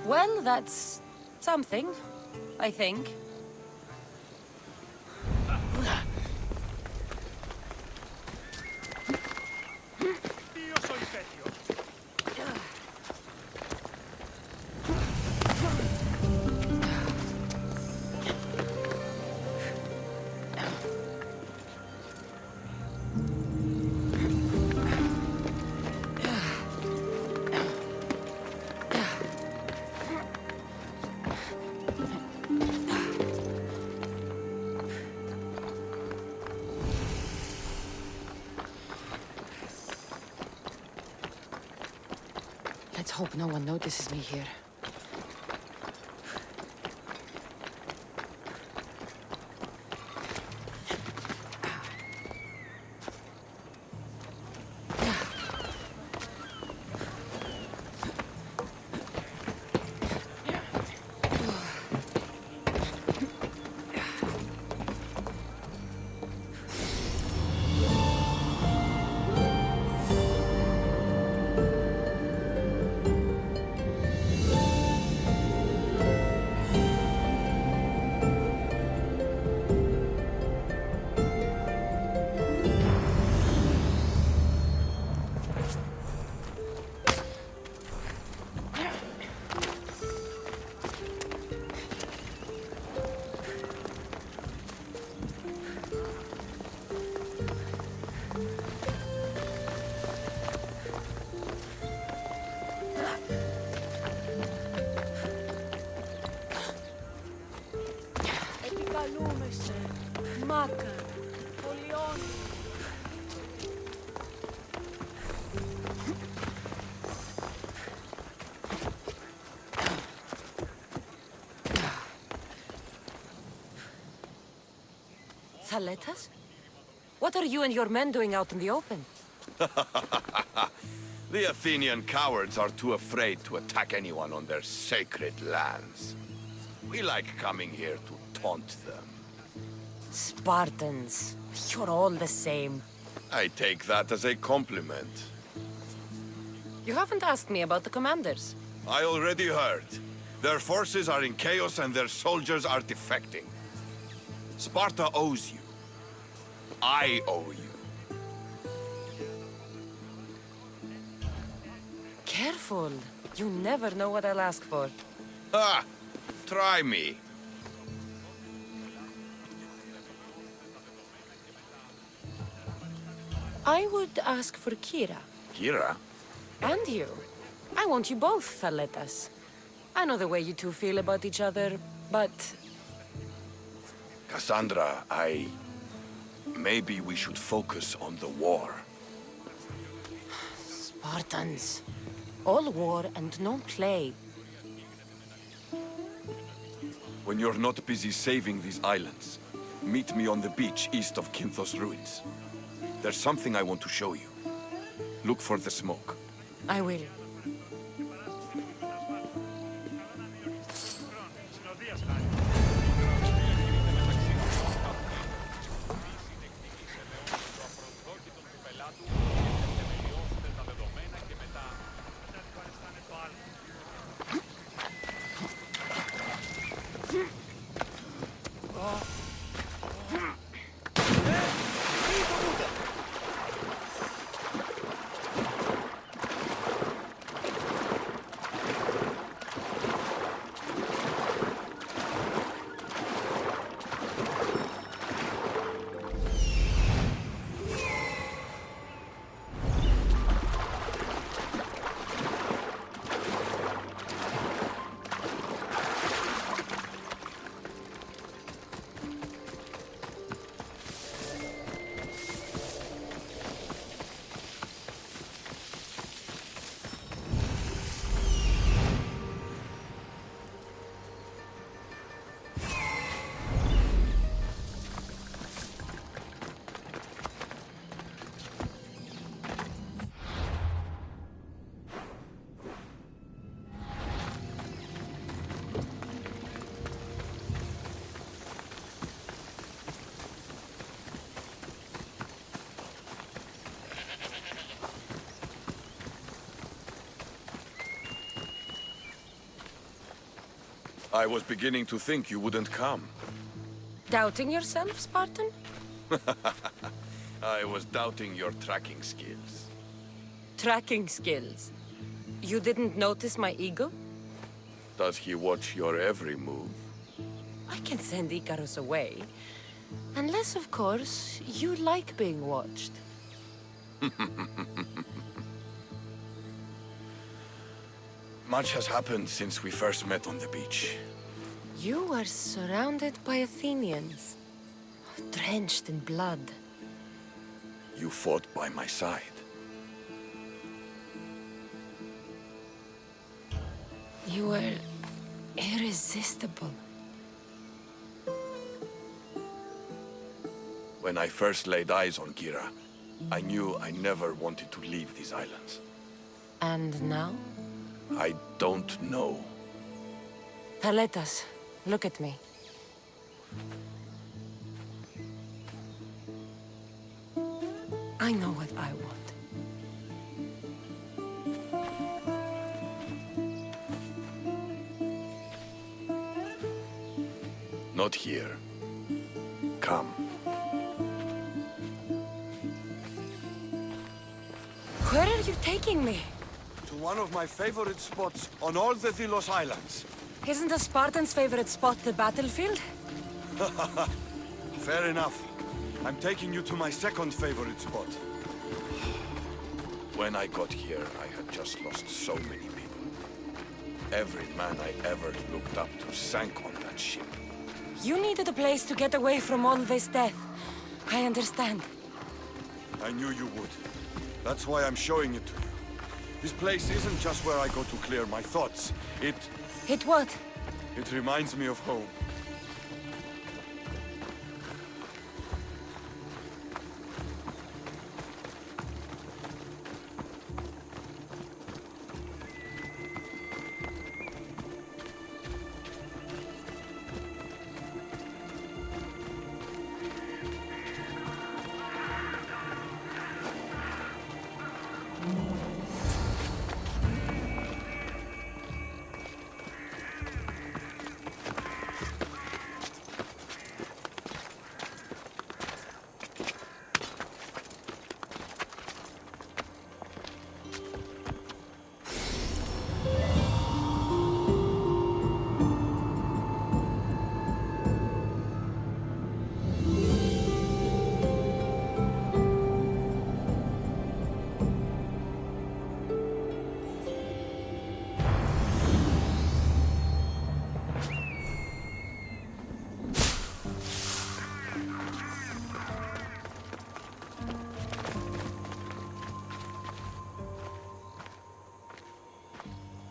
Well, that's something, I think. Let's hope no one notices me here. Thaletas? What are you and your men doing out in the open? The Athenian cowards are too afraid to attack anyone on their sacred lands. We like coming here to taunt them. Spartans. You're all the same. I take that as a compliment. You haven't asked me about the commanders. I already heard. Their forces are in chaos and their soldiers are defecting. Sparta owes you. I owe you. Careful. You never know what I'll ask for. Ah! Try me. I would ask for Kira. Kira? And you. I want you both, Thaletas. I know the way you two feel about each other, but... Kassandra, maybe we should focus on the war. Spartans. All war and no play. When you're not busy saving these islands, meet me on the beach east of Kinthos ruins. There's something I want to show you. Look for the smoke. I will. I was beginning to think you wouldn't come. Doubting yourself, Spartan? I was doubting your tracking skills. Tracking skills. You didn't notice my eagle? Does he watch your every move? I can send Icarus away. Unless, of course, you like being watched. Much has happened since we first met on the beach. You were surrounded by Athenians, drenched in blood. You fought by my side. You were irresistible. When I first laid eyes on Gira, I knew I never wanted to leave these islands. And now? I don't know. Thaletas, look at me. I know what I want. Not here. Come. Where are you taking me? To one of my favorite spots on all the Delos Islands. Isn't a Spartan's favorite spot the battlefield? Fair enough. I'm taking you to my second favorite spot. When I got here, I had just lost so many people. Every man I ever looked up to sank on that ship. You needed a place to get away from all this death. I understand. I knew you would. That's why I'm showing it to you. This place isn't just where I go to clear my thoughts. It what? It reminds me of home.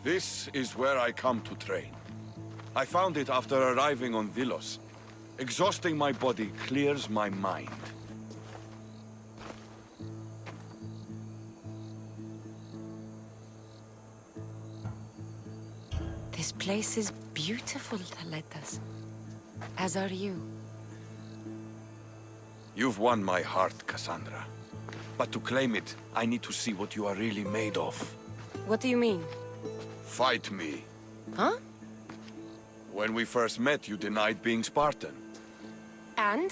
This is where I come to train. I found it after arriving on Delos. Exhausting my body clears my mind. This place is beautiful, Thaletas. As are you. You've won my heart, Kassandra. But to claim it, I need to see what you are really made of. What do you mean? Fight me. Huh? When we first met, you denied being Spartan. And?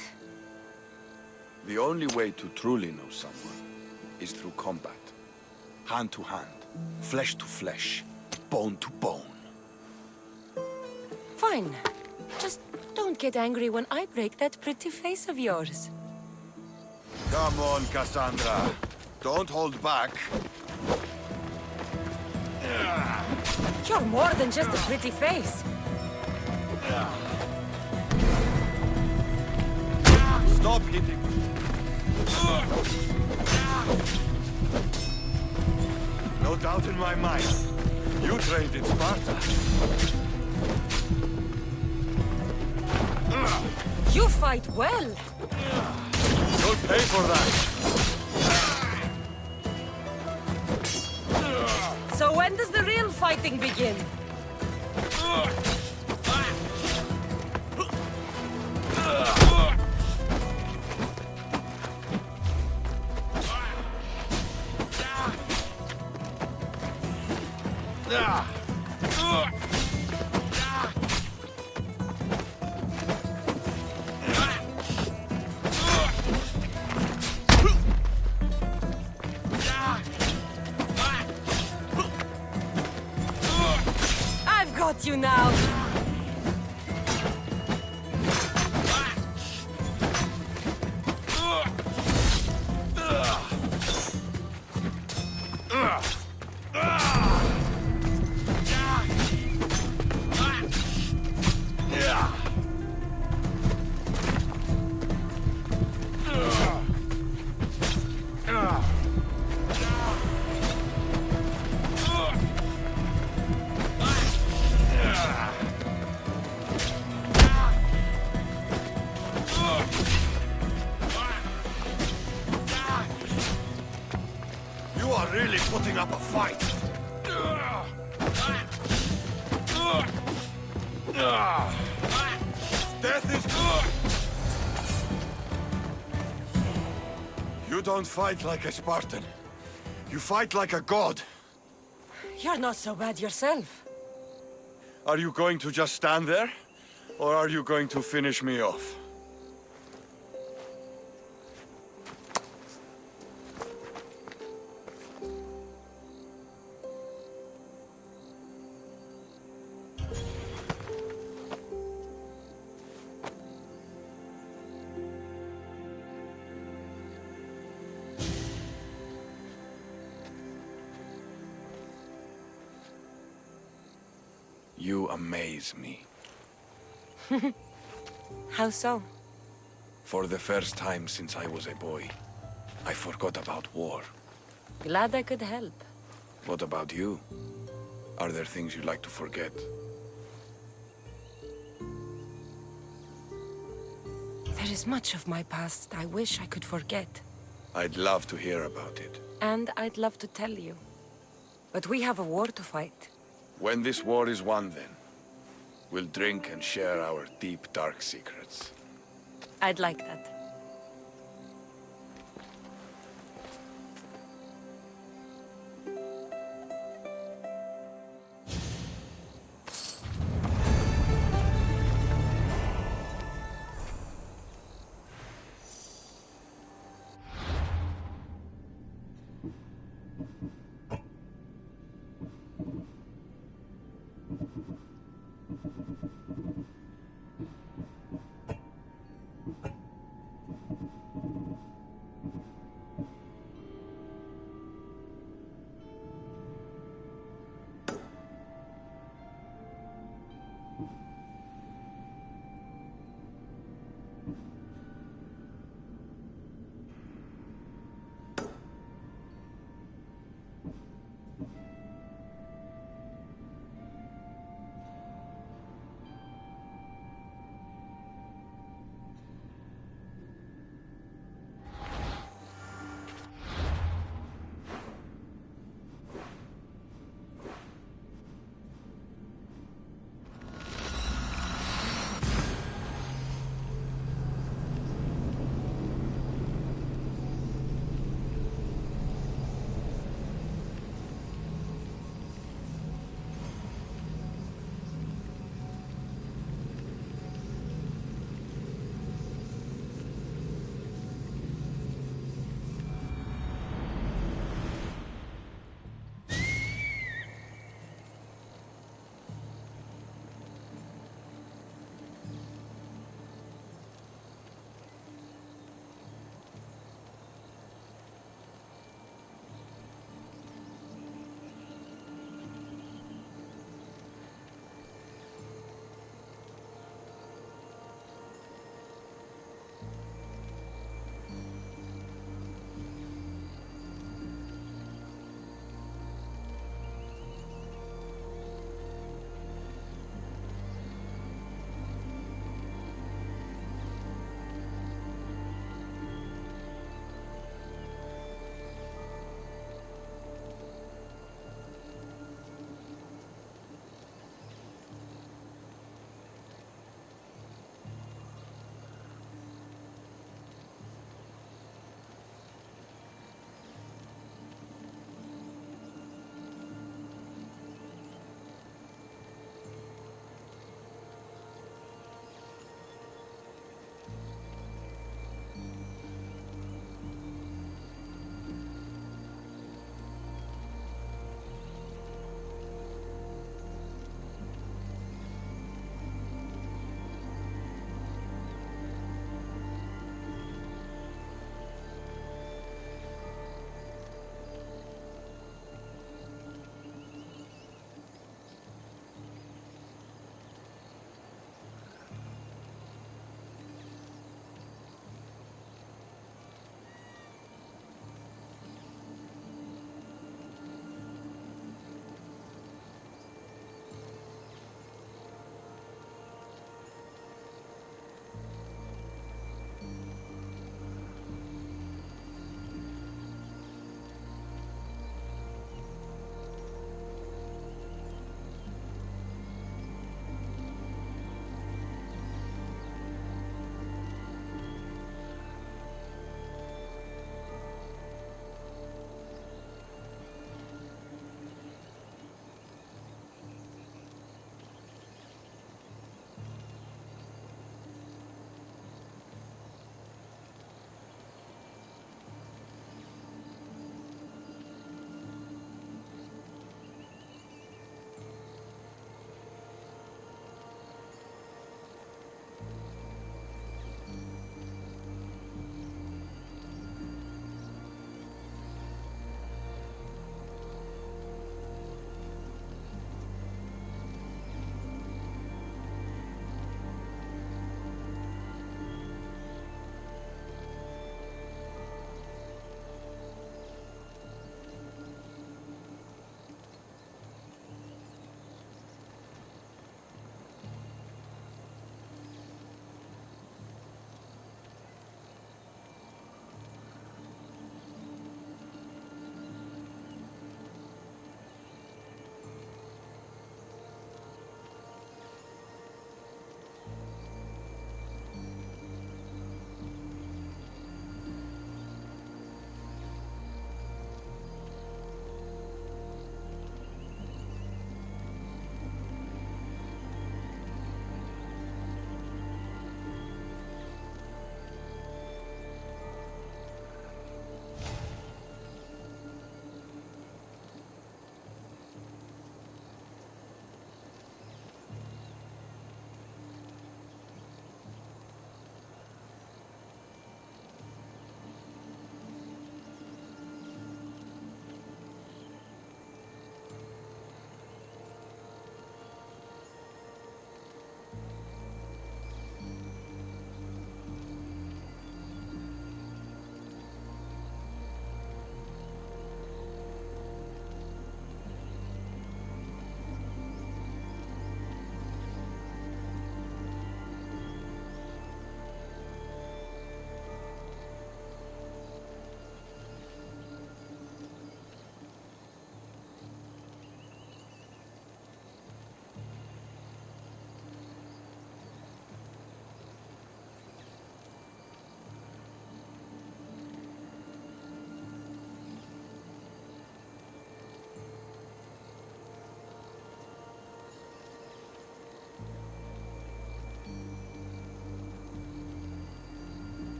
The only way to truly know someone is through combat. Hand to hand, flesh to flesh, bone to bone. Fine. Just don't get angry when I break that pretty face of yours. Come on, Kassandra. Don't hold back. You're more than just a pretty face. Stop hitting me. No doubt in my mind. You trained in Sparta. You fight well. You'll pay for that. So when does the real fighting begin? you now. You are really putting up a fight. Death is... You don't fight like a Spartan. You fight like a god. You're not so bad yourself. Are you going to just stand there? Or are you going to finish me off? You amaze me. How so? For the first time since I was a boy, I forgot about war. Glad I could help. What about you? Are there things you'd like to forget? There is much of my past I wish I could forget. I'd love to hear about it. And I'd love to tell you. But we have a war to fight. When this war is won, then, we'll drink and share our deep, dark secrets. I'd like that.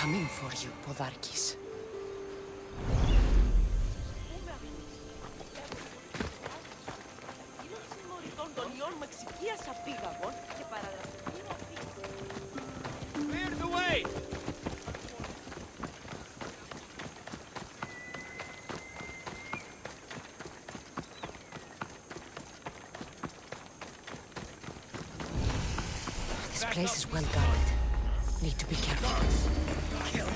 coming for you, Podarkis. Clear the way! This place is well guarded. Need to be careful. Kill them.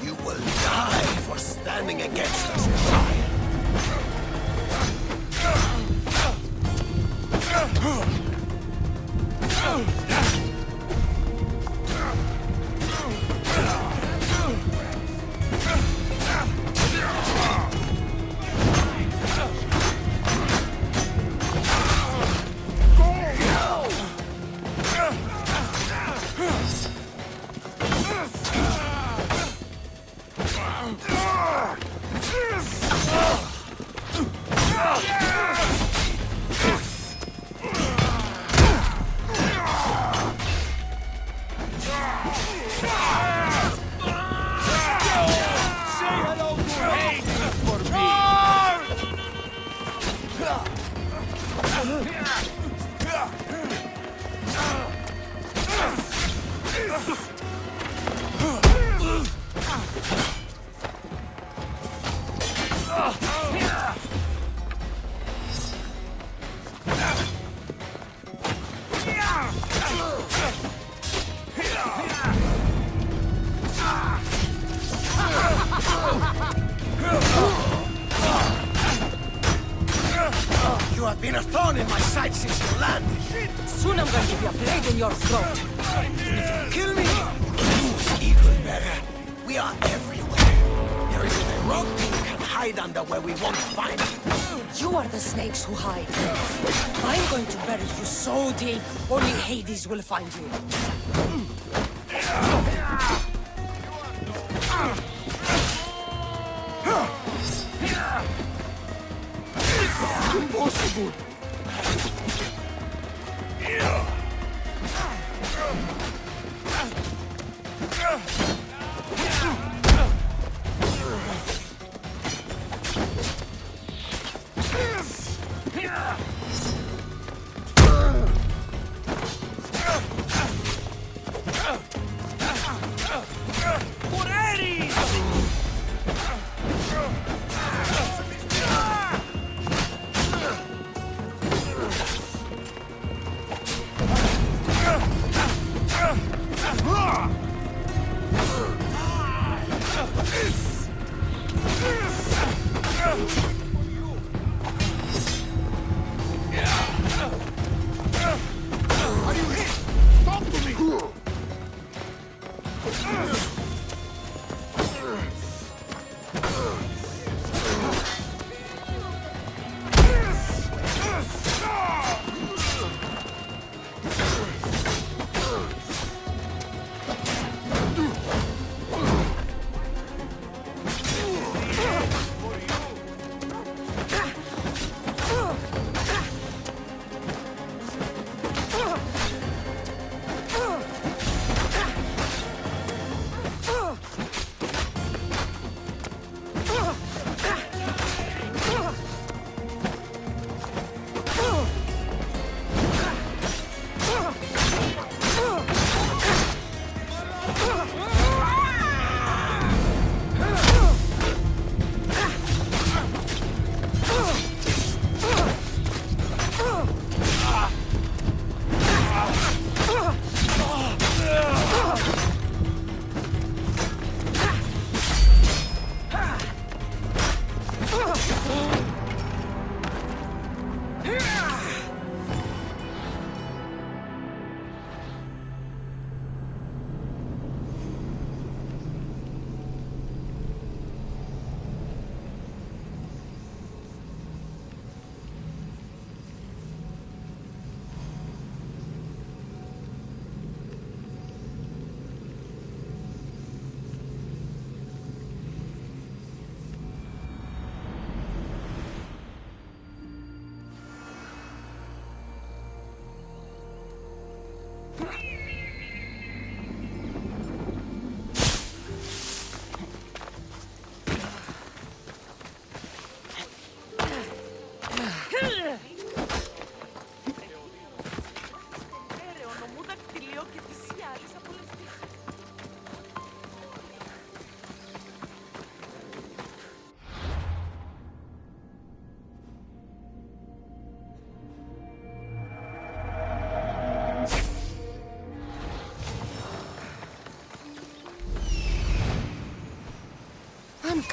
You will die for standing against us. You have been a thorn in my side since you landed. Soon I'm going to be a blade in your throat. And if you kill me, you lose even better. We are everywhere. There is a rock you can hide under where we won't find you. You are the snakes who hide. I'm going to bury you so deep, only Hades will find you. Impossible!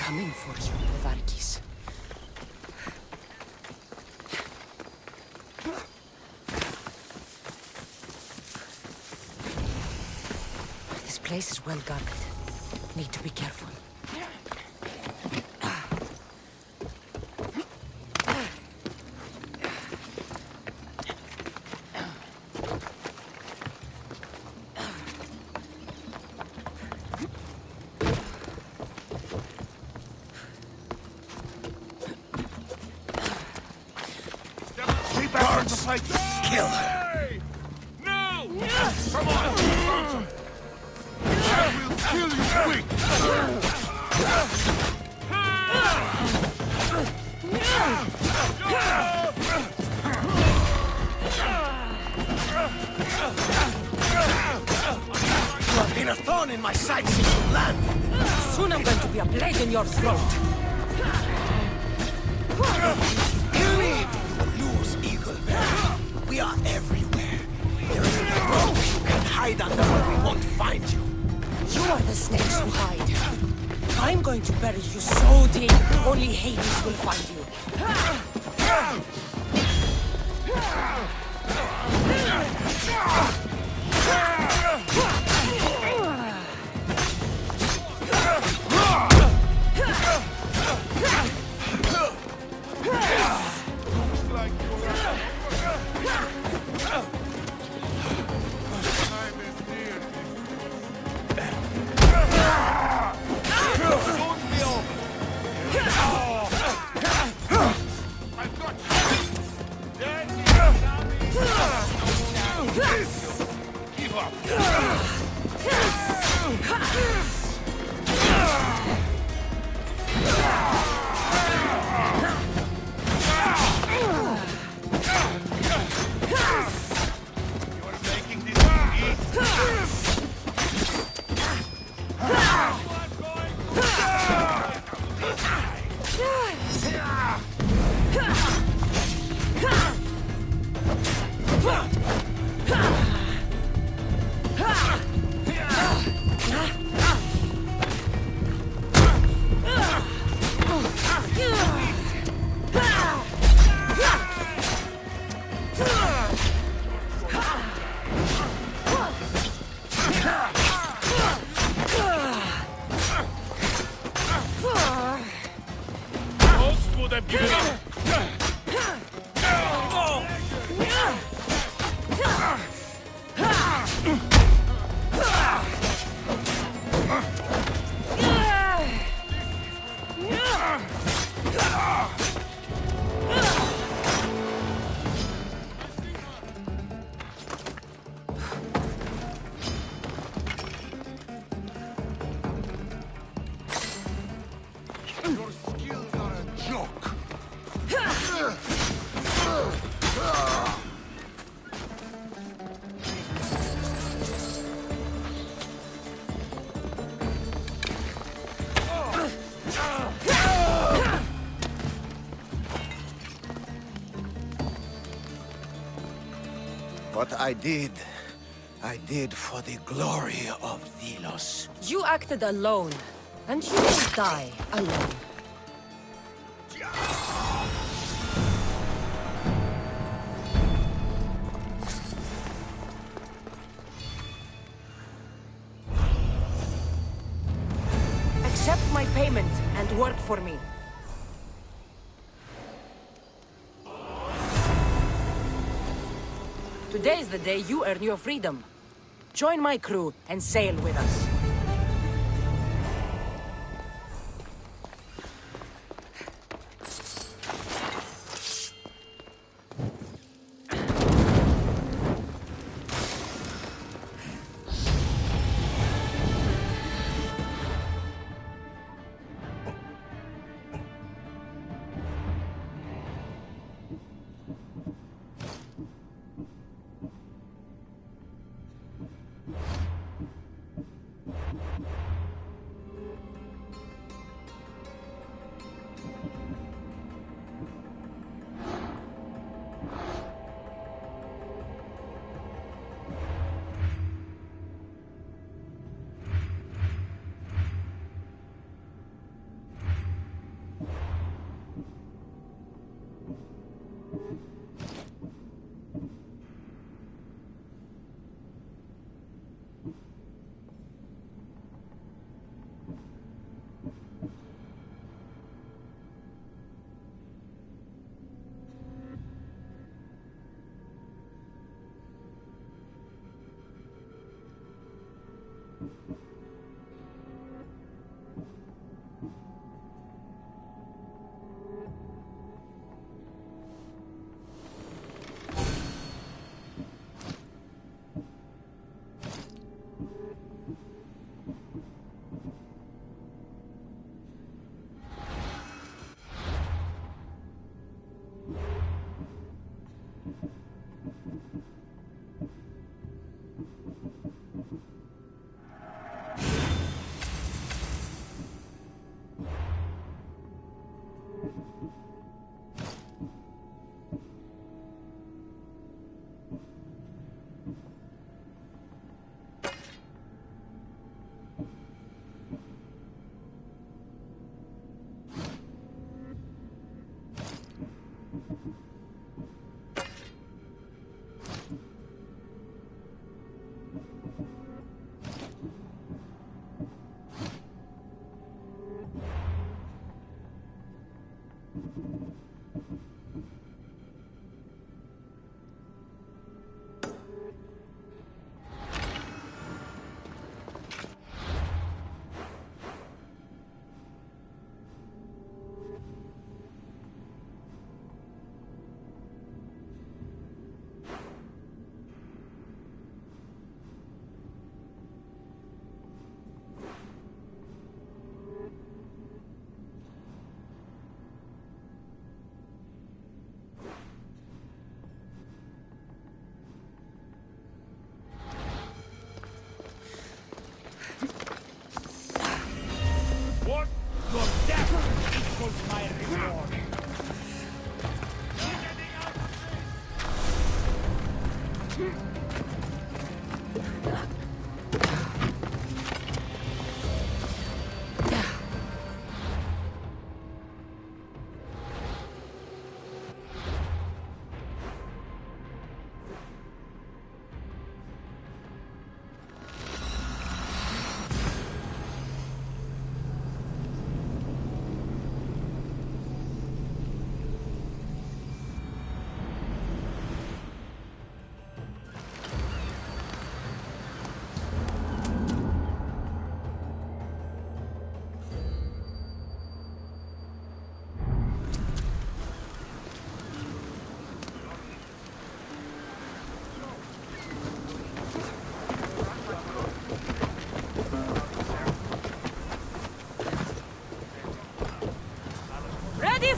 coming for you, Podarkis. This place is well guarded. Need to be careful. Kill her! No! Come on! I will kill you quick! You have been a thorn in my side since you landed. Soon I'm going to be a blade in your throat. Kill me! You will lose, Eagle Bear. We are everywhere. There isn't a rock you can hide under where we won't find you. You are the snakes who hide. I'm going to bury you so deep, only Hades will find you. What I did for the glory of Delos. You acted alone, and you will die alone. Accept my payment and work for me. Today is the day you earn your freedom. Join my crew and sail with us.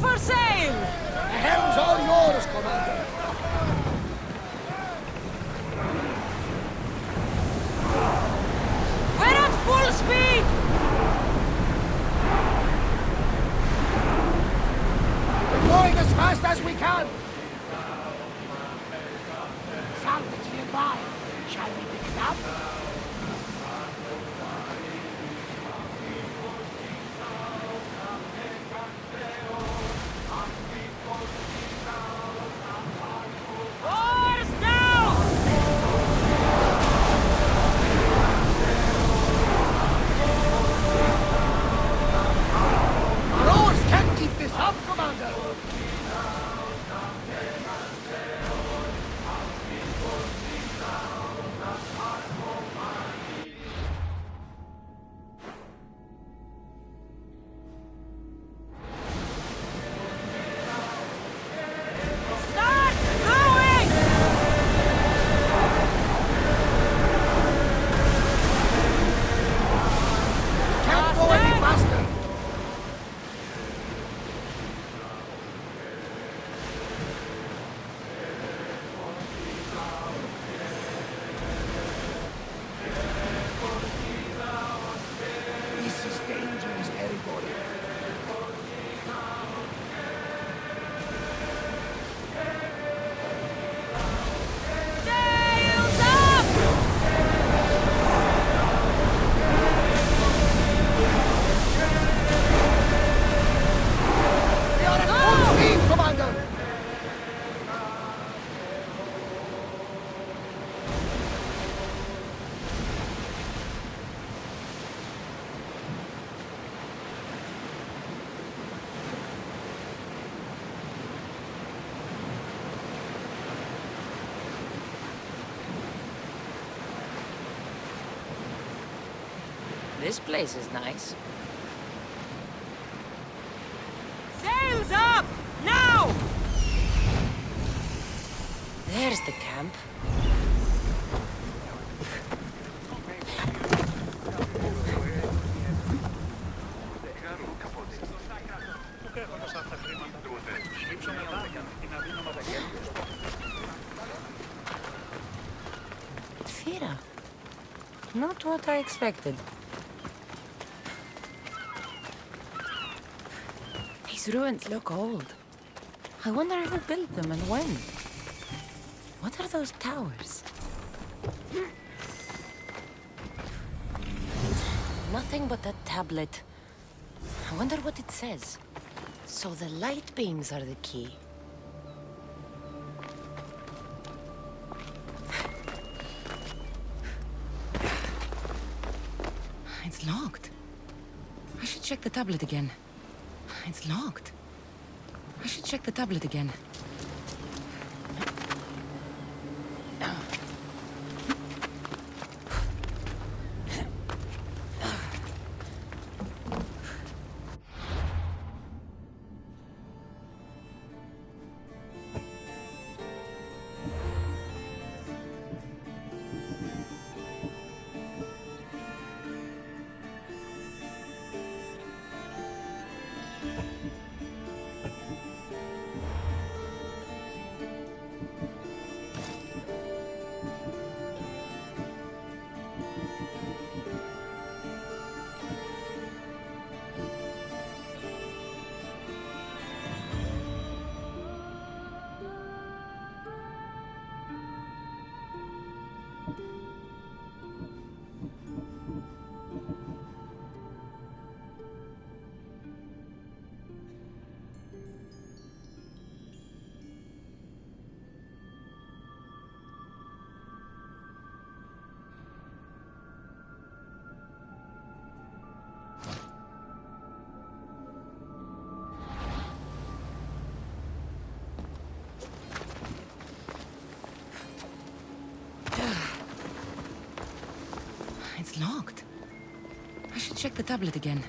for sail! The helm's all yours, Commander. We're at full speed! We're going as fast as we can. Salvage nearby. Shall we pick it up? Oars now! Our oars can't keep this up, Commander. Start going! Can't go any faster. This is dangerous territory. Sails up! We are at full speed, Commander. This place is nice. Sails up! Now! There's the camp. Πού κρύβονται αυτά τα χρήματα. Λείψω μετά, είναι αδύναμα τα χέρια τους. Thera. Not what I expected. These ruins look old. I wonder who built them and when. What are those towers? Nothing but that tablet. I wonder what it says. So the light beams are the key. It's locked. I should check the tablet again. It's locked. I should check the tablet again. It's locked. I should check the tablet again.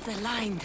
It's aligned.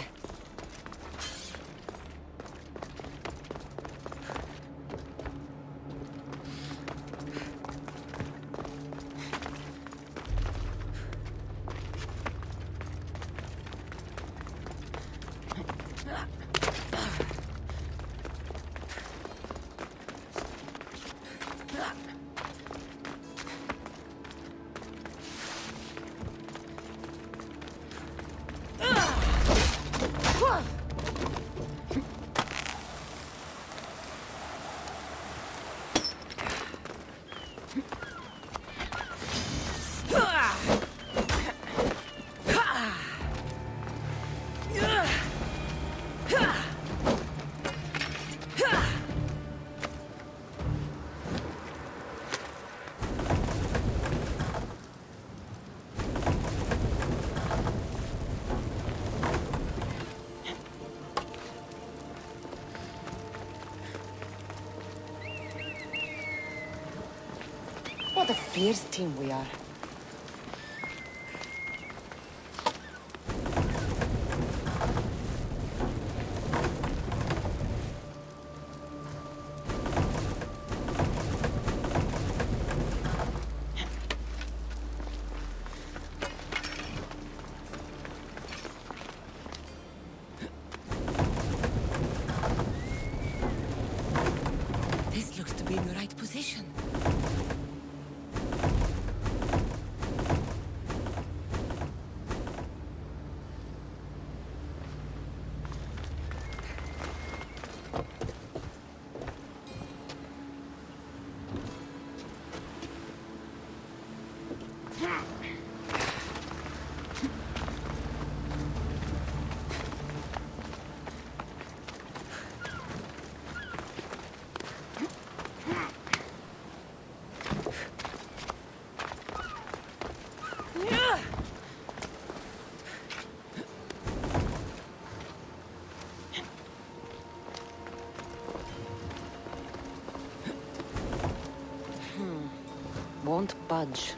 What a fierce team we are. won't budge.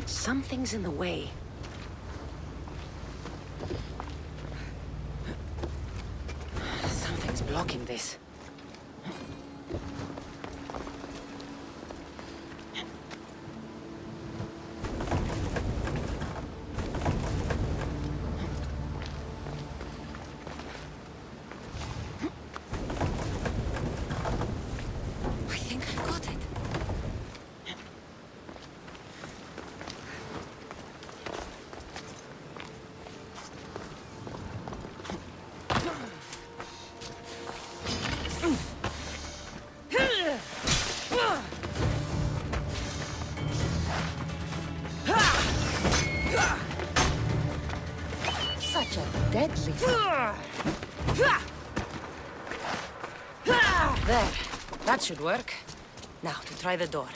Something's in the way. Something's blocking this. I think I've got it. Such a deadly... There. That should work. Now, to try the door.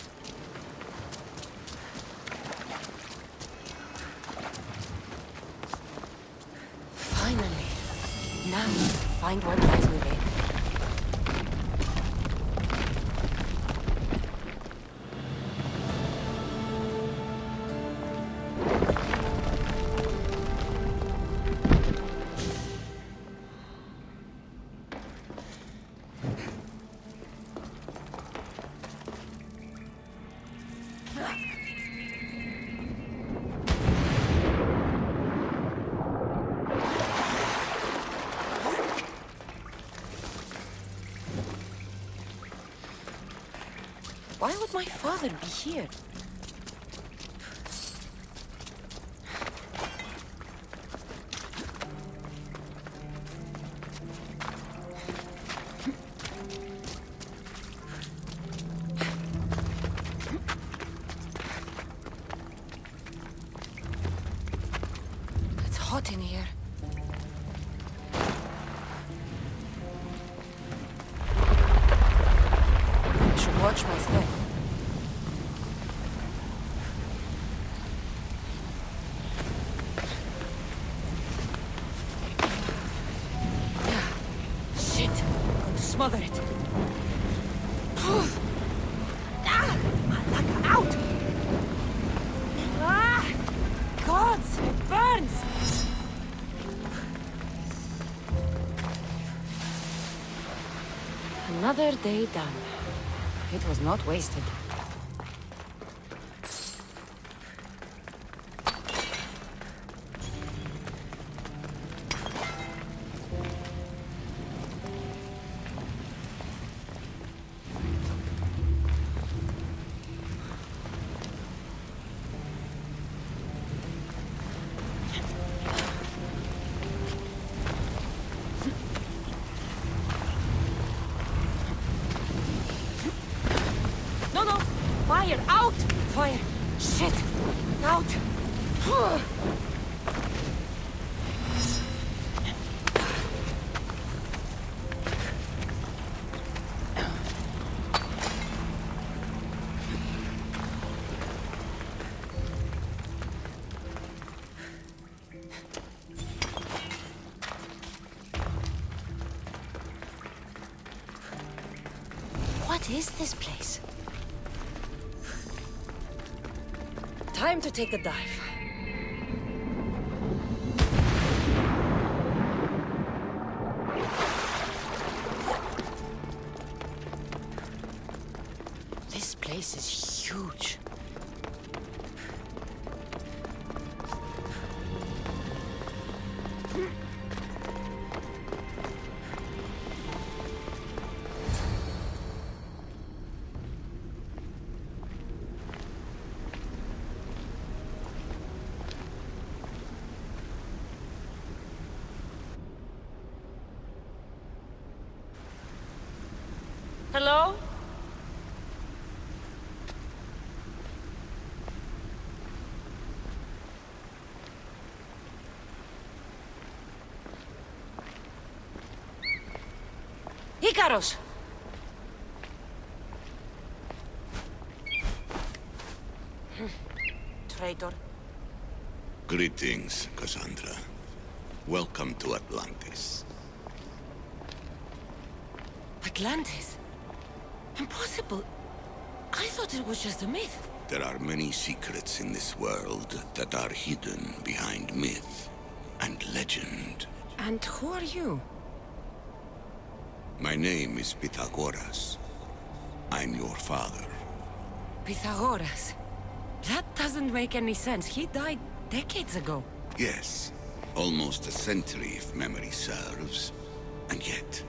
Finally. Now, find what lies within. Why would my father be here? It's hot in here. I should watch my step. Smother it. Out! Gods, it burns! Another day done. It was not wasted. Fire! Out! Fire! Shit! Out! What is this place? Time to take a dive. This place is huge. Hello? Ikaros! Traitor. Greetings, Kassandra. Welcome to Atlantis. Atlantis? Impossible. I thought it was just a myth. There are many secrets in this world that are hidden behind myth and legend. And who are you? My name is Pythagoras. I'm your father. Pythagoras? That doesn't make any sense. He died decades ago. Yes, almost a century if memory serves. And yet,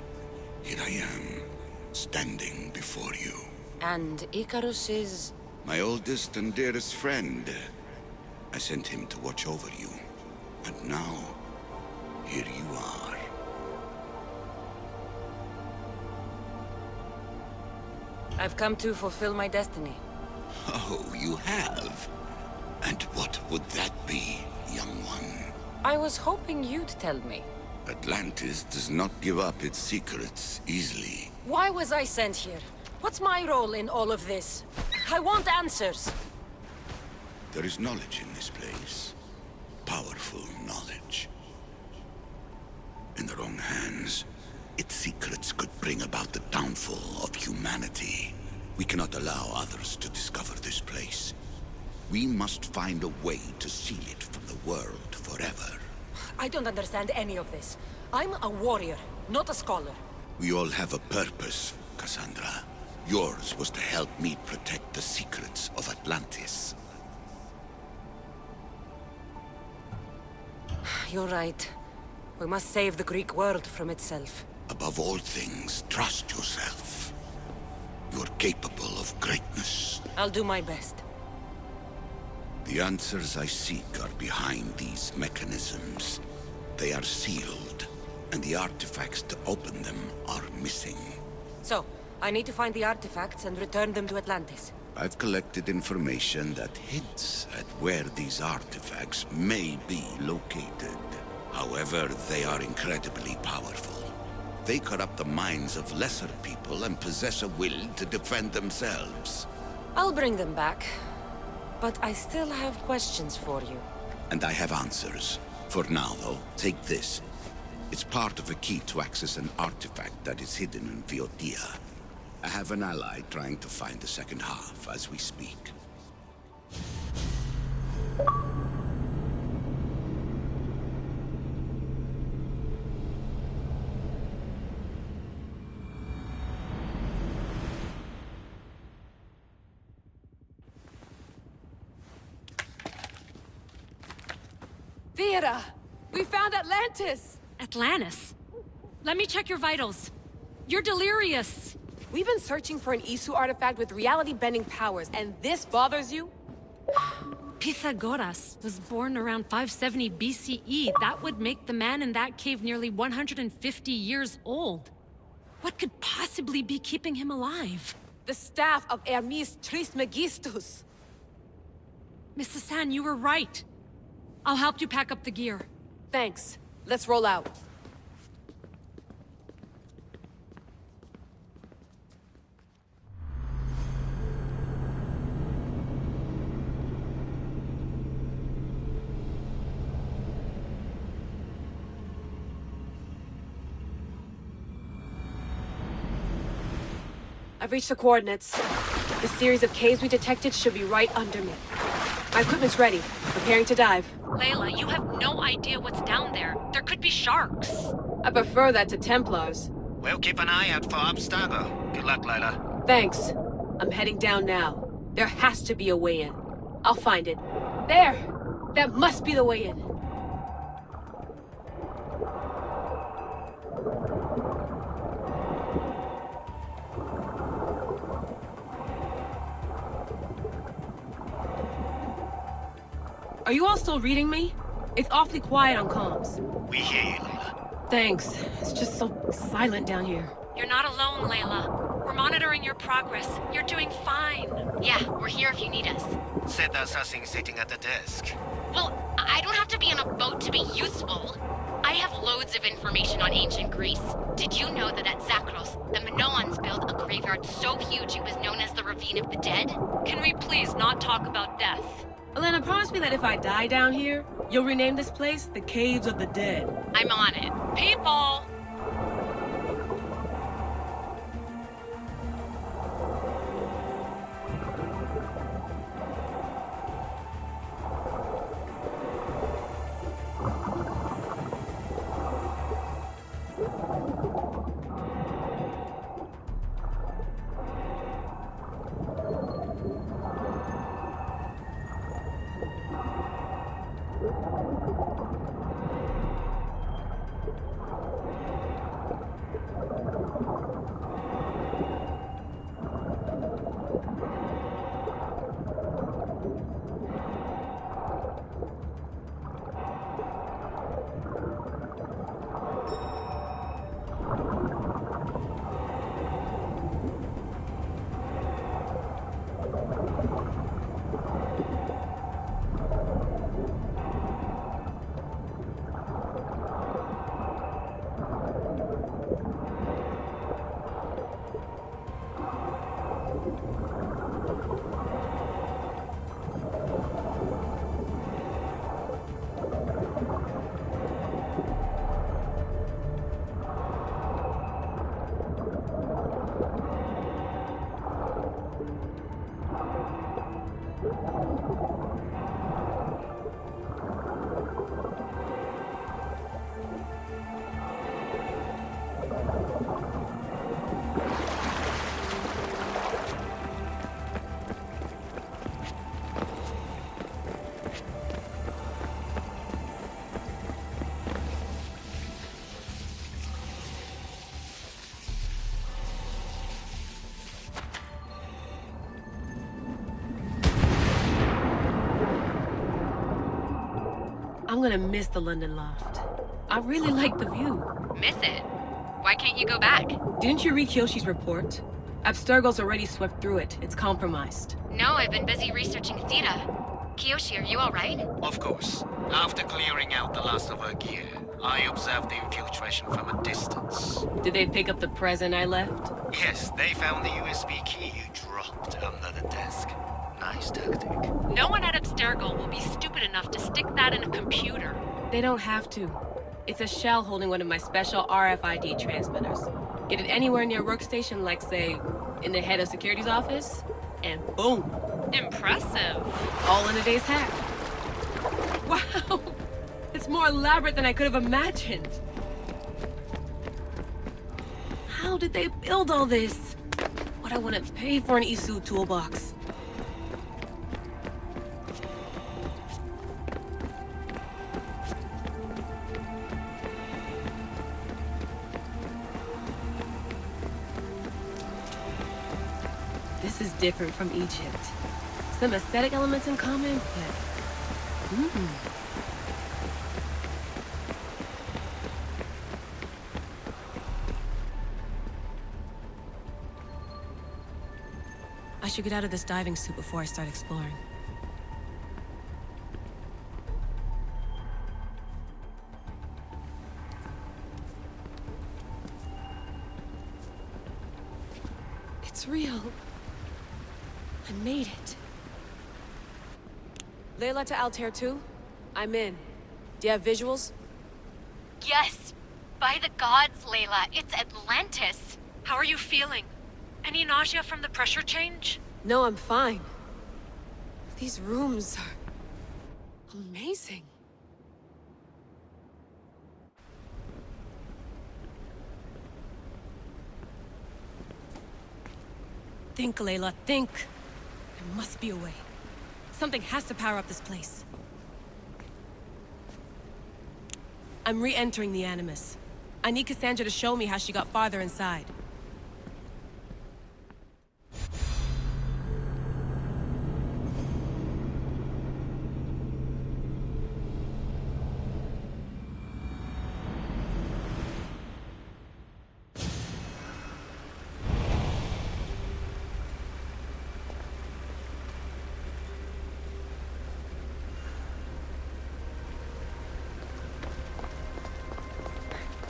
here I am, standing before you. And Icarus is... My oldest and dearest friend. I sent him to watch over you. And now, here you are. I've come to fulfill my destiny. Oh, you have? And what would that be, young one? I was hoping you'd tell me. Atlantis does not give up its secrets easily. Why was I sent here? What's my role in all of this? I want answers. There is knowledge in this place. Powerful knowledge. In the wrong hands, its secrets could bring about the downfall of humanity. We cannot allow others to discover this place. We must find a way to seal it from the world forever. I don't understand any of this. I'm a warrior, not a scholar. We all have a purpose, Kassandra. Yours was to help me protect the secrets of Atlantis. You're right. We must save the Greek world from itself. Above all things, trust yourself. You're capable of greatness. I'll do my best. The answers I seek are behind these mechanisms. They are sealed, and the artifacts to open them are missing. So, I need to find the artifacts and return them to Atlantis. I've collected information that hints at where these artifacts may be located. However, they are incredibly powerful. They corrupt the minds of lesser people and possess a will to defend themselves. I'll bring them back. But I still have questions for you. And I have answers. For now, though, take this. It's part of a key to access an artifact that is hidden in Viotia. I have an ally trying to find the second half as we speak. Vera! We found Atlantis! Atlantis? Let me check your vitals. You're delirious. We've been searching for an Isu artifact with reality-bending powers, and this bothers you? Pythagoras was born around 570 BCE. That would make the man in that cave nearly 150 years old. What could possibly be keeping him alive? The staff of Hermes Trismegistus. Mrs. San, you were right. I'll help you pack up the gear. Thanks. Let's roll out. I've reached the coordinates. The series of caves we detected should be right under me. My equipment's ready. Preparing to dive. Layla, you have no idea what's down there. There could be sharks. I prefer that to Templars. We'll keep an eye out for Abstergo. Good luck, Layla. Thanks. I'm heading down now. There has to be a way in. I'll find it. There! That must be the way in. Are you all still reading me? It's awfully quiet on comms. We hear you, Layla. Thanks. It's just so silent down here. You're not alone, Layla. We're monitoring your progress. You're doing fine. Yeah, we're here if you need us. Said there's nothing sitting at the desk. Well, I don't have to be on a boat to be useful. I have loads of information on ancient Greece. Did you know that at Zakros, the Minoans built a graveyard so huge it was known as the Ravine of the Dead? Can we please not talk about death? Elena, promise me that if I die down here, you'll rename this place the Caves of the Dead. I'm on it. People! I'm gonna miss the London loft. I really like the view. Miss it? Why can't you go back? Didn't you read Kyoshi's report? Abstergo's already swept through it. It's compromised. No, I've been busy researching Theta. Kiyoshi, are you alright? Of course. After clearing out the last of her gear, I observed the infiltration from a distance. Did they pick up the present I left? Yes, they found the USB key you dropped under the desk. Nice tactic. No one at Abstergo will be stupid enough to stick that in a computer. They don't have to. It's a shell holding one of my special RFID transmitters. Get it anywhere near workstation, like, say, in the head of security's office, and boom. Impressive. All in a day's hack. Wow! It's more elaborate than I could have imagined. How did they build all this? What I wouldn't pay for an Isu toolbox. This is different from Egypt. Some aesthetic elements in common, but... I should get out of this diving suit before I start exploring. It's real. I made it. Layla to Altair 2? I'm in. Do you have visuals? Yes! By the gods, Layla, it's Atlantis! How are you feeling? Any nausea from the pressure change? No, I'm fine. These rooms are... amazing. Think, Layla, think. There must be a way. Something has to power up this place. I'm re-entering the Animus. I need Kassandra to show me how she got farther inside.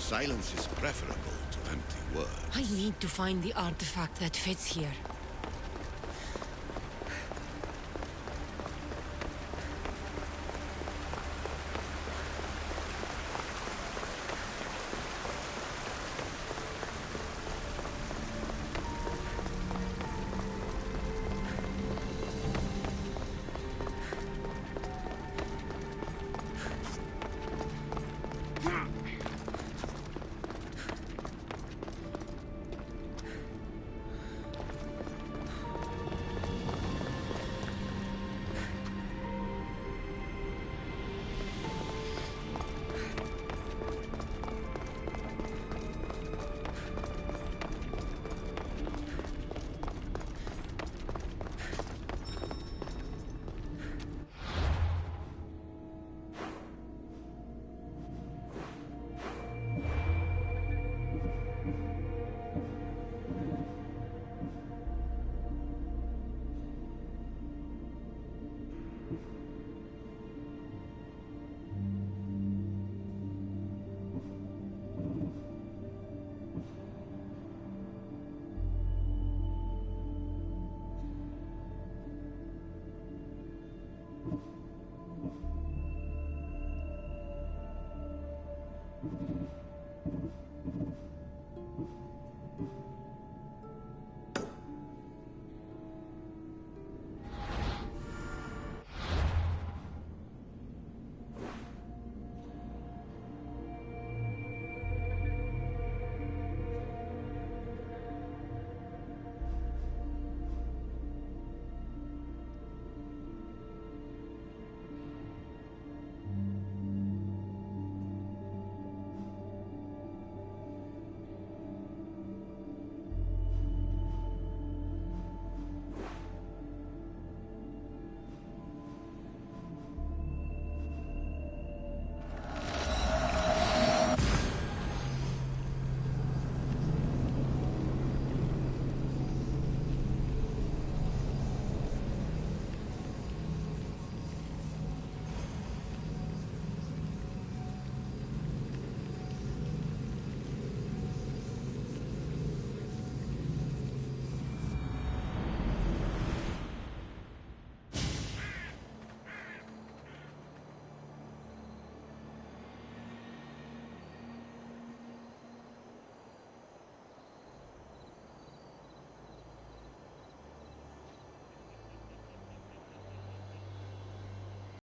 Silence is preferable to empty words. I need to find the artifact that fits here.